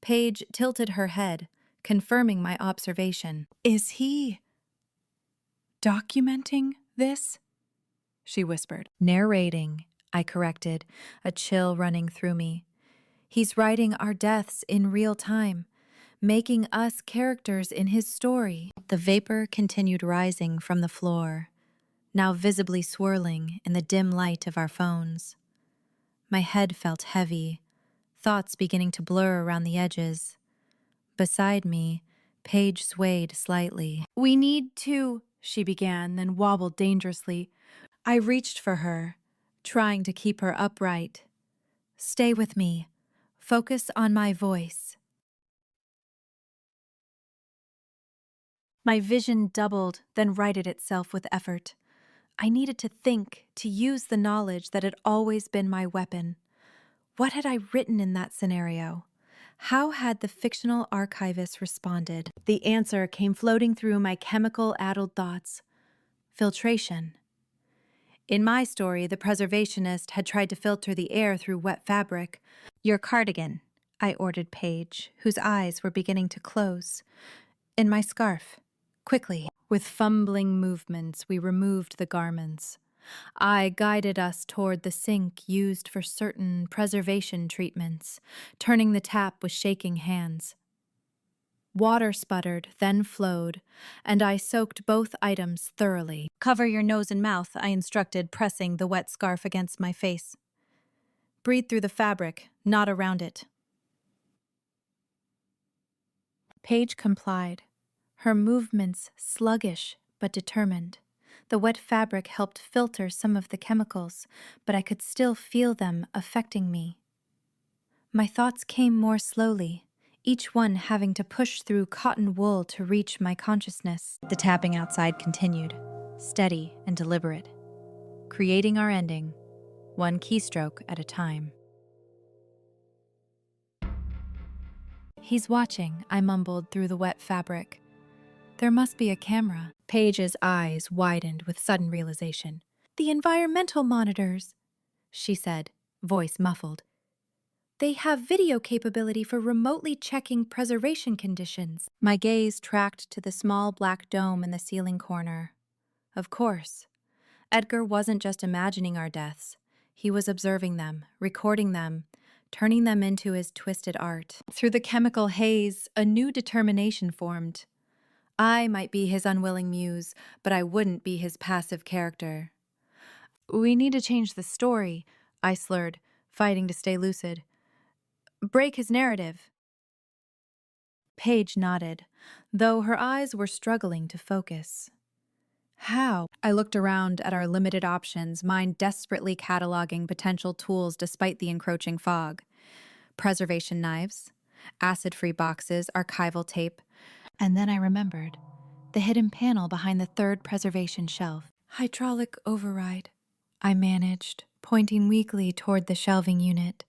Paige tilted her head, confirming my observation. "Is he documenting this?" she whispered. "Narrating," I corrected, a chill running through me. "He's writing our deaths in real time, making us characters in his story." The vapor continued rising from the floor, now visibly swirling in the dim light of our phones. My head felt heavy, thoughts beginning to blur around the edges. Beside me, Paige swayed slightly. "We need to," she began, then wobbled dangerously. I reached for her, trying to keep her upright. "Stay with me. Focus on my voice." My vision doubled, then righted itself with effort. I needed to think, to use the knowledge that had always been my weapon. What had I written in that scenario? How had the fictional archivist responded? The answer came floating through my chemical-addled thoughts. Filtration. In my story, the preservationist had tried to filter the air through wet fabric. "Your cardigan," I ordered Paige, whose eyes were beginning to close. "And my scarf. Quickly." With fumbling movements, we removed the garments. I guided us toward the sink used for certain preservation treatments, turning the tap with shaking hands. Water sputtered, then flowed, and I soaked both items thoroughly. "Cover your nose and mouth," I instructed, pressing the wet scarf against my face. "Breathe through the fabric, not around it." Paige complied, her movements sluggish but determined. The wet fabric helped filter some of the chemicals, but I could still feel them affecting me. My thoughts came more slowly, each one having to push through cotton wool to reach my consciousness. The tapping outside continued, steady and deliberate, creating our ending, one keystroke at a time. "He's watching," I mumbled through the wet fabric. "There must be a camera." Paige's eyes widened with sudden realization. "The environmental monitors," she said, voice muffled. "They have video capability for remotely checking preservation conditions." My gaze tracked to the small black dome in the ceiling corner. Of course. Edgar wasn't just imagining our deaths. He was observing them, recording them, turning them into his twisted art. Through the chemical haze, a new determination formed. I might be his unwilling muse, but I wouldn't be his passive character. "We need to change the story," I slurred, fighting to stay lucid. "Break his narrative." Paige nodded, though her eyes were struggling to focus. "How?" I looked around at our limited options, mind desperately cataloging potential tools despite the encroaching fog. Preservation knives, acid-free boxes, archival tape. And then I remembered the hidden panel behind the third preservation shelf. "Hydraulic override," I managed, pointing weakly toward the shelving unit.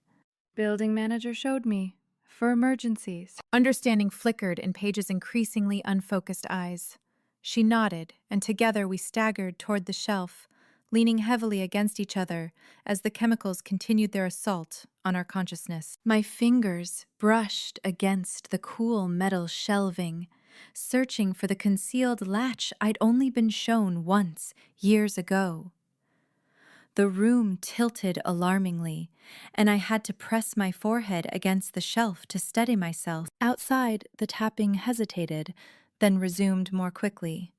"Building manager showed me. For emergencies." Understanding flickered in Paige's increasingly unfocused eyes. She nodded, and together we staggered toward the shelf, leaning heavily against each other as the chemicals continued their assault on our consciousness. My fingers brushed against the cool metal shelving, searching for the concealed latch I'd only been shown once, years ago. The room tilted alarmingly, and I had to press my forehead against the shelf to steady myself. Outside, the tapping hesitated, then resumed more quickly.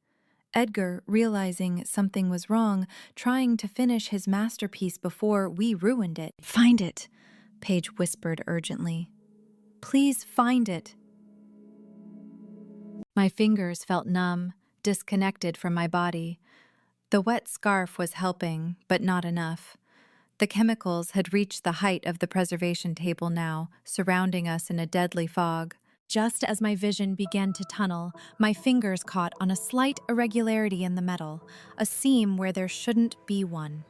Edgar, realizing something was wrong, trying to finish his masterpiece before we ruined it. "Find it," Paige whispered urgently. "Please find it." My fingers felt numb, disconnected from my body. The wet scarf was helping, but not enough. The chemicals had reached the height of the preservation table now, surrounding us in a deadly fog. Just as my vision began to tunnel, my fingers caught on a slight irregularity in the metal, a seam where there shouldn't be one.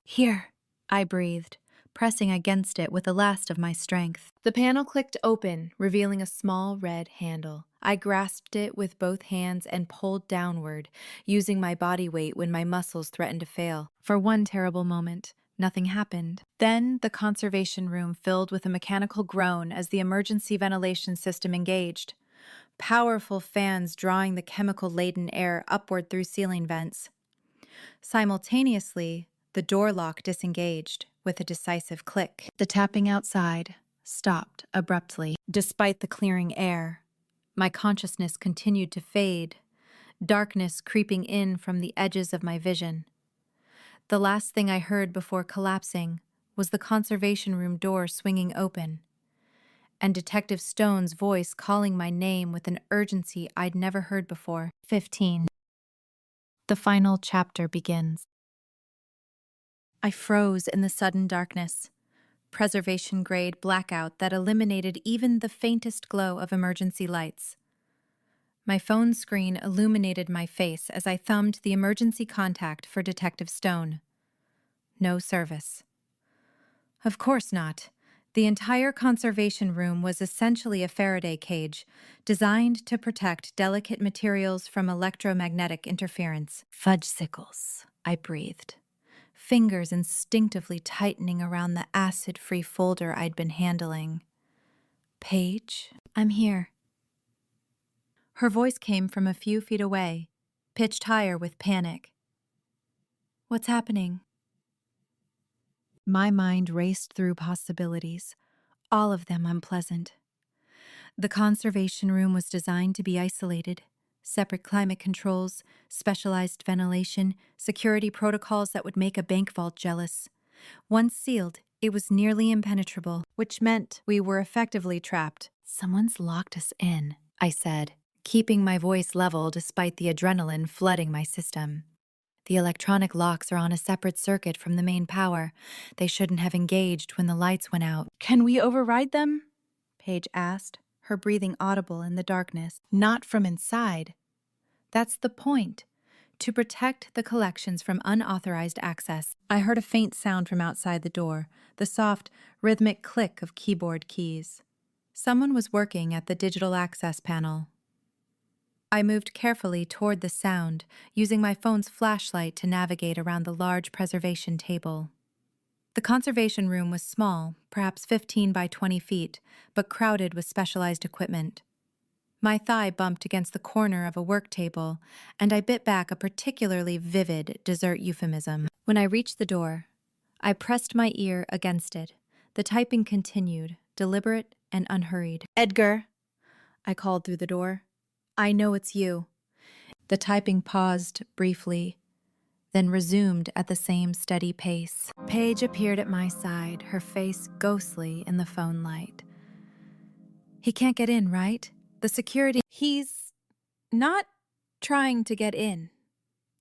"Here," I breathed, pressing against it with the last of my strength. The panel clicked open, revealing a small red handle. I grasped it with both hands and pulled downward, using my body weight when my muscles threatened to fail. For one terrible moment, nothing happened. Then the conservation room filled with a mechanical groan as the emergency ventilation system engaged. Powerful fans drawing the chemical-laden air upward through ceiling vents. Simultaneously, the door lock disengaged with a decisive click. The tapping outside stopped abruptly. Despite the clearing air, my consciousness continued to fade, darkness creeping in from the edges of my vision. The last thing I heard before collapsing was the conservation room door swinging open, and Detective Stone's voice calling my name with an urgency I'd never heard before. 15. The final chapter begins. I froze in the sudden darkness, preservation-grade blackout that eliminated even the faintest glow of emergency lights. My phone screen illuminated my face as I thumbed the emergency contact for Detective Stone. No service. Of course not. The entire conservation room was essentially a Faraday cage, designed to protect delicate materials from electromagnetic interference. "Fudgesicles," I breathed, fingers instinctively tightening around the acid-free folder I'd been handling. "Paige, I'm here." Her voice came from a few feet away, pitched higher with panic. "What's happening?" My mind raced through possibilities, all of them unpleasant. The conservation room was designed to be isolated. Separate climate controls, specialized ventilation, security protocols that would make a bank vault jealous. Once sealed, it was nearly impenetrable, which meant we were effectively trapped. "Someone's locked us in," I said, keeping my voice level despite the adrenaline flooding my system. The electronic locks are on a separate circuit from the main power. They shouldn't have engaged when the lights went out. Can we override them? Paige asked, her breathing audible in the darkness. Not from inside. That's the point. To protect the collections from unauthorized access. I heard a faint sound from outside the door, the soft, rhythmic click of keyboard keys. Someone was working at the digital access panel. I moved carefully toward the sound, using my phone's flashlight to navigate around the large preservation table. The conservation room was small, perhaps 15 by 20 feet, but crowded with specialized equipment. My thigh bumped against the corner of a work table, and I bit back a particularly vivid dessert euphemism. When I reached the door, I pressed my ear against it. The typing continued, deliberate and unhurried. "Edgar," I called through the door. "I know it's you." The typing paused briefly, then resumed at the same steady pace. Paige appeared at my side, her face ghostly in the phone light. "He can't get in, right? The security—" "He's not trying to get in,"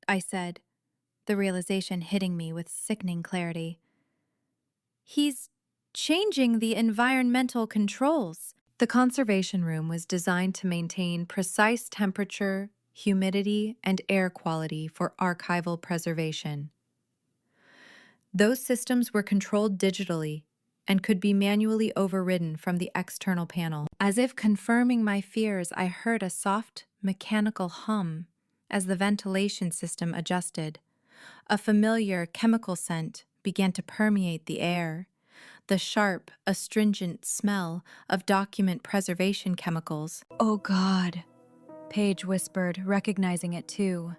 I said, the realization hitting me with sickening clarity. "He's changing the environmental controls." The conservation room was designed to maintain precise temperature, humidity, and air quality for archival preservation. Those systems were controlled digitally and could be manually overridden from the external panel. As if confirming my fears, I heard a soft, mechanical hum as the ventilation system adjusted. A familiar chemical scent began to permeate the air. The sharp, astringent smell of document preservation chemicals. "Oh God," Paige whispered, recognizing it too.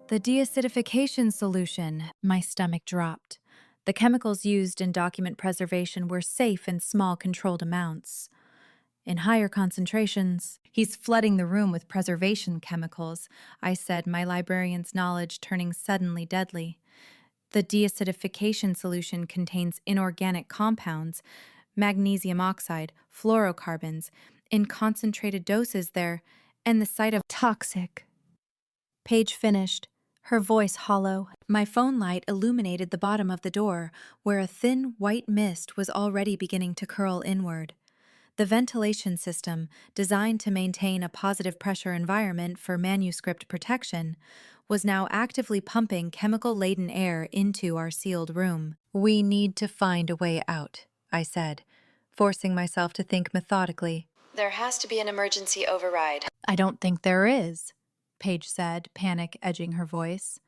"The deacidification solution." My stomach dropped. The chemicals used in document preservation were safe in small, controlled amounts. In higher concentrations, "He's flooding the room with preservation chemicals," I said, my librarian's knowledge turning suddenly deadly. "The deacidification solution contains inorganic compounds, magnesium oxide, fluorocarbons. In concentrated doses and the sight of toxic." Paige finished, her voice hollow. My phone light illuminated the bottom of the door, where a thin white mist was already beginning to curl inward. The ventilation system, designed to maintain a positive pressure environment for manuscript protection, was now actively pumping chemical-laden air into our sealed room. "We need to find a way out," I said, forcing myself to think methodically. "There has to be an emergency override." "I don't think there is," Paige said, panic edging her voice.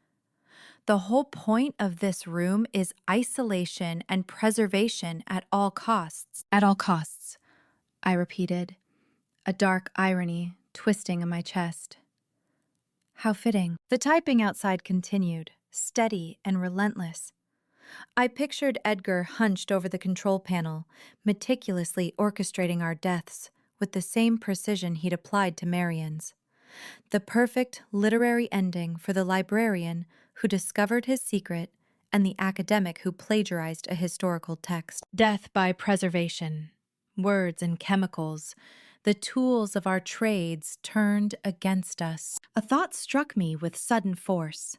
"The whole point of this room is isolation and preservation at all costs." "At all costs," I repeated, a dark irony twisting in my chest. How fitting. The typing outside continued, steady and relentless. I pictured Edgar hunched over the control panel, meticulously orchestrating our deaths with the same precision he'd applied to Marian's. The perfect literary ending for the librarian who discovered his secret and the academic who plagiarized a historical text. Death by preservation. Words and chemicals, the tools of our trades turned against us. A thought struck me with sudden force.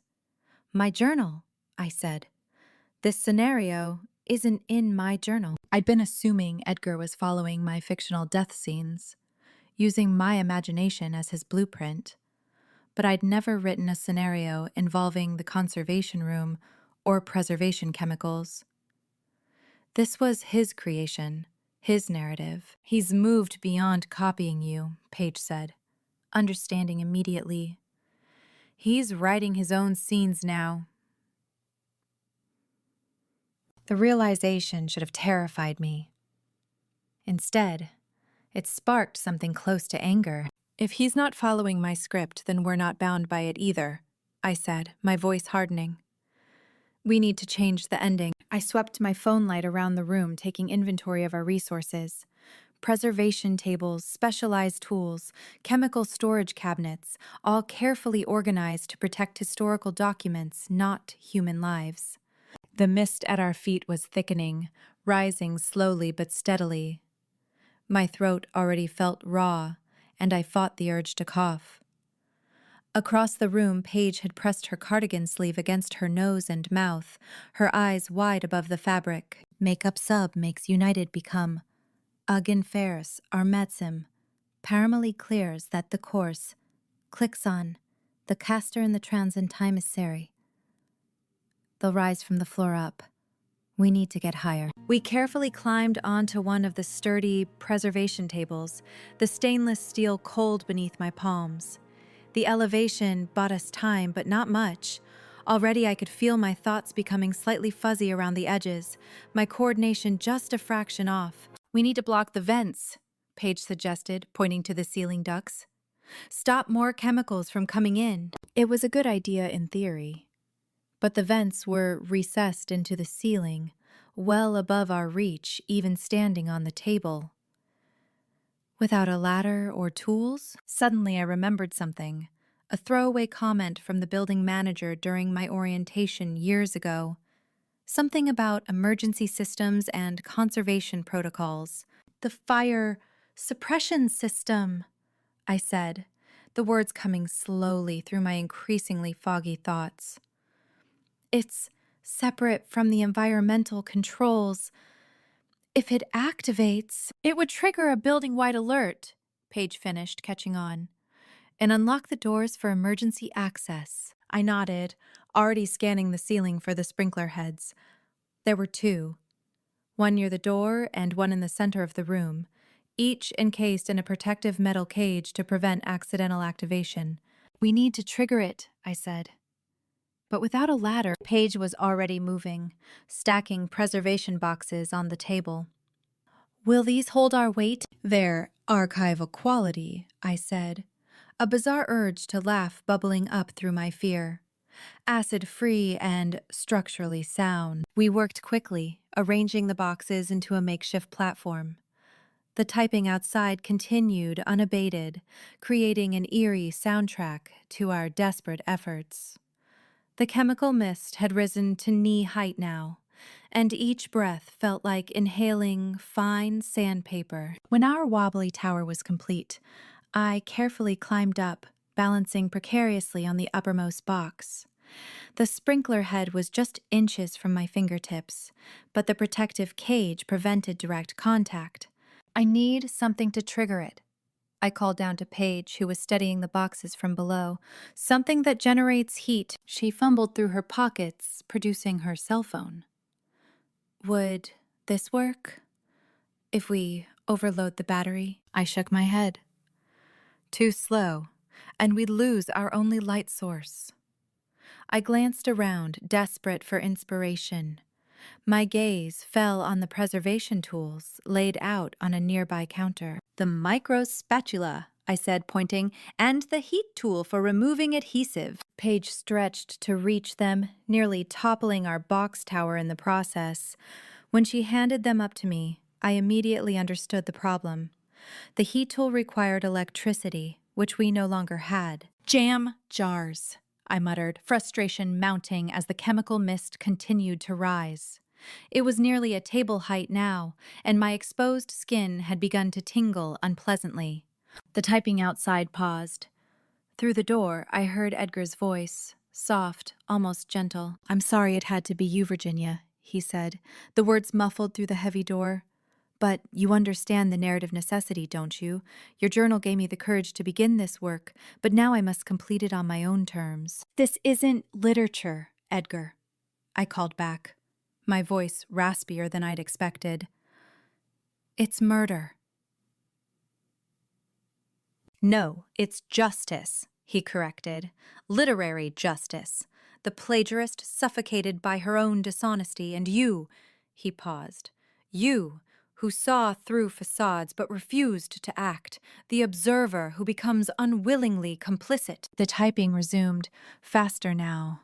"My journal," I said. "This scenario isn't in my journal." I'd been assuming Edgar was following my fictional death scenes, using my imagination as his blueprint, but I'd never written a scenario involving the conservation room or preservation chemicals. This was his creation. His narrative. "He's moved beyond copying you," Paige said, understanding immediately. "He's writing his own scenes now." The realization should have terrified me. Instead, it sparked something close to anger. "If he's not following my script, then we're not bound by it either," I said, my voice hardening. "We need to change the ending." I swept my phone light around the room, taking inventory of our resources. Preservation tables, specialized tools, chemical storage cabinets, all carefully organized to protect historical documents, not human lives. The mist at our feet was thickening, rising slowly but steadily. My throat already felt raw, and I fought the urge to cough. Across the room, Paige had pressed her cardigan sleeve against her nose and mouth, her eyes wide above the fabric. Makeup sub makes united become. Ugin Ferris, our metzim. Paramally clears that the course. Clicks on. The caster and the transcentimissary. They'll rise from the floor up. We need to get higher. We carefully climbed onto one of the sturdy preservation tables, the stainless steel cold beneath my palms. The elevation bought us time, but not much. Already I could feel my thoughts becoming slightly fuzzy around the edges, my coordination just a fraction off. We need to block the vents, Paige suggested, pointing to the ceiling ducts. Stop more chemicals from coming in. It was a good idea in theory, but the vents were recessed into the ceiling, well above our reach, even standing on the table. Without a ladder or tools? Suddenly I remembered something, a throwaway comment from the building manager during my orientation years ago. Something about emergency systems and conservation protocols. The fire suppression system, I said, the words coming slowly through my increasingly foggy thoughts. It's separate from the environmental controls. If it activates, it would trigger a building-wide alert, Paige finished, catching on, and unlock the doors for emergency access. I nodded, already scanning the ceiling for the sprinkler heads. There were two, one near the door and one in the center of the room, each encased in a protective metal cage to prevent accidental activation. We need to trigger it, I said. But without a ladder, Paige was already moving, stacking preservation boxes on the table. Will these hold our weight? They're archival quality, I said, a bizarre urge to laugh bubbling up through my fear. Acid-free and structurally sound. We worked quickly, arranging the boxes into a makeshift platform. The typing outside continued unabated, creating an eerie soundtrack to our desperate efforts. The chemical mist had risen to knee height now, and each breath felt like inhaling fine sandpaper. When our wobbly tower was complete, I carefully climbed up, balancing precariously on the uppermost box. The sprinkler head was just inches from my fingertips, but the protective cage prevented direct contact. I need something to trigger it, I called down to Paige, who was steadying the boxes from below. Something that generates heat. She fumbled through her pockets, producing her cell phone. Would this work? If we overload the battery? I shook my head. Too slow, and we'd lose our only light source. I glanced around, desperate for inspiration. My gaze fell on the preservation tools laid out on a nearby counter. The micro spatula, I said, pointing, and the heat tool for removing adhesive. Paige stretched to reach them, nearly toppling our box tower in the process. When she handed them up to me, I immediately understood the problem. The heat tool required electricity, which we no longer had. Jam jars, I muttered, frustration mounting as the chemical mist continued to rise. It was nearly at table height now, and my exposed skin had begun to tingle unpleasantly. The typing outside paused. Through the door, I heard Edgar's voice, soft, almost gentle. "I'm sorry it had to be you, Virginia," he said, the words muffled through the heavy door. "But you understand the narrative necessity, don't you? Your journal gave me the courage to begin this work, but now I must complete it on my own terms." "This isn't literature, Edgar," I called back, my voice raspier than I'd expected. "It's murder." "No, it's justice," he corrected. "Literary justice. The plagiarist suffocated by her own dishonesty, and you," he paused, "you, who saw through facades but refused to act, the observer who becomes unwillingly complicit." The typing resumed, faster now.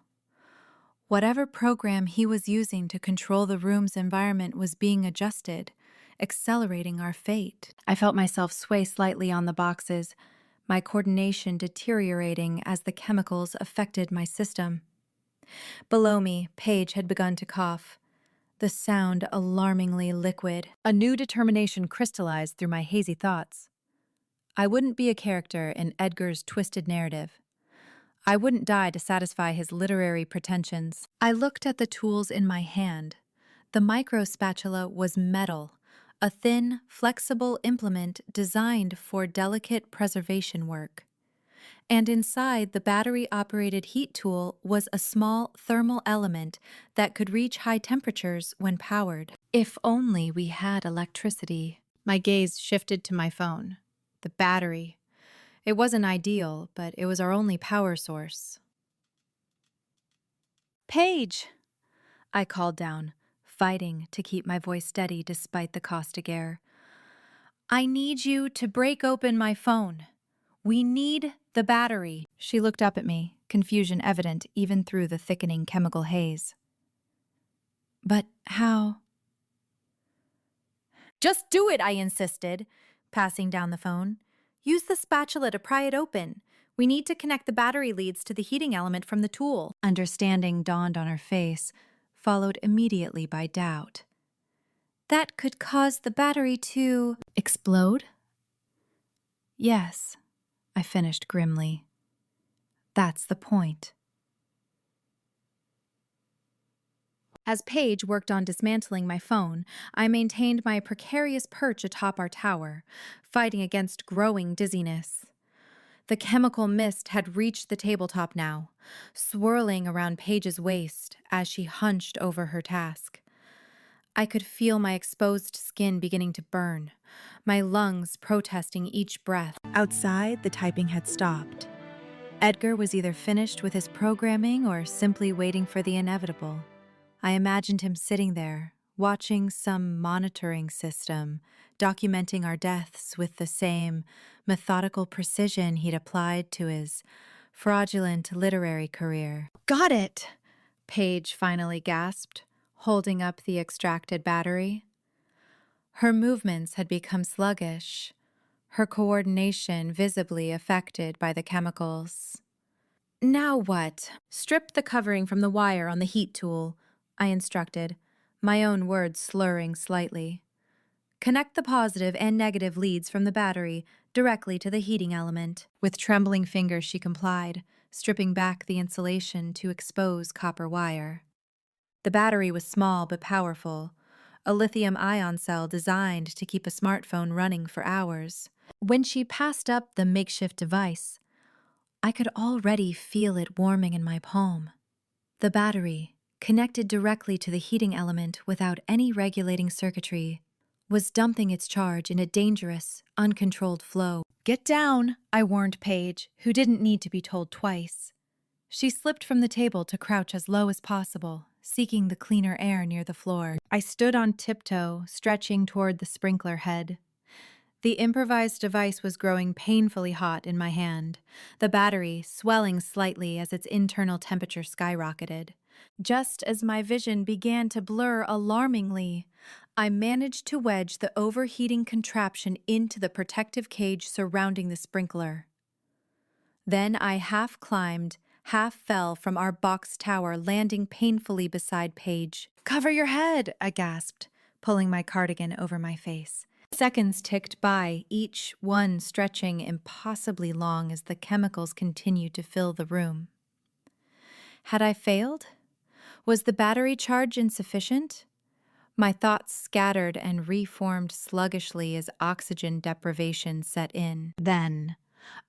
Whatever program he was using to control the room's environment was being adjusted, accelerating our fate. I felt myself sway slightly on the boxes, my coordination deteriorating as the chemicals affected my system. Below me, Paige had begun to cough, the sound alarmingly liquid. A new determination crystallized through my hazy thoughts. I wouldn't be a character in Edgar's twisted narrative. I wouldn't die to satisfy his literary pretensions. I looked at the tools in my hand. The micro spatula was metal, a thin, flexible implement designed for delicate preservation work. And inside the battery-operated heat tool was a small thermal element that could reach high temperatures when powered. If only we had electricity. My gaze shifted to my phone. The battery. It wasn't ideal, but it was our only power source. "Paige!" I called down, fighting to keep my voice steady despite the caustic air. "I need you to break open my phone. We need the battery." She looked up at me, confusion evident even through the thickening chemical haze. "But how?" "Just do it," I insisted, passing down the phone. "Use the spatula to pry it open. We need to connect the battery leads to the heating element from the tool." Understanding dawned on her face, followed immediately by doubt. "That could cause the battery to explode?" "Yes," I finished grimly. "That's the point." As Paige worked on dismantling my phone, I maintained my precarious perch atop our tower, fighting against growing dizziness. The chemical mist had reached the tabletop now, swirling around Paige's waist as she hunched over her task. I could feel my exposed skin beginning to burn, my lungs protesting each breath. Outside, the typing had stopped. Edgar was either finished with his programming or simply waiting for the inevitable. I imagined him sitting there, watching some monitoring system, documenting our deaths with the same methodical precision he'd applied to his fraudulent literary career. "Got it!" Paige finally gasped, holding up the extracted battery. Her movements had become sluggish, her coordination visibly affected by the chemicals. "Now what?" "Strip the covering from the wire on the heat tool," I instructed, my own words slurring slightly. "Connect the positive and negative leads from the battery directly to the heating element." With trembling fingers she complied, stripping back the insulation to expose copper wire. The battery was small but powerful, a lithium-ion cell designed to keep a smartphone running for hours. When she passed up the makeshift device, I could already feel it warming in my palm. The battery, connected directly to the heating element without any regulating circuitry, was dumping its charge in a dangerous, uncontrolled flow. "Get down," I warned Paige, who didn't need to be told twice. She slipped from the table to crouch as low as possible, seeking the cleaner air near the floor. I stood on tiptoe, stretching toward the sprinkler head. The improvised device was growing painfully hot in my hand, the battery swelling slightly as its internal temperature skyrocketed. Just as my vision began to blur alarmingly, I managed to wedge the overheating contraption into the protective cage surrounding the sprinkler. Then I half climbed, half fell from our box tower, landing painfully beside Paige. "Cover your head," I gasped, pulling my cardigan over my face. Seconds ticked by, each one stretching impossibly long as the chemicals continued to fill the room. Had I failed? Was the battery charge insufficient? My thoughts scattered and reformed sluggishly as oxygen deprivation set in. Then,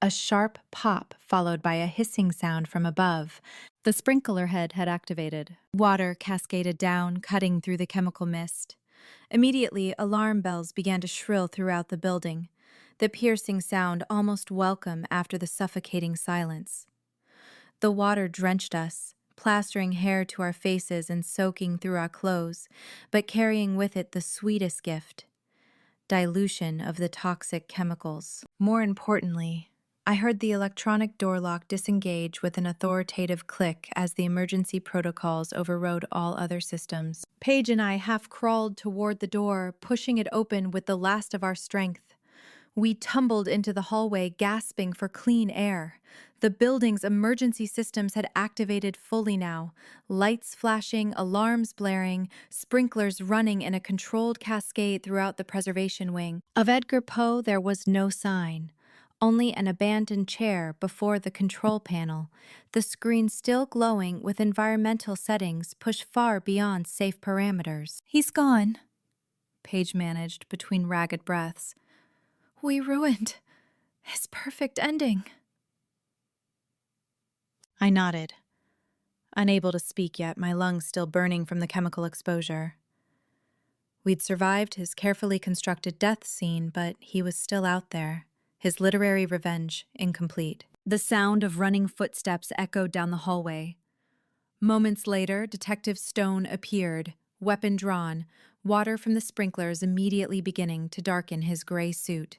a sharp pop followed by a hissing sound from above. The sprinkler head had activated. Water cascaded down, cutting through the chemical mist. Immediately, alarm bells began to shrill throughout the building, the piercing sound almost welcome after the suffocating silence. The water drenched us, plastering hair to our faces and soaking through our clothes, but carrying with it the sweetest gift: dilution of the toxic chemicals. More importantly, I heard the electronic door lock disengage with an authoritative click as the emergency protocols overrode all other systems. Paige and I half crawled toward the door, pushing it open with the last of our strength. We tumbled into the hallway, gasping for clean air. The building's emergency systems had activated fully now, lights flashing, alarms blaring, sprinklers running in a controlled cascade throughout the preservation wing. Of Edgar Poe there was no sign. only an abandoned chair before the control panel, the screen still glowing with environmental settings pushed far beyond safe parameters. "He's gone," Paige managed between ragged breaths. "We ruined his perfect ending." I nodded, unable to speak yet, my lungs still burning from the chemical exposure. We'd survived his carefully constructed death scene, but he was still out there, his literary revenge incomplete. The sound of running footsteps echoed down the hallway. Moments later, Detective Stone appeared, weapon drawn, water from the sprinklers immediately beginning to darken his gray suit.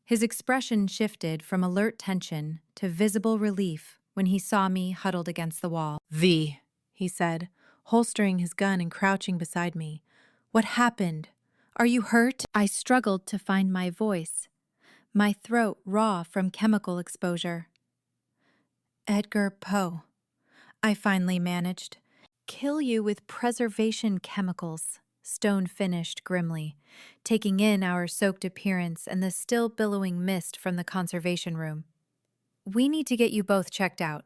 His expression shifted from alert tension to visible relief when he saw me huddled against the wall. "V," he said, holstering his gun and crouching beside me. "What happened? Are you hurt?" I struggled to find my voice, my throat raw from chemical exposure. "Edgar Poe," I finally managed. "Kill you with preservation chemicals," Stone finished grimly, taking in our soaked appearance and the still billowing mist from the conservation room. "We need to get you both checked out.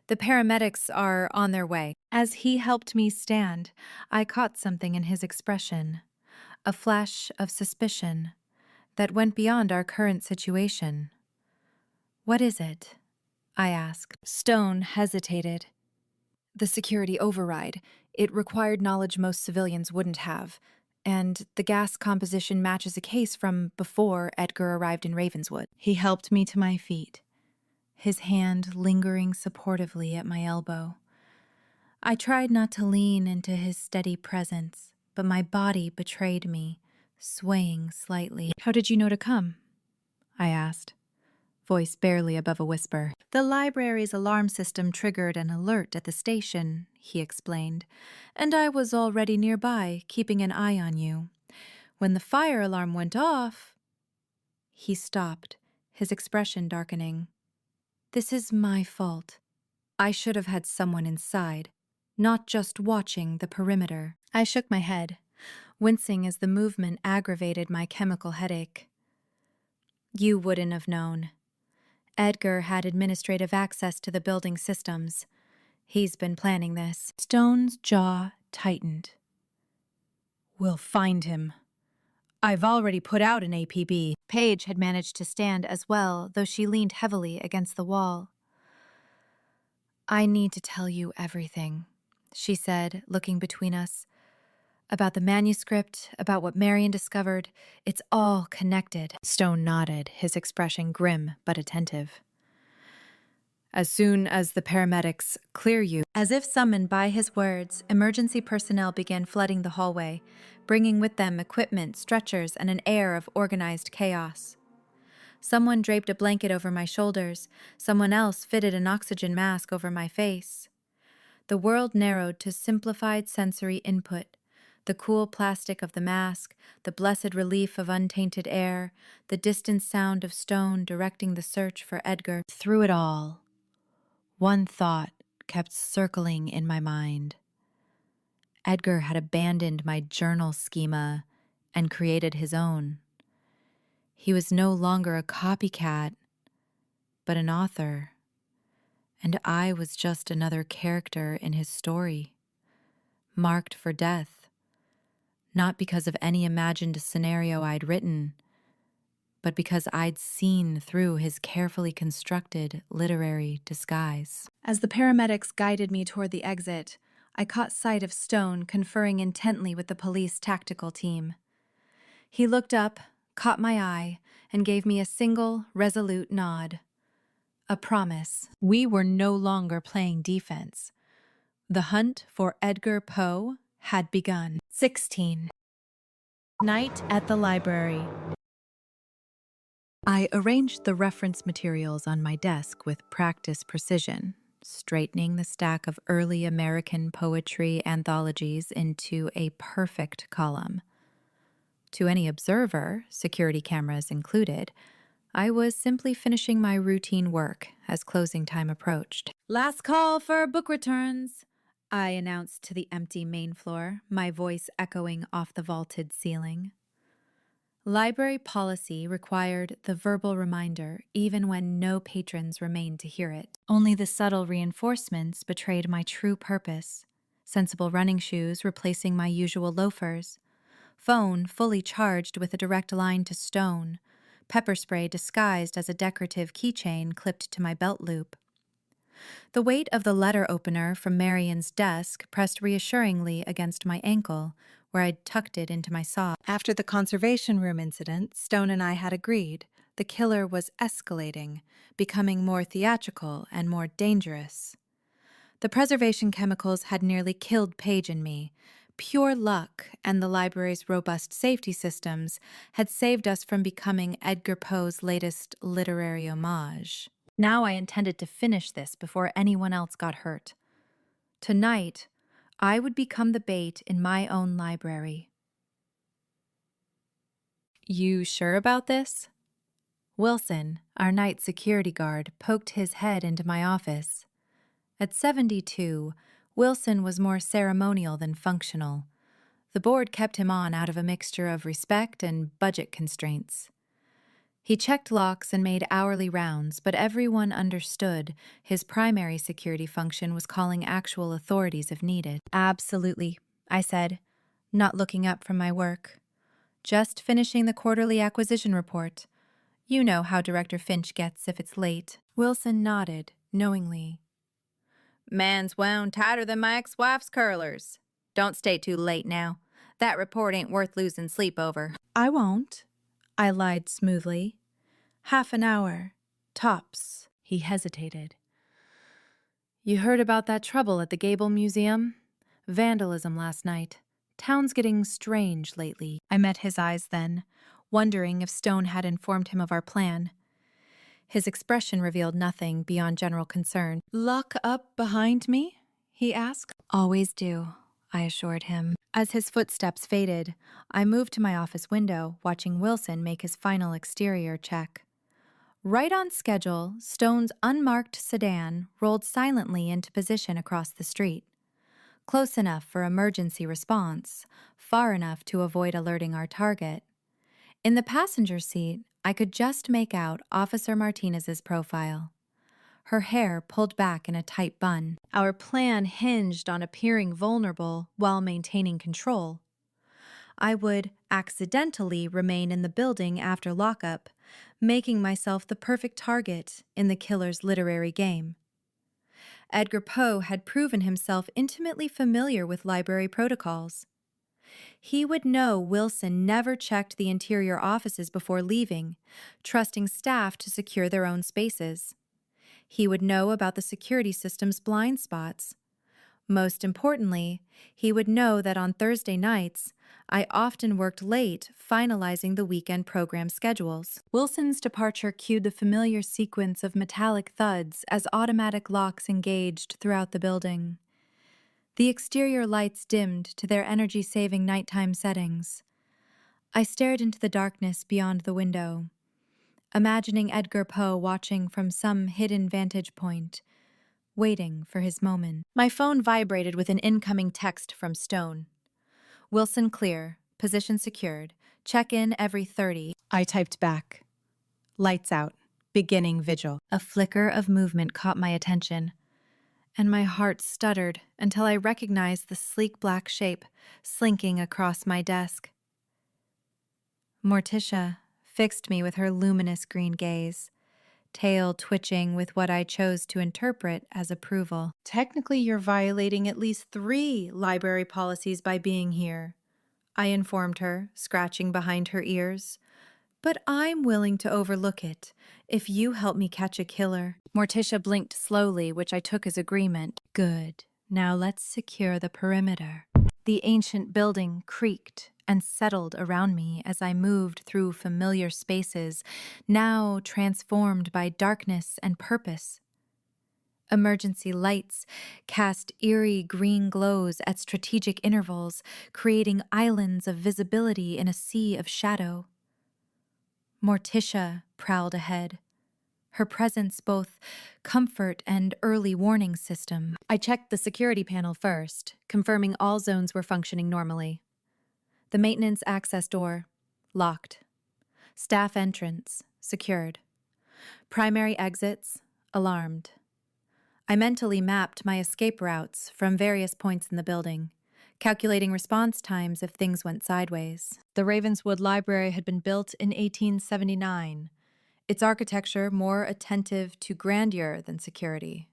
The paramedics are on their way." As he helped me stand, I caught something in his expression, a flash of suspicion that went beyond our current situation. "What is it?" I asked. Stone hesitated. "The security override. It required knowledge most civilians wouldn't have. And the gas composition matches a case from before Edgar arrived in Ravenswood." He helped me to my feet, his hand lingering supportively at my elbow. I tried not to lean into his steady presence, but my body betrayed me, swaying slightly. "How did you know to come?" I asked, voice barely above a whisper. "The library's alarm system triggered an alert at the station," he explained, "and I was already nearby, keeping an eye on you. When the fire alarm went off..." He stopped, his expression darkening. "This is my fault. I should have had someone inside, not just watching the perimeter." I shook my head, wincing as the movement aggravated my chemical headache. "You wouldn't have known. Edgar had administrative access to the building systems. He's been planning this." Stone's jaw tightened. "We'll find him. I've already put out an APB." Paige had managed to stand as well, though she leaned heavily against the wall. "I need to tell you everything," she said, looking between us. "About the manuscript, about what Marion discovered. It's all connected." Stone nodded, his expression grim but attentive. "As soon as the paramedics clear you..." As if summoned by his words, emergency personnel began flooding the hallway, bringing with them equipment, stretchers, and an air of organized chaos. Someone draped a blanket over my shoulders, someone else fitted an oxygen mask over my face. The world narrowed to simplified sensory input: the cool plastic of the mask, the blessed relief of untainted air, the distant sound of Stone directing the search for Edgar. Through it all, one thought kept circling in my mind. Edgar had abandoned my journal schema and created his own. He was no longer a copycat, but an author. And I was just another character in his story, marked for death, not because of any imagined scenario I'd written, but because I'd seen through his carefully constructed literary disguise. As the paramedics guided me toward the exit, I caught sight of Stone conferring intently with the police tactical team. He looked up, caught my eye, and gave me a single, resolute nod. A promise. We were no longer playing defense. The hunt for Edgar Poe had begun. 16. Night at the library. I arranged the reference materials on my desk with practiced precision, straightening the stack of early American poetry anthologies into a perfect column. To any observer, security cameras included, I was simply finishing my routine work as closing time approached. "Last call for book returns," I announced to the empty main floor, my voice echoing off the vaulted ceiling. Library policy required the verbal reminder even when no patrons remained to hear it. Only the subtle reinforcements betrayed my true purpose. Sensible running shoes replacing my usual loafers. Phone fully charged with a direct line to Stone. Pepper spray disguised as a decorative keychain clipped to my belt loop. The weight of the letter opener from Marion's desk pressed reassuringly against my ankle, where I'd tucked it into my sock. After the conservation room incident, Stone and I had agreed the killer was escalating, becoming more theatrical and more dangerous. The preservation chemicals had nearly killed Paige and me. Pure luck and the library's robust safety systems had saved us from becoming Edgar Poe's latest literary homage. Now I intended to finish this before anyone else got hurt. Tonight, I would become the bait in my own library. You sure about this? Wilson, our night security guard, poked his head into my office. At 72, Wilson was more ceremonial than functional. The board kept him on out of a mixture of respect and budget constraints. He checked locks and made hourly rounds, but everyone understood his primary security function was calling actual authorities if needed. Absolutely, I said, not looking up from my work. Just finishing the quarterly acquisition report. You know how Director Finch gets if it's late. Wilson nodded, knowingly. Man's wound tighter than my ex-wife's curlers. Don't stay too late now. That report ain't worth losing sleep over. I won't, I lied smoothly. Half an hour, tops. He hesitated. You heard about that trouble at the Gable Museum? Vandalism last night. Town's getting strange lately. I met his eyes then, wondering if Stone had informed him of our plan. His expression revealed nothing beyond general concern. Lock up behind me? He asked. Always do, I assured him. As his footsteps faded, I moved to my office window, watching Wilson make his final exterior check. Right on schedule, Stone's unmarked sedan rolled silently into position across the street. Close enough for emergency response, far enough to avoid alerting our target. In the passenger seat, I could just make out Officer Martinez's profile. Her hair pulled back in a tight bun. Our plan hinged on appearing vulnerable while maintaining control. I would accidentally remain in the building after lockup, making myself the perfect target in the killer's literary game. Edgar Poe had proven himself intimately familiar with library protocols. He would know Wilson never checked the interior offices before leaving, trusting staff to secure their own spaces. He would know about the security system's blind spots. Most importantly, he would know that on Thursday nights, I often worked late finalizing the weekend program schedules. Wilson's departure cued the familiar sequence of metallic thuds as automatic locks engaged throughout the building. The exterior lights dimmed to their energy-saving nighttime settings. I stared into the darkness beyond the window, imagining Edgar Poe watching from some hidden vantage point, waiting for his moment. My phone vibrated with an incoming text from Stone. Wilson clear, position secured, check-in every 30. I typed back. Lights out, beginning vigil. A flicker of movement caught my attention, and my heart stuttered until I recognized the sleek black shape slinking across my desk. Morticia fixed me with her luminous green gaze, tail twitching with what I chose to interpret as approval. Technically, you're violating at least 3 library policies by being here, I informed her, scratching behind her ears. But I'm willing to overlook it if you help me catch a killer. Morticia blinked slowly, which I took as agreement. Good. Now let's secure the perimeter. The ancient building creaked and settled around me as I moved through familiar spaces, now transformed by darkness and purpose. Emergency lights cast eerie green glows at strategic intervals, creating islands of visibility in a sea of shadow. Morticia prowled ahead, her presence both comfort and early warning system. I checked the security panel first, confirming all zones were functioning normally. The maintenance access door, locked. Staff entrance, secured. Primary exits, alarmed. I mentally mapped my escape routes from various points in the building, calculating response times if things went sideways. The Ravenswood Library had been built in 1879, its architecture more attentive to grandeur than security.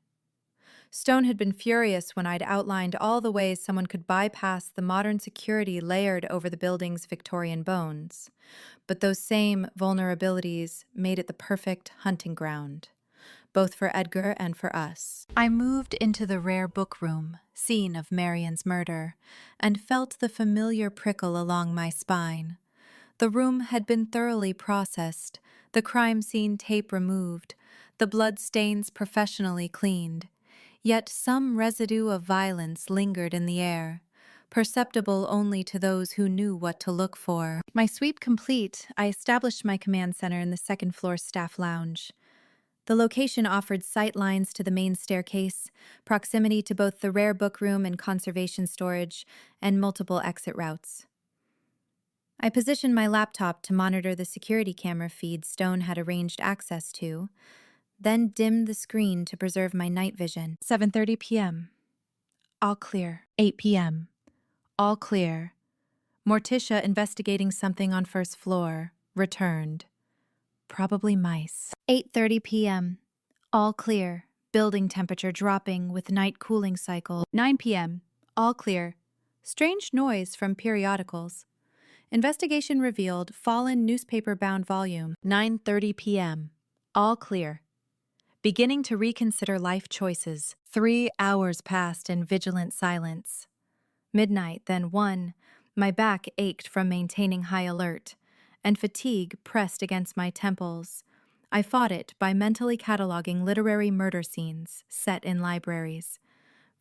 Stone had been furious when I'd outlined all the ways someone could bypass the modern security layered over the building's Victorian bones, but those same vulnerabilities made it the perfect hunting ground, both for Edgar and for us. I moved into the rare book room, scene of Marian's murder, and felt the familiar prickle along my spine. The room had been thoroughly processed, the crime scene tape removed, the blood stains professionally cleaned. Yet some residue of violence lingered in the air, perceptible only to those who knew what to look for. My sweep complete, I established my command center in the second-floor staff lounge. The location offered sight lines to the main staircase, proximity to both the rare book room and conservation storage, and multiple exit routes. I positioned my laptop to monitor the security camera feed Stone had arranged access to, then dimmed the screen to preserve my night vision. 7:30 p.m. All clear. 8 p.m. All clear. Morticia investigating something on first floor. Returned. Probably mice. 8:30 p.m. All clear. Building temperature dropping with night cooling cycle. 9 p.m. All clear. Strange noise from periodicals. Investigation revealed fallen newspaper-bound volume. 9:30 p.m. All clear. Beginning to reconsider life choices. 3 hours passed in vigilant silence. Midnight, then 1. My back ached from maintaining high alert, and fatigue pressed against my temples. I fought it by mentally cataloging literary murder scenes set in libraries.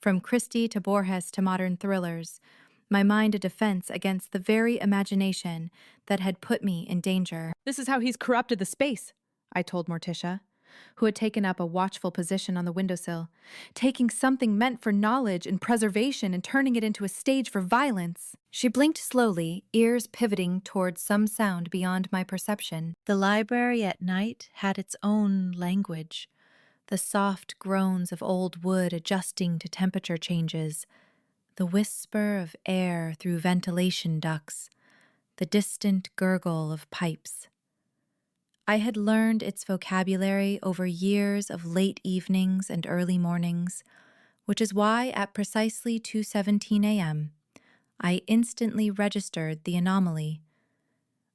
From Christie to Borges to modern thrillers, my mind a defense against the very imagination that had put me in danger. This is how he's corrupted the space, I told Morticia, who had taken up a watchful position on the windowsill, taking something meant for knowledge and preservation and turning it into a stage for violence. She blinked slowly, ears pivoting towards some sound beyond my perception. The library at night had its own language, the soft groans of old wood adjusting to temperature changes, the whisper of air through ventilation ducts, the distant gurgle of pipes. I had learned its vocabulary over years of late evenings and early mornings, which is why at precisely 2:17 a.m., I instantly registered the anomaly.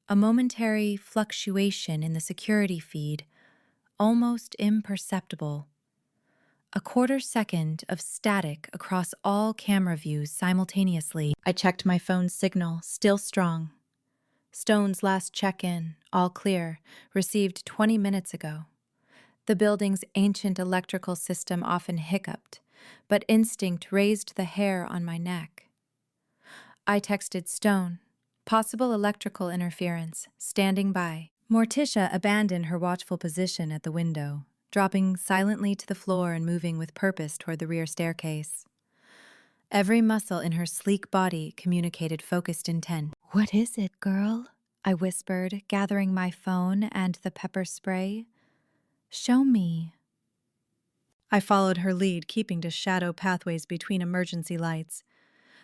A momentary fluctuation in the security feed, almost imperceptible. A quarter second of static across all camera views simultaneously. I checked my phone's signal, still strong. Stone's last check-in, all clear, received 20 minutes ago. The building's ancient electrical system often hiccuped, but instinct raised the hair on my neck. I texted Stone, possible electrical interference, standing by. Morticia abandoned her watchful position at the window, dropping silently to the floor and moving with purpose toward the rear staircase. Every muscle in her sleek body communicated focused intent. "What is it, girl?" I whispered, gathering my phone and the pepper spray. "Show me." I followed her lead, keeping to shadow pathways between emergency lights.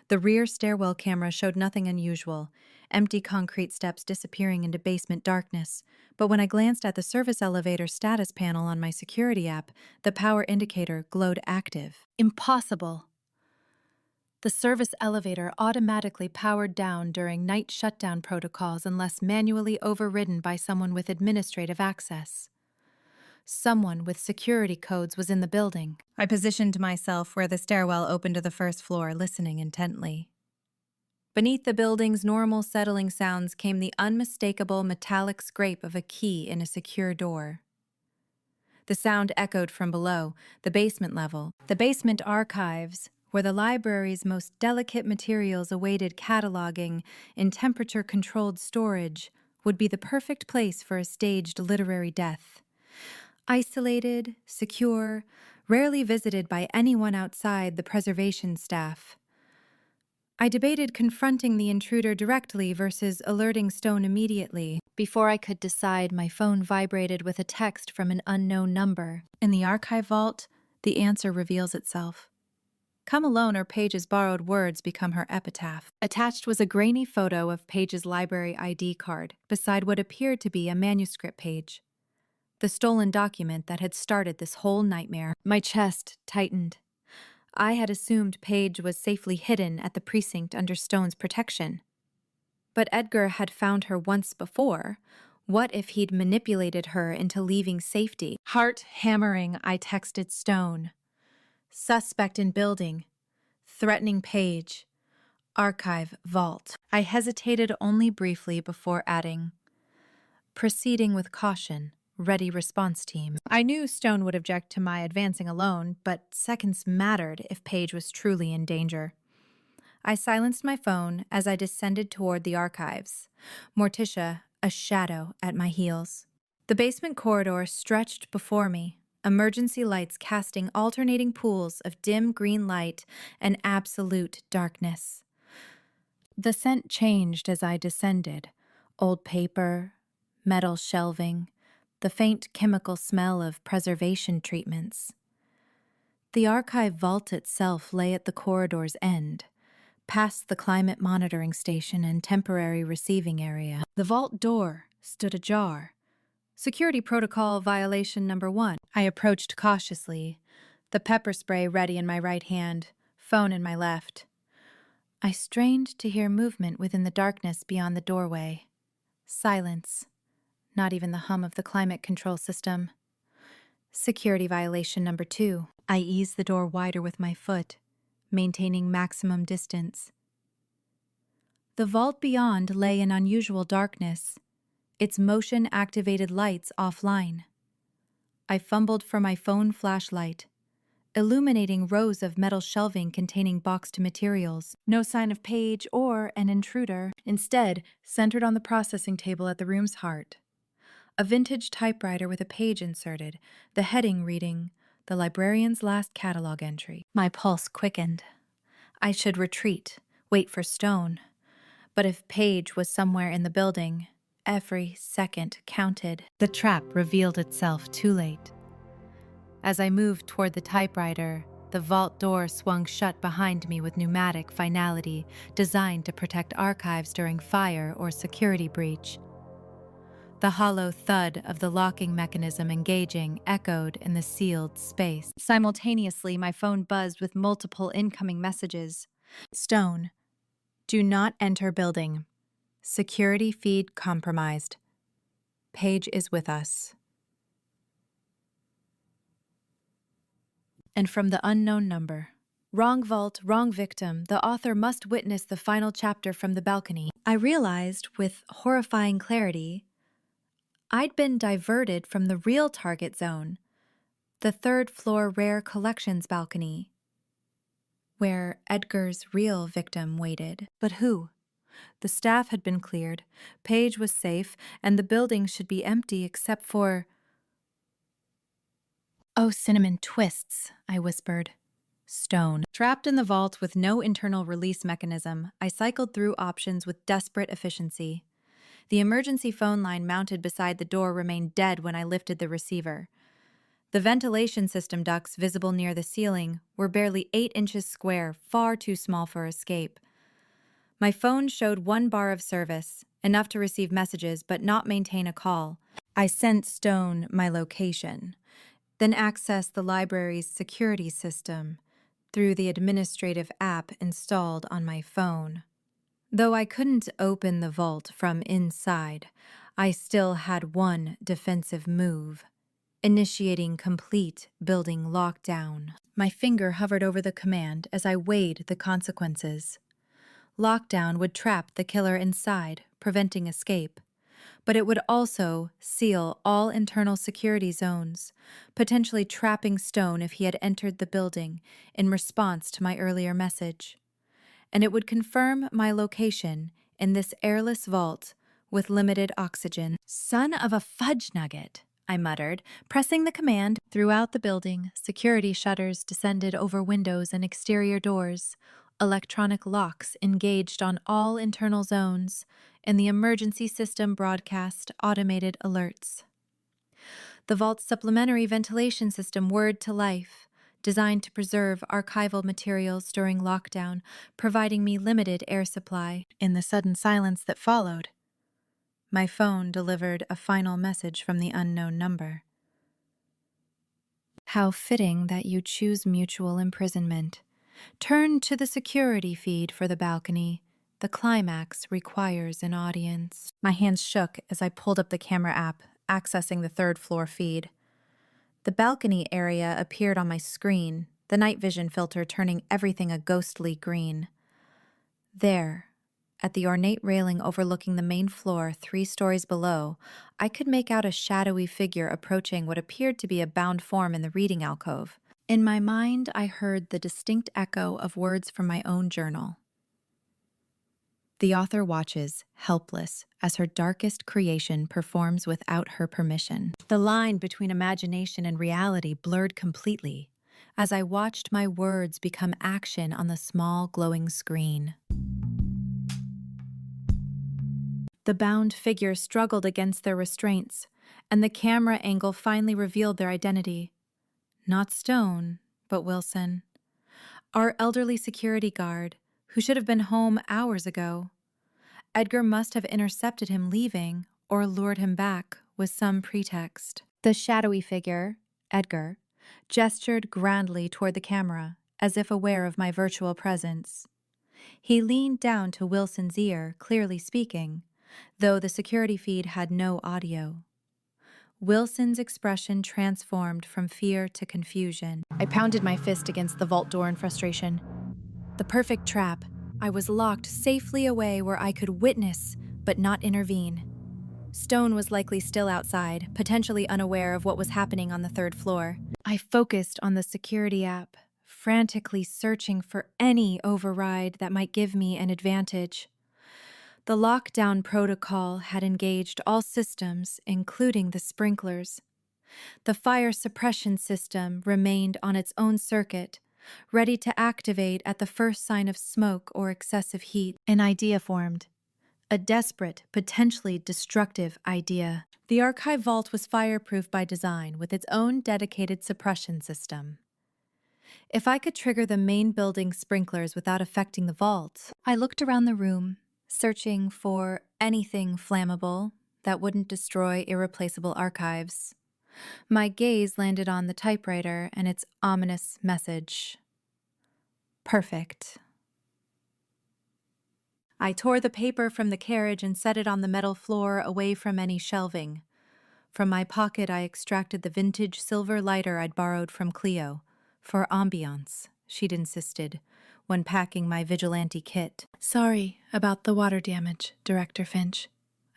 The rear stairwell camera showed nothing unusual, empty concrete steps disappearing into basement darkness. But when I glanced at the service elevator status panel on my security app, the power indicator glowed active. Impossible! The service elevator automatically powered down during night shutdown protocols unless manually overridden by someone with administrative access. Someone with security codes was in the building. I positioned myself where the stairwell opened to the first floor, listening intently. Beneath the building's normal settling sounds came the unmistakable metallic scrape of a key in a secure door. The sound echoed from below, the basement level. The basement archives, where the library's most delicate materials awaited cataloging in temperature-controlled storage, would be the perfect place for a staged literary death. Isolated, secure, rarely visited by anyone outside the preservation staff. I debated confronting the intruder directly versus alerting Stone immediately. Before I could decide, my phone vibrated with a text from an unknown number. In the archive vault, the answer reveals itself. Come alone or Paige's borrowed words become her epitaph. Attached was a grainy photo of Paige's library ID card beside what appeared to be a manuscript page. The stolen document that had started this whole nightmare. My chest tightened. I had assumed Paige was safely hidden at the precinct under Stone's protection. But Edgar had found her once before. What if he'd manipulated her into leaving safety? Heart hammering, I texted Stone. Suspect in building. Threatening Paige. Archive vault. I hesitated only briefly before adding, proceeding with caution. Ready response team. I knew Stone would object to my advancing alone, but seconds mattered if Paige was truly in danger. I silenced my phone as I descended toward the archives, Morticia a shadow at my heels. The basement corridor stretched before me, emergency lights casting alternating pools of dim green light and absolute darkness. The scent changed as I descended. Old paper, metal shelving, the faint chemical smell of preservation treatments. The archive vault itself lay at the corridor's end, past the climate monitoring station and temporary receiving area. The vault door stood ajar. Security protocol violation number 1. I approached cautiously, the pepper spray ready in my right hand, phone in my left. I strained to hear movement within the darkness beyond the doorway. Silence. Not even the hum of the climate control system. Security violation number 2. I eased the door wider with my foot, maintaining maximum distance. The vault beyond lay in unusual darkness, its motion-activated lights offline. I fumbled for my phone flashlight, illuminating rows of metal shelving containing boxed materials. No sign of Paige or an intruder, instead centered on the processing table at the room's heart. A vintage typewriter with a page inserted, the heading reading, "The Librarian's Last Catalog Entry." My pulse quickened. I should retreat, wait for Stone. But if Paige was somewhere in the building, every second counted. The trap revealed itself too late. As I moved toward the typewriter, the vault door swung shut behind me with pneumatic finality designed to protect archives during fire or security breach. The hollow thud of the locking mechanism engaging echoed in the sealed space. Simultaneously, my phone buzzed with multiple incoming messages. Stone. Do not enter building. Security feed compromised. Paige is with us. And from the unknown number. Wrong vault, wrong victim. The author must witness the final chapter from the balcony. I realized with horrifying clarity I'd been diverted from the real target zone, the third-floor rare collections balcony, where Edgar's real victim waited. But who? The staff had been cleared, Paige was safe, and the building should be empty except for... "Oh, cinnamon twists," I whispered. Stone. Trapped in the vault with no internal release mechanism, I cycled through options with desperate efficiency. The emergency phone line mounted beside the door remained dead when I lifted the receiver. The ventilation system ducts visible near the ceiling were barely 8 inches square, far too small for escape. My phone showed 1 bar of service, enough to receive messages but not maintain a call. I sent Stone my location, then accessed the library's security system through the administrative app installed on my phone. Though I couldn't open the vault from inside, I still had one defensive move, initiating complete building lockdown. My finger hovered over the command as I weighed the consequences. Lockdown would trap the killer inside, preventing escape, but it would also seal all internal security zones, potentially trapping Stone if he had entered the building in response to my earlier message. And it would confirm my location in this airless vault with limited oxygen. Son of a fudge nugget, I muttered, pressing the command. Throughout the building, security shutters descended over windows and exterior doors, electronic locks engaged on all internal zones, and the emergency system broadcast automated alerts. The vault's supplementary ventilation system whirred to life, designed to preserve archival materials during lockdown, providing me limited air supply. In the sudden silence that followed, my phone delivered a final message from the unknown number. How fitting that you choose mutual imprisonment. Turn to the security feed for the balcony. The climax requires an audience. My hands shook as I pulled up the camera app, accessing the third-floor feed. The balcony area appeared on my screen, the night vision filter turning everything a ghostly green. There, at the ornate railing overlooking the main floor 3 stories below, I could make out a shadowy figure approaching what appeared to be a bound form in the reading alcove. In my mind, I heard the distinct echo of words from my own journal. The author watches, helpless, as her darkest creation performs without her permission. The line between imagination and reality blurred completely as I watched my words become action on the small glowing screen. The bound figure struggled against their restraints, and the camera angle finally revealed their identity. Not Stone, but Wilson. Our elderly security guard, who should have been home hours ago. Edgar must have intercepted him leaving or lured him back with some pretext. The shadowy figure, Edgar, gestured grandly toward the camera, as if aware of my virtual presence. He leaned down to Wilson's ear, clearly speaking, though the security feed had no audio. Wilson's expression transformed from fear to confusion. I pounded my fist against the vault door in frustration. The perfect trap. I was locked safely away where I could witness, but not intervene. Stone was likely still outside, potentially unaware of what was happening on the 3rd floor. I focused on the security app, frantically searching for any override that might give me an advantage. The lockdown protocol had engaged all systems, including the sprinklers. The fire suppression system remained on its own circuit, ready to activate at the first sign of smoke or excessive heat. An idea formed. A desperate, potentially destructive idea. The archive vault was fireproof by design, with its own dedicated suppression system. If I could trigger the main building sprinklers without affecting the vault, I looked around the room, searching for anything flammable that wouldn't destroy irreplaceable archives. My gaze landed on the typewriter and its ominous message. Perfect. I tore the paper from the carriage and set it on the metal floor away from any shelving. From my pocket, I extracted the vintage silver lighter I'd borrowed from Cleo. For ambiance, she'd insisted, when packing my vigilante kit. Sorry about the water damage, Director Finch,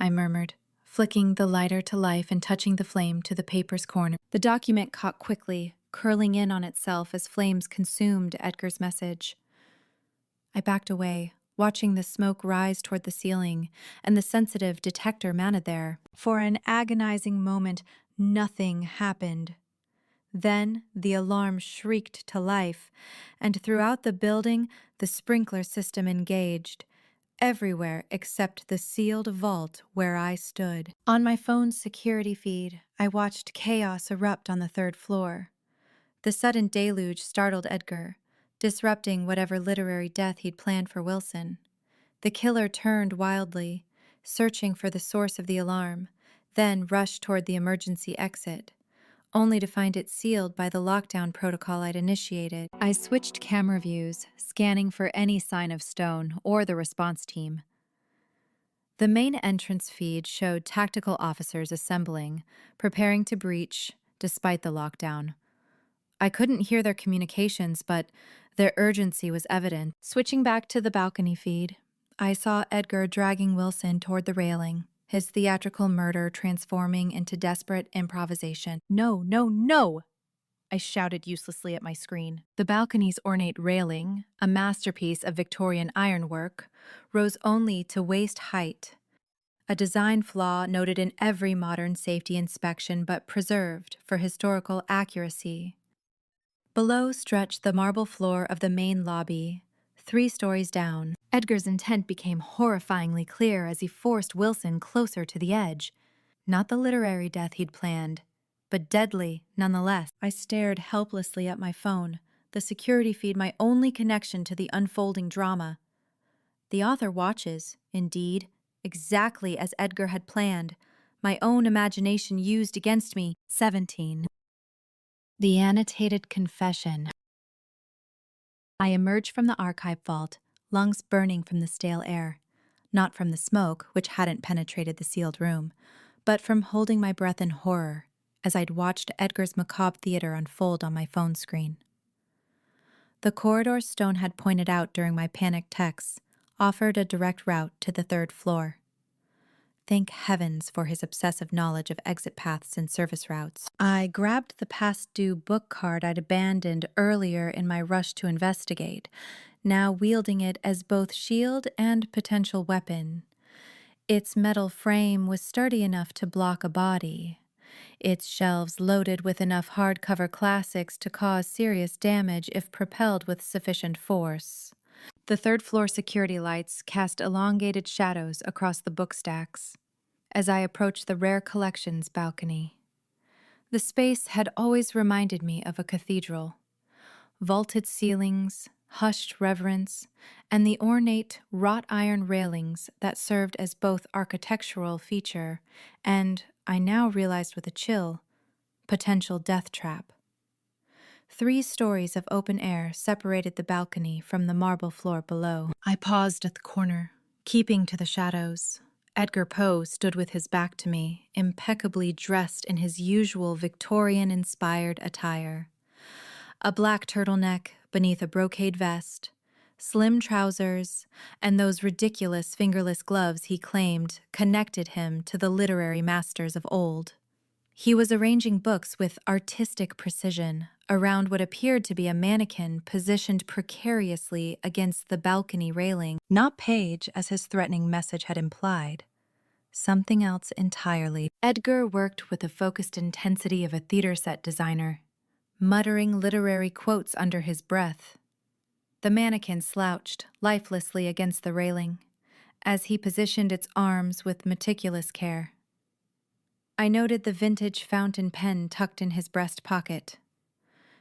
I murmured, flicking the lighter to life and touching the flame to the paper's corner. The document caught quickly, curling in on itself as flames consumed Edgar's message. I backed away, watching the smoke rise toward the ceiling and the sensitive detector mounted there. For an agonizing moment, nothing happened. Then the alarm shrieked to life, and throughout the building, the sprinkler system engaged, everywhere except the sealed vault where I stood. On my phone's security feed, I watched chaos erupt on the 3rd floor. The sudden deluge startled Edgar, disrupting whatever literary death he'd planned for Wilson. The killer turned wildly, searching for the source of the alarm, then rushed toward the emergency exit, only to find it sealed by the lockdown protocol I'd initiated. I switched camera views, scanning for any sign of Stone or the response team. The main entrance feed showed tactical officers assembling, preparing to breach, despite the lockdown. I couldn't hear their communications, but their urgency was evident. Switching back to the balcony feed, I saw Edgar dragging Wilson toward the railing, his theatrical murder transforming into desperate improvisation. No, no, no! I shouted uselessly at my screen. The balcony's ornate railing, a masterpiece of Victorian ironwork, rose only to waist height, a design flaw noted in every modern safety inspection but preserved for historical accuracy. Below stretched the marble floor of the main lobby, 3 stories down. Edgar's intent became horrifyingly clear as he forced Wilson closer to the edge. Not the literary death he'd planned, but deadly nonetheless. I stared helplessly at my phone, the security feed my only connection to the unfolding drama. The author watches, indeed, exactly as Edgar had planned, my own imagination used against me. 17. The annotated confession. I emerged from the archive vault, lungs burning from the stale air. Not from the smoke, which hadn't penetrated the sealed room, but from holding my breath in horror as I'd watched Edgar's macabre theater unfold on my phone screen. The corridor Stone had pointed out during my panicked texts offered a direct route to the 3rd floor. Thank heavens for his obsessive knowledge of exit paths and service routes. I grabbed the past-due book card I'd abandoned earlier in my rush to investigate, now wielding it as both shield and potential weapon. Its metal frame was sturdy enough to block a body, its shelves loaded with enough hardcover classics to cause serious damage if propelled with sufficient force. The 3rd floor security lights cast elongated shadows across the book stacks as I approached the rare collections balcony. The space had always reminded me of a cathedral. Vaulted ceilings, hushed reverence, and the ornate wrought iron railings that served as both architectural feature and, I now realized with a chill, potential death trap. 3 stories of open air separated the balcony from the marble floor below. I paused at the corner, keeping to the shadows. Edgar Poe stood with his back to me, impeccably dressed in his usual Victorian-inspired attire. A black turtleneck beneath a brocade vest, slim trousers, and those ridiculous fingerless gloves he claimed connected him to the literary masters of old. He was arranging books with artistic precision around what appeared to be a mannequin positioned precariously against the balcony railing. Not page, as his threatening message had implied. Something else entirely. Edgar worked with the focused intensity of a theater set designer, muttering literary quotes under his breath. The mannequin slouched lifelessly against the railing as he positioned its arms with meticulous care. I noted the vintage fountain pen tucked in his breast pocket,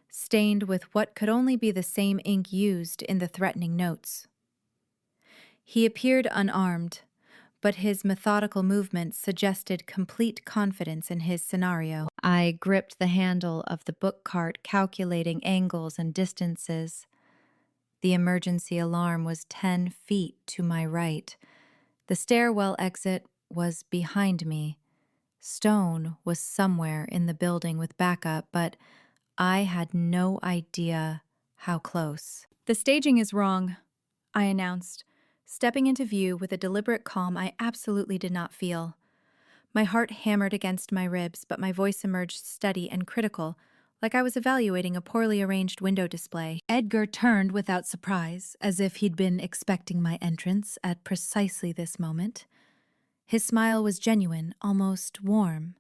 stained with what could only be the same ink used in the threatening notes. He appeared unarmed, but his methodical movements suggested complete confidence in his scenario. I gripped the handle of the book cart, calculating angles and distances. The emergency alarm was 10 feet to my right. The stairwell exit was behind me. Stone was somewhere in the building with backup, but I had no idea how close. "The staging is wrong," I announced, stepping into view with a deliberate calm I absolutely did not feel. My heart hammered against my ribs, but my voice emerged steady and critical, like I was evaluating a poorly arranged window display. Edgar turned without surprise, as if he'd been expecting my entrance at precisely this moment. His smile was genuine, almost warm,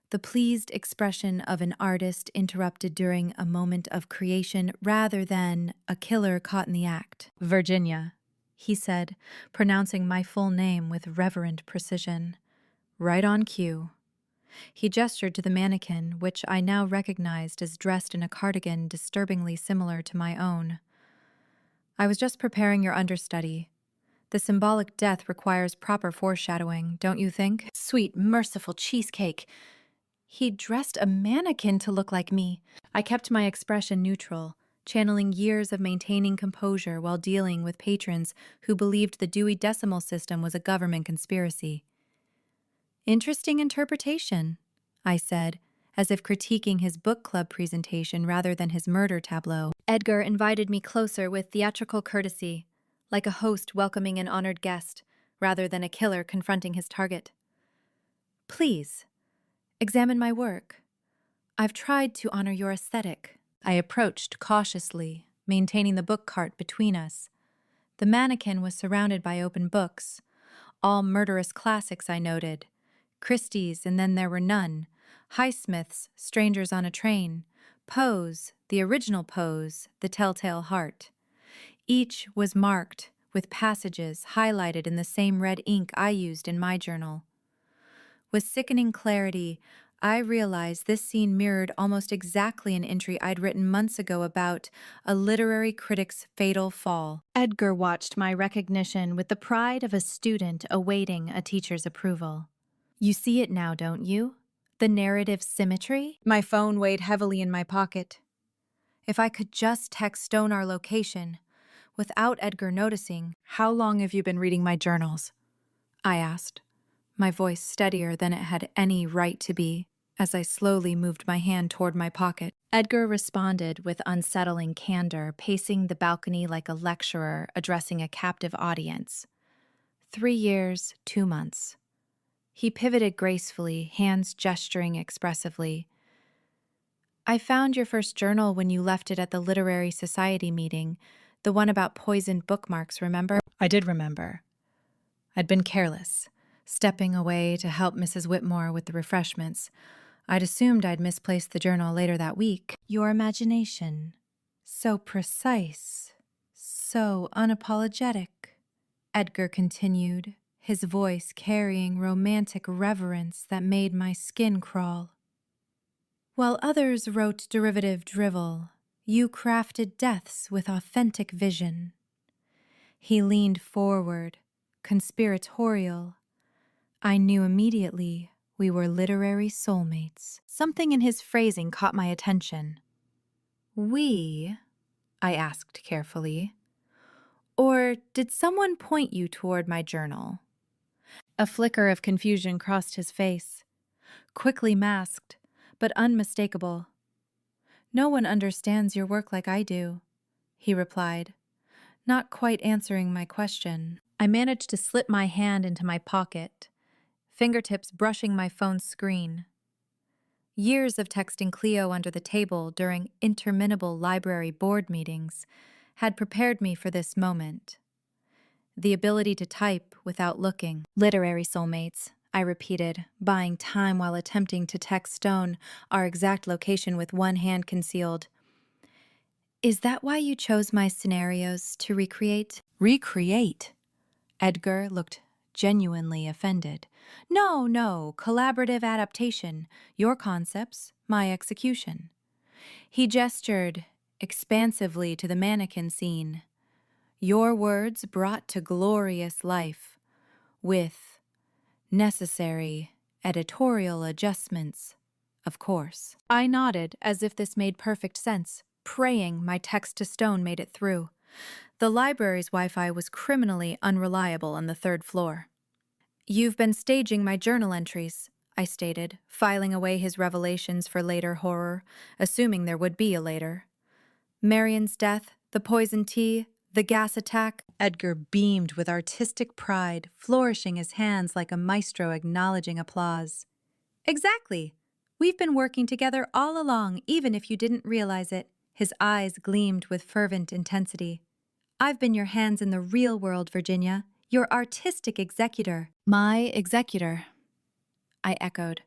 the pleased expression of an artist interrupted during a moment of creation rather than a killer caught in the act. "Virginia," he said, pronouncing my full name with reverent precision. Right on cue. He gestured to the mannequin, which I now recognized as dressed in a cardigan disturbingly similar to my own. "I was just preparing your understudy. The symbolic death requires proper foreshadowing, don't you think?" Sweet, merciful cheesecake. He'd dressed a mannequin to look like me. I kept my expression neutral, channeling years of maintaining composure while dealing with patrons who believed the Dewey Decimal System was a government conspiracy. "Interesting interpretation," I said, as if critiquing his book club presentation rather than his murder tableau. Edgar invited me closer with theatrical courtesy, like a host welcoming an honored guest, rather than a killer confronting his target. "Please, examine my work. I've tried to honor your aesthetic." I approached cautiously, maintaining the book cart between us. The mannequin was surrounded by open books, all murderous classics, I noted. Christie's, and then there were none. Highsmith's, Strangers on a Train. Poe's, the original Poe's, The Telltale Heart. Each was marked with passages highlighted in the same red ink I used in my journal. With sickening clarity, I realized this scene mirrored almost exactly an entry I'd written months ago about a literary critic's fatal fall. Edgar watched my recognition with the pride of a student awaiting a teacher's approval. You see it now, don't you? The narrative symmetry? My phone weighed heavily in my pocket. If I could just text Stone our location, without Edgar noticing. How long have you been reading my journals? I asked, my voice steadier than it had any right to be, as I slowly moved my hand toward my pocket. Edgar responded with unsettling candor, pacing the balcony like a lecturer addressing a captive audience. 3 years, 2 months. He pivoted gracefully, hands gesturing expressively. I found your first journal when you left it at the Literary Society meeting, the one about poisoned bookmarks, remember? I did remember. I'd been careless, stepping away to help Mrs. Whitmore with the refreshments. I'd assumed I'd misplaced the journal later that week. Your imagination. So precise. So unapologetic. Edgar continued, his voice carrying romantic reverence that made my skin crawl. While others wrote derivative drivel, you crafted deaths with authentic vision. He leaned forward, conspiratorial. I knew immediately we were literary soulmates. Something in his phrasing caught my attention. We? I asked carefully. Or did someone point you toward my journal? A flicker of confusion crossed his face, quickly masked, but unmistakable. No one understands your work like I do, he replied, not quite answering my question. I managed to slip my hand into my pocket, fingertips brushing my phone's screen. Years of texting Cleo under the table during interminable library board meetings had prepared me for this moment. The ability to type without looking. Literary soulmates, I repeated, buying time while attempting to text Stone our exact location with one hand concealed. Is that why you chose my scenarios to recreate? Recreate? Edgar looked genuinely offended. No, collaborative adaptation. Your concepts, my execution. He gestured expansively to the mannequin scene. Your words brought to glorious life, with necessary editorial adjustments, of course. I nodded as if this made perfect sense, praying my text to Stone made it through. The library's Wi-Fi was criminally unreliable on the 3rd floor. You've been staging my journal entries, I stated, filing away his revelations for later horror, assuming there would be a later. Marion's death, the poison tea, the gas attack. Edgar beamed with artistic pride, flourishing his hands like a maestro acknowledging applause. Exactly. We've been working together all along, even if you didn't realize it. His eyes gleamed with fervent intensity. I've been your hands in the real world, Virginia, your artistic executor. My executor, I echoed,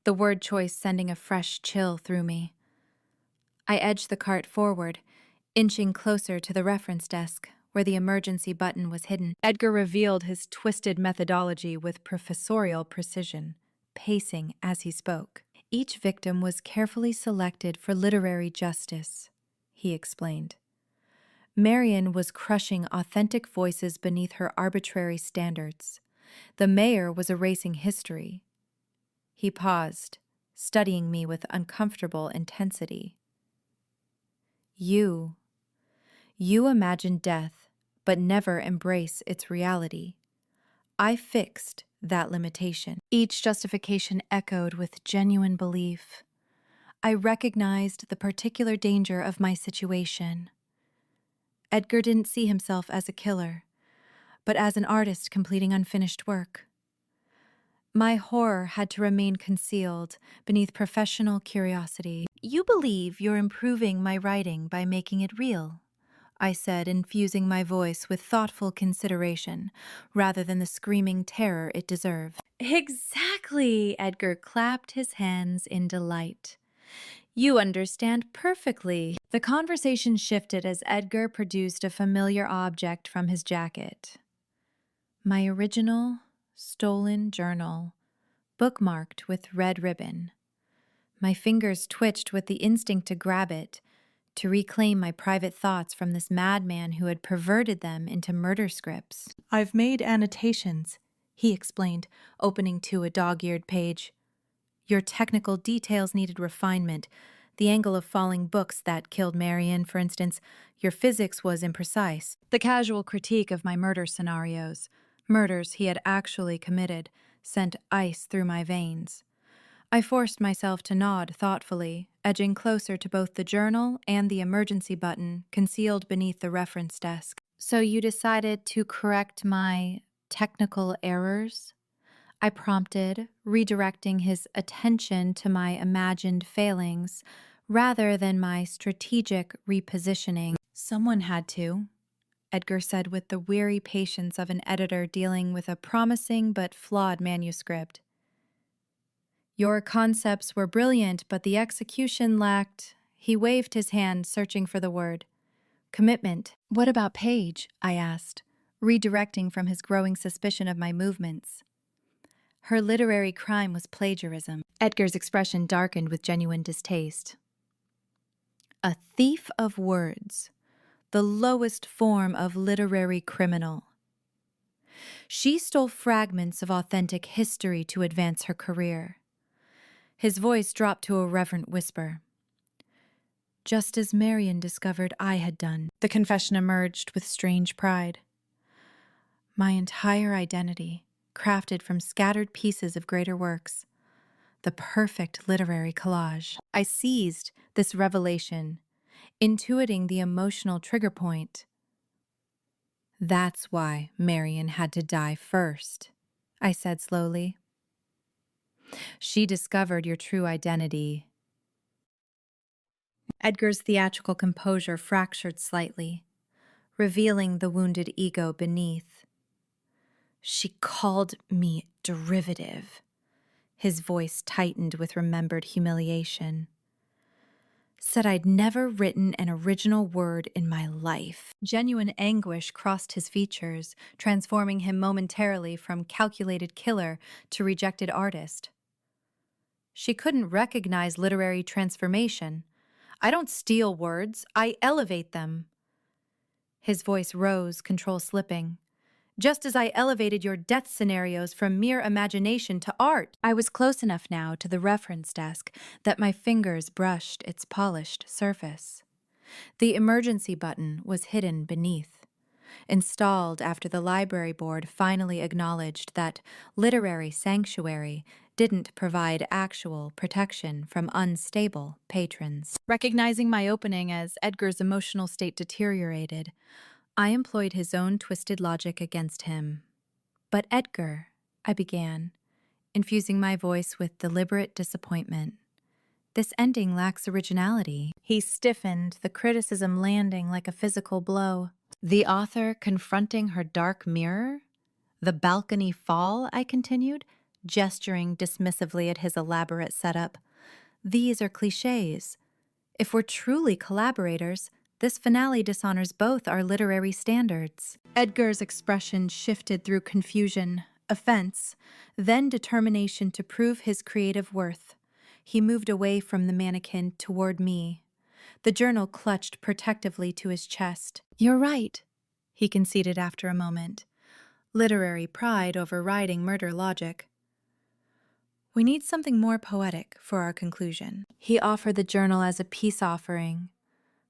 the word choice sending a fresh chill through me. I edged the cart forward, inching closer to the reference desk, where the emergency button was hidden. Edgar revealed his twisted methodology with professorial precision, pacing as he spoke. Each victim was carefully selected for literary justice, he explained. Marion was crushing authentic voices beneath her arbitrary standards. The mayor was erasing history. He paused, studying me with uncomfortable intensity. You imagine death, but never embrace its reality. I fixed that limitation. Each justification echoed with genuine belief. I recognized the particular danger of my situation. Edgar didn't see himself as a killer, but as an artist completing unfinished work. My horror had to remain concealed beneath professional curiosity. You believe you're improving my writing by making it real, I said, infusing my voice with thoughtful consideration, rather than the screaming terror it deserved. Exactly, Edgar clapped his hands in delight. You understand perfectly. The conversation shifted as Edgar produced a familiar object from his jacket. My original, stolen journal, bookmarked with red ribbon. My fingers twitched with the instinct to grab it, to reclaim my private thoughts from this madman who had perverted them into murder scripts. I've made annotations, he explained, opening to a dog-eared page. Your technical details needed refinement. The angle of falling books that killed Marion, for instance. Your physics was imprecise. The casual critique of my murder scenarios, murders he had actually committed, sent ice through my veins. I forced myself to nod thoughtfully, edging closer to both the journal and the emergency button concealed beneath the reference desk. So you decided to correct my technical errors? I prompted, redirecting his attention to my imagined failings rather than my strategic repositioning. Someone had to, Edgar said with the weary patience of an editor dealing with a promising but flawed manuscript. Your concepts were brilliant, but the execution lacked... He waved his hand, searching for the word. Commitment. What about Paige? I asked, redirecting from his growing suspicion of my movements. Her literary crime was plagiarism. Edgar's expression darkened with genuine distaste. A thief of words, the lowest form of literary criminal. She stole fragments of authentic history to advance her career. His voice dropped to a reverent whisper. Just as Marion discovered I had done, the confession emerged with strange pride. My entire identity, crafted from scattered pieces of greater works, the perfect literary collage. I seized this revelation, intuiting the emotional trigger point. That's why Marion had to die first, I said slowly. She discovered your true identity. Edgar's theatrical composure fractured slightly, revealing the wounded ego beneath. She called me derivative. His voice tightened with remembered humiliation. Said I'd never written an original word in my life. Genuine anguish crossed his features, transforming him momentarily from calculated killer to rejected artist. She couldn't recognize literary transformation. I don't steal words, I elevate them. His voice rose, control slipping. Just as I elevated your death scenarios from mere imagination to art. I was close enough now to the reference desk that my fingers brushed its polished surface. The emergency button was hidden beneath. Installed after the library board finally acknowledged that literary sanctuary didn't provide actual protection from unstable patrons. Recognizing my opening as Edgar's emotional state deteriorated, I employed his own twisted logic against him. But Edgar, I began, infusing my voice with deliberate disappointment. This ending lacks originality. He stiffened, the criticism landing like a physical blow. The author confronting her dark mirror? The balcony fall, I continued, gesturing dismissively at his elaborate setup. These are cliches. If we're truly collaborators, this finale dishonors both our literary standards. Edgar's expression shifted through confusion, offense, then determination to prove his creative worth. He moved away from the mannequin toward me. The journal clutched protectively to his chest. You're right, he conceded after a moment. Literary pride overriding murder logic. We need something more poetic for our conclusion. He offered the journal as a peace offering,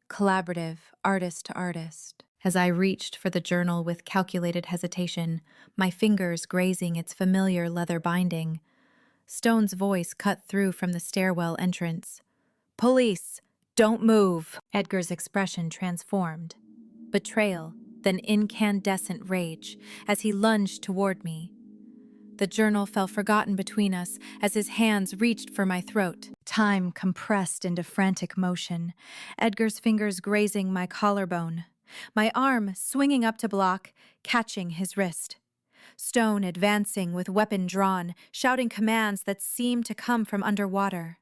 collaborative, artist to artist. As I reached for the journal with calculated hesitation, my fingers grazing its familiar leather binding, Stone's voice cut through from the stairwell entrance. Police, don't move. Edgar's expression transformed. Betrayal, then incandescent rage, as he lunged toward me. The journal fell forgotten between us as his hands reached for my throat. Time compressed into frantic motion, Edgar's fingers grazing my collarbone, my arm swinging up to block, catching his wrist. Stone advancing with weapon drawn, shouting commands that seemed to come from underwater.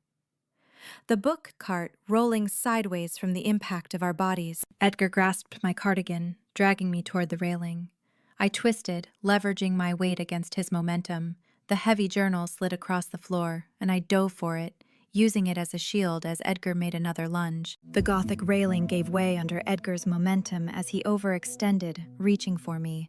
the book cart rolling sideways from the impact of our bodies. Edgar grasped my cardigan, dragging me toward the railing. I twisted, leveraging my weight against his momentum. The heavy journal slid across the floor, and I dove for it, using it as a shield as Edgar made another lunge. The Gothic railing gave way under Edgar's momentum as he overextended, reaching for me.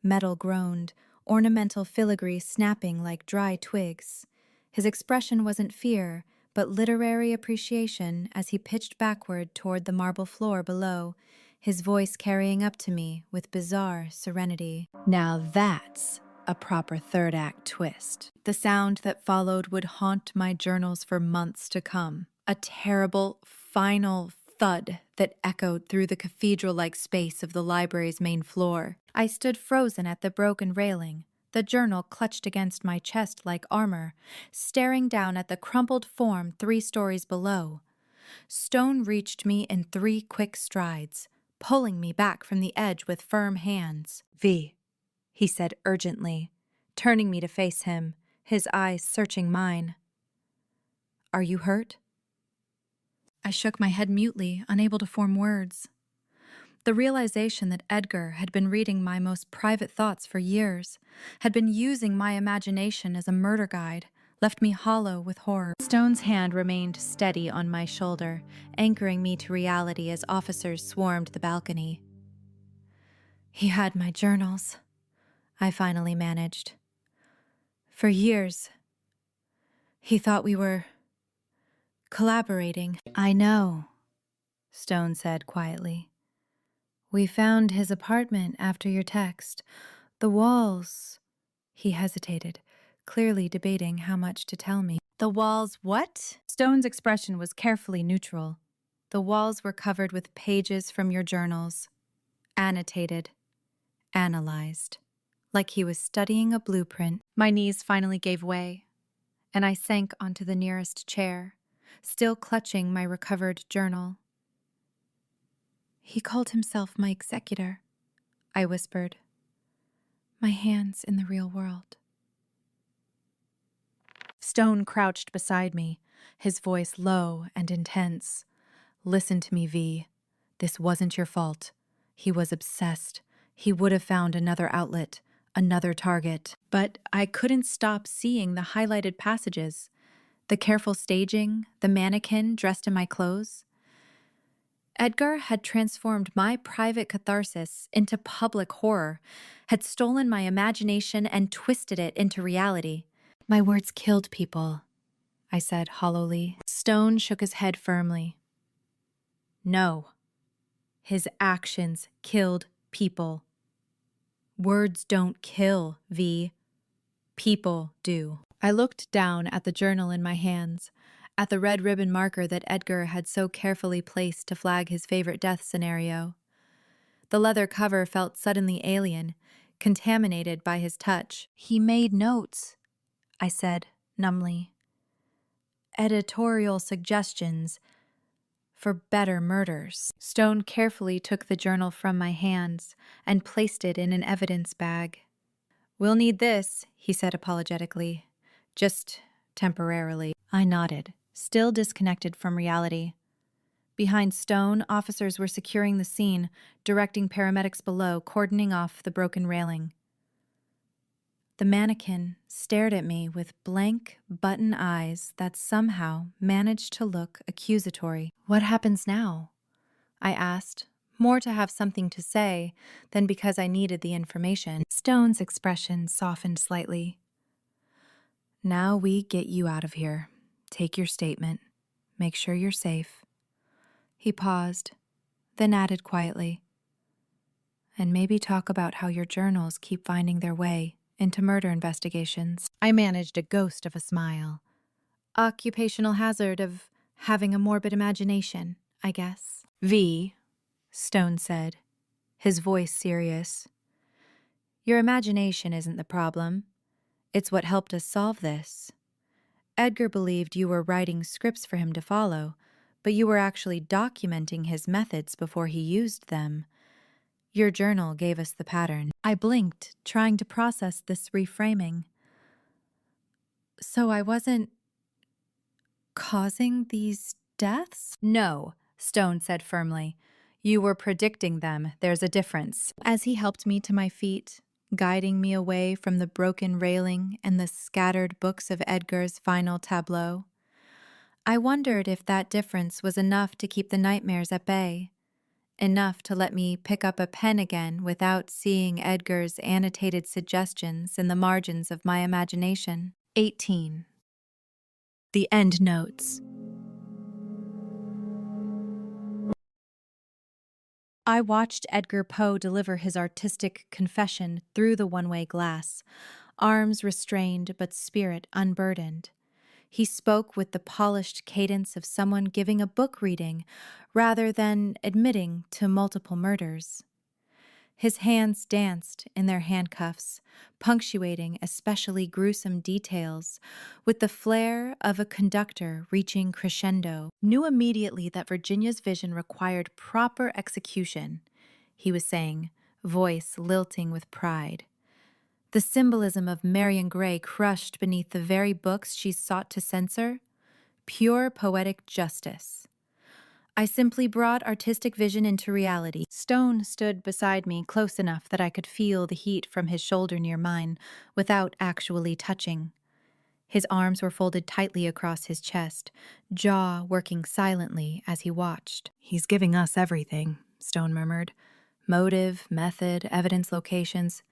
Metal groaned, ornamental filigree snapping like dry twigs. His expression wasn't fear, but literary appreciation as he pitched backward toward the marble floor below, his voice carrying up to me with bizarre serenity. Now that's a proper third act twist. The sound that followed would haunt my journals for months to come. A terrible, final thud that echoed through the cathedral-like space of the library's main floor. I stood frozen at the broken railing, the journal clutched against my chest like armor, staring down at the crumpled form 3 stories below. Stone reached me in 3 quick strides, pulling me back from the edge with firm hands. "V," he said urgently, turning me to face him, his eyes searching mine. "Are you hurt?" I shook my head mutely, unable to form words. The realization that Edgar had been reading my most private thoughts for years, had been using my imagination as a murder guide, left me hollow with horror. Stone's hand remained steady on my shoulder, anchoring me to reality as officers swarmed the balcony. "He had my journals," I finally managed. "For years. He thought we were collaborating." "I know," Stone said quietly. "We found his apartment after your text. The walls..." He hesitated, clearly debating how much to tell me. "The walls what?" Stone's expression was carefully neutral. "The walls were covered with pages from your journals. Annotated. Analyzed. Like he was studying a blueprint." My knees finally gave way, and I sank onto the nearest chair, still clutching my recovered journal. "He called himself my executor," I whispered. "My hands in the real world." Stone crouched beside me, his voice low and intense. "Listen to me, V. This wasn't your fault. He was obsessed. He would have found another outlet, another target." But I couldn't stop seeing the highlighted passages, the careful staging, the mannequin dressed in my clothes. Edgar had transformed my private catharsis into public horror, had stolen my imagination and twisted it into reality. "My words killed people," I said hollowly. Stone shook his head firmly. "No. His actions killed people. Words don't kill, V. People do." I looked down at the journal in my hands, at the red ribbon marker that Edgar had so carefully placed to flag his favorite death scenario. The leather cover felt suddenly alien, contaminated by his touch. "He made notes," I said numbly. "Editorial suggestions for better murders." Stone carefully took the journal from my hands and placed it in an evidence bag. "We'll need this," he said apologetically. "Just temporarily." I nodded, still disconnected from reality. Behind Stone, officers were securing the scene, directing paramedics below, cordoning off the broken railing. The mannequin stared at me with blank, button eyes that somehow managed to look accusatory. "What happens now?" I asked, more to have something to say than because I needed the information. Stone's expression softened slightly. "Now we get you out of here. Take your statement. Make sure you're safe." He paused, then added quietly, "And maybe talk about how your journals keep finding their way into murder investigations." I managed a ghost of a smile. "Occupational hazard of having a morbid imagination, I guess." "V," Stone said, his voice serious. "Your imagination isn't the problem. It's what helped us solve this. Edgar believed you were writing scripts for him to follow, but you were actually documenting his methods before he used them. Your journal gave us the pattern." I blinked, trying to process this reframing. "So I wasn't causing these deaths? No, Stone said firmly. You were predicting them. There's a difference. As he helped me to my feet, guiding me away from the broken railing and the scattered books of Edgar's final tableau, I wondered if that difference was enough to keep the nightmares at bay, enough to let me pick up a pen again without seeing Edgar's annotated suggestions in the margins of my imagination. 18. The End Notes. I watched Edgar Poe deliver his artistic confession through the one-way glass, arms restrained but spirit unburdened. He spoke with the polished cadence of someone giving a book reading rather than admitting to multiple murders. His hands danced in their handcuffs, punctuating especially gruesome details with the flair of a conductor reaching crescendo. Knew immediately that Virginia's vision required proper execution, he was saying, voice lilting with pride. The symbolism of Marion Gray crushed beneath the very books she sought to censor, pure poetic justice. I simply brought artistic vision into reality. Stone stood beside me close enough that I could feel the heat from his shoulder near mine without actually touching. His arms were folded tightly across his chest, jaw working silently as he watched. He's giving us everything, Stone murmured. Motive, method, evidence locations.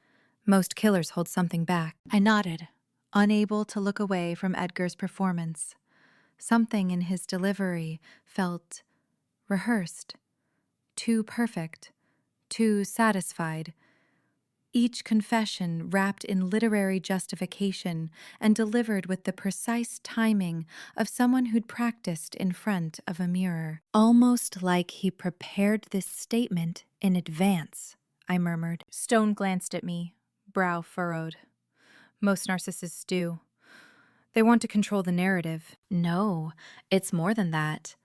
Most killers hold something back. I nodded, unable to look away from Edgar's performance. Something in his delivery felt rehearsed, too perfect, too satisfied. Each confession wrapped in literary justification and delivered with the precise timing of someone who'd practiced in front of a mirror. Almost like he prepared this statement in advance, I murmured. Stone glanced at me, brow furrowed. Most narcissists do. They want to control the narrative. No, it's more than that.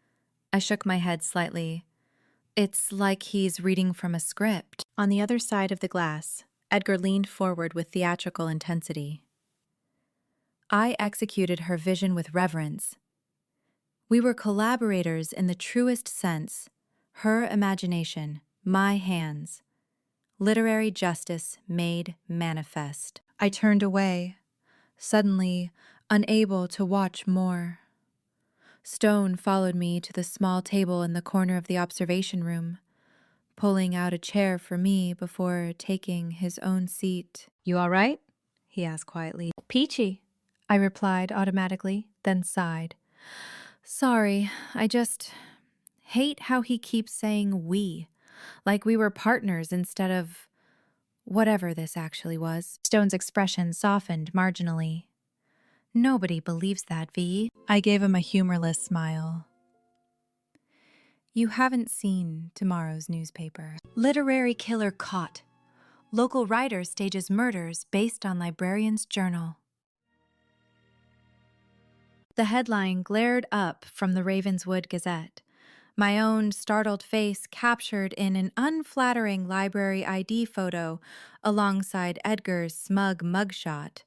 I shook my head slightly. It's like he's reading from a script. On the other side of the glass, Edgar leaned forward with theatrical intensity. I executed her vision with reverence. We were collaborators in the truest sense. Her imagination, my hands. Literary justice made manifest. I turned away, suddenly unable to watch more. Stone followed me to the small table in the corner of the observation room, pulling out a chair for me before taking his own seat. You all right? He asked quietly. Peachy, I replied automatically, then sighed. Sorry, I just hate how he keeps saying we, like we were partners instead of whatever this actually was. Stone's expression softened marginally. Nobody believes that, V. I gave him a humorless smile. You haven't seen tomorrow's newspaper. Literary killer caught. Local writer stages murders based on librarian's journal. The headline glared up from the Ravenswood Gazette. My own startled face captured in an unflattering library ID photo alongside Edgar's smug mugshot.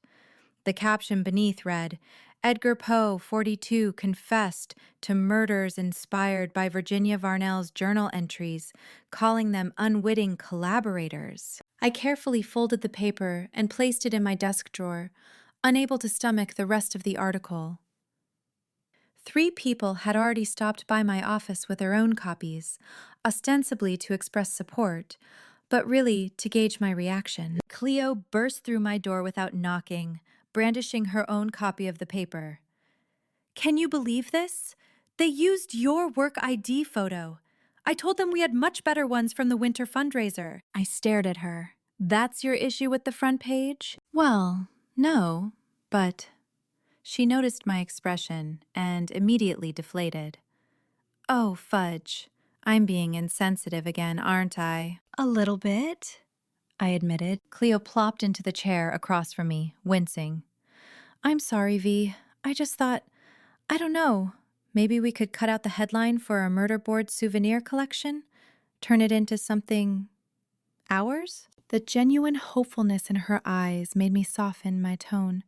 The caption beneath read, Edgar Poe, 42, confessed to murders inspired by Virginia Varnell's journal entries, calling them unwitting collaborators. I carefully folded the paper and placed it in my desk drawer, unable to stomach the rest of the article. 3 people had already stopped by my office with their own copies, ostensibly to express support, but really to gauge my reaction. Cleo burst through my door without knocking, brandishing her own copy of the paper. Can you believe this? They used your work ID photo. I told them we had much better ones from the winter fundraiser. I stared at her. That's your issue with the front page? Well, no, but... She noticed my expression and immediately deflated. Oh, fudge. I'm being insensitive again, aren't I? A little bit, I admitted. Cleo plopped into the chair across from me, wincing. I'm sorry, V. I just thought, I don't know, maybe we could cut out the headline for a murder board souvenir collection? Turn it into something ours? The genuine hopefulness in her eyes made me soften my tone.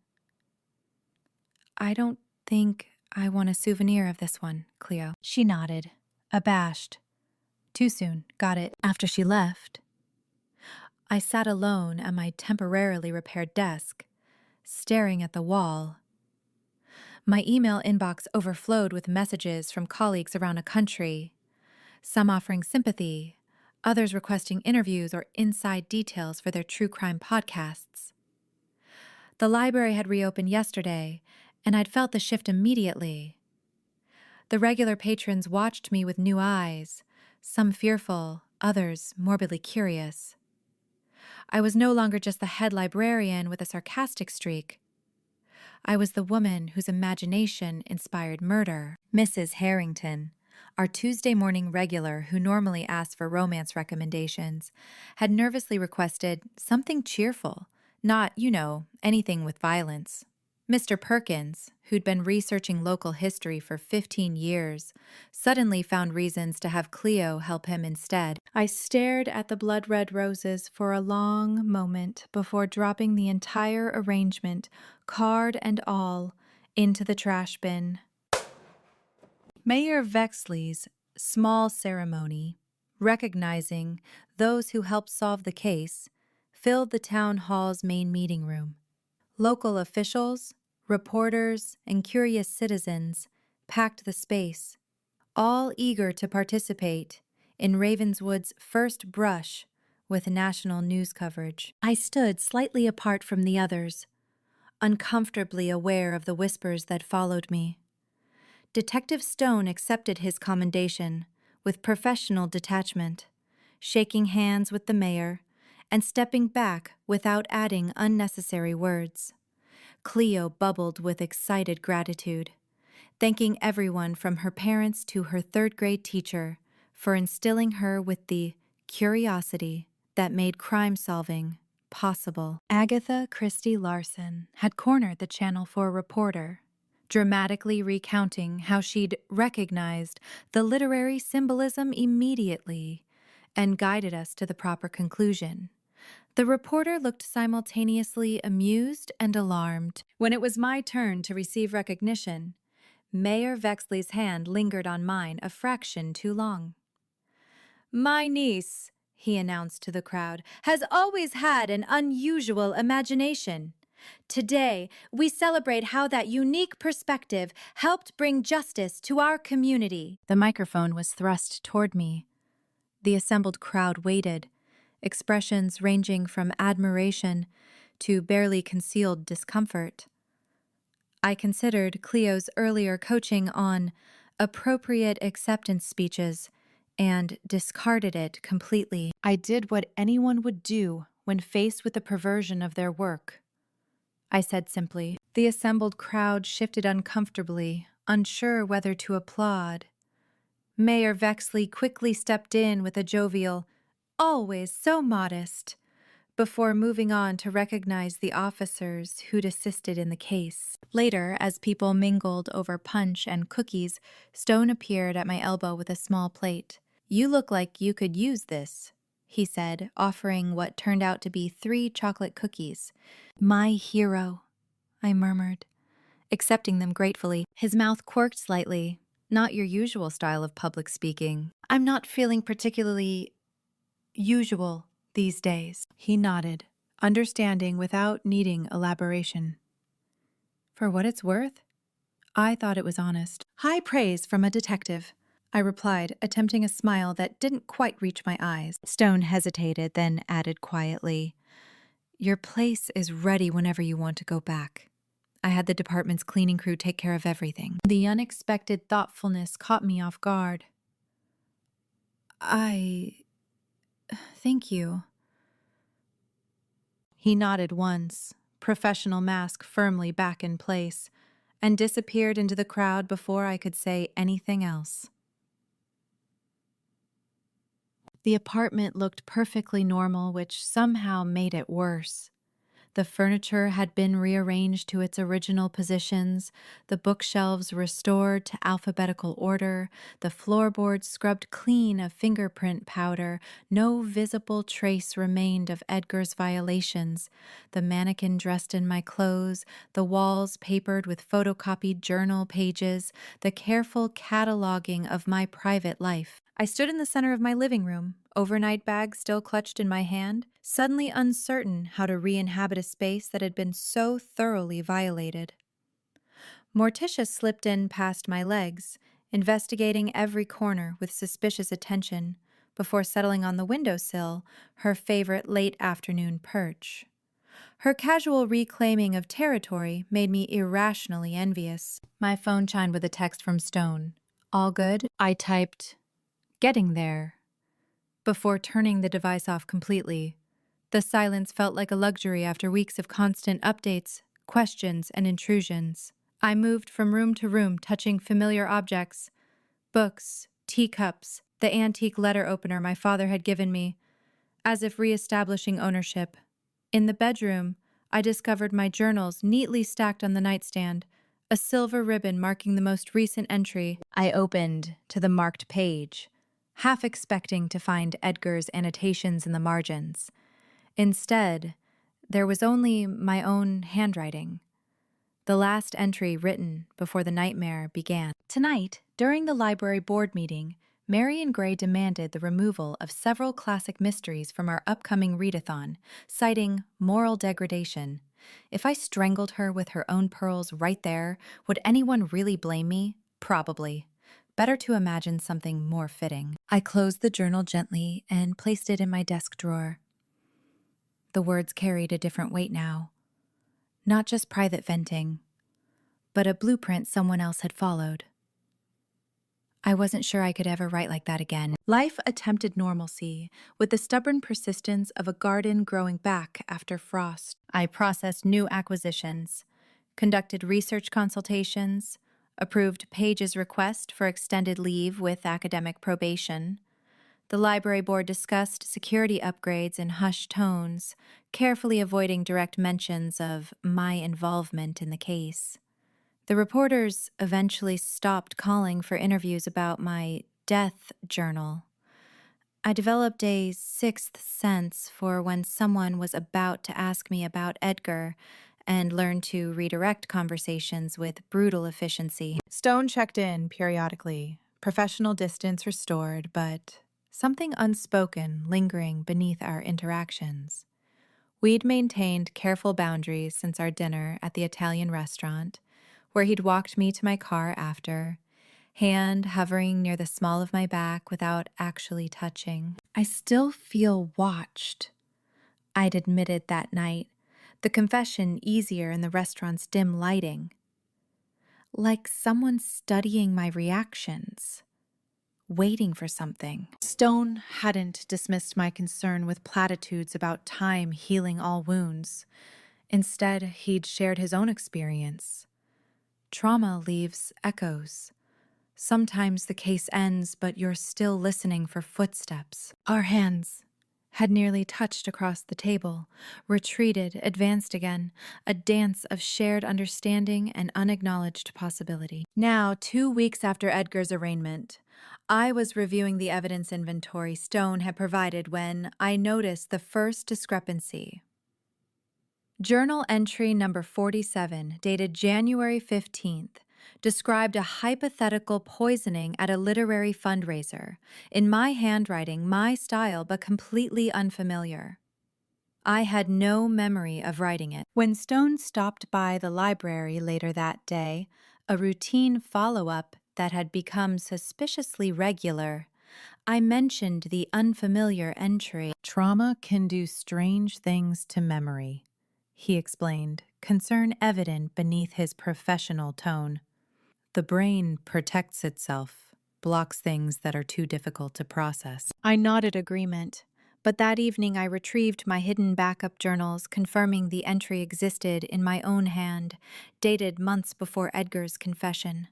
I don't think I want a souvenir of this one, Cleo. She nodded, abashed. Too soon, got it after she left. I sat alone at my temporarily repaired desk, staring at the wall. My email inbox overflowed with messages from colleagues around the country, some offering sympathy, others requesting interviews or inside details for their true crime podcasts. The library had reopened yesterday, and I'd felt the shift immediately. The regular patrons watched me with new eyes, some fearful, others morbidly curious. I was no longer just the head librarian with a sarcastic streak. I was the woman whose imagination inspired murder. Mrs. Harrington, our Tuesday morning regular who normally asked for romance recommendations, had nervously requested something cheerful, not, anything with violence. Mr. Perkins, who'd been researching local history for 15 years, suddenly found reasons to have Cleo help him instead. I stared at the blood-red roses for a long moment before dropping the entire arrangement, card and all, into the trash bin. Mayor Vexley's small ceremony, recognizing those who helped solve the case, filled the town hall's main meeting room. Local officials, reporters, and curious citizens packed the space, all eager to participate in Ravenswood's first brush with national news coverage. I stood slightly apart from the others, uncomfortably aware of the whispers that followed me. Detective Stone accepted his commendation with professional detachment, shaking hands with the mayor and stepping back without adding unnecessary words. Cleo bubbled with excited gratitude, thanking everyone from her parents to her third-grade teacher for instilling her with the curiosity that made crime-solving possible. Agatha Christie Larson had cornered the Channel 4 reporter, dramatically recounting how she'd recognized the literary symbolism immediately and guided us to the proper conclusion. The reporter looked simultaneously amused and alarmed. When it was my turn to receive recognition, Mayor Vexley's hand lingered on mine a fraction too long. "My niece," he announced to the crowd, "has always had an unusual imagination. Today, we celebrate how that unique perspective helped bring justice to our community." The microphone was thrust toward me. The assembled crowd waited, expressions ranging from admiration to barely concealed discomfort. I considered Cleo's earlier coaching on appropriate acceptance speeches and discarded it completely. I did what anyone would do when faced with the perversion of their work, I said simply. The assembled crowd shifted uncomfortably, unsure whether to applaud. Mayor Vexley quickly stepped in with a jovial, "Always so modest," before moving on to recognize the officers who'd assisted in the case. Later, as people mingled over punch and cookies, Stone appeared at my elbow with a small plate. "You look like you could use this," he said, offering what turned out to be 3 chocolate cookies. "My hero," I murmured, accepting them gratefully. His mouth quirked slightly, not your usual style of public speaking. "I'm not feeling particularly usual these days." He nodded, understanding without needing elaboration. For what it's worth, I thought it was honest. "High praise from a detective," I replied, attempting a smile that didn't quite reach my eyes. Stone hesitated, then added quietly, "Your place is ready whenever you want to go back. I had the department's cleaning crew take care of everything." The unexpected thoughtfulness caught me off guard. Thank you." He nodded once, professional mask firmly back in place, and disappeared into the crowd before I could say anything else. The apartment looked perfectly normal, which somehow made it worse. The furniture had been rearranged to its original positions, the bookshelves restored to alphabetical order, the floorboards scrubbed clean of fingerprint powder. No visible trace remained of Edgar's violations. The mannequin dressed in my clothes, the walls papered with photocopied journal pages, the careful cataloging of my private life. I stood in the center of my living room, overnight bag still clutched in my hand, suddenly uncertain how to re-inhabit a space that had been so thoroughly violated. Morticia slipped in past my legs, investigating every corner with suspicious attention, before settling on the windowsill, her favorite late afternoon perch. Her casual reclaiming of territory made me irrationally envious. My phone chimed with a text from Stone. All good? I typed, "Getting there," before turning the device off completely. The silence felt like a luxury after weeks of constant updates, questions, and intrusions. I moved from room to room, touching familiar objects, books, teacups, the antique letter opener my father had given me, as if re-establishing ownership. In the bedroom, I discovered my journals neatly stacked on the nightstand, a silver ribbon marking the most recent entry. I opened to the marked page, half expecting to find Edgar's annotations in the margins. Instead, there was only my own handwriting, the last entry written before the nightmare began. Tonight, during the library board meeting, Marion Gray demanded the removal of several classic mysteries from our upcoming readathon, citing moral degradation. If I strangled her with her own pearls right there, would anyone really blame me? Probably. Better to imagine something more fitting. I closed the journal gently and placed it in my desk drawer. The words carried a different weight now. Not just private venting, but a blueprint someone else had followed. I wasn't sure I could ever write like that again. Life attempted normalcy with the stubborn persistence of a garden growing back after frost. I processed new acquisitions, conducted research consultations, approved Paige's request for extended leave with academic probation. The library board discussed security upgrades in hushed tones, carefully avoiding direct mentions of my involvement in the case. The reporters eventually stopped calling for interviews about my death journal. I developed a sixth sense for when someone was about to ask me about Edgar and learned to redirect conversations with brutal efficiency. Stone checked in periodically, professional distance restored, but something unspoken lingering beneath our interactions. We'd maintained careful boundaries since our dinner at the Italian restaurant, where he'd walked me to my car after, hand hovering near the small of my back without actually touching. I still feel watched, I'd admitted that night, the confession easier in the restaurant's dim lighting. Like someone studying my reactions, waiting for something. Stone hadn't dismissed my concern with platitudes about time healing all wounds. Instead, he'd shared his own experience. Trauma leaves echoes. Sometimes the case ends, but you're still listening for footsteps. Our hands had nearly touched across the table, retreated, advanced again, a dance of shared understanding and unacknowledged possibility. Now, 2 weeks after Edgar's arraignment, I was reviewing the evidence inventory Stone had provided when I noticed the first discrepancy. Journal entry number 47, dated January 15th, described a hypothetical poisoning at a literary fundraiser, in my handwriting, my style, but completely unfamiliar. I had no memory of writing it. When Stone stopped by the library later that day, a routine follow-up that had become suspiciously regular, I mentioned the unfamiliar entry. Trauma can do strange things to memory, he explained, concern evident beneath his professional tone. The brain protects itself, blocks things that are too difficult to process. I nodded agreement, but that evening I retrieved my hidden backup journals, confirming the entry existed in my own hand, dated months before Edgar's confession.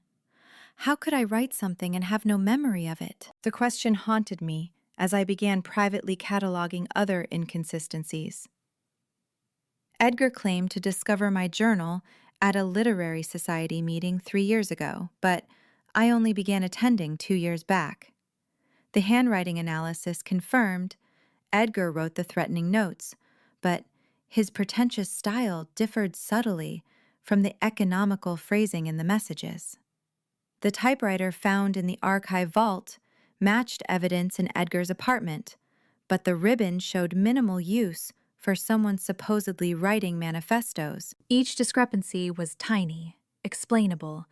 How could I write something and have no memory of it? The question haunted me as I began privately cataloging other inconsistencies. Edgar claimed to discover my journal at a literary society meeting 3 years ago, but I only began attending 2 years back. The handwriting analysis confirmed Edgar wrote the threatening notes, but his pretentious style differed subtly from the economical phrasing in the messages. The typewriter found in the archive vault matched evidence in Edgar's apartment, but the ribbon showed minimal use for someone supposedly writing manifestos. Each discrepancy was tiny, explainable,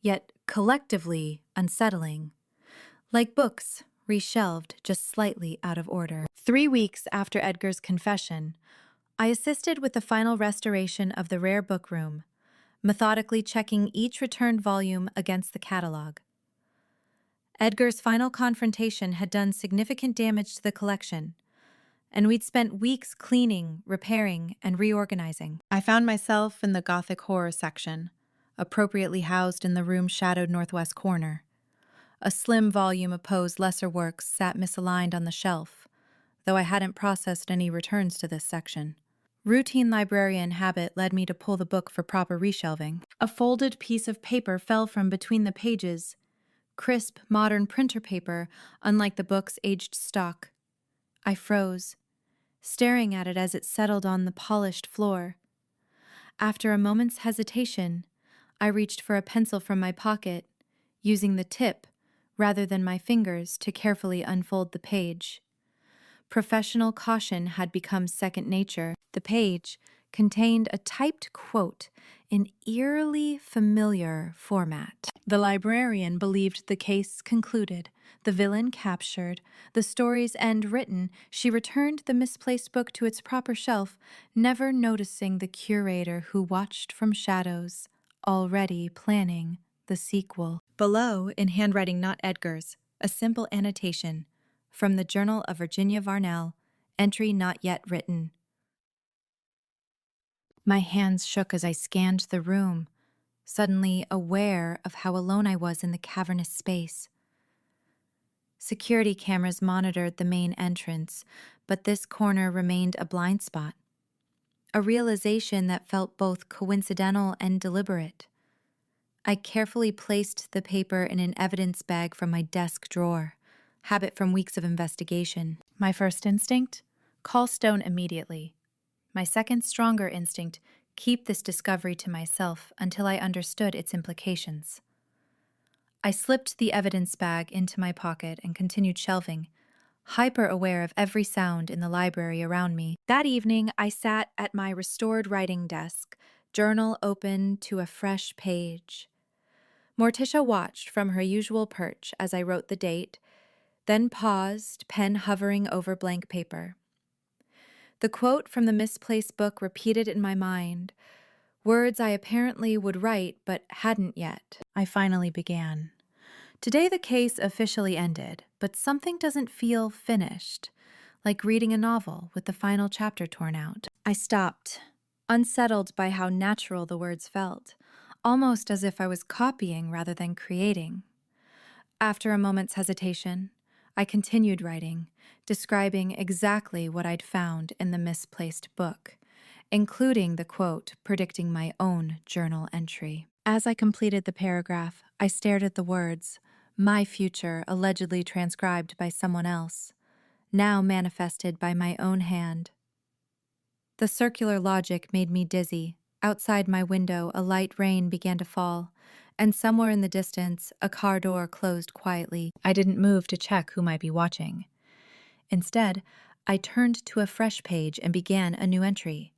yet collectively unsettling. Like books, reshelved just slightly out of order. 3 weeks after Edgar's confession, I assisted with the final restoration of the rare book room, methodically checking each returned volume against the catalog. Edgar's final confrontation had done significant damage to the collection, and we'd spent weeks cleaning, repairing, and reorganizing. I found myself in the Gothic horror section, appropriately housed in the room's shadowed northwest corner. A slim volume of Poe's lesser works sat misaligned on the shelf, though I hadn't processed any returns to this section. Routine librarian habit led me to pull the book for proper reshelving. A folded piece of paper fell from between the pages, crisp, modern printer paper, unlike the book's aged stock. I froze, staring at it as it settled on the polished floor. After a moment's hesitation, I reached for a pencil from my pocket, using the tip rather than my fingers to carefully unfold the page. Professional caution had become second nature. The page contained a typed quote in eerily familiar format. The librarian believed the case concluded, the villain captured, the story's end written. She returned the misplaced book to its proper shelf, never noticing the curator who watched from shadows, already planning the sequel. Below, in handwriting not Edgar's, a simple annotation from the Journal of Virginia Varnell, entry not yet written. My hands shook as I scanned the room, suddenly aware of how alone I was in the cavernous space. Security cameras monitored the main entrance, but this corner remained a blind spot. A realization that felt both coincidental and deliberate. I carefully placed the paper in an evidence bag from my desk drawer, habit from weeks of investigation. My first instinct? Call Stone immediately. My second, stronger instinct, keep this discovery to myself until I understood its implications. I slipped the evidence bag into my pocket and continued shelving, hyper aware of every sound in the library around me. That evening, I sat at my restored writing desk, journal open to a fresh page. Morticia watched from her usual perch as I wrote the date, then paused, pen hovering over blank paper. The quote from the misplaced book repeated in my mind, words I apparently would write but hadn't yet. I finally began. Today the case officially ended, but something doesn't feel finished, like reading a novel with the final chapter torn out. I stopped, unsettled by how natural the words felt, almost as if I was copying rather than creating. After a moment's hesitation, I continued writing, describing exactly what I'd found in the misplaced book, including the quote predicting my own journal entry. As I completed the paragraph, I stared at the words, my future allegedly transcribed by someone else, now manifested by my own hand. The circular logic made me dizzy. Outside my window, a light rain began to fall, and somewhere in the distance, a car door closed quietly. I didn't move to check who might be watching. Instead, I turned to a fresh page and began a new entry.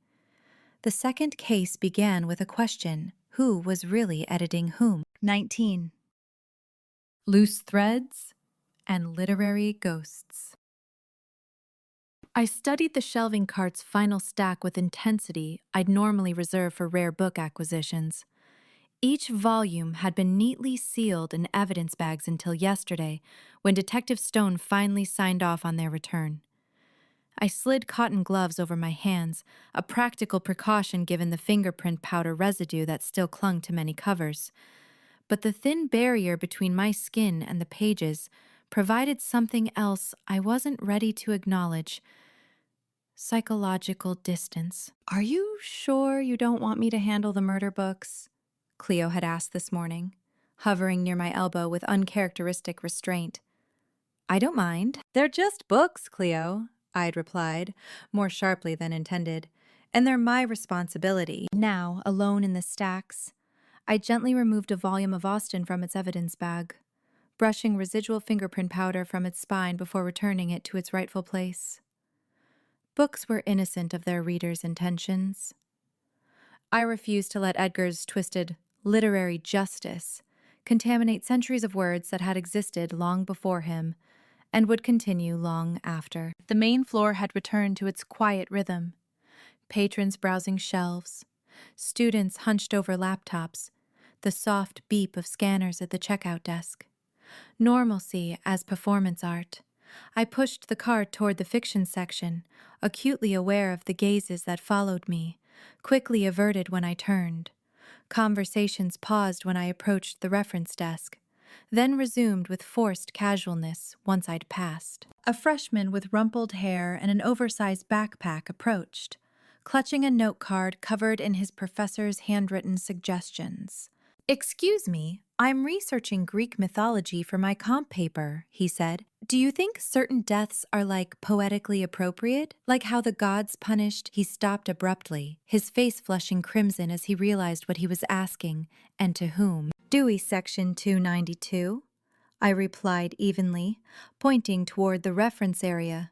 The second case began with a question: who was really editing whom? 19. Loose threads and literary ghosts. I studied the shelving cart's final stack with intensity I'd normally reserve for rare book acquisitions. Each volume had been neatly sealed in evidence bags until yesterday, when Detective Stone finally signed off on their return. I slid cotton gloves over my hands, a practical precaution given the fingerprint powder residue that still clung to many covers. But the thin barrier between my skin and the pages provided something else I wasn't ready to acknowledge. Psychological distance. Are you sure you don't want me to handle the murder books? Cleo had asked this morning, hovering near my elbow with uncharacteristic restraint. I don't mind. They're just books, Cleo, I'd replied, more sharply than intended, and they're my responsibility. Now, alone in the stacks, I gently removed a volume of Austen from its evidence bag, brushing residual fingerprint powder from its spine before returning it to its rightful place. Books were innocent of their readers' intentions. I refused to let Edgar's twisted literary justice contaminate centuries of words that had existed long before him and would continue long after. The main floor had returned to its quiet rhythm. Patrons browsing shelves, students hunched over laptops, the soft beep of scanners at the checkout desk. Normalcy as performance art. I pushed the cart toward the fiction section, acutely aware of the gazes that followed me, quickly averted when I turned. Conversations paused when I approached the reference desk, then resumed with forced casualness once I'd passed. A freshman with rumpled hair and an oversized backpack approached, clutching a note card covered in his professor's handwritten suggestions. "Excuse me, I'm researching Greek mythology for my comp paper," he said. "Do you think certain deaths are like poetically appropriate? Like how the gods punished—" He stopped abruptly, his face flushing crimson as he realized what he was asking and to whom. "Dewey section 292, I replied evenly, pointing toward the reference area.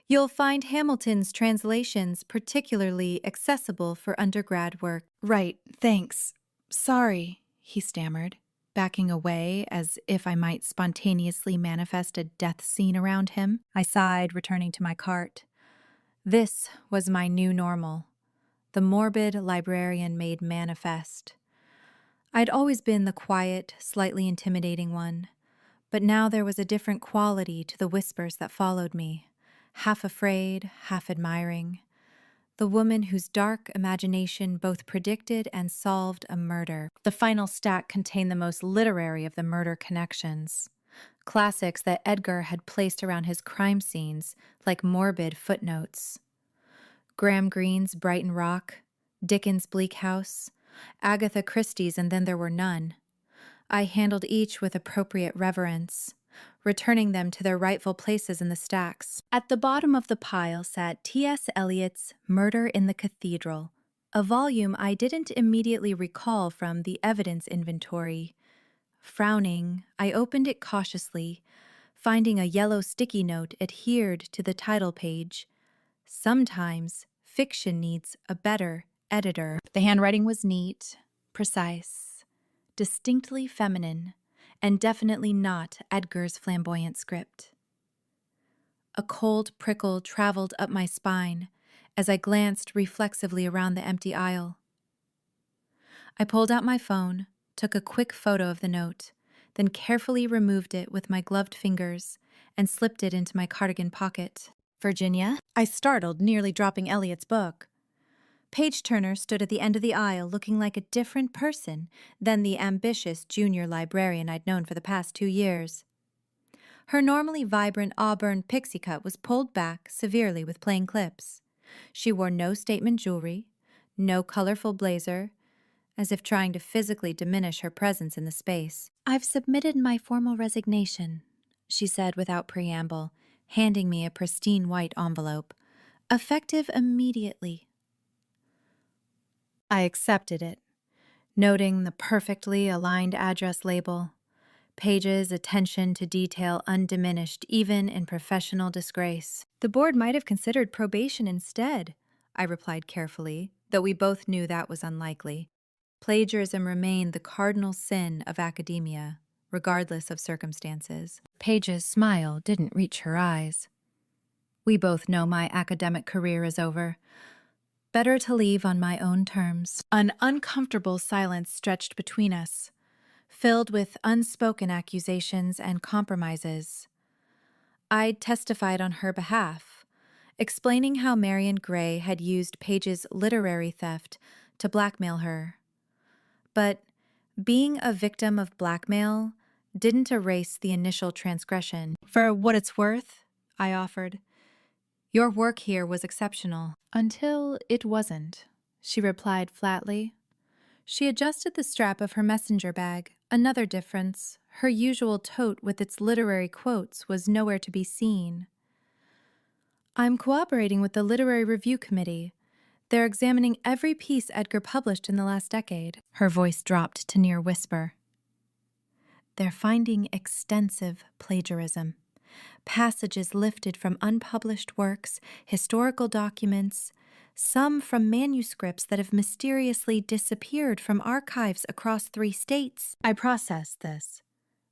"You'll find Hamilton's translations particularly accessible for undergrad work." "Right, thanks. Sorry," he stammered, backing away as if I might spontaneously manifest a death scene around him. I sighed, returning to my cart. This was my new normal, the morbid librarian made manifest. I'd always been the quiet, slightly intimidating one, but now there was a different quality to the whispers that followed me, half afraid, half admiring. The woman whose dark imagination both predicted and solved a murder. The final stack contained the most literary of the murder connections. Classics that Edgar had placed around his crime scenes like Morbid footnotes. Graham Greene's Brighton Rock, Dickens' Bleak House, Agatha Christie's And Then There Were None. I handled each with appropriate reverence, returning them to their rightful places in the stacks. At the bottom of the pile sat T.S. Eliot's Murder in the Cathedral, a volume I didn't immediately recall from the evidence inventory. Frowning, I opened it cautiously, finding a yellow sticky note adhered to the title page. Sometimes fiction needs a better editor. The handwriting was neat, precise, distinctly feminine, and definitely not Edgar's flamboyant script. A cold prickle traveled up my spine as I glanced reflexively around the empty aisle. I pulled out my phone, took a quick photo of the note, then carefully removed it with my gloved fingers and slipped it into my cardigan pocket. "Virginia?" I startled, nearly dropping Eliot's book. Page Turner stood at the end of the aisle looking like a different person than the ambitious junior librarian I'd known for the past 2 years. Her normally vibrant auburn pixie cut was pulled back severely with plain clips. She wore no statement jewelry, no colorful blazer, as if trying to physically diminish her presence in the space. "I've submitted my formal resignation," she said without preamble, handing me a pristine white envelope. "Effective immediately." I accepted it, noting the perfectly aligned address label. Page's attention to detail undiminished even in professional disgrace. "The board might have considered probation instead," I replied carefully, though we both knew that was unlikely. Plagiarism remained the cardinal sin of academia, regardless of circumstances. Page's smile didn't reach her eyes. "We both know my academic career is over. Better to leave on my own terms." An uncomfortable silence stretched between us, filled with unspoken accusations and compromises. I testified on her behalf, explaining how Marion Gray had used Page's literary theft to blackmail her. But being a victim of blackmail didn't erase the initial transgression. "For what it's worth," I offered, Your work here was exceptional. Until it wasn't, she replied flatly. She adjusted the strap of her messenger bag. Another difference. Her usual tote with its literary quotes was nowhere to be seen. I'm cooperating with the Literary Review Committee. They're examining every piece Edgar published in the last decade. Her voice dropped to near whisper. They're finding extensive plagiarism. Passages lifted from unpublished works, historical documents, some from manuscripts that have mysteriously disappeared from archives across 3 states. I processed this,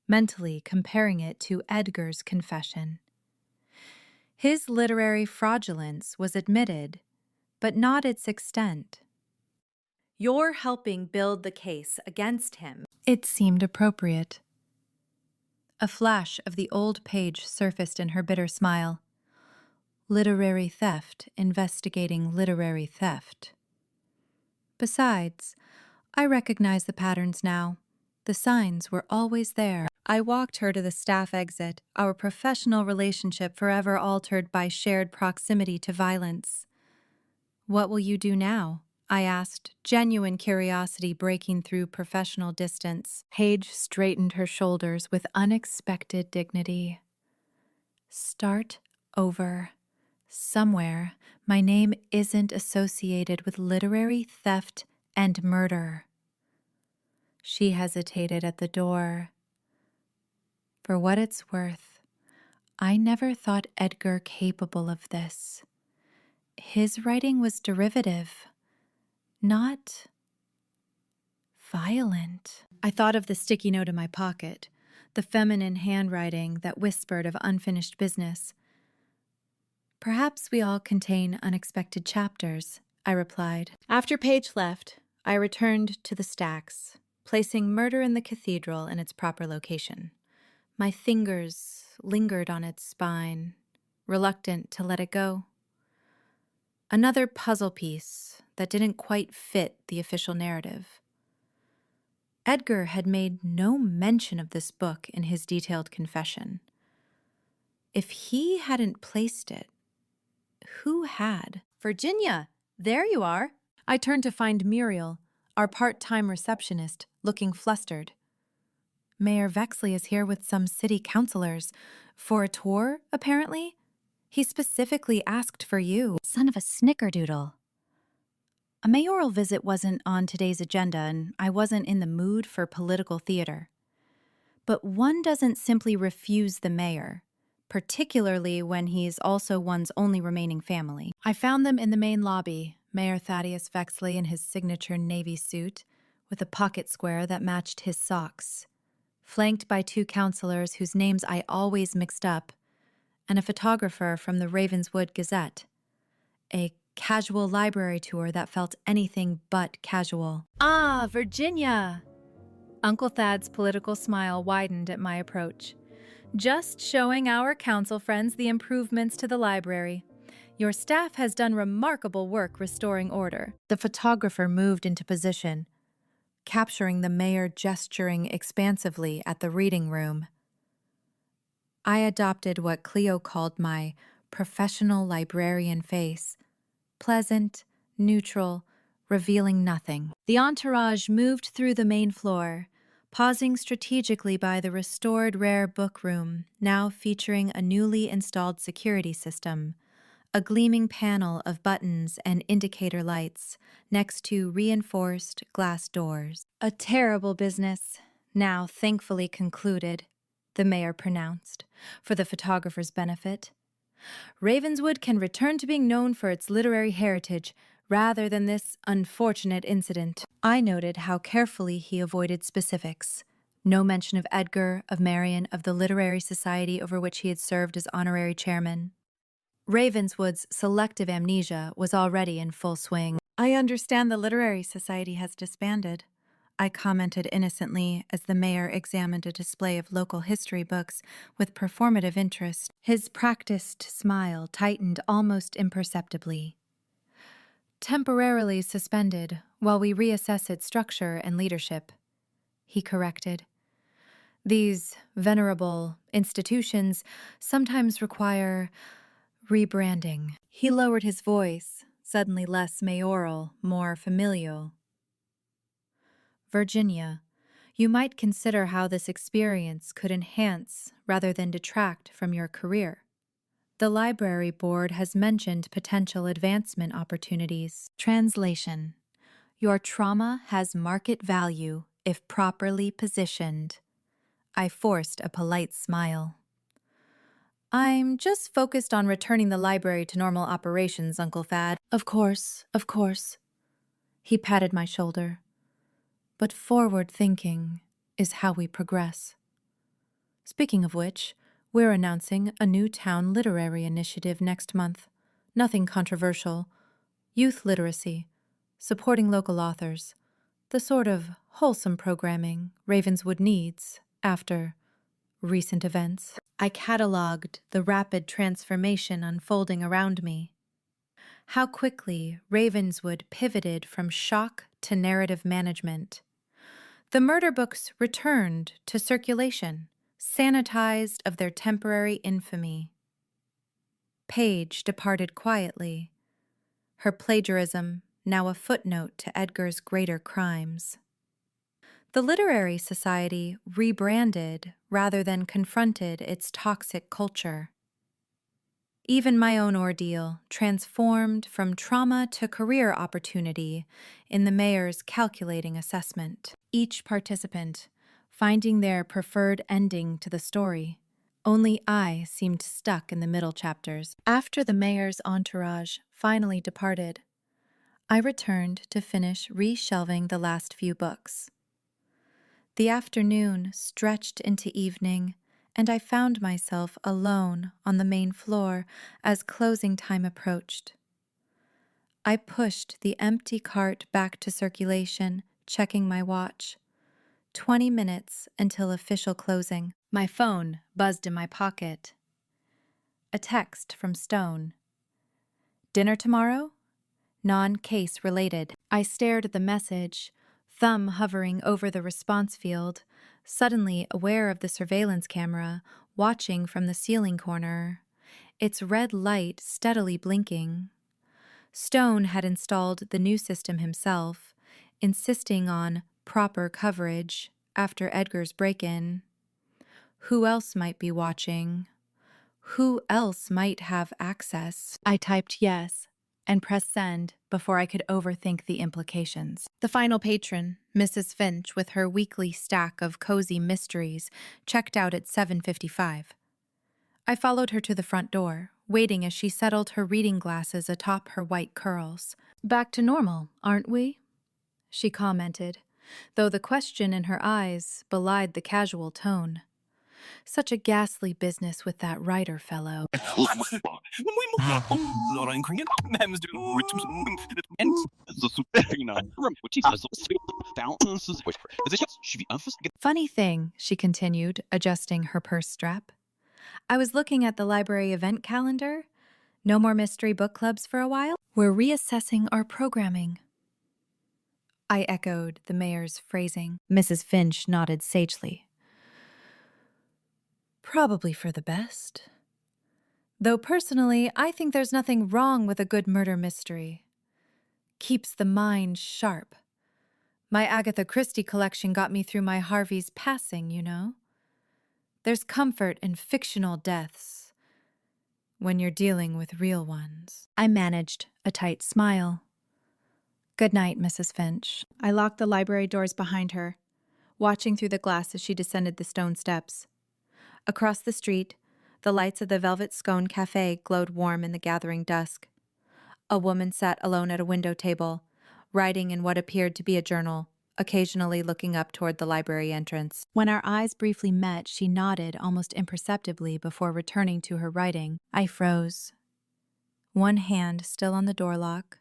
mentally comparing it to Edgar's confession. His literary fraudulence was admitted, but not its extent. You're helping build the case against him. It seemed appropriate. A flash of the old page surfaced in her bitter smile. Literary theft investigating literary theft. Besides, I recognize the patterns now. The signs were always there. I walked her to the staff exit, our professional relationship forever altered by shared proximity to violence. What will you do now? I asked, genuine curiosity breaking through professional distance. Paige straightened her shoulders with unexpected dignity. Start over. Somewhere, my name isn't associated with literary theft and murder. She hesitated at the door. For what it's worth, I never thought Edgar capable of this. His writing was derivative, not violent. I thought of the sticky note in my pocket, the feminine handwriting that whispered of unfinished business. Perhaps we all contain unexpected chapters, I replied. After Paige left, I returned to the stacks, placing Murder in the Cathedral in its proper location. My fingers lingered on its spine, reluctant to let it go. Another puzzle piece that didn't quite fit the official narrative. Edgar had made no mention of this book in his detailed confession. If he hadn't placed it, who had? Virginia, there you are. I turned to find Muriel, our part-time receptionist, looking flustered. Mayor Vexley is here with some city councilors. For a tour, apparently? He specifically asked for you. Son of a snickerdoodle. A mayoral visit wasn't on today's agenda, and I wasn't in the mood for political theater. But one doesn't simply refuse the mayor, particularly when he's also one's only remaining family. I found them in the main lobby, Mayor Thaddeus Vexley in his signature navy suit, with a pocket square that matched his socks, flanked by 2 counselors whose names I always mixed up, and a photographer from the Ravenswood Gazette. A casual library tour that felt anything but casual. Ah, Virginia! Uncle Thad's political smile widened at my approach. Just showing our council friends the improvements to the library. Your staff has done remarkable work restoring order. The photographer moved into position, capturing the mayor gesturing expansively at the reading room. I adopted what Cleo called my professional librarian face. Pleasant, neutral, revealing nothing. The entourage moved through the main floor, pausing strategically by the restored rare book room, now featuring a newly installed security system, a gleaming panel of buttons and indicator lights next to reinforced glass doors. A terrible business, now thankfully concluded, the mayor pronounced, for the photographer's benefit. Ravenswood can return to being known for its literary heritage rather than this unfortunate incident. I noted how carefully he avoided specifics. No mention of Edgar, of Marion, of the literary society over which he had served as honorary chairman. Ravenswood's selective amnesia was already in full swing. I understand the literary society has disbanded, I commented innocently as the mayor examined a display of local history books with performative interest. His practiced smile tightened almost imperceptibly. Temporarily suspended while we reassess its structure and leadership, he corrected. These venerable institutions sometimes require Rebranding. He lowered his voice, suddenly less mayoral, more familial. Virginia, you might consider how this experience could enhance rather than detract from your career. The library board has mentioned potential advancement opportunities. Translation. Your trauma has market value if properly positioned. I forced a polite smile. I'm just focused on returning the library to normal operations, Uncle Fad. Of course, of course. He patted my shoulder. But forward thinking is how we progress. Speaking of which, we're announcing a new town literary initiative next month. Nothing controversial. Youth literacy, supporting local authors, the sort of wholesome programming Ravenswood needs after recent events. I catalogued the rapid transformation unfolding around me. How quickly Ravenswood pivoted from shock to narrative management. The murder books returned to circulation, sanitized of their temporary infamy. Paige departed quietly, her plagiarism now a footnote to Edgar's greater crimes. The Literary Society rebranded rather than confronted its toxic culture. Even my own ordeal transformed from trauma to career opportunity in the mayor's calculating assessment. Each participant finding their preferred ending to the story. Only I seemed stuck in the middle chapters. After the mayor's entourage finally departed, I returned to finish reshelving the last few books. The afternoon stretched into evening, and I found myself alone on the main floor as closing time approached. I pushed the empty cart back to circulation, checking my watch. 20 minutes until official closing. My phone buzzed in my pocket. A text from Stone. Dinner tomorrow? Non-case related. I stared at the message, thumb hovering over the response field, suddenly aware of the surveillance camera watching from the ceiling corner, its red light steadily blinking. Stone had installed the new system himself, insisting on proper coverage after Edgar's break-in. Who else might be watching? Who else might have access? I typed yes and pressed send before I could overthink the implications. The final patron, Mrs. Finch, with her weekly stack of cozy mysteries, checked out at 7:55. I followed her to the front door, waiting as she settled her reading glasses atop her white curls. Back to normal, aren't we? She commented, though the question in her eyes belied the casual tone. Such a ghastly business with that writer fellow. Funny thing, she continued, adjusting her purse strap. I was looking at the library event calendar. No more mystery book clubs for a while? We're reassessing our programming. I echoed the mayor's phrasing. Mrs. Finch nodded sagely. Probably for the best. Though personally, I think there's nothing wrong with a good murder mystery. Keeps the mind sharp. My Agatha Christie collection got me through my Harvey's passing, you know. There's comfort in fictional deaths when you're dealing with real ones. I managed a tight smile. Good night, Mrs. Finch. I locked the library doors behind her, watching through the glass as she descended the stone steps. Across the street, the lights of the Velvet Scone Cafe glowed warm in the gathering dusk. A woman sat alone at a window table, writing in what appeared to be a journal, occasionally looking up toward the library entrance. When our eyes briefly met, she nodded almost imperceptibly before returning to her writing. I froze, one hand still on the door lock.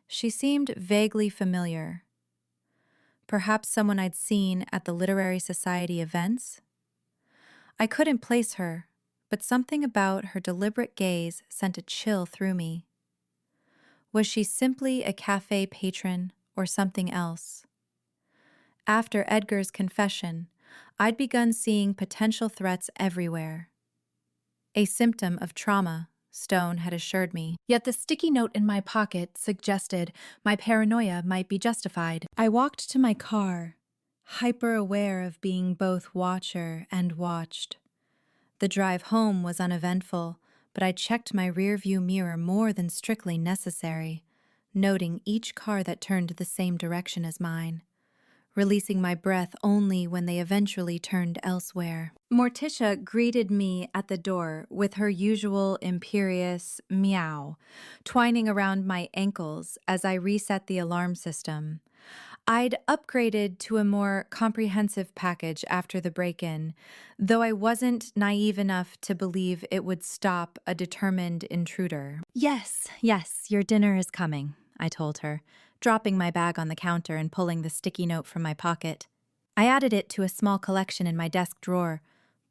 She seemed vaguely familiar. Perhaps someone I'd seen at the Literary Society events? I couldn't place her, but something about her deliberate gaze sent a chill through me. Was she simply a cafe patron or something else? After Edgar's confession, I'd begun seeing potential threats everywhere. a symptom of trauma, Stone had assured me. Yet the sticky note in my pocket suggested my paranoia might be justified. I walked to my car, hyper-aware of being both watcher and watched. The drive home was uneventful, but I checked my rearview mirror more than strictly necessary, noting each car that turned the same direction as mine, releasing my breath only when they eventually turned elsewhere. Morticia greeted me at the door with her usual imperious meow, twining around my ankles as I reset the alarm system. I'd upgraded to a more comprehensive package after the break-in, though I wasn't naive enough to believe it would stop a determined intruder. Yes, your dinner is coming, I told her, dropping my bag on the counter and pulling the sticky note from my pocket. I added it to a small collection in my desk drawer.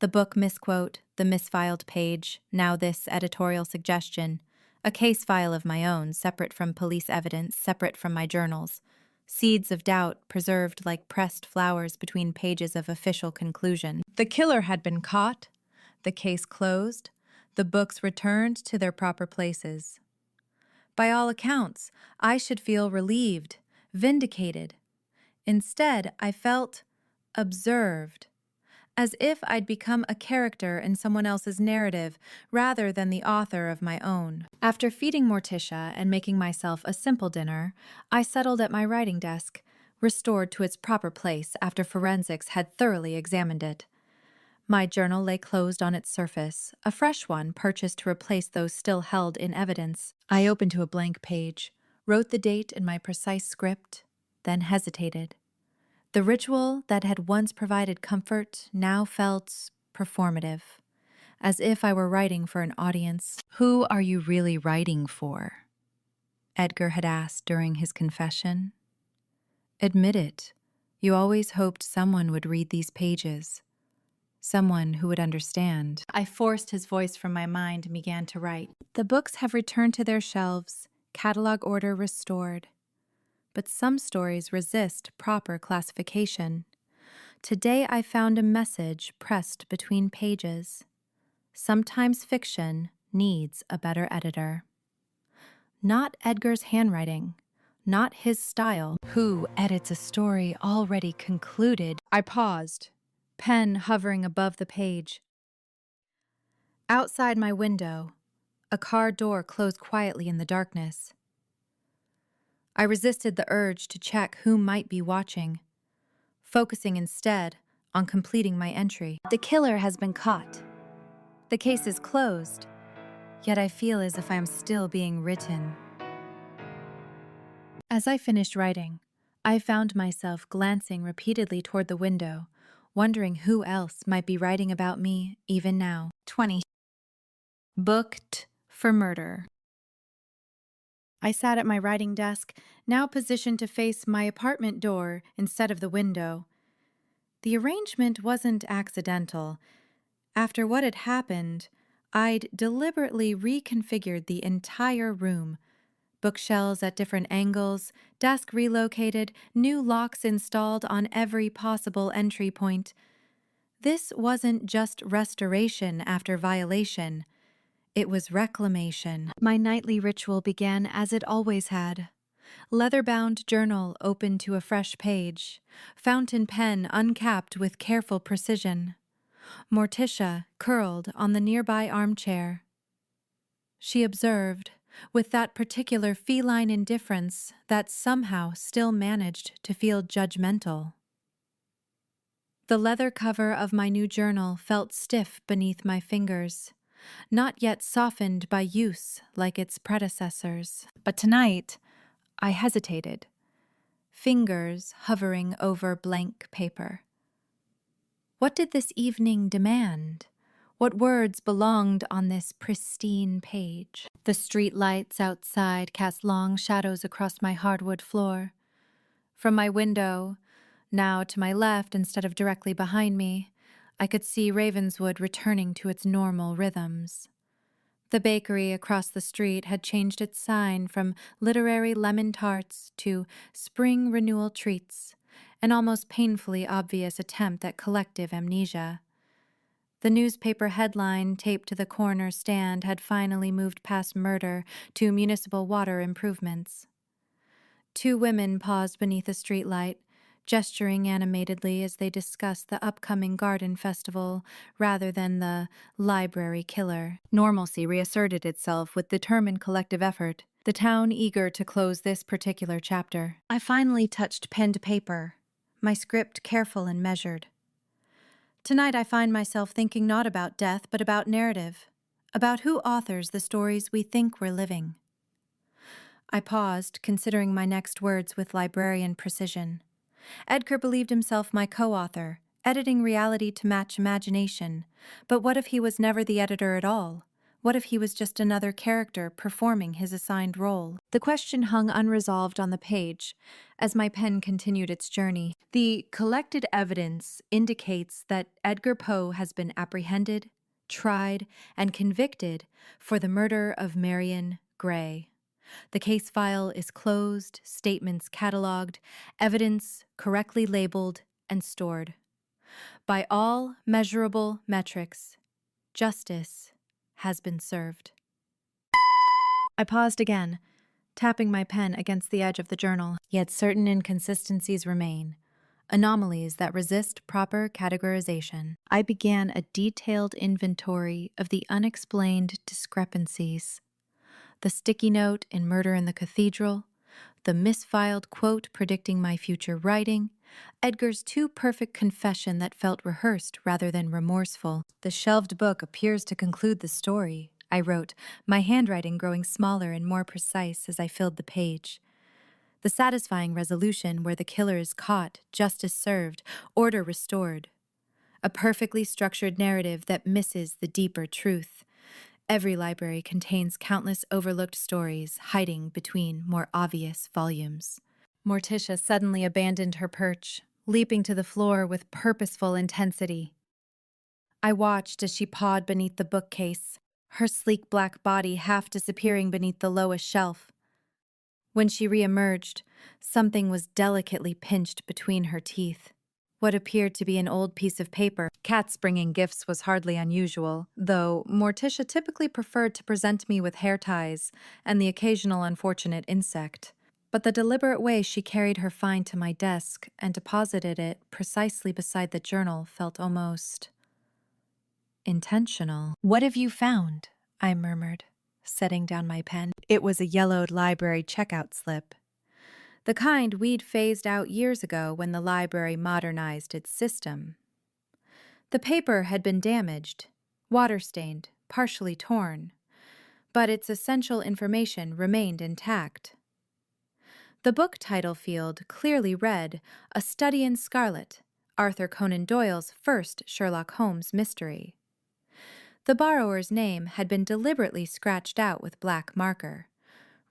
The book misquote, the misfiled page, now this editorial suggestion, a case file of my own, separate from police evidence, separate from my journals. Seeds of doubt preserved like pressed flowers between pages of official conclusion. The killer had been caught, the case closed, the books returned to their proper places. By all accounts, I should feel relieved, vindicated. Instead, I felt observed, as if I'd become a character in someone else's narrative rather than the author of my own. After feeding Morticia and making myself a simple dinner, I settled at my writing desk, restored to its proper place after forensics had thoroughly examined it. My journal lay closed on its surface, a fresh one purchased to replace those still held in evidence. I opened to a blank page, wrote the date in my precise script, then hesitated. The ritual that had once provided comfort now felt performative, as if I were writing for an audience. "Who are you really writing for?" Edgar had asked during his confession. "Admit it, you always hoped someone would read these pages. Someone who would understand." I forced his voice from my mind and began to write. The books have returned to their shelves, catalog order restored. But some stories resist proper classification. Today I found a message pressed between pages. Sometimes fiction needs a better editor. Not Edgar's handwriting, not his style. Who edits a story already concluded? I paused, pen hovering above the page. Outside my window, a car door closed quietly in the darkness. I resisted the urge to check who might be watching, focusing instead on completing my entry. The killer has been caught. The case is closed, yet I feel as if I am still being written. As I finished writing, I found myself glancing repeatedly toward the window, wondering who else might be writing about me even now. 20. Booked for murder. I sat at my writing desk, now positioned to face my apartment door instead of the window. The arrangement wasn't accidental. After what had happened, I'd deliberately reconfigured the entire room. Bookshelves at different angles, desk relocated, new locks installed on every possible entry point. This wasn't just restoration after violation. It was reclamation. My nightly ritual began as it always had. Leather-bound journal open to a fresh page, fountain pen uncapped with careful precision. Morticia curled on the nearby armchair. She observed, with that particular feline indifference that somehow still managed to feel judgmental. The leather cover of my new journal felt stiff beneath my fingers, not yet softened by use like its predecessors. But tonight, I hesitated, fingers hovering over blank paper. What did this evening demand? What words belonged on this pristine page? The street lights outside cast long shadows across my hardwood floor. From my window, now to my left instead of directly behind me, I could see Ravenswood returning to its normal rhythms. The bakery across the street had changed its sign from literary lemon tarts to spring renewal treats, an almost painfully obvious attempt at collective amnesia. The newspaper headline taped to the corner stand had finally moved past murder to municipal water improvements. Two women paused beneath a streetlight, gesturing animatedly as they discussed the upcoming garden festival rather than the library killer. Normalcy reasserted itself with determined collective effort, the town eager to close this particular chapter. I finally touched pen to paper, my script careful and measured. Tonight I find myself thinking not about death, but about narrative, about who authors the stories we think we're living. I paused, considering my next words with librarian precision. Edgar believed himself my co-author, editing reality to match imagination. But what if he was never the editor at all? What if he was just another character performing his assigned role? The question hung unresolved on the page as my pen continued its journey. The collected evidence indicates that Edgar Poe has been apprehended, tried, and convicted for the murder of Marion Gray. The case file is closed, statements cataloged, evidence correctly labeled and stored. By all measurable metrics, justice has been served. I paused again, tapping my pen against the edge of the journal. Yet certain inconsistencies remain, anomalies that resist proper categorization. I began a detailed inventory of the unexplained discrepancies. The sticky note in Murder in the Cathedral, the misfiled quote predicting my future writing, Edgar's too-perfect confession that felt rehearsed rather than remorseful. The shelved book appears to conclude the story, I wrote, my handwriting growing smaller and more precise as I filled the page. The satisfying resolution where the killer is caught, justice served, order restored. A perfectly structured narrative that misses the deeper truth. Every library contains countless overlooked stories hiding between more obvious volumes. Morticia suddenly abandoned her perch, leaping to the floor with purposeful intensity. I watched as she pawed beneath the bookcase, her sleek black body half disappearing beneath the lowest shelf. When she reemerged, something was delicately pinched between her teeth. What appeared to be an old piece of paper. Cats bringing gifts was hardly unusual, though Morticia typically preferred to present me with hair ties and the occasional unfortunate insect. But the deliberate way she carried her find to my desk and deposited it precisely beside the journal felt almost intentional. "What have you found?" I murmured, setting down my pen. It was a yellowed library checkout slip. The kind we'd phased out years ago when the library modernized its system. The paper had been damaged, water-stained, partially torn, but its essential information remained intact. The book title field clearly read, A Study in Scarlet, Arthur Conan Doyle's first Sherlock Holmes mystery. The borrower's name had been deliberately scratched out with black marker,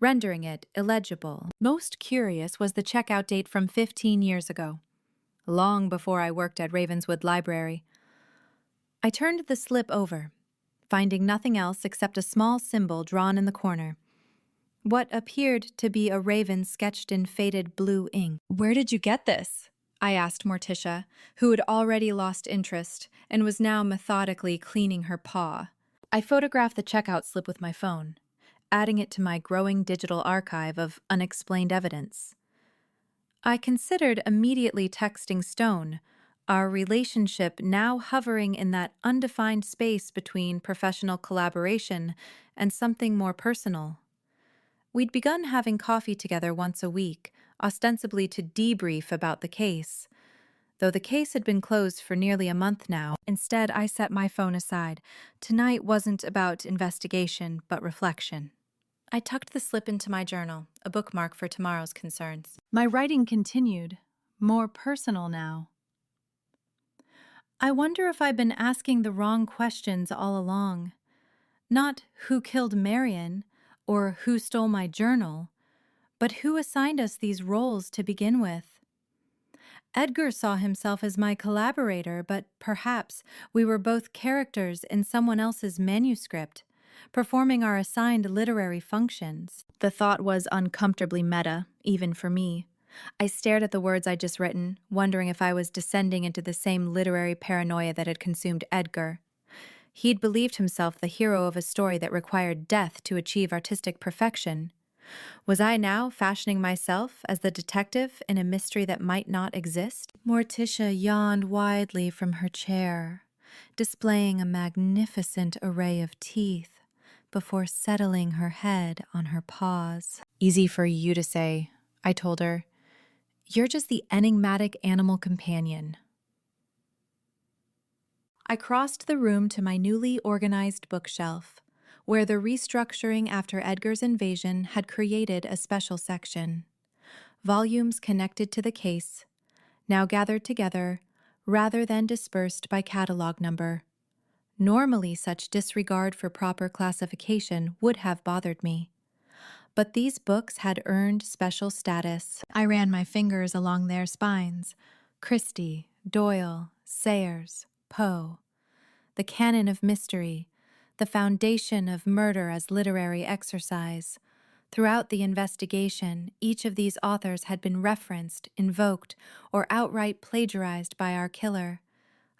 rendering it illegible. Most curious was the checkout date from 15 years ago, long before I worked at Ravenswood Library. I turned the slip over, finding nothing else except a small symbol drawn in the corner. What appeared to be a raven sketched in faded blue ink. "Where did you get this?" I asked Morticia, who had already lost interest and was now methodically cleaning her paw. I photographed the checkout slip with my phone, adding it to my growing digital archive of unexplained evidence. I considered immediately texting Stone, our relationship now hovering in that undefined space between professional collaboration and something more personal. We'd begun having coffee together once a week, ostensibly to debrief about the case. Though the case had been closed for nearly a month now, instead I set my phone aside. Tonight wasn't about investigation, but reflection. I tucked the slip into my journal, a bookmark for tomorrow's concerns. My writing continued, more personal now. I wonder if I've been asking the wrong questions all along. Not who killed Marion, or who stole my journal, but who assigned us these roles to begin with. Edgar saw himself as my collaborator, but perhaps we were both characters in someone else's manuscript, performing our assigned literary functions. The thought was uncomfortably meta, even for me. I stared at the words I'd just written, wondering if I was descending into the same literary paranoia that had consumed Edgar. He'd believed himself the hero of a story that required death to achieve artistic perfection. Was I now fashioning myself as the detective in a mystery that might not exist? Morticia yawned widely from her chair, displaying a magnificent array of teeth before settling her head on her paws. Easy for you to say, I told her. You're just the enigmatic animal companion. I crossed the room to my newly organized bookshelf, where the restructuring after Edgar's invasion had created a special section. Volumes connected to the case, now gathered together, rather than dispersed by catalog number. Normally, such disregard for proper classification would have bothered me. But these books had earned special status. I ran my fingers along their spines. Christie, Doyle, Sayers, Poe. The canon of mystery, the foundation of murder as literary exercise. Throughout the investigation, each of these authors had been referenced, invoked, or outright plagiarized by our killer.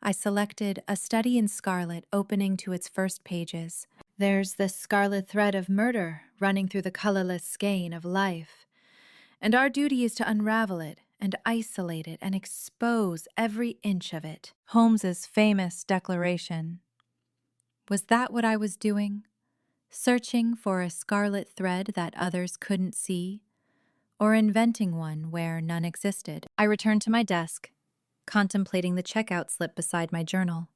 I selected A Study in Scarlet opening to its first pages. There's the scarlet thread of murder running through the colorless skein of life. And our duty is to unravel it and isolate it and expose every inch of it. Holmes's famous declaration. Was that what I was doing? Searching for a scarlet thread that others couldn't see? Or inventing one where none existed? I returned to my desk, contemplating the checkout slip beside my journal.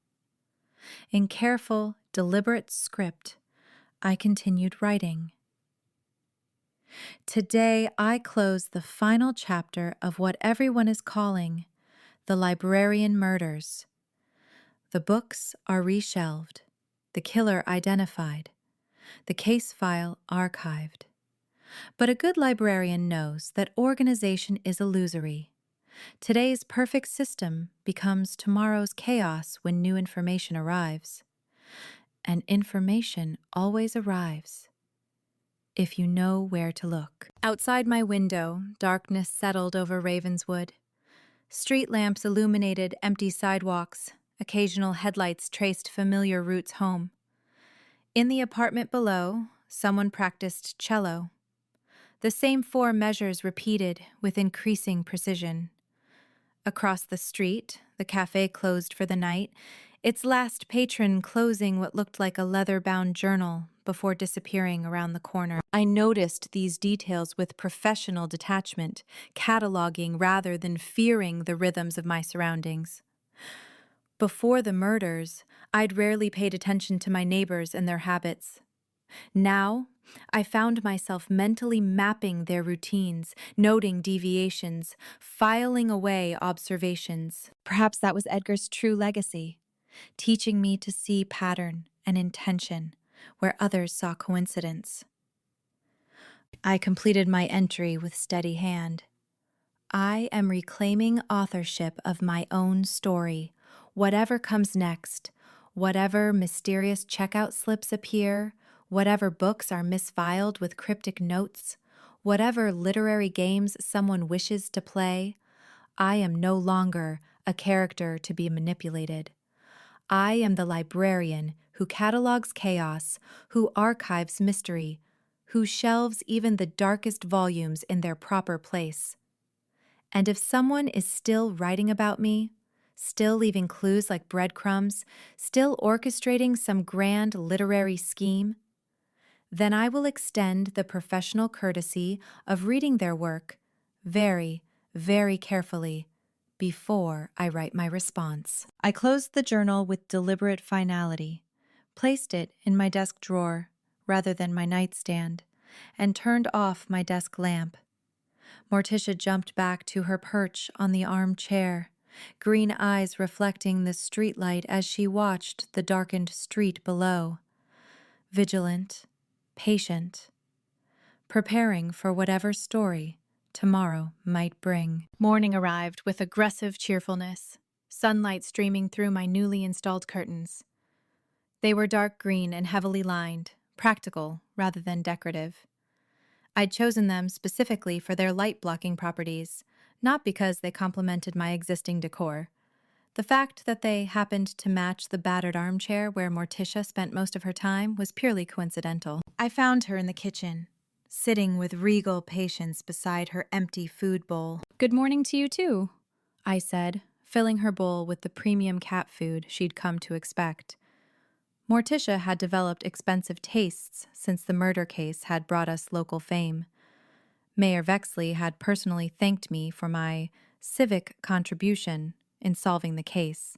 In careful, deliberate script, I continued writing. Today, I close the final chapter of what everyone is calling the Librarian Murders. The books are reshelved, the killer identified, the case file archived. But a good librarian knows that organization is illusory. Today's perfect system becomes tomorrow's chaos when new information arrives. And information always arrives if you know where to look. Outside my window, darkness settled over Ravenswood. Street lamps illuminated empty sidewalks. Occasional headlights traced familiar routes home. In the apartment below, someone practiced cello. The same 4 measures repeated with increasing precision. Across the street, the cafe closed for the night, its last patron closing what looked like a leather-bound journal before disappearing around the corner. I noticed these details with professional detachment, cataloging rather than fearing the rhythms of my surroundings. Before the murders, I'd rarely paid attention to my neighbors and their habits. Now, I found myself mentally mapping their routines, noting deviations, filing away observations. Perhaps that was Edgar's true legacy, teaching me to see pattern and intention where others saw coincidence. I completed my entry with steady hand. I am reclaiming authorship of my own story, whatever comes next, whatever mysterious checkout slips appear, whatever books are misfiled with cryptic notes, whatever literary games someone wishes to play, I am no longer a character to be manipulated. I am the librarian who catalogs chaos, who archives mystery, who shelves even the darkest volumes in their proper place. And if someone is still writing about me, still leaving clues like breadcrumbs, still orchestrating some grand literary scheme, then I will extend the professional courtesy of reading their work very, very carefully before I write my response. I closed the journal with deliberate finality, placed it in my desk drawer rather than my nightstand, and turned off my desk lamp. Morticia jumped back to her perch on the armchair, green eyes reflecting the streetlight as she watched the darkened street below. Vigilant, patient, preparing for whatever story tomorrow might bring. Morning arrived with aggressive cheerfulness, sunlight streaming through my newly installed curtains. They were dark green and heavily lined, practical rather than decorative. I'd chosen them specifically for their light-blocking properties, not because they complemented my existing decor. The fact that they happened to match the battered armchair where Morticia spent most of her time was purely coincidental. I found her in the kitchen, sitting with regal patience beside her empty food bowl. "Good morning to you, too," I said, filling her bowl with the premium cat food she'd come to expect. Morticia had developed expensive tastes since the murder case had brought us local fame. Mayor Vexley had personally thanked me for my civic contribution in solving the case,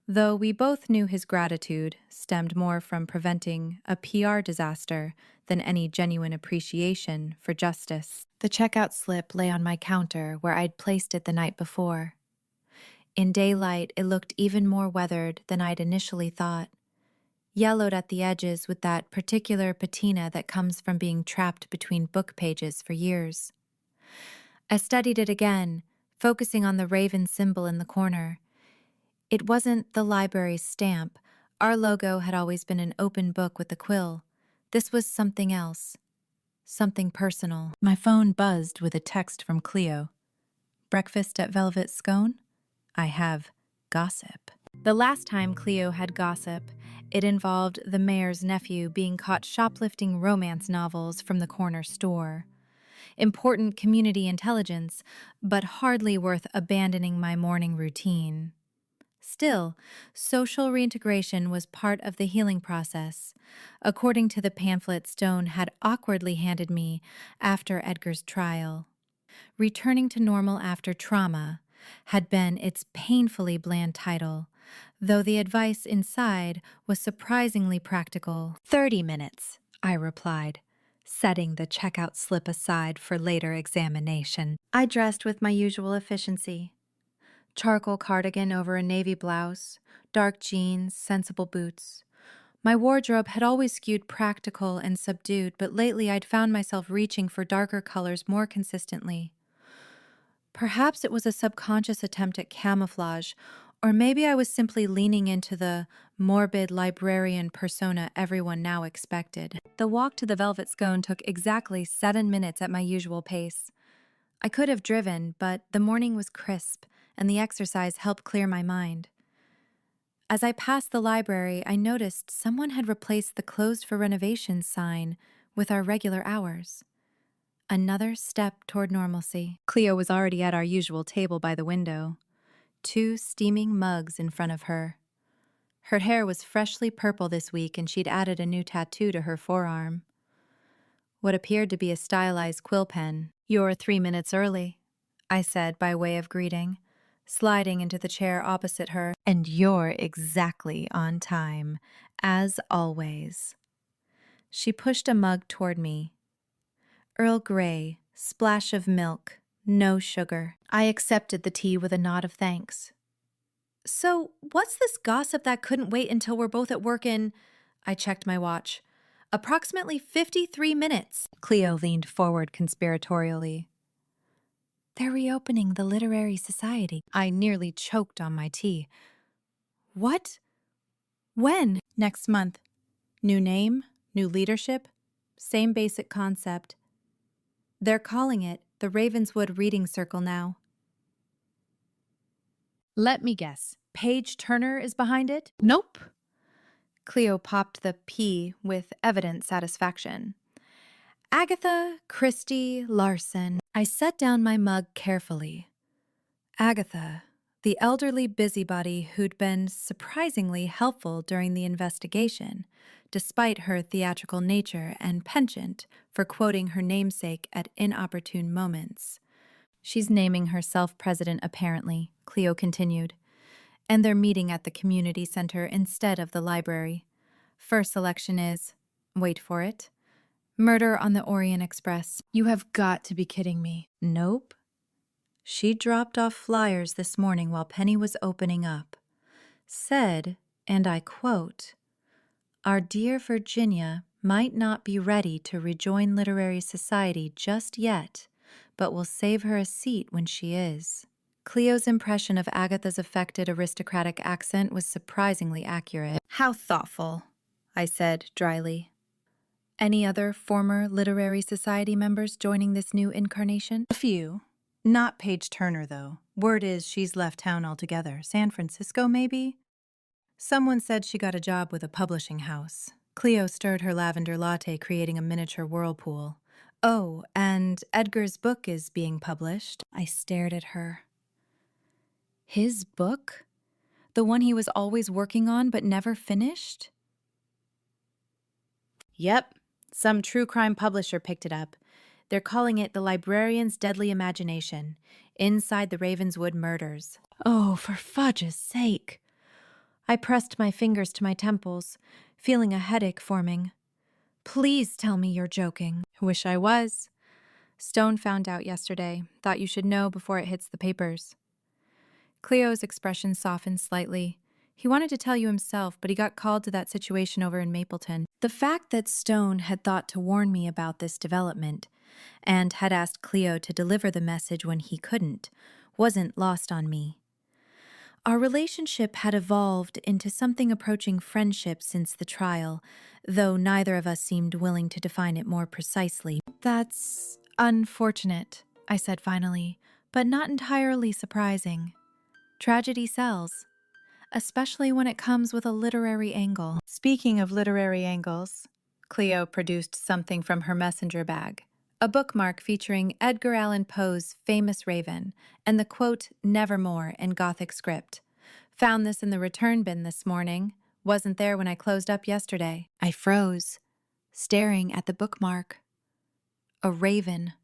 though we both knew his gratitude stemmed more from preventing a PR disaster than any genuine appreciation for justice. The checkout slip lay on my counter where I'd placed it the night before. In daylight, it looked even more weathered than I'd initially thought, yellowed at the edges with that particular patina that comes from being trapped between book pages for years. I studied it again, focusing on the raven symbol in the corner. It wasn't the library's stamp. Our logo had always been an open book with a quill. This was something else, something personal. My phone buzzed with a text from Cleo. "Breakfast at Velvet Scone? I have gossip." The last time Cleo had gossip, it involved the mayor's nephew being caught shoplifting romance novels from the corner store. Important community intelligence, but hardly worth abandoning my morning routine. Still, social reintegration was part of the healing process, according to the pamphlet Stone had awkwardly handed me after Edgar's trial. Returning to normal after trauma had been its painfully bland title, though the advice inside was surprisingly practical. 30 minutes, I replied, setting the checkout slip aside for later examination. I dressed with my usual efficiency. Charcoal cardigan over a navy blouse, dark jeans, sensible boots. My wardrobe had always skewed practical and subdued, but lately I'd found myself reaching for darker colors more consistently. Perhaps it was a subconscious attempt at camouflage, or maybe I was simply leaning into the morbid librarian persona everyone now expected. The walk to the Velvet Scone took exactly 7 minutes at my usual pace. I could have driven, but the morning was crisp, and the exercise helped clear my mind. As I passed the library, I noticed someone had replaced the closed for renovation sign with our regular hours. Another step toward normalcy. Cleo was already at our usual table by the window, 2 steaming mugs in front of her. Her hair was freshly purple this week, and she'd added a new tattoo to her forearm. What appeared to be a stylized quill pen. "You're 3 minutes early," I said by way of greeting, sliding into the chair opposite her. "And you're exactly on time, as always." She pushed a mug toward me. Earl Grey, splash of milk, no sugar. I accepted the tea with a nod of thanks. "So, what's this gossip that couldn't wait until we're both at work in—" I checked my watch. "Approximately 53 minutes." Cleo leaned forward conspiratorially. "They're reopening the Literary Society." I nearly choked on my tea. "What? When?" "Next month. New name, new leadership, same basic concept. They're calling it the Ravenswood Reading Circle now." Let me guess. Paige Turner is behind it? "Nope." Cleo popped the P with evident satisfaction. "Agatha Christie Larson." I set down my mug carefully. Agatha, the elderly busybody who'd been surprisingly helpful during the investigation, despite her theatrical nature and penchant for quoting her namesake at inopportune moments. "She's naming herself president, apparently," Cleo continued. "And they're meeting at the community center instead of the library. First selection is, wait for it, Murder on the Orient Express." "You have got to be kidding me." "Nope. She dropped off flyers this morning while Penny was opening up. Said, and I quote, 'Our dear Virginia might not be ready to rejoin literary society just yet, but we'll save her a seat when she is.'" Cleo's impression of Agatha's affected aristocratic accent was surprisingly accurate. "How thoughtful," I said dryly. "Any other former literary society members joining this new incarnation?" "A few. Not Paige Turner, though. Word is she's left town altogether. San Francisco, maybe? Someone said she got a job with a publishing house. Cleo stirred her lavender latte, creating a miniature whirlpool. Oh, and Edgar's book is being published. I stared at her. His book? The one he was always working on but never finished? Yep, some true crime publisher picked it up. They're calling it The Librarian's Deadly Imagination, Inside the Ravenswood Murders. Oh, for fudge's sake. I pressed my fingers to my temples, feeling a headache forming. Please tell me you're joking. Wish I was. Stone found out yesterday. Thought you should know before it hits the papers. Cleo's expression softened slightly. He wanted to tell you himself, but he got called to that situation over in Mapleton. The fact that Stone had thought to warn me about this development, and had asked Cleo to deliver the message when he couldn't, wasn't lost on me. Our relationship had evolved into something approaching friendship since the trial, though neither of us seemed willing to define it more precisely. That's unfortunate, I said finally, but not entirely surprising. Tragedy sells, especially when it comes with a literary angle. Speaking of literary angles, Cleo produced something from her messenger bag. A bookmark featuring Edgar Allan Poe's famous Raven and the quote, "Nevermore" in Gothic script. Found this in the return bin this morning. Wasn't there when I closed up yesterday. I froze, staring at the bookmark. A raven,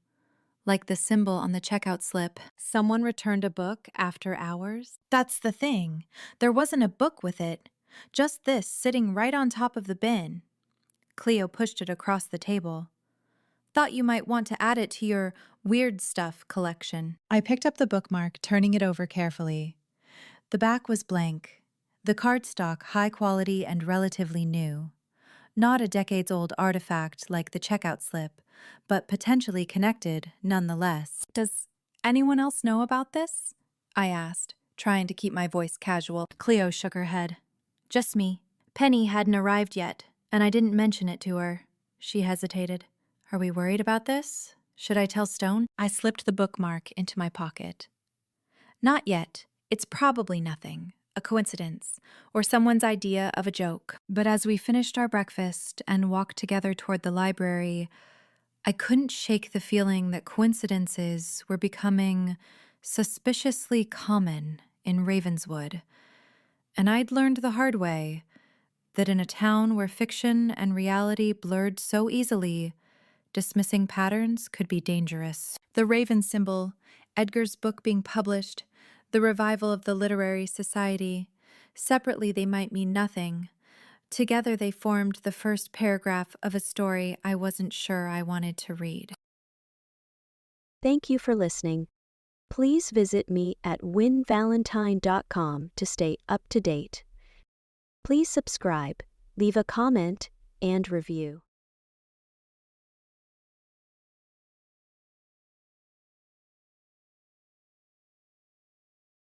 like the symbol on the checkout slip. Someone returned a book after hours? That's the thing. There wasn't a book with it. Just this sitting right on top of the bin. Cleo pushed it across the table. Thought you might want to add it to your weird stuff collection. I picked up the bookmark, turning it over carefully. The back was blank. The cardstock high quality and relatively new. Not a decades-old artifact like the checkout slip, but potentially connected nonetheless. Does anyone else know about this? I asked, trying to keep my voice casual. Cleo shook her head. Just me. Penny hadn't arrived yet, and I didn't mention it to her. She hesitated. Are we worried about this? Should I tell Stone? I slipped the bookmark into my pocket. Not yet. It's probably nothing, a coincidence, or someone's idea of a joke. But as we finished our breakfast and walked together toward the library, I couldn't shake the feeling that coincidences were becoming suspiciously common in Ravenswood. And I'd learned the hard way that in a town where fiction and reality blurred so easily, dismissing patterns could be dangerous. The raven symbol, Edgar's book being published, the revival of the literary society. Separately, they might mean nothing. Together, they formed the first paragraph of a story I wasn't sure I wanted to read. Thank you for listening. Please visit me at winvalentine.com to stay up to date. Please subscribe, leave a comment, and review.